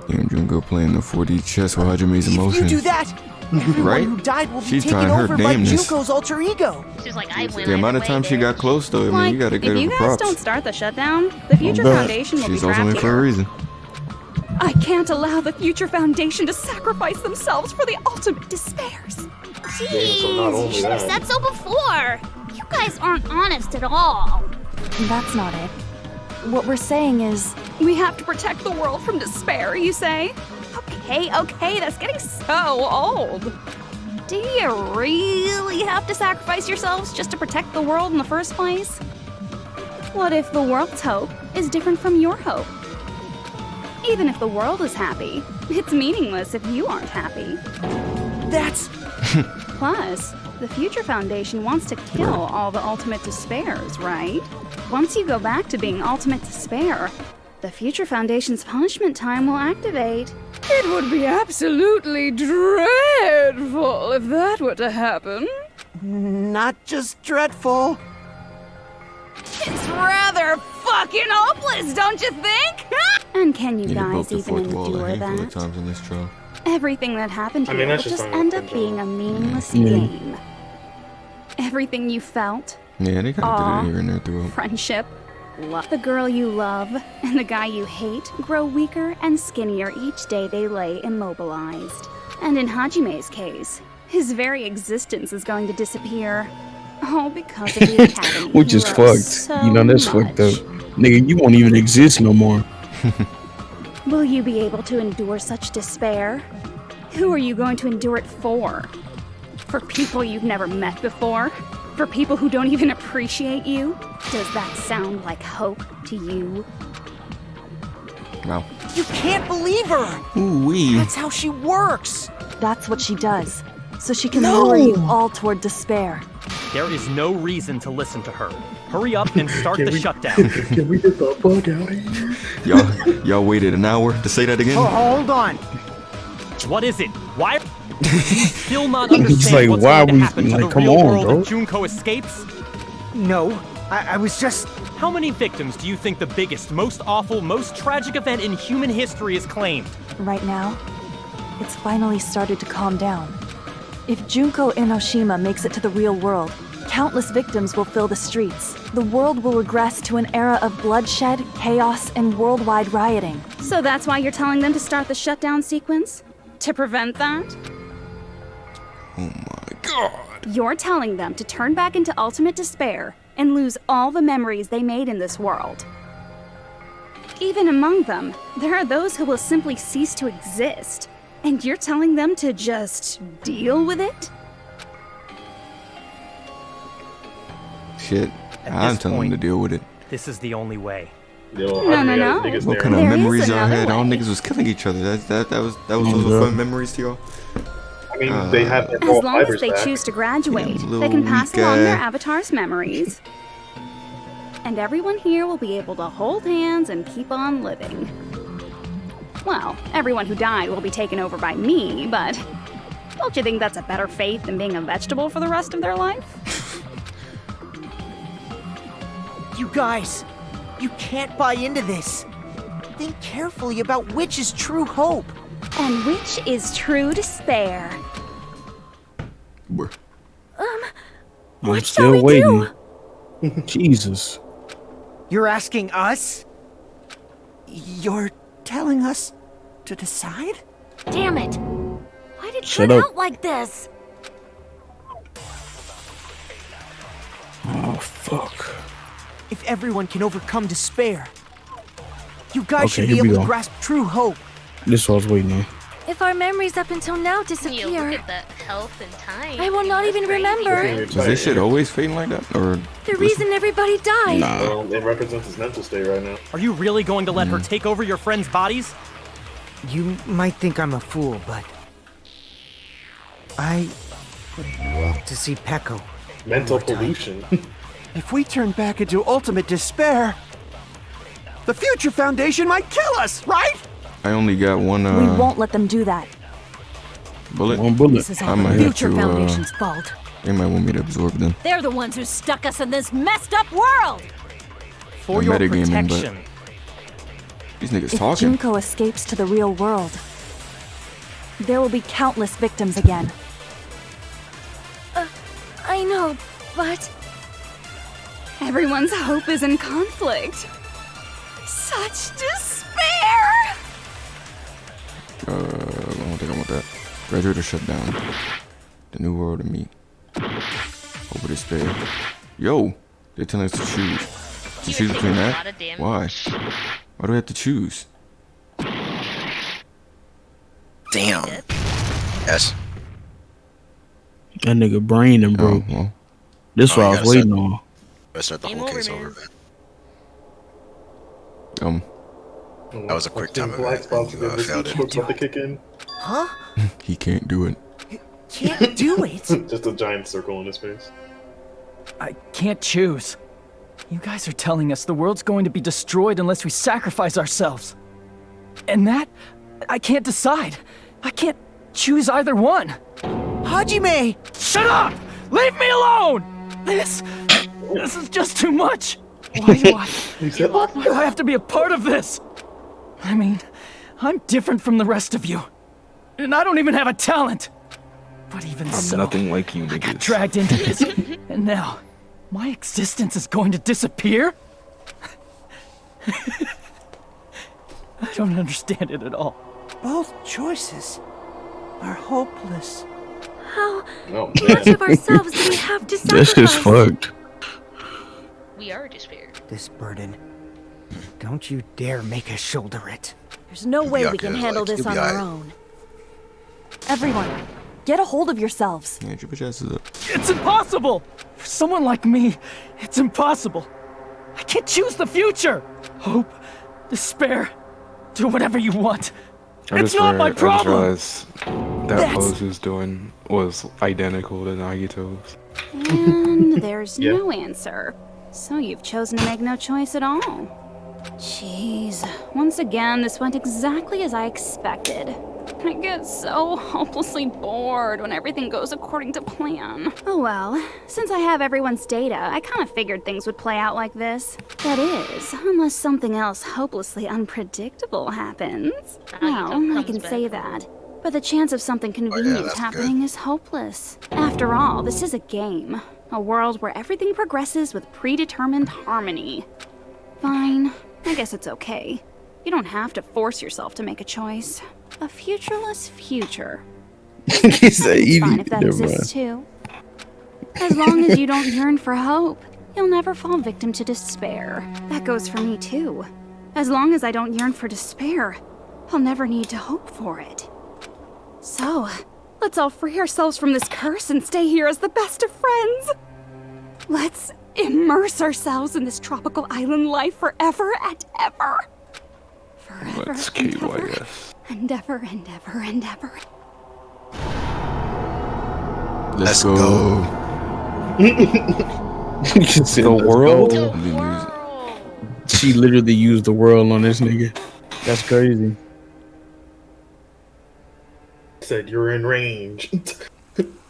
D: Damn, Junko playing the 4D chess with Hajime's
N: If
D: emotions.
N: you do that, everyone
D: Right?
N: who died will be
D: She's
N: taken
D: trying her
N: over by
D: damnness.
N: Junko's alter ego.
U: She's like, I win.
D: The amount of time she got close, though, I mean, you gotta
P: if
D: give
P: you
D: her
P: guys
D: props.
P: don't start the shutdown, the Future
D: Bet.
P: Foundation will
D: She's
P: be
D: ultimately
P: trapped
D: for a
P: here.
D: reason.
P: I can't allow the Future Foundation to sacrifice themselves for the ultimate despairs.
C: Jeez,
B: so not
C: you
B: only
C: should have
B: that.
C: said so before. You guys aren't honest at all.
S: That's not it. What we're saying is,
P: We have to protect the world from despair, you say? Okay, that's getting so old. Do you really have to sacrifice yourselves just to protect the world in the first place? What if the world's hope is different from your hope? Even if the world is happy, it's meaningless if you aren't happy.
N: That's...
P: Plus, the Future Foundation wants to kill all the ultimate despairs, right? Once you go back to being ultimate despair, the Future Foundation's punishment time will activate. It would be absolutely dreadful if that were to happen.
N: Not just dreadful.
P: It's rather fucking hopeless, don't you think? And can you
D: Yeah, they
P: guys
D: broke the
P: even
D: fourth wall a
P: endure
D: handful of
P: that?
D: times in this trial.
P: Everything that happened
B: I
P: here
B: mean,
P: will
B: that's just
P: just
B: on
P: end
B: the
P: up being a meaningless
D: Yeah.
P: game. Everything you felt,
D: Yeah, they kind
P: Aw.
D: of did it here and there throughout.
P: friendship, love, the girl you love, and the guy you hate grow weaker and skinnier each day they lay immobilized. And in Hajime's case, his very existence is going to disappear. All because of the Academy.
A: Which is
P: heroes
A: fucked. You know, that's
P: so
A: fucked up. Nigga, you won't even exist no more.
P: Will you be able to endure such despair? Who are you going to endure it for? For people you've never met before? For people who don't even appreciate you? Does that sound like hope to you?
D: Wow.
N: You can't believe her!
D: Ooh-wee.
N: That's how she works!
S: that's what she does. So she can
N: No!
S: lure you all toward despair.
T: There is no reason to listen to her. Hurry up and start the shutdown.
B: Can we get the fuck out of here?
D: Y'all waited an hour to say that again?
N: Oh, hold on.
T: What is it? Why do you still not
A: He's
T: understand
A: like,
T: what's
A: why
T: going to
A: we-
T: happen to
A: like,
T: the
A: come
T: real
A: on,
T: world
A: bro.
T: if Junko escapes?
N: No, I was just...
T: How many victims do you think the biggest, most awful, most tragic event in human history has claimed?
S: Right now, it's finally started to calm down. If Junko Enoshima makes it to the real world, countless victims will fill the streets. The world will regress to an era of bloodshed, chaos, and worldwide rioting.
P: So that's why you're telling them to start the shutdown sequence? To prevent that?
D: Oh my god.
P: You're telling them to turn back into ultimate despair and lose all the memories they made in this world. Even among them, there are those who will simply cease to exist. And you're telling them to just deal with it?
D: Shit. I'm telling them to deal with it.
T: This is the only way.
B: Yo,
P: No.
D: What kind of
P: There is
D: memories y'all
P: another
D: had? All
P: way.
D: niggas was killing each other. That was
A: Oh,
D: those
A: yeah.
D: fun memories to y'all.
B: I mean, they have their
P: As
B: raw
P: long as
B: fibers
P: they
B: back.
P: choose to graduate,
D: Yeah,
P: they can pass
D: little
P: along
D: weak
P: their
D: guy.
P: avatar's memories. And everyone here will be able to hold hands and keep on living. Well, everyone who died will be taken over by me, but don't you think that's a better fate than being a vegetable for the rest of their life?
N: You guys, you can't buy into this. Think carefully about which is true hope.
P: And which is true despair.
A: I'm still waiting. Jesus.
N: You're asking us? You're telling us to decide?
C: Damn it! Why did it
A: Shut
C: turn
A: up.
C: out like this?
A: Oh, fuck.
N: If everyone can overcome despair, you guys
A: Okay,
N: should be
A: here we
N: able to
A: go.
N: grasp true hope.
A: This is what I was waiting on.
L: If our memories up until now
U: You
L: disappear,
U: look at that health and time.
L: I will not
U: That's
L: even
U: crazy.
L: remember
D: Is this shit always fading like that? Or
L: the reason everybody died.
B: Well, it represents his mental state right now.
T: Are you really going to let her take over your friends' bodies?
N: You might think I'm a fool, but I would love to see Peko.
B: Mental
N: one more time.
B: pollution.
N: If we turn back into ultimate despair,
Q: The Future Foundation might kill us, right?
D: I only got one
S: We won't let them do that.
D: bullet.
A: One bullet.
O: This is all
D: I
O: the
D: might have
O: Future
D: to,
O: Foundation's fault.
D: They might want me to absorb them.
O: They're the ones who stuck us in this messed up world.
T: For
D: I'm
T: your
D: metagaming, but
T: protection.
D: these niggas
S: If
D: talking.
S: Junko escapes to the real world, there will be countless victims again.
P: I know, but everyone's hope is in conflict. Such despair!
D: I don't think I want that. Graduate or shut down. The new world of me. Over despair. Yo, they're telling us to choose. To choose between that? Why? Why do we have to choose?
F: Damn. Yes.
A: That nigga brain and bro.
D: Oh, well.
A: This
F: Oh,
A: what I
F: you
A: was
F: gotta
A: waiting
F: start-
A: on.
F: Let's start the whole case over, man. That was a quick time event. You failed it.
B: About to kick in.
N: Huh?
D: He can't do it.
N: Can't do it.
B: Just a giant circle in his face.
K: I can't choose. You guys are telling us the world's going to be destroyed unless we sacrifice ourselves. And that, I can't decide. I can't choose either one.
N: Hajime!
K: Shut up! Leave me alone! This is just too much. Why do I have to be a part of this? I mean, I'm different from the rest of you. And I don't even have a talent. But even
E: I'm
K: so,
E: nothing like you
K: I got
E: niggas.
K: dragged into this. And now, my existence is going to disappear? I don't understand it at all.
N: Both choices are hopeless.
P: How
B: No,
P: much of ourselves do we have to sacrifice?
A: This is fucked.
U: We are despair.
N: This burden, don't you dare make us shoulder it.
O: There's no way we can handle this
F: you'll
O: on
F: be
O: our
F: alright.
O: own.
S: Everyone, get a hold of yourselves.
D: Yeah, your bitch asses up.
K: It's impossible! For someone like me, it's impossible. I can't choose the future. Hope, despair, do whatever you want. It's not my problem!
E: I just realized that pose he was doing was identical to Nagito's.
P: And there's no answer. So you've chosen to make no choice at all. Jeez. Once again, this went exactly as I expected. I get so hopelessly bored when everything goes according to plan. Oh well, since I have everyone's data, I kind of figured things would play out like this. That is, unless something else hopelessly unpredictable happens. Well, I can say that. But the chance of something convenient happening is hopeless. After all, this is a game. A world where everything progresses with predetermined harmony. Fine, I guess it's okay. You don't have to force yourself to make a choice. A futureless future.
A: He said,
P: It's fine if that exists too. As long as you don't yearn for hope, you'll never fall victim to despair. That goes for me too. As long as I don't yearn for despair, I'll never need to hope for it. So, let's all free ourselves from this curse and stay here as the best of friends. Let's immerse ourselves in this tropical island life forever and ever. Forever
E: Let's
P: and ever,
E: KYS.
P: and ever and ever and ever.
D: Let's go.
E: The world?
A: She literally used the world on this nigga. That's crazy.
B: Said you're in range.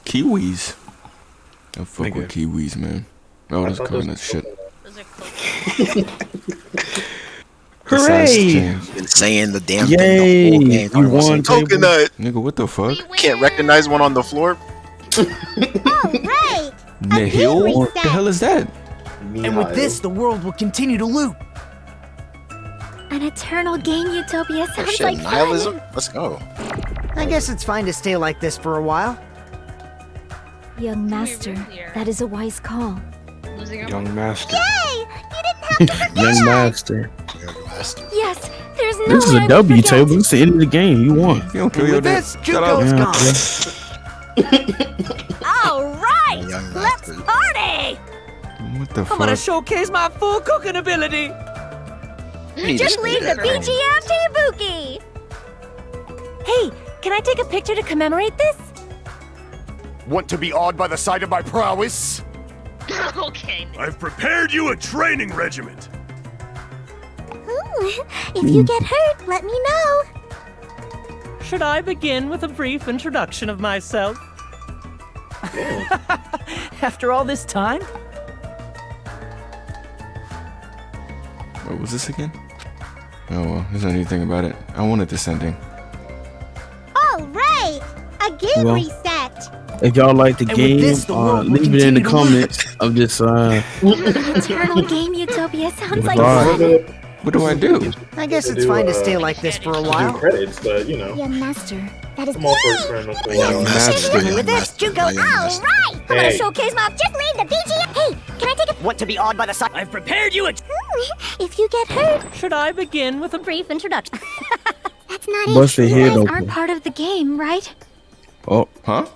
D: Kiwis. I fuck with kiwis, man. Oh, that's coconut shit.
F: Hooray! Been saying the damn
D: Yay!
F: thing the whole game.
D: You won,
F: coconut.
D: Nigga, what the fuck?
F: Can't recognize one on the floor.
M: Right!
D: Nihil? What the hell is that?
N: And with this, the world will continue to loop.
M: An eternal game utopia
F: Oh
M: sounds
F: shit,
M: like
F: nihilism?
M: fun.
F: Let's go.
N: I guess it's fine to stay like this for a while.
L: Young master, that is a wise call.
E: Young master.
M: Yay! You didn't have to
A: Young master.
L: Yes, there's no
A: This is a W table. It's the end of the game. You won.
D: You don't kill your dad. Shut up.
O: All right, let's party!
D: What the
N: I'm gonna
D: fuck?
N: showcase my full cooking ability.
O: Just leave the BGM to Ibuki.
L: Hey, can I take a picture to commemorate this?
G: Want to be awed by the sight of my prowess?
U: Okay.
G: I've prepared you a training regiment.
M: If you get hurt, let me know.
T: Should I begin with a brief introduction of myself?
K: After all this time?
D: What was this again? Oh well, there's no need to think about it. I wanted this ending.
M: All right, a game
A: Well,
M: reset.
A: If y'all like the
J: And with
A: game,
J: this, the world will
A: leave it in the
J: continue to
A: comments of this.
L: Eternal game utopia sounds like
A: Right.
L: fun.
D: What do I do?
J: I guess it's fine to stay like this for a while.
B: Credits, but you know.
M: Young master, that is
B: I'm all for experimental.
M: With this, Junko. All right, I'm gonna
B: Hey.
M: showcase my. Just leave the BGM. Hey, can I take a?
N: Want to be awed by the sight?
K: I've prepared you a...
M: If you get hurt,
T: Should I begin with a
M: brief introduction. That's not
A: Bust
M: it.
A: their
L: You
A: head
L: guys
A: open.
L: aren't part of the game, right?
D: Oh, huh?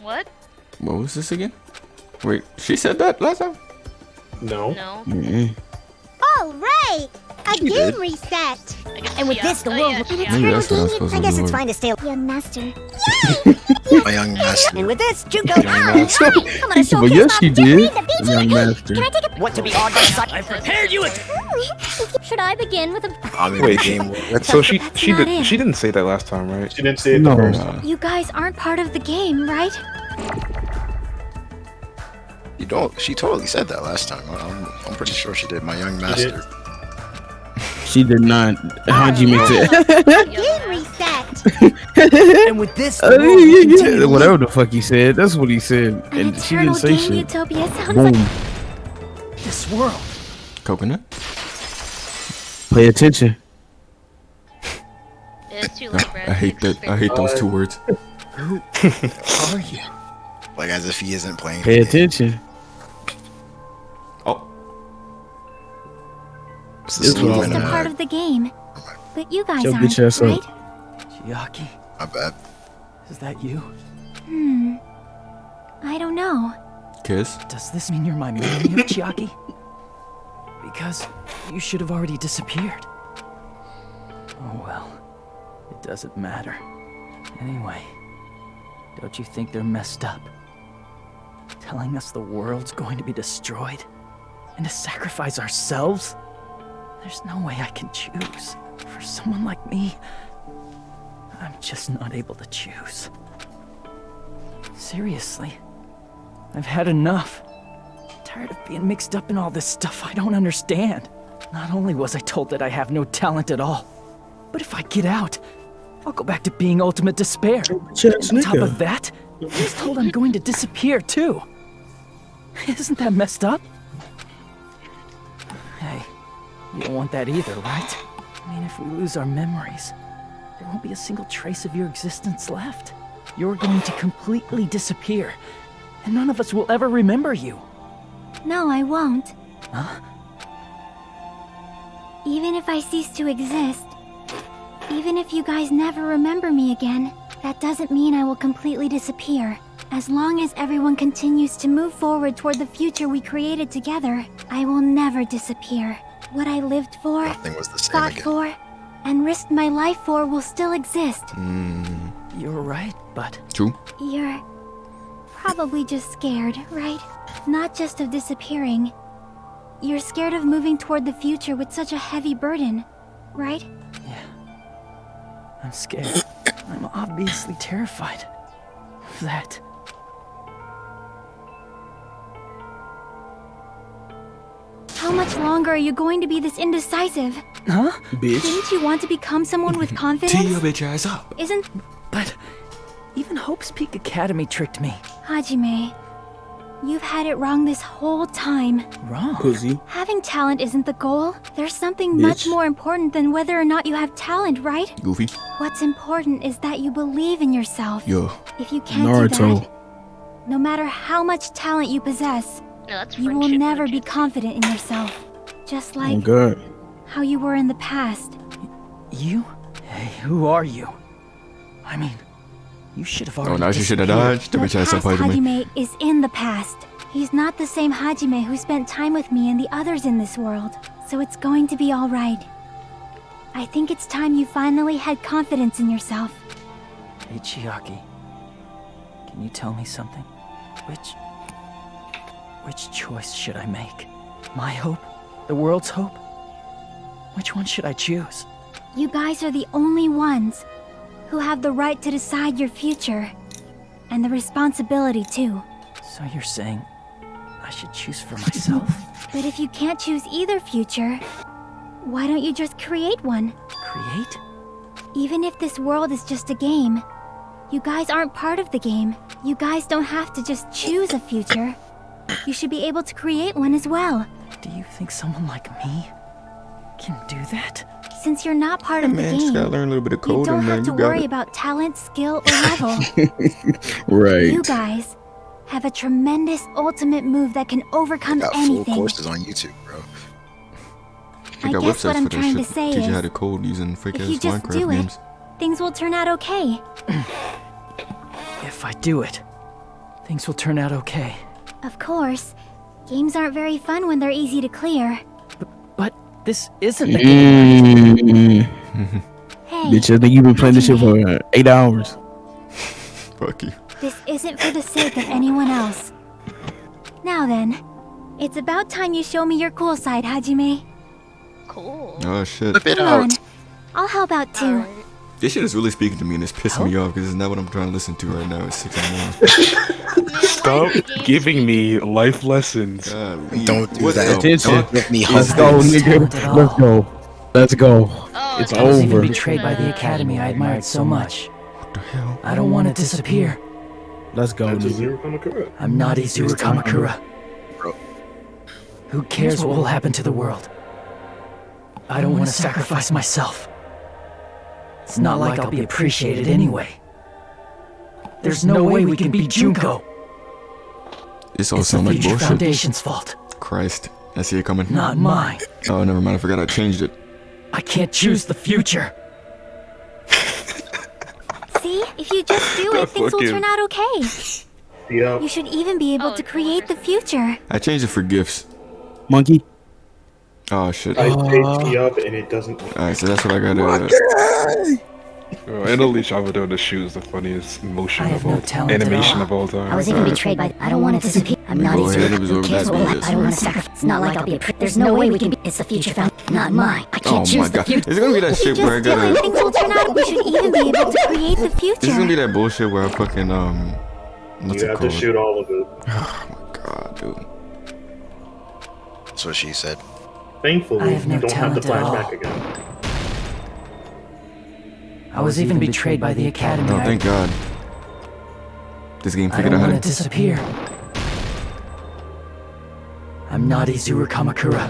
U: What?
D: What was this again? Wait, she said that last time?
B: No.
U: No.
M: All right, a game reset. And with this, the world. An
D: Maybe
M: eternal
D: that's what I was
M: game.
D: supposed
M: I
D: to
M: guess
D: do.
M: it's fine to stay. Young master.
F: My young master.
N: And with this, Junko.
M: I'm gonna
A: Well,
M: showcase
A: yes,
M: my.
A: she did, young master.
M: Can I take a?
N: Want to be awed by the sight?
K: I've prepared you a...
L: Should I begin with a...
F: I'm in
E: Wait,
F: the game.
E: so
L: That's not it.
E: she didn't say that last time, right?
B: She didn't say it
A: No.
B: the first time.
L: You guys aren't part of the game, right?
F: You don't. She totally said that last time. I'm pretty sure she did. My young master.
A: She did not. Hajime
M: A game reset.
J: And with this,
A: said.
J: the world will continue to
A: Whatever the fuck he said, that's what he said,
L: An
A: and she
L: eternal
A: didn't say
L: game
A: shit.
L: utopia sounds
A: Boom.
L: like...
J: this world.
D: Coconut?
A: Pay attention.
U: It's too late, bro.
D: I hate that. I hate those two words.
J: Who are you?
F: Like as if he isn't playing.
A: Pay
F: the game.
A: attention.
D: Oh,
F: What's
A: This
F: the
A: one.
F: slogan?
L: It's a part of the game. But you guys
A: Yo,
L: aren't,
A: get your ass up.
L: right?
J: Chiaki,
F: My bad.
J: is that you?
L: I don't know.
D: kiss?
J: Does this mean you're my memory of Chiaki? Because you should have already disappeared. Oh well, it doesn't matter. Anyway, don't you think they're messed up? Telling us the world's going to be destroyed? And to sacrifice ourselves? There's no way I can choose. For someone like me, I'm just not able to choose. Seriously, I've had enough. Tired of being mixed up in all this stuff I don't understand. Not only was I told that I have no talent at all, but if I get out, I'll go back to being ultimate despair. On top of that, I was told I'm going to disappear too. Isn't that messed up? Hey, you don't want that either, right? I mean, if we lose our memories, there won't be a single trace of your existence left. You're going to completely disappear, and none of us will ever remember you.
L: No, I won't.
J: Huh?
L: Even if I cease to exist, even if you guys never remember me again, that doesn't mean I will completely disappear. As long as everyone continues to move forward toward the future we created together, I will never disappear. What I lived for,
F: Nothing was the same
L: fought
F: again.
L: for, and risked my life for will still exist.
J: You're right, but...
D: True.
L: You're probably just scared, right? Not just of disappearing. You're scared of moving toward the future with such a heavy burden, right?
J: I'm scared. I'm obviously terrified of that.
L: How much longer are you going to be this indecisive?
J: Huh?
L: Didn't you want to become someone with confidence?
D: bitch ass up.
L: Isn't...
J: But even Hope's Peak Academy tricked me.
L: Hajime, you've had it wrong this whole time.
J: Wrong?
A: Pussy.
L: Having talent isn't the goal. There's something much
A: Bitch.
L: more important than whether or not you have talent, right?
D: Goofy.
L: What's important is that you believe in yourself.
D: Yo.
L: If you can't do
A: Naruto.
L: that, no matter how much talent you possess,
U: No, that's
L: you will
U: friendship
L: never
U: no
L: be
U: jutsu.
L: confident in yourself. Just
A: Oh
L: like
A: god.
L: how you were in the past.
J: You? Hey, who are you? I mean, you should have already
D: Oh, now she should have
J: disappeared.
D: dodged. The
L: The
D: bitch ass
L: past
D: up me.
L: Hajime is in the past. He's not the same Hajime who spent time with me and the others in this world. So it's going to be alright. I think it's time you finally had confidence in yourself.
J: Hey, Chiaki. Can you tell me something? Which choice should I make? My hope? The world's hope?
K: Which one should I choose?
M: You guys are the only ones who have the right to decide your future. And the responsibility, too.
K: So you're saying I should choose for myself?
M: But if you can't choose either future, why don't you just create one?
K: Create?
M: Even if this world is just a game, you guys aren't part of the game. You guys don't have to just choose a future. You should be able to create one as well.
K: Do you think someone like me can do that?
M: Since you're not part of the
D: Man, just
M: game,
D: gotta learn a little bit of
M: you
D: coding,
M: don't
D: man.
M: have to
D: You got
M: worry
D: it.
M: about talent, skill, or level.
A: Right.
M: You guys have a tremendous ultimate move that can overcome
F: Got full
M: anything.
F: courses on YouTube, bro.
D: They
M: I
D: got
M: guess what
D: websites
M: I'm
D: for that
M: trying to
D: shit.
M: say
D: Teach you how
M: is,
D: to code using fake
M: if
D: ass
M: you just
D: Minecraft
M: do it,
D: games.
M: things will turn out okay.
K: If I do it, things will turn out okay.
M: Of course, games aren't very fun when they're easy to clear.
K: But this isn't the game.
M: Hey,
A: Bitch, I think you've been playing this shit for 8 hours.
D: Fuck you.
M: this isn't for the sake of anyone else. Now then, it's about time you show me your cool side, Hajime.
U: Cool.
D: Oh shit.
F: Whip it
M: Come
F: out.
M: on, I'll help out too.
D: This shit is really speaking to me and it's pissing me off because it's not what I'm trying to listen to right now. It's 6 in the morning.
B: Stop giving me life lessons.
F: Don't do
D: What
F: that.
D: the
A: Attention.
F: Don't make me
A: Let's
F: humble.
A: go, nigga. Let's go. Let's go. It's
K: I was even
A: over.
K: betrayed by the academy I admired so much.
D: What the hell?
K: I don't want to disappear.
A: Let's go,
B: That's
A: nigga.
B: Zero Kamakura.
K: I'm not Izuru Kamakura. Who cares what will happen to the world? I don't want to sacrifice myself. It's not like I'll be appreciated anyway. There's no way we can beat Junko.
D: This all
K: It's the
D: sound like
K: Future
D: bullshit.
K: Foundation's fault,
D: Christ. I see it coming.
K: not mine.
D: Oh, never mind. I forgot I changed it.
K: I can't choose the future.
M: See, if you just do it, things will
D: fucking-
M: turn out okay.
B: Yeah.
M: You should even be able to create the future.
D: I changed it for gifts.
A: Monkey.
D: Oh shit.
B: I changed me up and it doesn't.
D: Alright, so that's what I gotta.
B: And Unleash Avado the shoe is the funniest motion of all
K: talent at
B: animation
K: all.
B: of all time.
M: I was even betrayed by. I don't want to disappear. I'm not
D: Go ahead and
M: easy.
D: absorb that BS.
M: I don't want to sacrifice. It's not like I'll be a. There's no way we can be. It's the future found. Not mine. I
D: Oh
M: can't
D: my
M: choose the
D: god.
M: future.
D: Is it gonna be that
M: If you
D: shit where I
M: just do it,
D: gotta.
M: things will turn out. We should even be able to create the future.
D: This is gonna be that bullshit where I fucking what's
B: You
D: it
B: have
D: called?
B: to shoot all of it.
D: Oh my god, dude.
F: That's what she said.
B: Thankfully,
K: I have no
B: you don't have to
K: talent at
B: flashback again.
K: I was even betrayed by the academy.
D: Oh, thank god. This game
K: I
D: figured
K: don't
D: out how
K: want
D: to.
K: to disappear. I'm not Izuru Kamakura.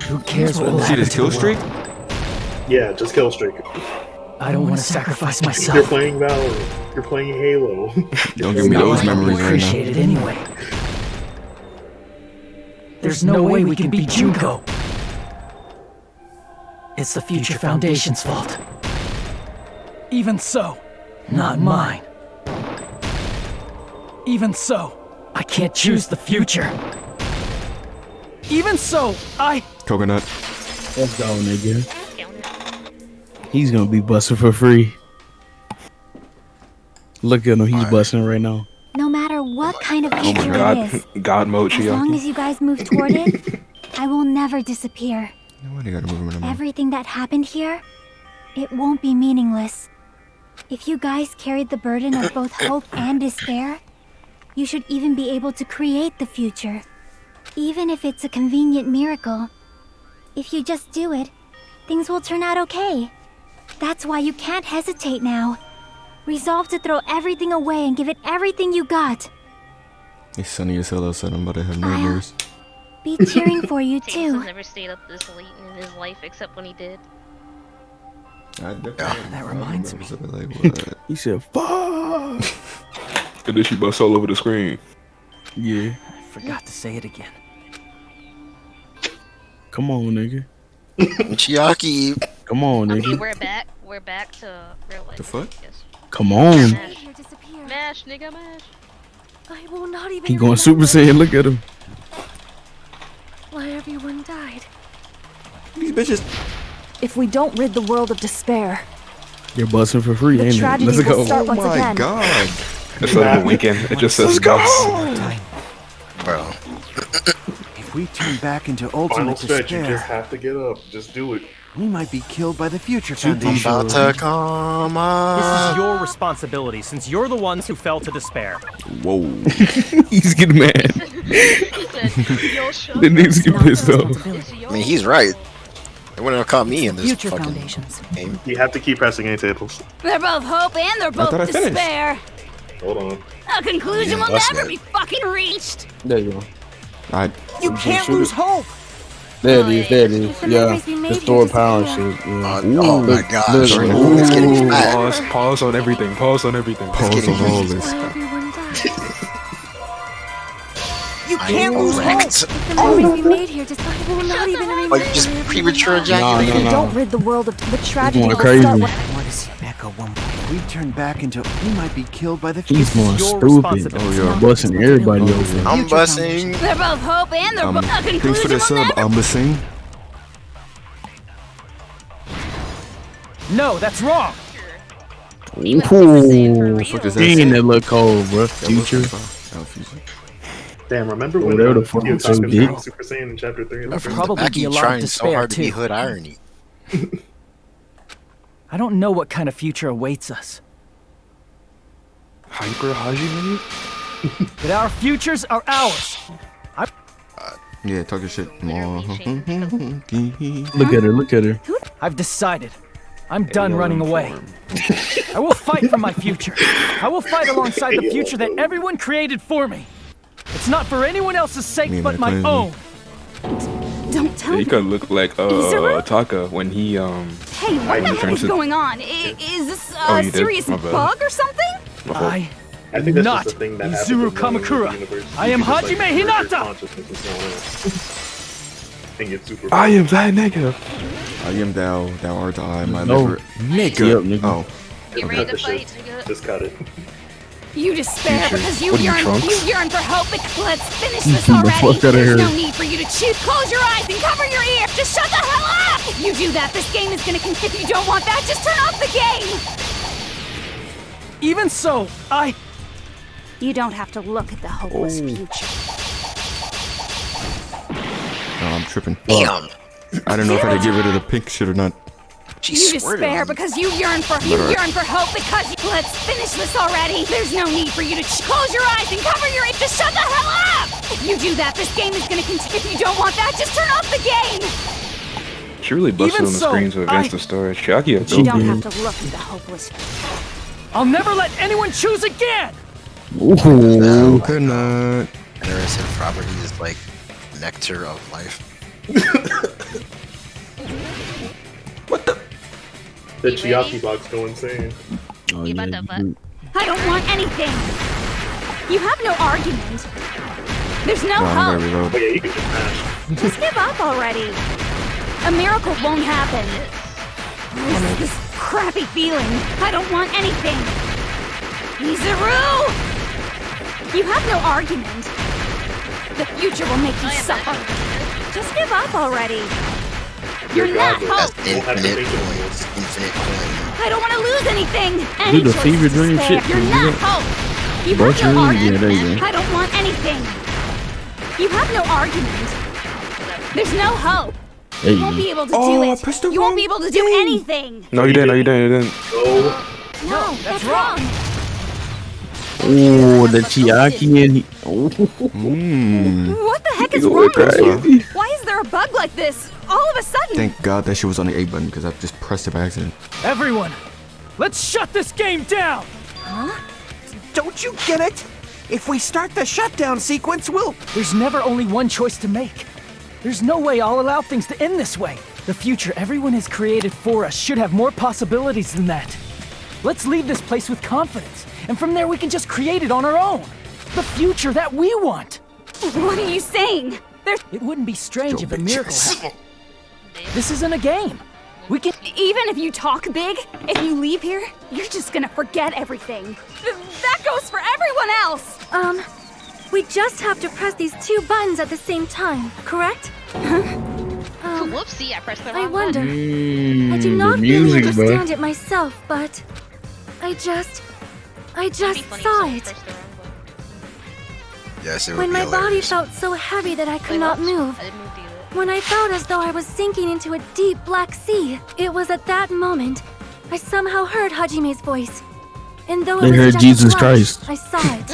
K: Who cares what will
D: See
K: happen
D: this
K: to
D: kill
K: the
D: streak?
K: world?
B: Yeah, just kill streak.
K: I don't want to sacrifice
B: You're
K: myself.
B: playing Valorant. You're playing Halo.
D: Don't give me
K: Not
D: those
K: like I'll be
D: memories right now.
K: appreciated anyway. There's no way we can beat Junko. It's the Future Foundation's fault. Even so, not mine. Even so, I can't choose the future. Even so,
D: Coconut.
A: Let's go, nigga. He's gonna be busting for free. Look at him, he's busting right now.
M: No matter what kind of
B: Oh
M: future
B: my god.
M: it is,
B: God mode
M: as long
B: Chiaki.
M: as you guys move toward it, I will never disappear.
D: Nobody gotta move him in the mouth.
M: Everything that happened here, it won't be meaningless. If you guys carried the burden of both hope and despair, you should even be able to create the future. Even if it's a convenient miracle. If you just do it, things will turn out okay. That's why you can't hesitate now. Resolve to throw everything away and give it everything you got.
D: It's sunny as hell outside. I'm about to have nightmares.
M: Be cheering for you
U: Tables
M: too.
U: has never stayed up this late in his life except when he did.
K: that reminds me.
D: Like, what?
A: He said, fuck.
B: And then she busts all over the screen.
A: Yeah.
K: I forgot to say it again.
A: Come on, nigga.
F: Chiaki.
A: Come on,
U: Okay,
A: nigga.
U: we're back. We're back to real life.
D: The fuck?
U: Yes.
A: Come on.
U: Mash. Mash, nigga, mash.
L: I will not even.
A: He going Super Saiyan. Look at him.
L: Why everyone died.
D: These bitches.
S: If we don't rid the world of despair,
A: You're busting for free,
S: the
A: ain't it?
S: tragedy
A: Let's
S: will
A: go.
S: start once
D: My
S: again.
D: god.
B: Instead of a weekend, it just says bus.
F: Bro.
Q: we turn back into
B: Final
Q: ultimate
B: stretch, you
Q: despair,
B: just have to get up. Just do it.
Q: we might be killed by the Future
F: I'm
Q: Foundation.
F: about to come on.
T: This is your responsibility, since you're the ones who fell to despair.
A: Whoa. He's getting mad. The niggas get pissed off.
F: I mean, he's right. They wouldn't have caught me in this
O: Future
F: fucking
O: foundations.
F: game.
B: You have to keep pressing A tables.
C: They're both hope and they're both
B: thought I finished.
C: despair.
B: Hold on.
C: A conclusion will
B: bust
C: never
B: that.
C: be fucking reached.
A: There you go. Alright.
N: You can't lose hope.
A: There it is, there it is.
M: the
A: Yeah.
M: memories we made
A: Restore
M: here
A: power and
M: disappear.
A: shit. Yeah.
F: Oh my
A: Look,
F: gosh.
A: look,
F: It's getting fat.
E: Pause on everything. Pause on everything.
D: Pause on all this.
M: Why everyone dies.
N: You can't lose hope.
F: Correct.
M: The memories we made here will not even remain.
F: Like just premature ejaculation.
A: No.
S: Don't rid the world of the tragedy.
A: going
S: will
A: crazy.
S: start
Q: What is Mecha Woman? We turn back into, we might be killed by the
A: He's
Q: Future.
A: going
T: your
A: stupid.
T: responsibility.
A: Oh, yeah. Busting everybody open.
F: I'm busting.
C: They're both hope and they're both a
D: Thanks for
C: conclusion
D: the
C: will
D: sub,
C: never.
D: I'm listening.
K: No, that's wrong.
A: Ooh.
D: Fuck is that?
A: Dang, that look cold, bro.
D: Yeah,
A: Future.
D: Future.
B: Damn, remember
A: Oh,
B: when
A: there the fuck
B: he was
A: was so
B: talking
A: big.
B: about Super Saiyan in Chapter 3?
N: There'll probably be a lot of
F: trying so
N: despair
F: hard to be
N: too.
F: hood irony.
K: I don't know what kind of future awaits us,
E: Hyper Hajime?
K: but our futures are ours.
D: Yeah, talk your shit.
A: Look at her, look at her.
K: I've decided. I'm done running away. I will fight for my future. I will fight alongside the future that everyone created for me. It's not for anyone else's sake
D: Me and
K: but
D: my
K: my
D: clan.
K: own.
P: Don't tell
E: Yeah, he
P: me.
E: could look like
P: Izuru?
E: Taka when he
C: Hey, what the heck
E: turns
C: is
E: to-
C: going on? Is this
E: Oh,
C: a
E: you did?
C: serious
E: My bad.
C: bug or something?
K: I
B: I think
K: am
B: that's
K: not
B: just a thing that happens
K: Izuru
B: with no one in the
K: Kamakura.
B: universe.
K: I am
B: You just,
K: Hajime
B: merge your
K: Hinata.
B: consciousness with someone else. And get super
E: I am that nigga.
D: I am thou art I, my
A: No.
D: liver. Nigga.
A: Yep, nigga.
D: Oh.
U: Get ready
B: Cut
U: to
B: the
U: fight,
B: shit.
U: nigga.
B: Just cut it.
C: You despair
E: Future.
C: because you
E: What are you,
C: yearn.
E: Trunks?
C: You yearn for hope. Let's finish this
A: The
C: already.
A: fuck outta
C: There's no
A: here.
C: need for you to choose. Close your eyes and cover your ears. Just shut the hell up. If you do that, this game is gonna continue. If you don't want that, just turn off the game.
K: Even so,
P: You don't have to look at the hopeless future.
D: No, I'm tripping.
F: Damn.
D: I don't know if I had to get rid of the pink shit or not.
F: She
C: You
F: sweated
C: despair
F: on me.
C: because you yearn for hope because let's finish this already. There's no need for you to close your eyes and cover your ears. Just shut the hell up. If you do that, this game is gonna continue. If you don't want that, just turn off the game.
E: She really busted
K: Even
E: on the
K: so,
E: screen to advance the story. Chiaki,
P: You
E: dope.
P: don't have to look at the hopeless future.
K: I'll never let anyone choose again.
A: Ooh.
D: Good night.
F: Innocent property is like nectar of life.
B: The Chiaki box go insane.
A: Oh,
U: You about
A: yeah.
U: to fuck?
C: I don't want anything. You have no argument. There's no
D: No, I'm
C: hope.
D: gonna reload.
B: Oh yeah, you can just mash.
C: Just give up already. A miracle won't happen. This crappy feeling. I don't want anything. Izuru! You have no argument. The future will make you suffer. Just give up already. You're not hope.
F: That's infinite points. Infinite coin.
C: I don't want to lose anything. Any
A: Do the
C: choice
A: fever
C: is
A: dream
C: despair.
A: shit.
C: You're
A: Do
C: not
A: that.
C: hope. You
A: Both
C: have no
A: rooms? Yeah, there you
C: argument.
A: go.
C: I don't want anything. You have no argument. There's no hope.
A: There
C: You
A: you
C: won't
A: go.
C: be able to do it. You won't be able to do anything.
E: No, you didn't. No, you didn't. You didn't.
B: Oh,
C: No, that's wrong.
A: Ooh, the Chiaki and he. Oh.
C: What the heck is
A: You
C: wrong
A: going
C: with you?
A: crazy.
C: Why is there a bug like this all of a sudden?
D: Thank God that shit was on the A button because I just pressed it by accident.
K: Everyone, let's shut this game down.
N: Don't you get it? If we start the shutdown sequence,
K: There's never only one choice to make. There's no way I'll allow things to end this way. The future everyone has created for us should have more possibilities than that. Let's leave this place with confidence, and from there we can just create it on our own. The future that we want.
C: What are you saying?
K: It wouldn't be strange if a miracle happened. This isn't a game. We can.
C: Even if you talk big, if you leave here, you're just gonna forget everything. That goes for everyone else.
M: We just have to press these two buttons at the same time, correct?
U: Whoopsie, I pressed the
M: I
U: wrong
M: wonder.
U: button.
M: I do
A: the
M: not really
A: music, bro.
M: understand it myself, but I just saw it.
F: Yes, it would
M: When
F: be
M: my body
F: hilarious.
M: felt so heavy that I could not move. When I felt as though I was sinking into a deep black sea. It was at that moment I somehow heard Hajime's voice. And though
A: They
M: it was
A: heard
M: just
A: Jesus
M: a flash,
A: Christ.
M: I saw it.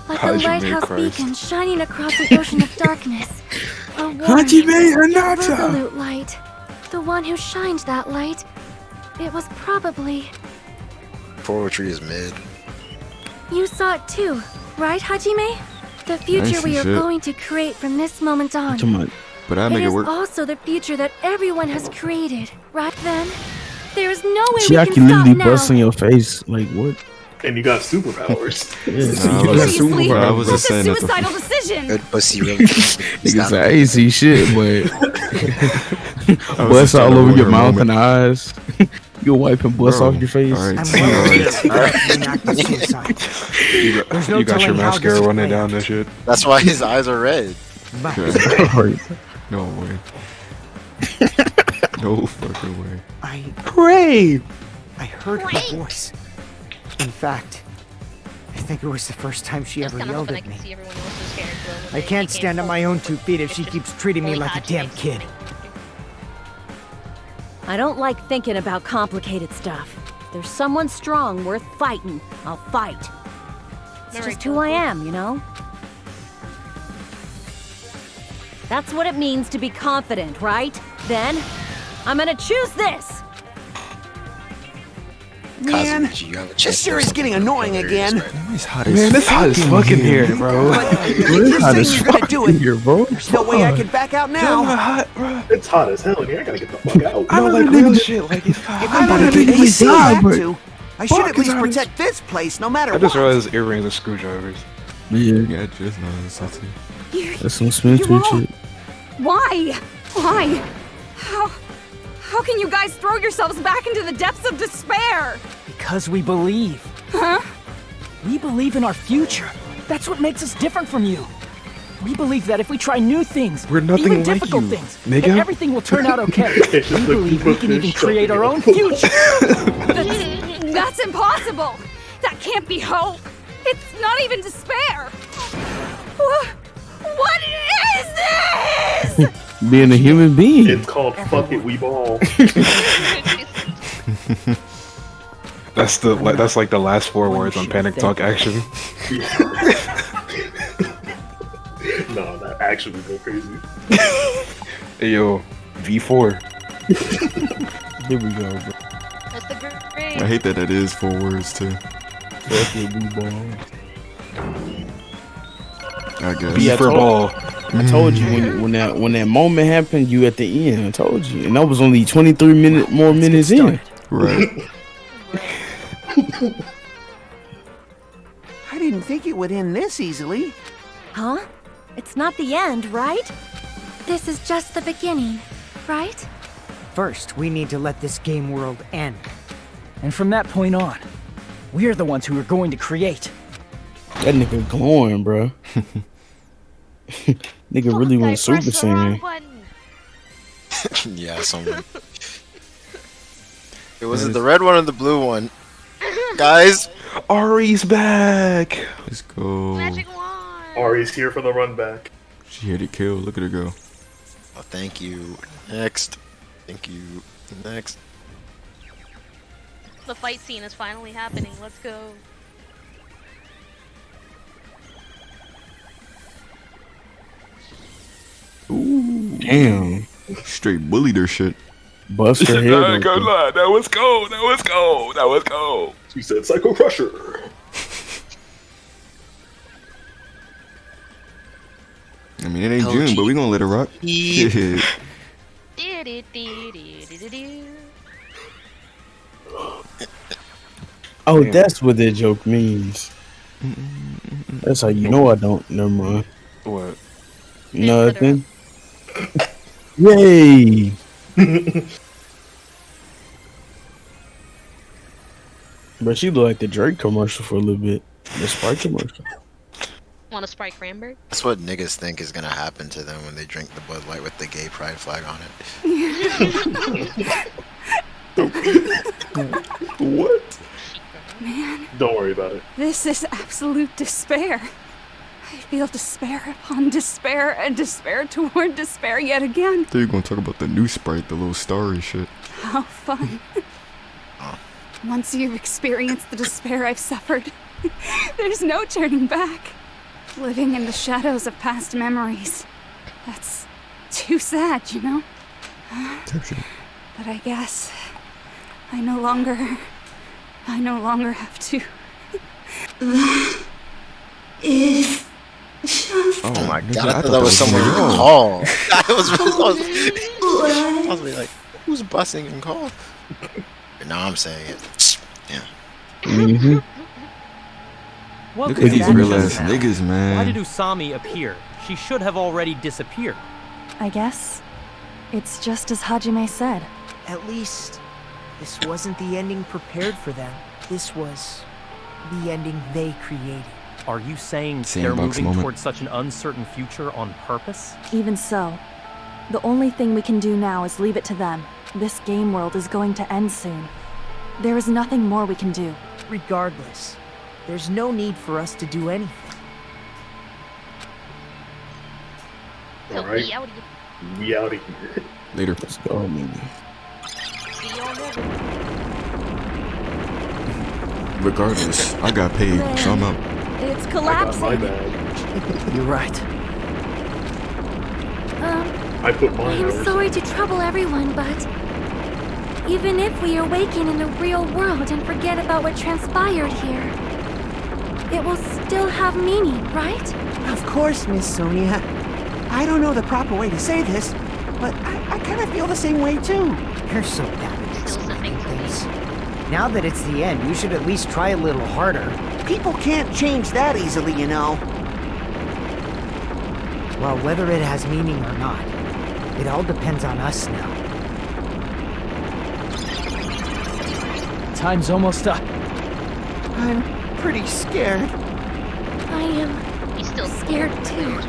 M: Like a
E: Hajime
M: lighthouse
E: Christ.
M: beacon shining across an ocean of darkness. A warm,
A: Hajime Hinata.
M: resolute light. The one who shined that light. It was probably...
F: Poetry is mid.
M: You saw it too, right, Hajime? The future we are
D: shit.
M: going to create from this moment on.
A: Come on.
D: But I
M: It
D: make it
M: is
D: work.
M: also the future that everyone has created, right then? There is no way
A: She
M: we
A: can
M: can stop
A: literally
M: now.
A: bust in your face. Like, what?
B: And you got superpowers.
D: Nah, I was-
C: Seriously,
D: I was
C: that's
D: just
C: a
D: saying that
C: suicidal decision.
F: Good pussy really.
A: Niggas say, I ain't see shit, but
D: I was
A: bust
D: just
A: all
D: trying to
A: over
D: avoid
A: your
D: her
A: mouth
D: moment.
A: and eyes. You wipe and bust
D: Bro,
A: off your face.
D: all right.
J: I'm
D: All
J: well
D: right.
J: aware of an act of suicide. There's no
E: You got your
J: telling how this
E: mascara
J: is
E: running
J: played
E: down
J: out.
E: that shit.
F: That's why his eyes are red.
D: Okay. No way. No fucking way.
J: Pray! I heard her voice. In fact, I think it was the first time she ever yelled at me. I can't stand on my own 2 feet if she keeps treating me like a damn kid.
O: I don't like thinking about complicated stuff. If there's someone strong worth fighting, I'll fight. It's just who I am, you know? That's what it means to be confident, right? Then, I'm gonna choose this!
Q: Man,
F: Kazuchi, you have a
Q: this
F: chance.
Q: sure is getting annoying again.
D: It's hot
E: Man, it's hot as fucking here, bro.
Q: If you're saying you're gonna do it,
A: Here, bro.
Q: there's no way I can back out now.
B: It's hot as hell in here. I gotta get the fuck out.
E: I know, like real shit. Like it's hot.
Q: If I'm
A: about
Q: gonna
A: to
Q: get
A: get
Q: AC
A: inside,
Q: back
A: but
Q: to, I should
A: fuck
Q: at least
A: is hot as-
Q: protect this place no matter
E: I just
Q: what.
E: realized earrings are screwdrivers.
A: Yeah,
D: Yeah, just noticed that too.
A: that's some Smith
C: You won't.
A: shit.
C: Why? Why? How can you guys throw yourselves back into the depths of despair?
K: Because we believe.
C: Huh?
K: We believe in our future. That's what makes us different from you. We believe that if we try new things,
E: We're nothing
K: even
E: like
K: difficult
E: you,
K: things,
E: nigga.
K: then everything will turn out okay.
B: It's
K: We
B: just like
K: believe we can even
B: shut
K: create
B: me
K: our
B: up.
K: own future.
C: That's impossible. That can't be hope. It's not even despair. What is this?
A: Being a human being.
B: It's called Fuck It, We Ball.
E: That's like the last 4 words on Panic Talk Action.
B: No, that action would go crazy.
E: Hey, yo, V4.
A: Here we go, bro.
U: That's the grade.
D: I hate that it is 4 words too.
A: Fuck it, we ball.
D: I guess.
A: Yeah,
E: For ball.
A: I told you when that moment happened, you at the end. I told you, and that was only 23 minutes in.
D: Right.
Q: I didn't think it would end this easily.
O: Huh? It's not the end, right?
M: This is just the beginning, right?
J: First, we need to let this game world end.
K: And from that point on, we're the ones who are going to create.
A: That nigga glowing, bro. Nigga really went Super Saiyan.
F: Yeah, someone. Was it the red one or the blue one? Guys,
E: Ari's back.
D: Let's go.
B: Ari's here for the run back.
D: She hit it kill. Look at her go.
F: oh, thank you. Next. Thank you. Next.
U: The fight scene is finally happening. Let's go.
D: Ooh.
A: Damn.
D: Straight bullied her shit.
A: Bust her head
E: I ain't gonna
A: open.
E: lie, that was cold. That was cold. That was cold.
B: She said Psycho Crusher.
D: I mean, it ain't June, but we gonna let her rock. Shit.
A: Oh, that's what that joke means. That's how you know I don't. Never mind.
E: What?
A: Nothing. Yay! But she looked like the Drake commercial for a little bit. The Sprite commercial.
U: Want a Sprite cranberry?
F: That's what niggas think is gonna happen to them when they drink the Bud Light with the gay pride flag on it.
B: What?
C: Man,
B: Don't worry about it.
C: this is absolute despair.
P: I feel despair upon despair and despair toward despair yet again.
D: They're gonna talk about the new sprite, the little starry shit.
P: How fun. Once you've experienced the despair I've suffered, there's no turning back. Living in the shadows of past memories. That's too sad, you know? But I guess I no longer have to.
F: Oh my god, I thought that was someone
D: wrong.
F: in call. I was like, who's bussing in call? And now I'm saying it. Yeah.
D: Mm-hmm.
T: What
D: Look
T: was
D: at these
T: that
D: real
T: just
D: ass
T: now?
D: niggas, man.
T: Why did Usami appear? She should have already disappeared.
S: I guess it's just as Hajime said.
N: At least, this wasn't the ending prepared for them. This was the ending they created.
T: Are you saying
D: Sandbox
T: they're moving
D: moment.
T: towards such an uncertain future on purpose?
S: Even so, the only thing we can do now is leave it to them. This game world is going to end soon. There is nothing more we can do.
N: Regardless, there's no need for us to do anything.
B: Alright. We out of here.
D: Later.
A: Let's go, man.
D: Regardless, I got paid, so I'm out.
L: It's
B: I got
L: collapsing.
B: my bag.
N: You're right.
B: I put
M: I
B: mine
M: am
B: hours.
M: sorry to trouble everyone, but even if we awaken in the real world and forget about what transpired here, it will still have meaning, right?
J: Of course, Miss Sonia. I don't know the proper way to say this, but I kind of feel the same way too. You're so bad at explaining things. Now that it's the end, you should at least try a little harder. People can't change that easily, you know. Well, whether it has meaning or not, it all depends on us now.
K: Time's almost up.
J: I'm pretty scared.
M: I am
U: He's still
M: scared too.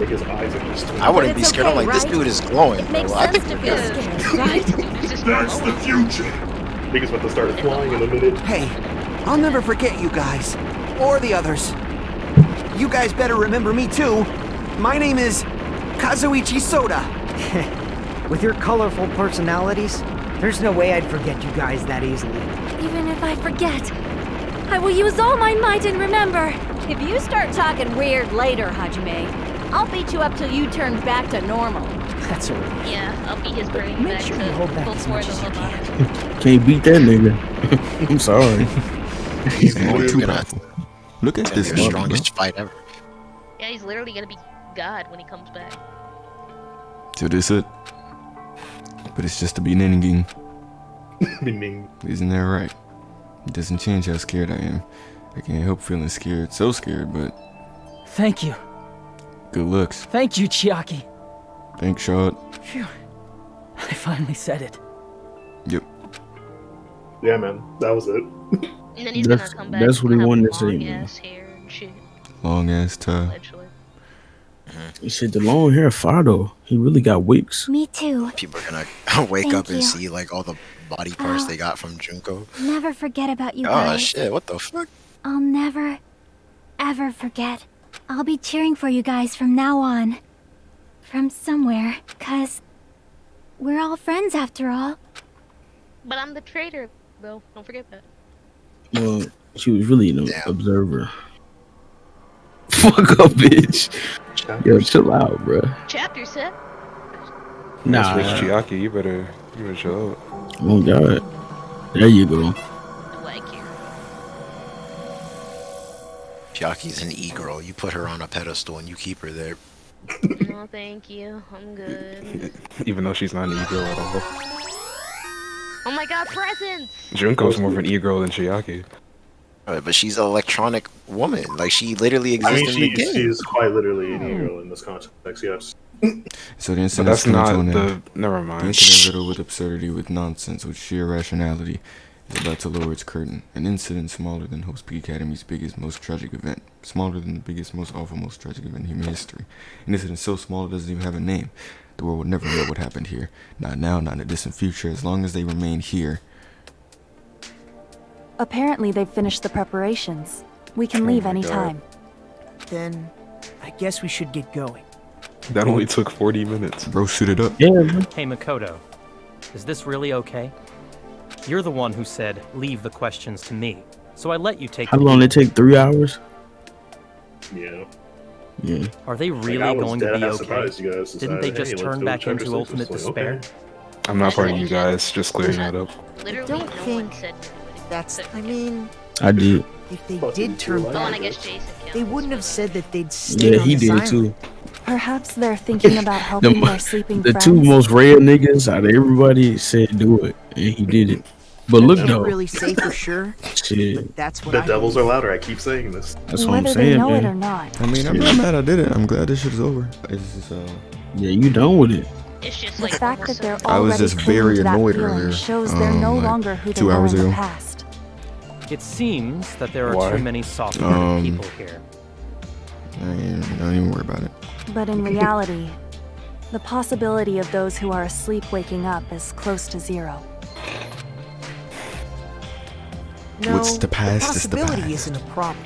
B: Nigga's eyes are just
F: I wouldn't be scared. I'm like, this dude is glowing.
L: It makes
F: bro. I
L: sense
F: think
L: to feel scared, right?
G: That's the future.
B: Niggas about to start flying in a minute.
J: Hey, I'll never forget you guys. Or the others. You guys better remember me too. My name is Kazuichi Soda. With your colorful personalities, there's no way I'd forget you guys that easily.
M: Even if I forget, I will use all my might and remember.
O: If you start talking weird later, Hajime, I'll beat you up till you turn back to normal.
K: That's a relief.
U: Yeah, I'll beat his brain
K: Make
U: back
K: sure
U: to
K: you hold back as
U: before
K: much
U: the
K: as you
U: lobotomy.
A: Can't beat that nigga. I'm sorry.
F: he's
D: Way
F: literally
D: too
F: gonna
D: powerful. Look at this
F: the
D: nigga,
F: strongest fight ever.
U: Yeah, he's literally gonna be God when he comes back.
D: So this it. But it's just a beginning.
B: Meaning.
D: Isn't that right? It doesn't change how scared I am. I can't help feeling scared, so scared, but
K: Thank you.
D: good looks.
K: Thank you, Chiaki.
D: Thanks, Shot.
K: Phew. I finally said it.
D: Yep.
B: Yeah, man. That was it.
U: And then he's
A: That's-
U: gonna come back.
A: that's what he
U: and have
A: wanted to say,
U: long
A: man.
U: ass hair and shit.
D: Long ass tie.
U: Allegedly.
A: Shit, the long hair fire though. He really got wigs.
M: Me too.
F: People are gonna wake
M: Thank
F: up and
M: you.
F: see like all the body parts they got from Junko.
M: Never forget about you
F: Oh
M: guys.
F: shit! What the fuck?
M: I'll never, ever forget. I'll be cheering for you guys from now on. From somewhere, 'cause we're all friends after all.
U: But I'm the traitor, though. Don't forget that.
A: Well, she was really an observer. Fuck up, bitch. Yo, chill out, bruh.
U: Chapter set.
A: Nah.
E: That's Rich Chiaki. You better chill out.
A: Oh god. There you go.
F: Chiaki's an e-girl. You put her on a pedestal and you keep her there.
U: No, thank you. I'm good.
E: Even though she's not an e-girl at all.
U: Oh my god, presents!
E: Junko's more of an e-girl than Chiaki.
F: But she's an electronic woman. Like she literally
B: I
F: exists
B: mean,
F: in the game.
B: she is quite literally an e-girl in this context, yes.
D: So the incident
E: But that's
D: comes
E: not
D: on
E: the. Never mind.
D: The incident riddled with absurdity, with nonsense, with sheer rationality, is about to lower its curtain. An incident smaller than Hope's Peak Academy's biggest, most tragic event. Smaller than the biggest, most awful, most tragic event in human history. An incident so small it doesn't even have a name. The world would never know what happened here. Not now, not in the distant future, as long as they remain here.
S: Apparently they've finished the preparations. We can
D: Oh
S: leave
D: my
S: anytime.
N: Then I guess we should get going.
E: That only took 40 minutes.
D: Bro, shoot it up.
A: Yeah.
T: Hey, Makoto. Is this really okay? You're the one who said, leave the questions to me. So I let you take
A: How long it take? 3 hours?
B: Yeah.
A: Yeah.
T: Are they really
B: I was
T: going to
B: dead
T: be
B: ass
T: okay?
B: surprised you guys
T: Didn't they
B: decided,
T: just
B: hey, let's
T: turn
B: do
T: back
B: chapter
T: into
B: 6.
T: ultimate
B: It's like,
T: despair?
B: okay.
E: I'm not part of you guys, just clearing that up.
U: Literally,
N: I don't
U: no
N: think
U: one said
N: that's. I mean,
A: I did.
N: if they did turn
U: Oh, and I
N: back,
U: guess Jason counts.
N: they wouldn't have said that they'd stay
A: Yeah,
N: on
A: he
N: this
A: did
N: island.
A: too.
S: Perhaps they're thinking about helping their sleeping
A: The
S: friends.
A: two most rare niggas out of everybody said do it, and he did it. But
N: I
A: look
N: can't
A: though,
N: really say for sure.
A: shit,
N: That's what
B: The
N: I
B: devils are
N: believe.
B: louder. I keep saying this.
A: that's what I'm
S: Whether they
A: saying,
S: know it or
A: man.
S: not.
D: I mean, I'm not mad I did it. I'm glad this shit is over. It's just,
A: Yeah, you done with it.
U: It's just
S: The
U: like
S: fact that they're
D: I was
S: already
D: just
S: clinging
D: very
S: to that
D: annoyed
S: feeling
D: earlier,
S: shows they're no
D: like,
S: longer who they
D: 2
S: were
D: hours
S: in the
D: ago.
S: past.
T: It seems that there are
E: Why?
T: too many soft-hearted people here.
D: Don't even worry about it.
S: But in reality, the possibility of those who are asleep waking up is close to zero.
N: No,
D: What's the past is the
N: possibility
D: past.
N: isn't a problem.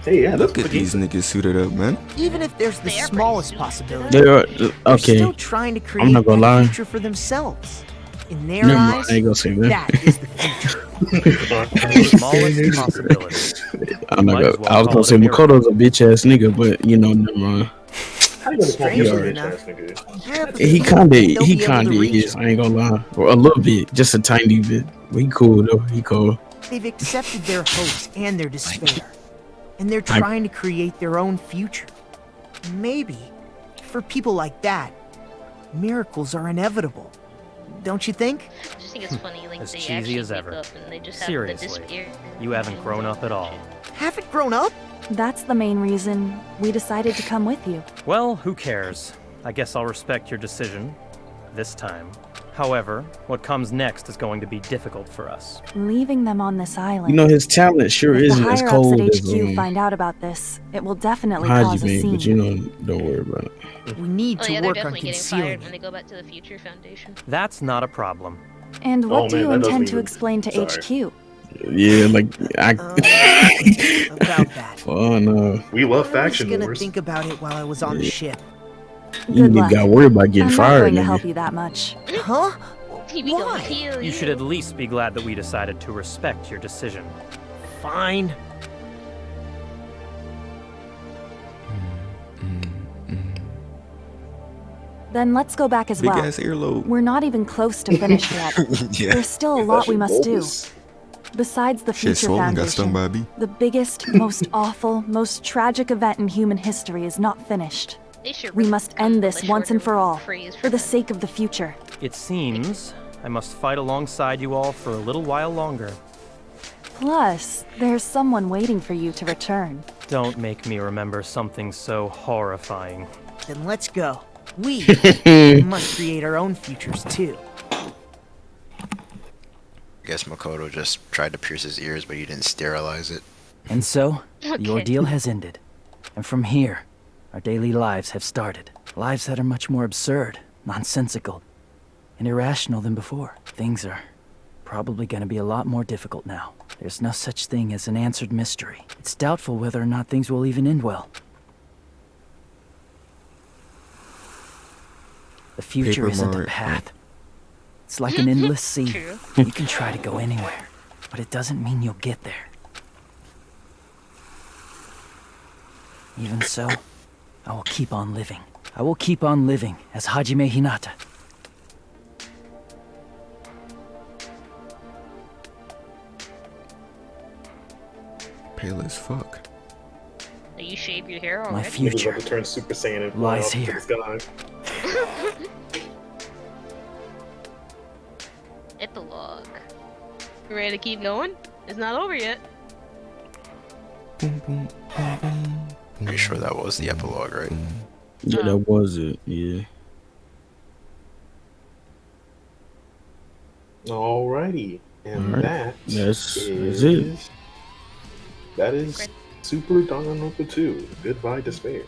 B: Hey, yeah,
D: Look at these niggas suited up, man.
N: Even if there's the smallest possibility,
A: They are
N: they're
A: okay.
N: still trying to create
A: I'm not gonna
N: that
A: lie.
N: future for themselves. In their
A: Never mind,
N: eyes,
A: I ain't gonna say that.
N: that is the future.
T: Smallest possibility.
A: I'm not
T: Might as
A: gonna.
T: well
A: I was
T: call
A: gonna
T: it
A: say
T: a miracle.
A: Makoto's a bitch ass nigga, but you know, never mind.
B: How you gonna call me a
N: Strangely
B: bitch
N: enough,
B: ass nigga?
N: I have a
A: He
N: feeling
A: kinda,
N: they'll
A: he
N: be able to
A: kinda
N: reach
A: is. I ain't gonna lie, or a little bit, just a tiny bit. But he cool though. He cool.
N: They've accepted their hopes and their despair, and they're trying to create their own future. Maybe, for people like that, miracles are inevitable. Don't you think?
U: I just think it's funny, like
T: As
U: they
T: cheesy
U: actually
T: as
U: wake
T: ever.
U: up and they just have
T: Seriously,
U: the despair.
T: you haven't grown up at all.
N: Haven't grown up?
S: That's the main reason we decided to come with you.
T: Well, who cares? I guess I'll respect your decision. This time. However, what comes next is going to be difficult for us.
S: Leaving them on this island.
A: You know, his talent sure
S: If the
A: isn't as
S: higher-ups
A: cold
S: at
A: as
S: HQ find out about this, it will definitely cause a
A: Hajime,
S: scene.
A: but you know, don't worry about it.
N: We need
U: Oh
N: to
U: yeah, they're
N: work on
U: definitely getting
N: concealing
U: fired
N: it.
U: when they go back to the Future Foundation.
T: That's not a problem.
S: And what
B: Oh,
S: do
B: man,
S: you
B: that doesn't
S: intend to
B: even-
S: explain to
B: sorry.
S: HQ?
A: Yeah, like I.
N: About that.
A: Oh no.
B: We love
N: I was
B: faction
N: gonna
B: wars.
N: think about it while I was on the ship.
A: You
S: Good luck.
A: got worried about getting
S: I'm
A: fired.
S: not going to
A: nigga.
S: help you that much.
N: Huh?
U: He be gonna kill
T: You should at least be glad that we decided to respect your decision.
N: Fine.
S: Then let's go back as
D: Big
S: well.
D: ass earlobe.
S: We're not even close to finished yet.
D: Yeah.
S: There's still a lot we must do. Besides the
D: Shit,
S: Future
D: swollen got stung
S: Foundation,
D: by a bee.
S: the biggest, most awful, most tragic event in human history is not finished.
U: They should
S: We must end this
U: a
S: once and for all,
U: phrase
S: for the sake of the future.
T: It seems I must fight alongside you all for a little while longer.
S: Plus, there's someone waiting for you to return.
T: Don't make me remember something so horrifying.
N: Then let's go. We must create our own futures too.
F: I guess Makoto just tried to pierce his ears, but he didn't sterilize it.
K: And so,
U: Okay.
K: the ordeal has ended. And from here, our daily lives have started. Lives that are much more absurd, nonsensical, and irrational than before. Things are probably gonna be a lot more difficult now. There's no such thing as an answered mystery. It's doubtful whether or not things will even end well. The future
D: Paper
K: isn't a
D: Mario.
K: path. It's like an endless sea.
U: True.
K: You can try to go anywhere, but it doesn't mean you'll get there. Even so, I will keep on living. I will keep on living as Hajime Hinata.
D: Pale as fuck.
U: Do you shave your hair already?
K: My
B: Niggas
K: future
B: about to turn Super Saiyan and fly
K: lies
B: off into
K: here.
B: the sky.
U: Epilogue. You ready to keep going? It's not over yet.
F: Pretty sure that was the epilogue, right?
A: Yeah, that was it. Yeah.
B: Alrighty, and
A: Alright.
B: that
A: That's
B: is
A: it.
B: That is Super Danganronpa 2. Goodbye, Despair.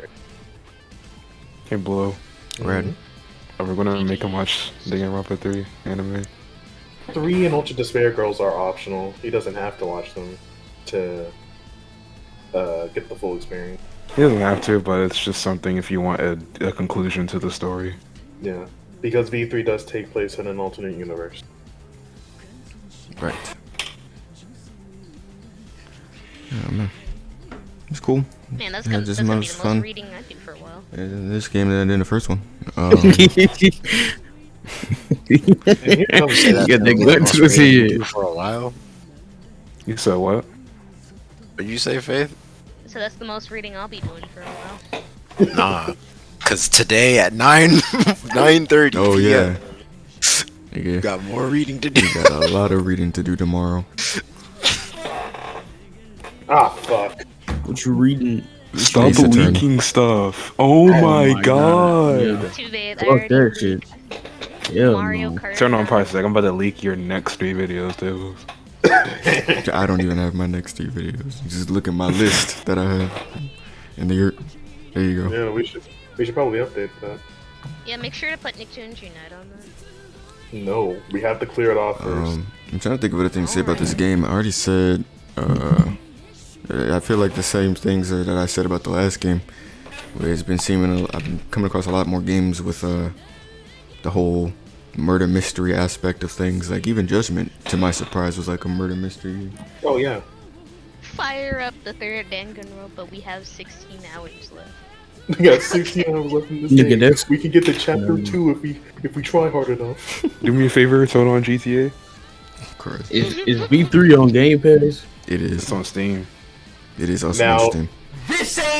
E: Hey, Blow.
D: Red.
E: Are we gonna make him watch Danganronpa 3 anime?
B: 3 and Ultra Despair Girls are optional. He doesn't have to watch them to get the full experience.
E: He doesn't have to, but it's just something if you want a conclusion to the story.
B: Yeah, because V3 does take place in an alternate universe.
D: Right. Yeah, man. It's cool.
U: Man, that's
D: Yeah,
U: gonna,
D: just
U: that's gonna
D: not
U: be
D: as
U: the
D: fun
U: most reading I do for a while.
D: in this game than I did in the first one.
F: For a while.
E: You said what?
F: Did you say, Faith?
U: So that's the most reading I'll be doing for a while.
F: Nah, cause today at 9:30.
D: Oh yeah.
F: You got more reading to do.
D: We got a lot of reading to do tomorrow.
B: Ah, fuck.
A: What you reading?
E: Stop
D: Ace Attorney.
E: leaking stuff. Oh, my god.
A: Yeah.
U: Too bad. I
A: Fuck
U: already
A: that shit. Yeah,
U: Mario
A: no.
U: Kart.
E: Turn on price tag. I'm about to leak your next 3 videos, too.
D: I don't even have my next 3 videos. Just look at my list that I have. And there you go.
B: Yeah, we should probably update that.
U: Yeah, make sure to put Nicktoons Unite on that.
B: No, we have to clear it off first.
D: I'm trying to think of other things to say about this game. I already said, I feel like the same things that I said about the last game. Where it's been I've been coming across a lot more games with the whole murder mystery aspect of things. Like even Judgment, to my surprise, was like a murder mystery.
B: Oh yeah.
U: Fire up the third Danganronpa. We have 16 hours left.
B: We got 16 hours left in this
A: Nigga,
B: game.
A: that's-
B: We can get to chapter 2 if we try hard enough.
E: Do me a favor, turn on GTA.
D: Correct.
A: Is V3 on Game Pass?
D: It is.
E: It's on Steam.
D: It is also
B: Now-
D: on Steam.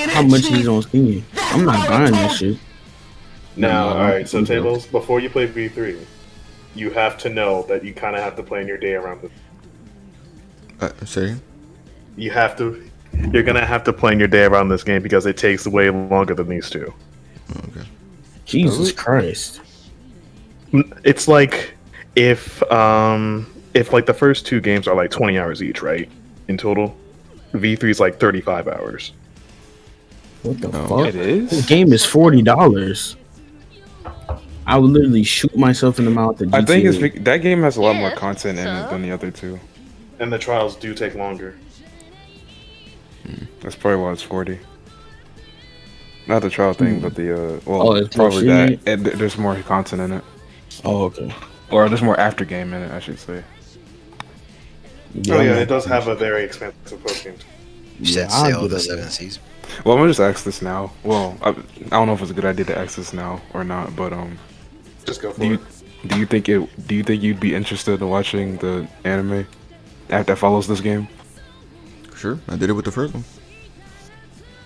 A: How much is on Steam? I'm not buying that shit.
B: Now,
A: No,
B: alright, so
A: no.
B: Tablez, before you play V3, you have to know that you kind of have to plan your day around this.
D: Say?
B: You're gonna have to plan your day around this game because it takes way longer than these two.
D: Okay.
A: Jesus Christ.
B: It's like if like the first 2 games are like 20 hours each, right? In total, V3 is like 35 hours.
A: What the fuck?
E: It is?
A: This game is $40. I would literally shoot myself in the mouth at GTA.
E: I think that game has a lot more
U: Yeah,
E: content in it
U: so?
E: than the other 2.
B: And the trials do take longer.
E: That's probably why it's 40. Not the trial thing, but the
A: Oh,
E: well,
A: it's more
E: probably
A: shit
E: that.
A: in
E: And there's more content in it,
A: Oh, okay.
E: or there's more after game in it, I should say.
B: Oh yeah, it does have a very expensive post game.
F: You said
A: I'll
F: sale
A: do
F: of the
A: that.
F: 7 seas.
E: Well, I'm gonna just ask this now. Well, I don't know if it's a good idea to ask this now or not, but
B: Just go for
E: do
B: it.
E: you think you'd be interested in watching the anime that follows this game?
D: Sure. I did it with the first one.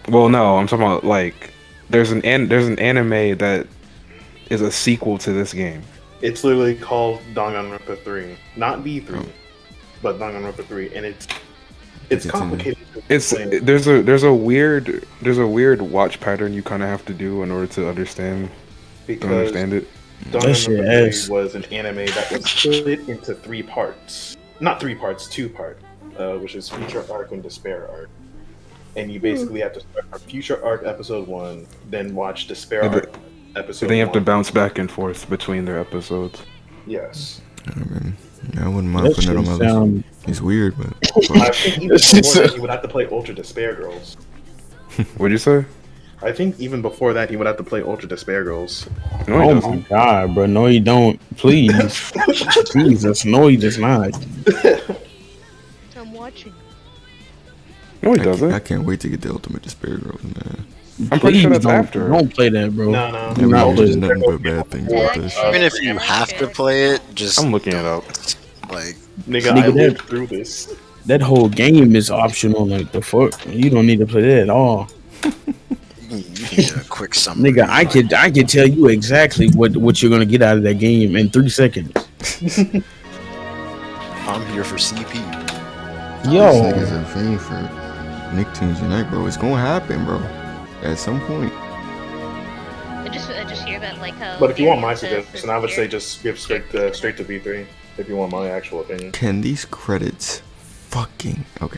E: Well, no, I'm talking about like there's an anime that is a sequel to this game.
B: It's literally called Danganronpa 3, not V3, but Danganronpa 3, and it's complicated. to
E: It's
B: explain.
E: there's a weird watch pattern you kind of have to do in order to understand it.
A: That shit
B: Danganronpa
A: ass.
B: 3 was an anime that was split into 3 parts. Not 3 parts, 2 parts, which is Future Arc and Despair Arc. And you basically have to start from Future Arc episode 1, then watch Despair
E: Yeah,
B: Arc episode
E: Then you have to
B: 1.
E: bounce back and forth between their episodes.
B: Yes.
D: I wouldn't mind
A: That
D: putting it on my
A: shit
D: list.
A: sound-
D: It's weird, but
B: I think even before that, you would have to play Ultra Despair Girls.
E: What'd you say?
B: I think even before that, he would have to play Ultra Despair Girls.
E: No, he
A: Oh my
E: doesn't.
A: god, bro. No, you don't. Please. Jesus. No, he does not.
U: I'm watching.
E: No, he doesn't.
D: I can't wait to get the Ultimate Despair Girls, man.
E: I'm pretty sure
A: Please
E: that's
A: don't,
E: after.
A: Don't play that, bro.
B: No, no.
A: Do not play
D: There's
A: that.
D: nothing but bad things about this shit.
F: Even if you have to play it, just
E: I'm looking it up.
F: like
B: Nigga,
A: Nigga,
B: I lived
A: that-
B: through this.
A: That whole game is optional. Like, the fuck? You don't need to play that at all.
F: you need a quick summary.
A: Nigga, I could tell you exactly what you're gonna get out of that game in 3 seconds.
F: I'm here for CP.
D: This
A: Yo,
D: nigga's a fiend for Nicktoons Unite, bro. It's gonna happen, bro. At some point.
U: I just hear that like how.
B: But if you want my
U: Darius says
B: suggestion, I would
U: here.
B: say just skip straight to V3. If you want my actual opinion.
D: Can these credits fucking okay?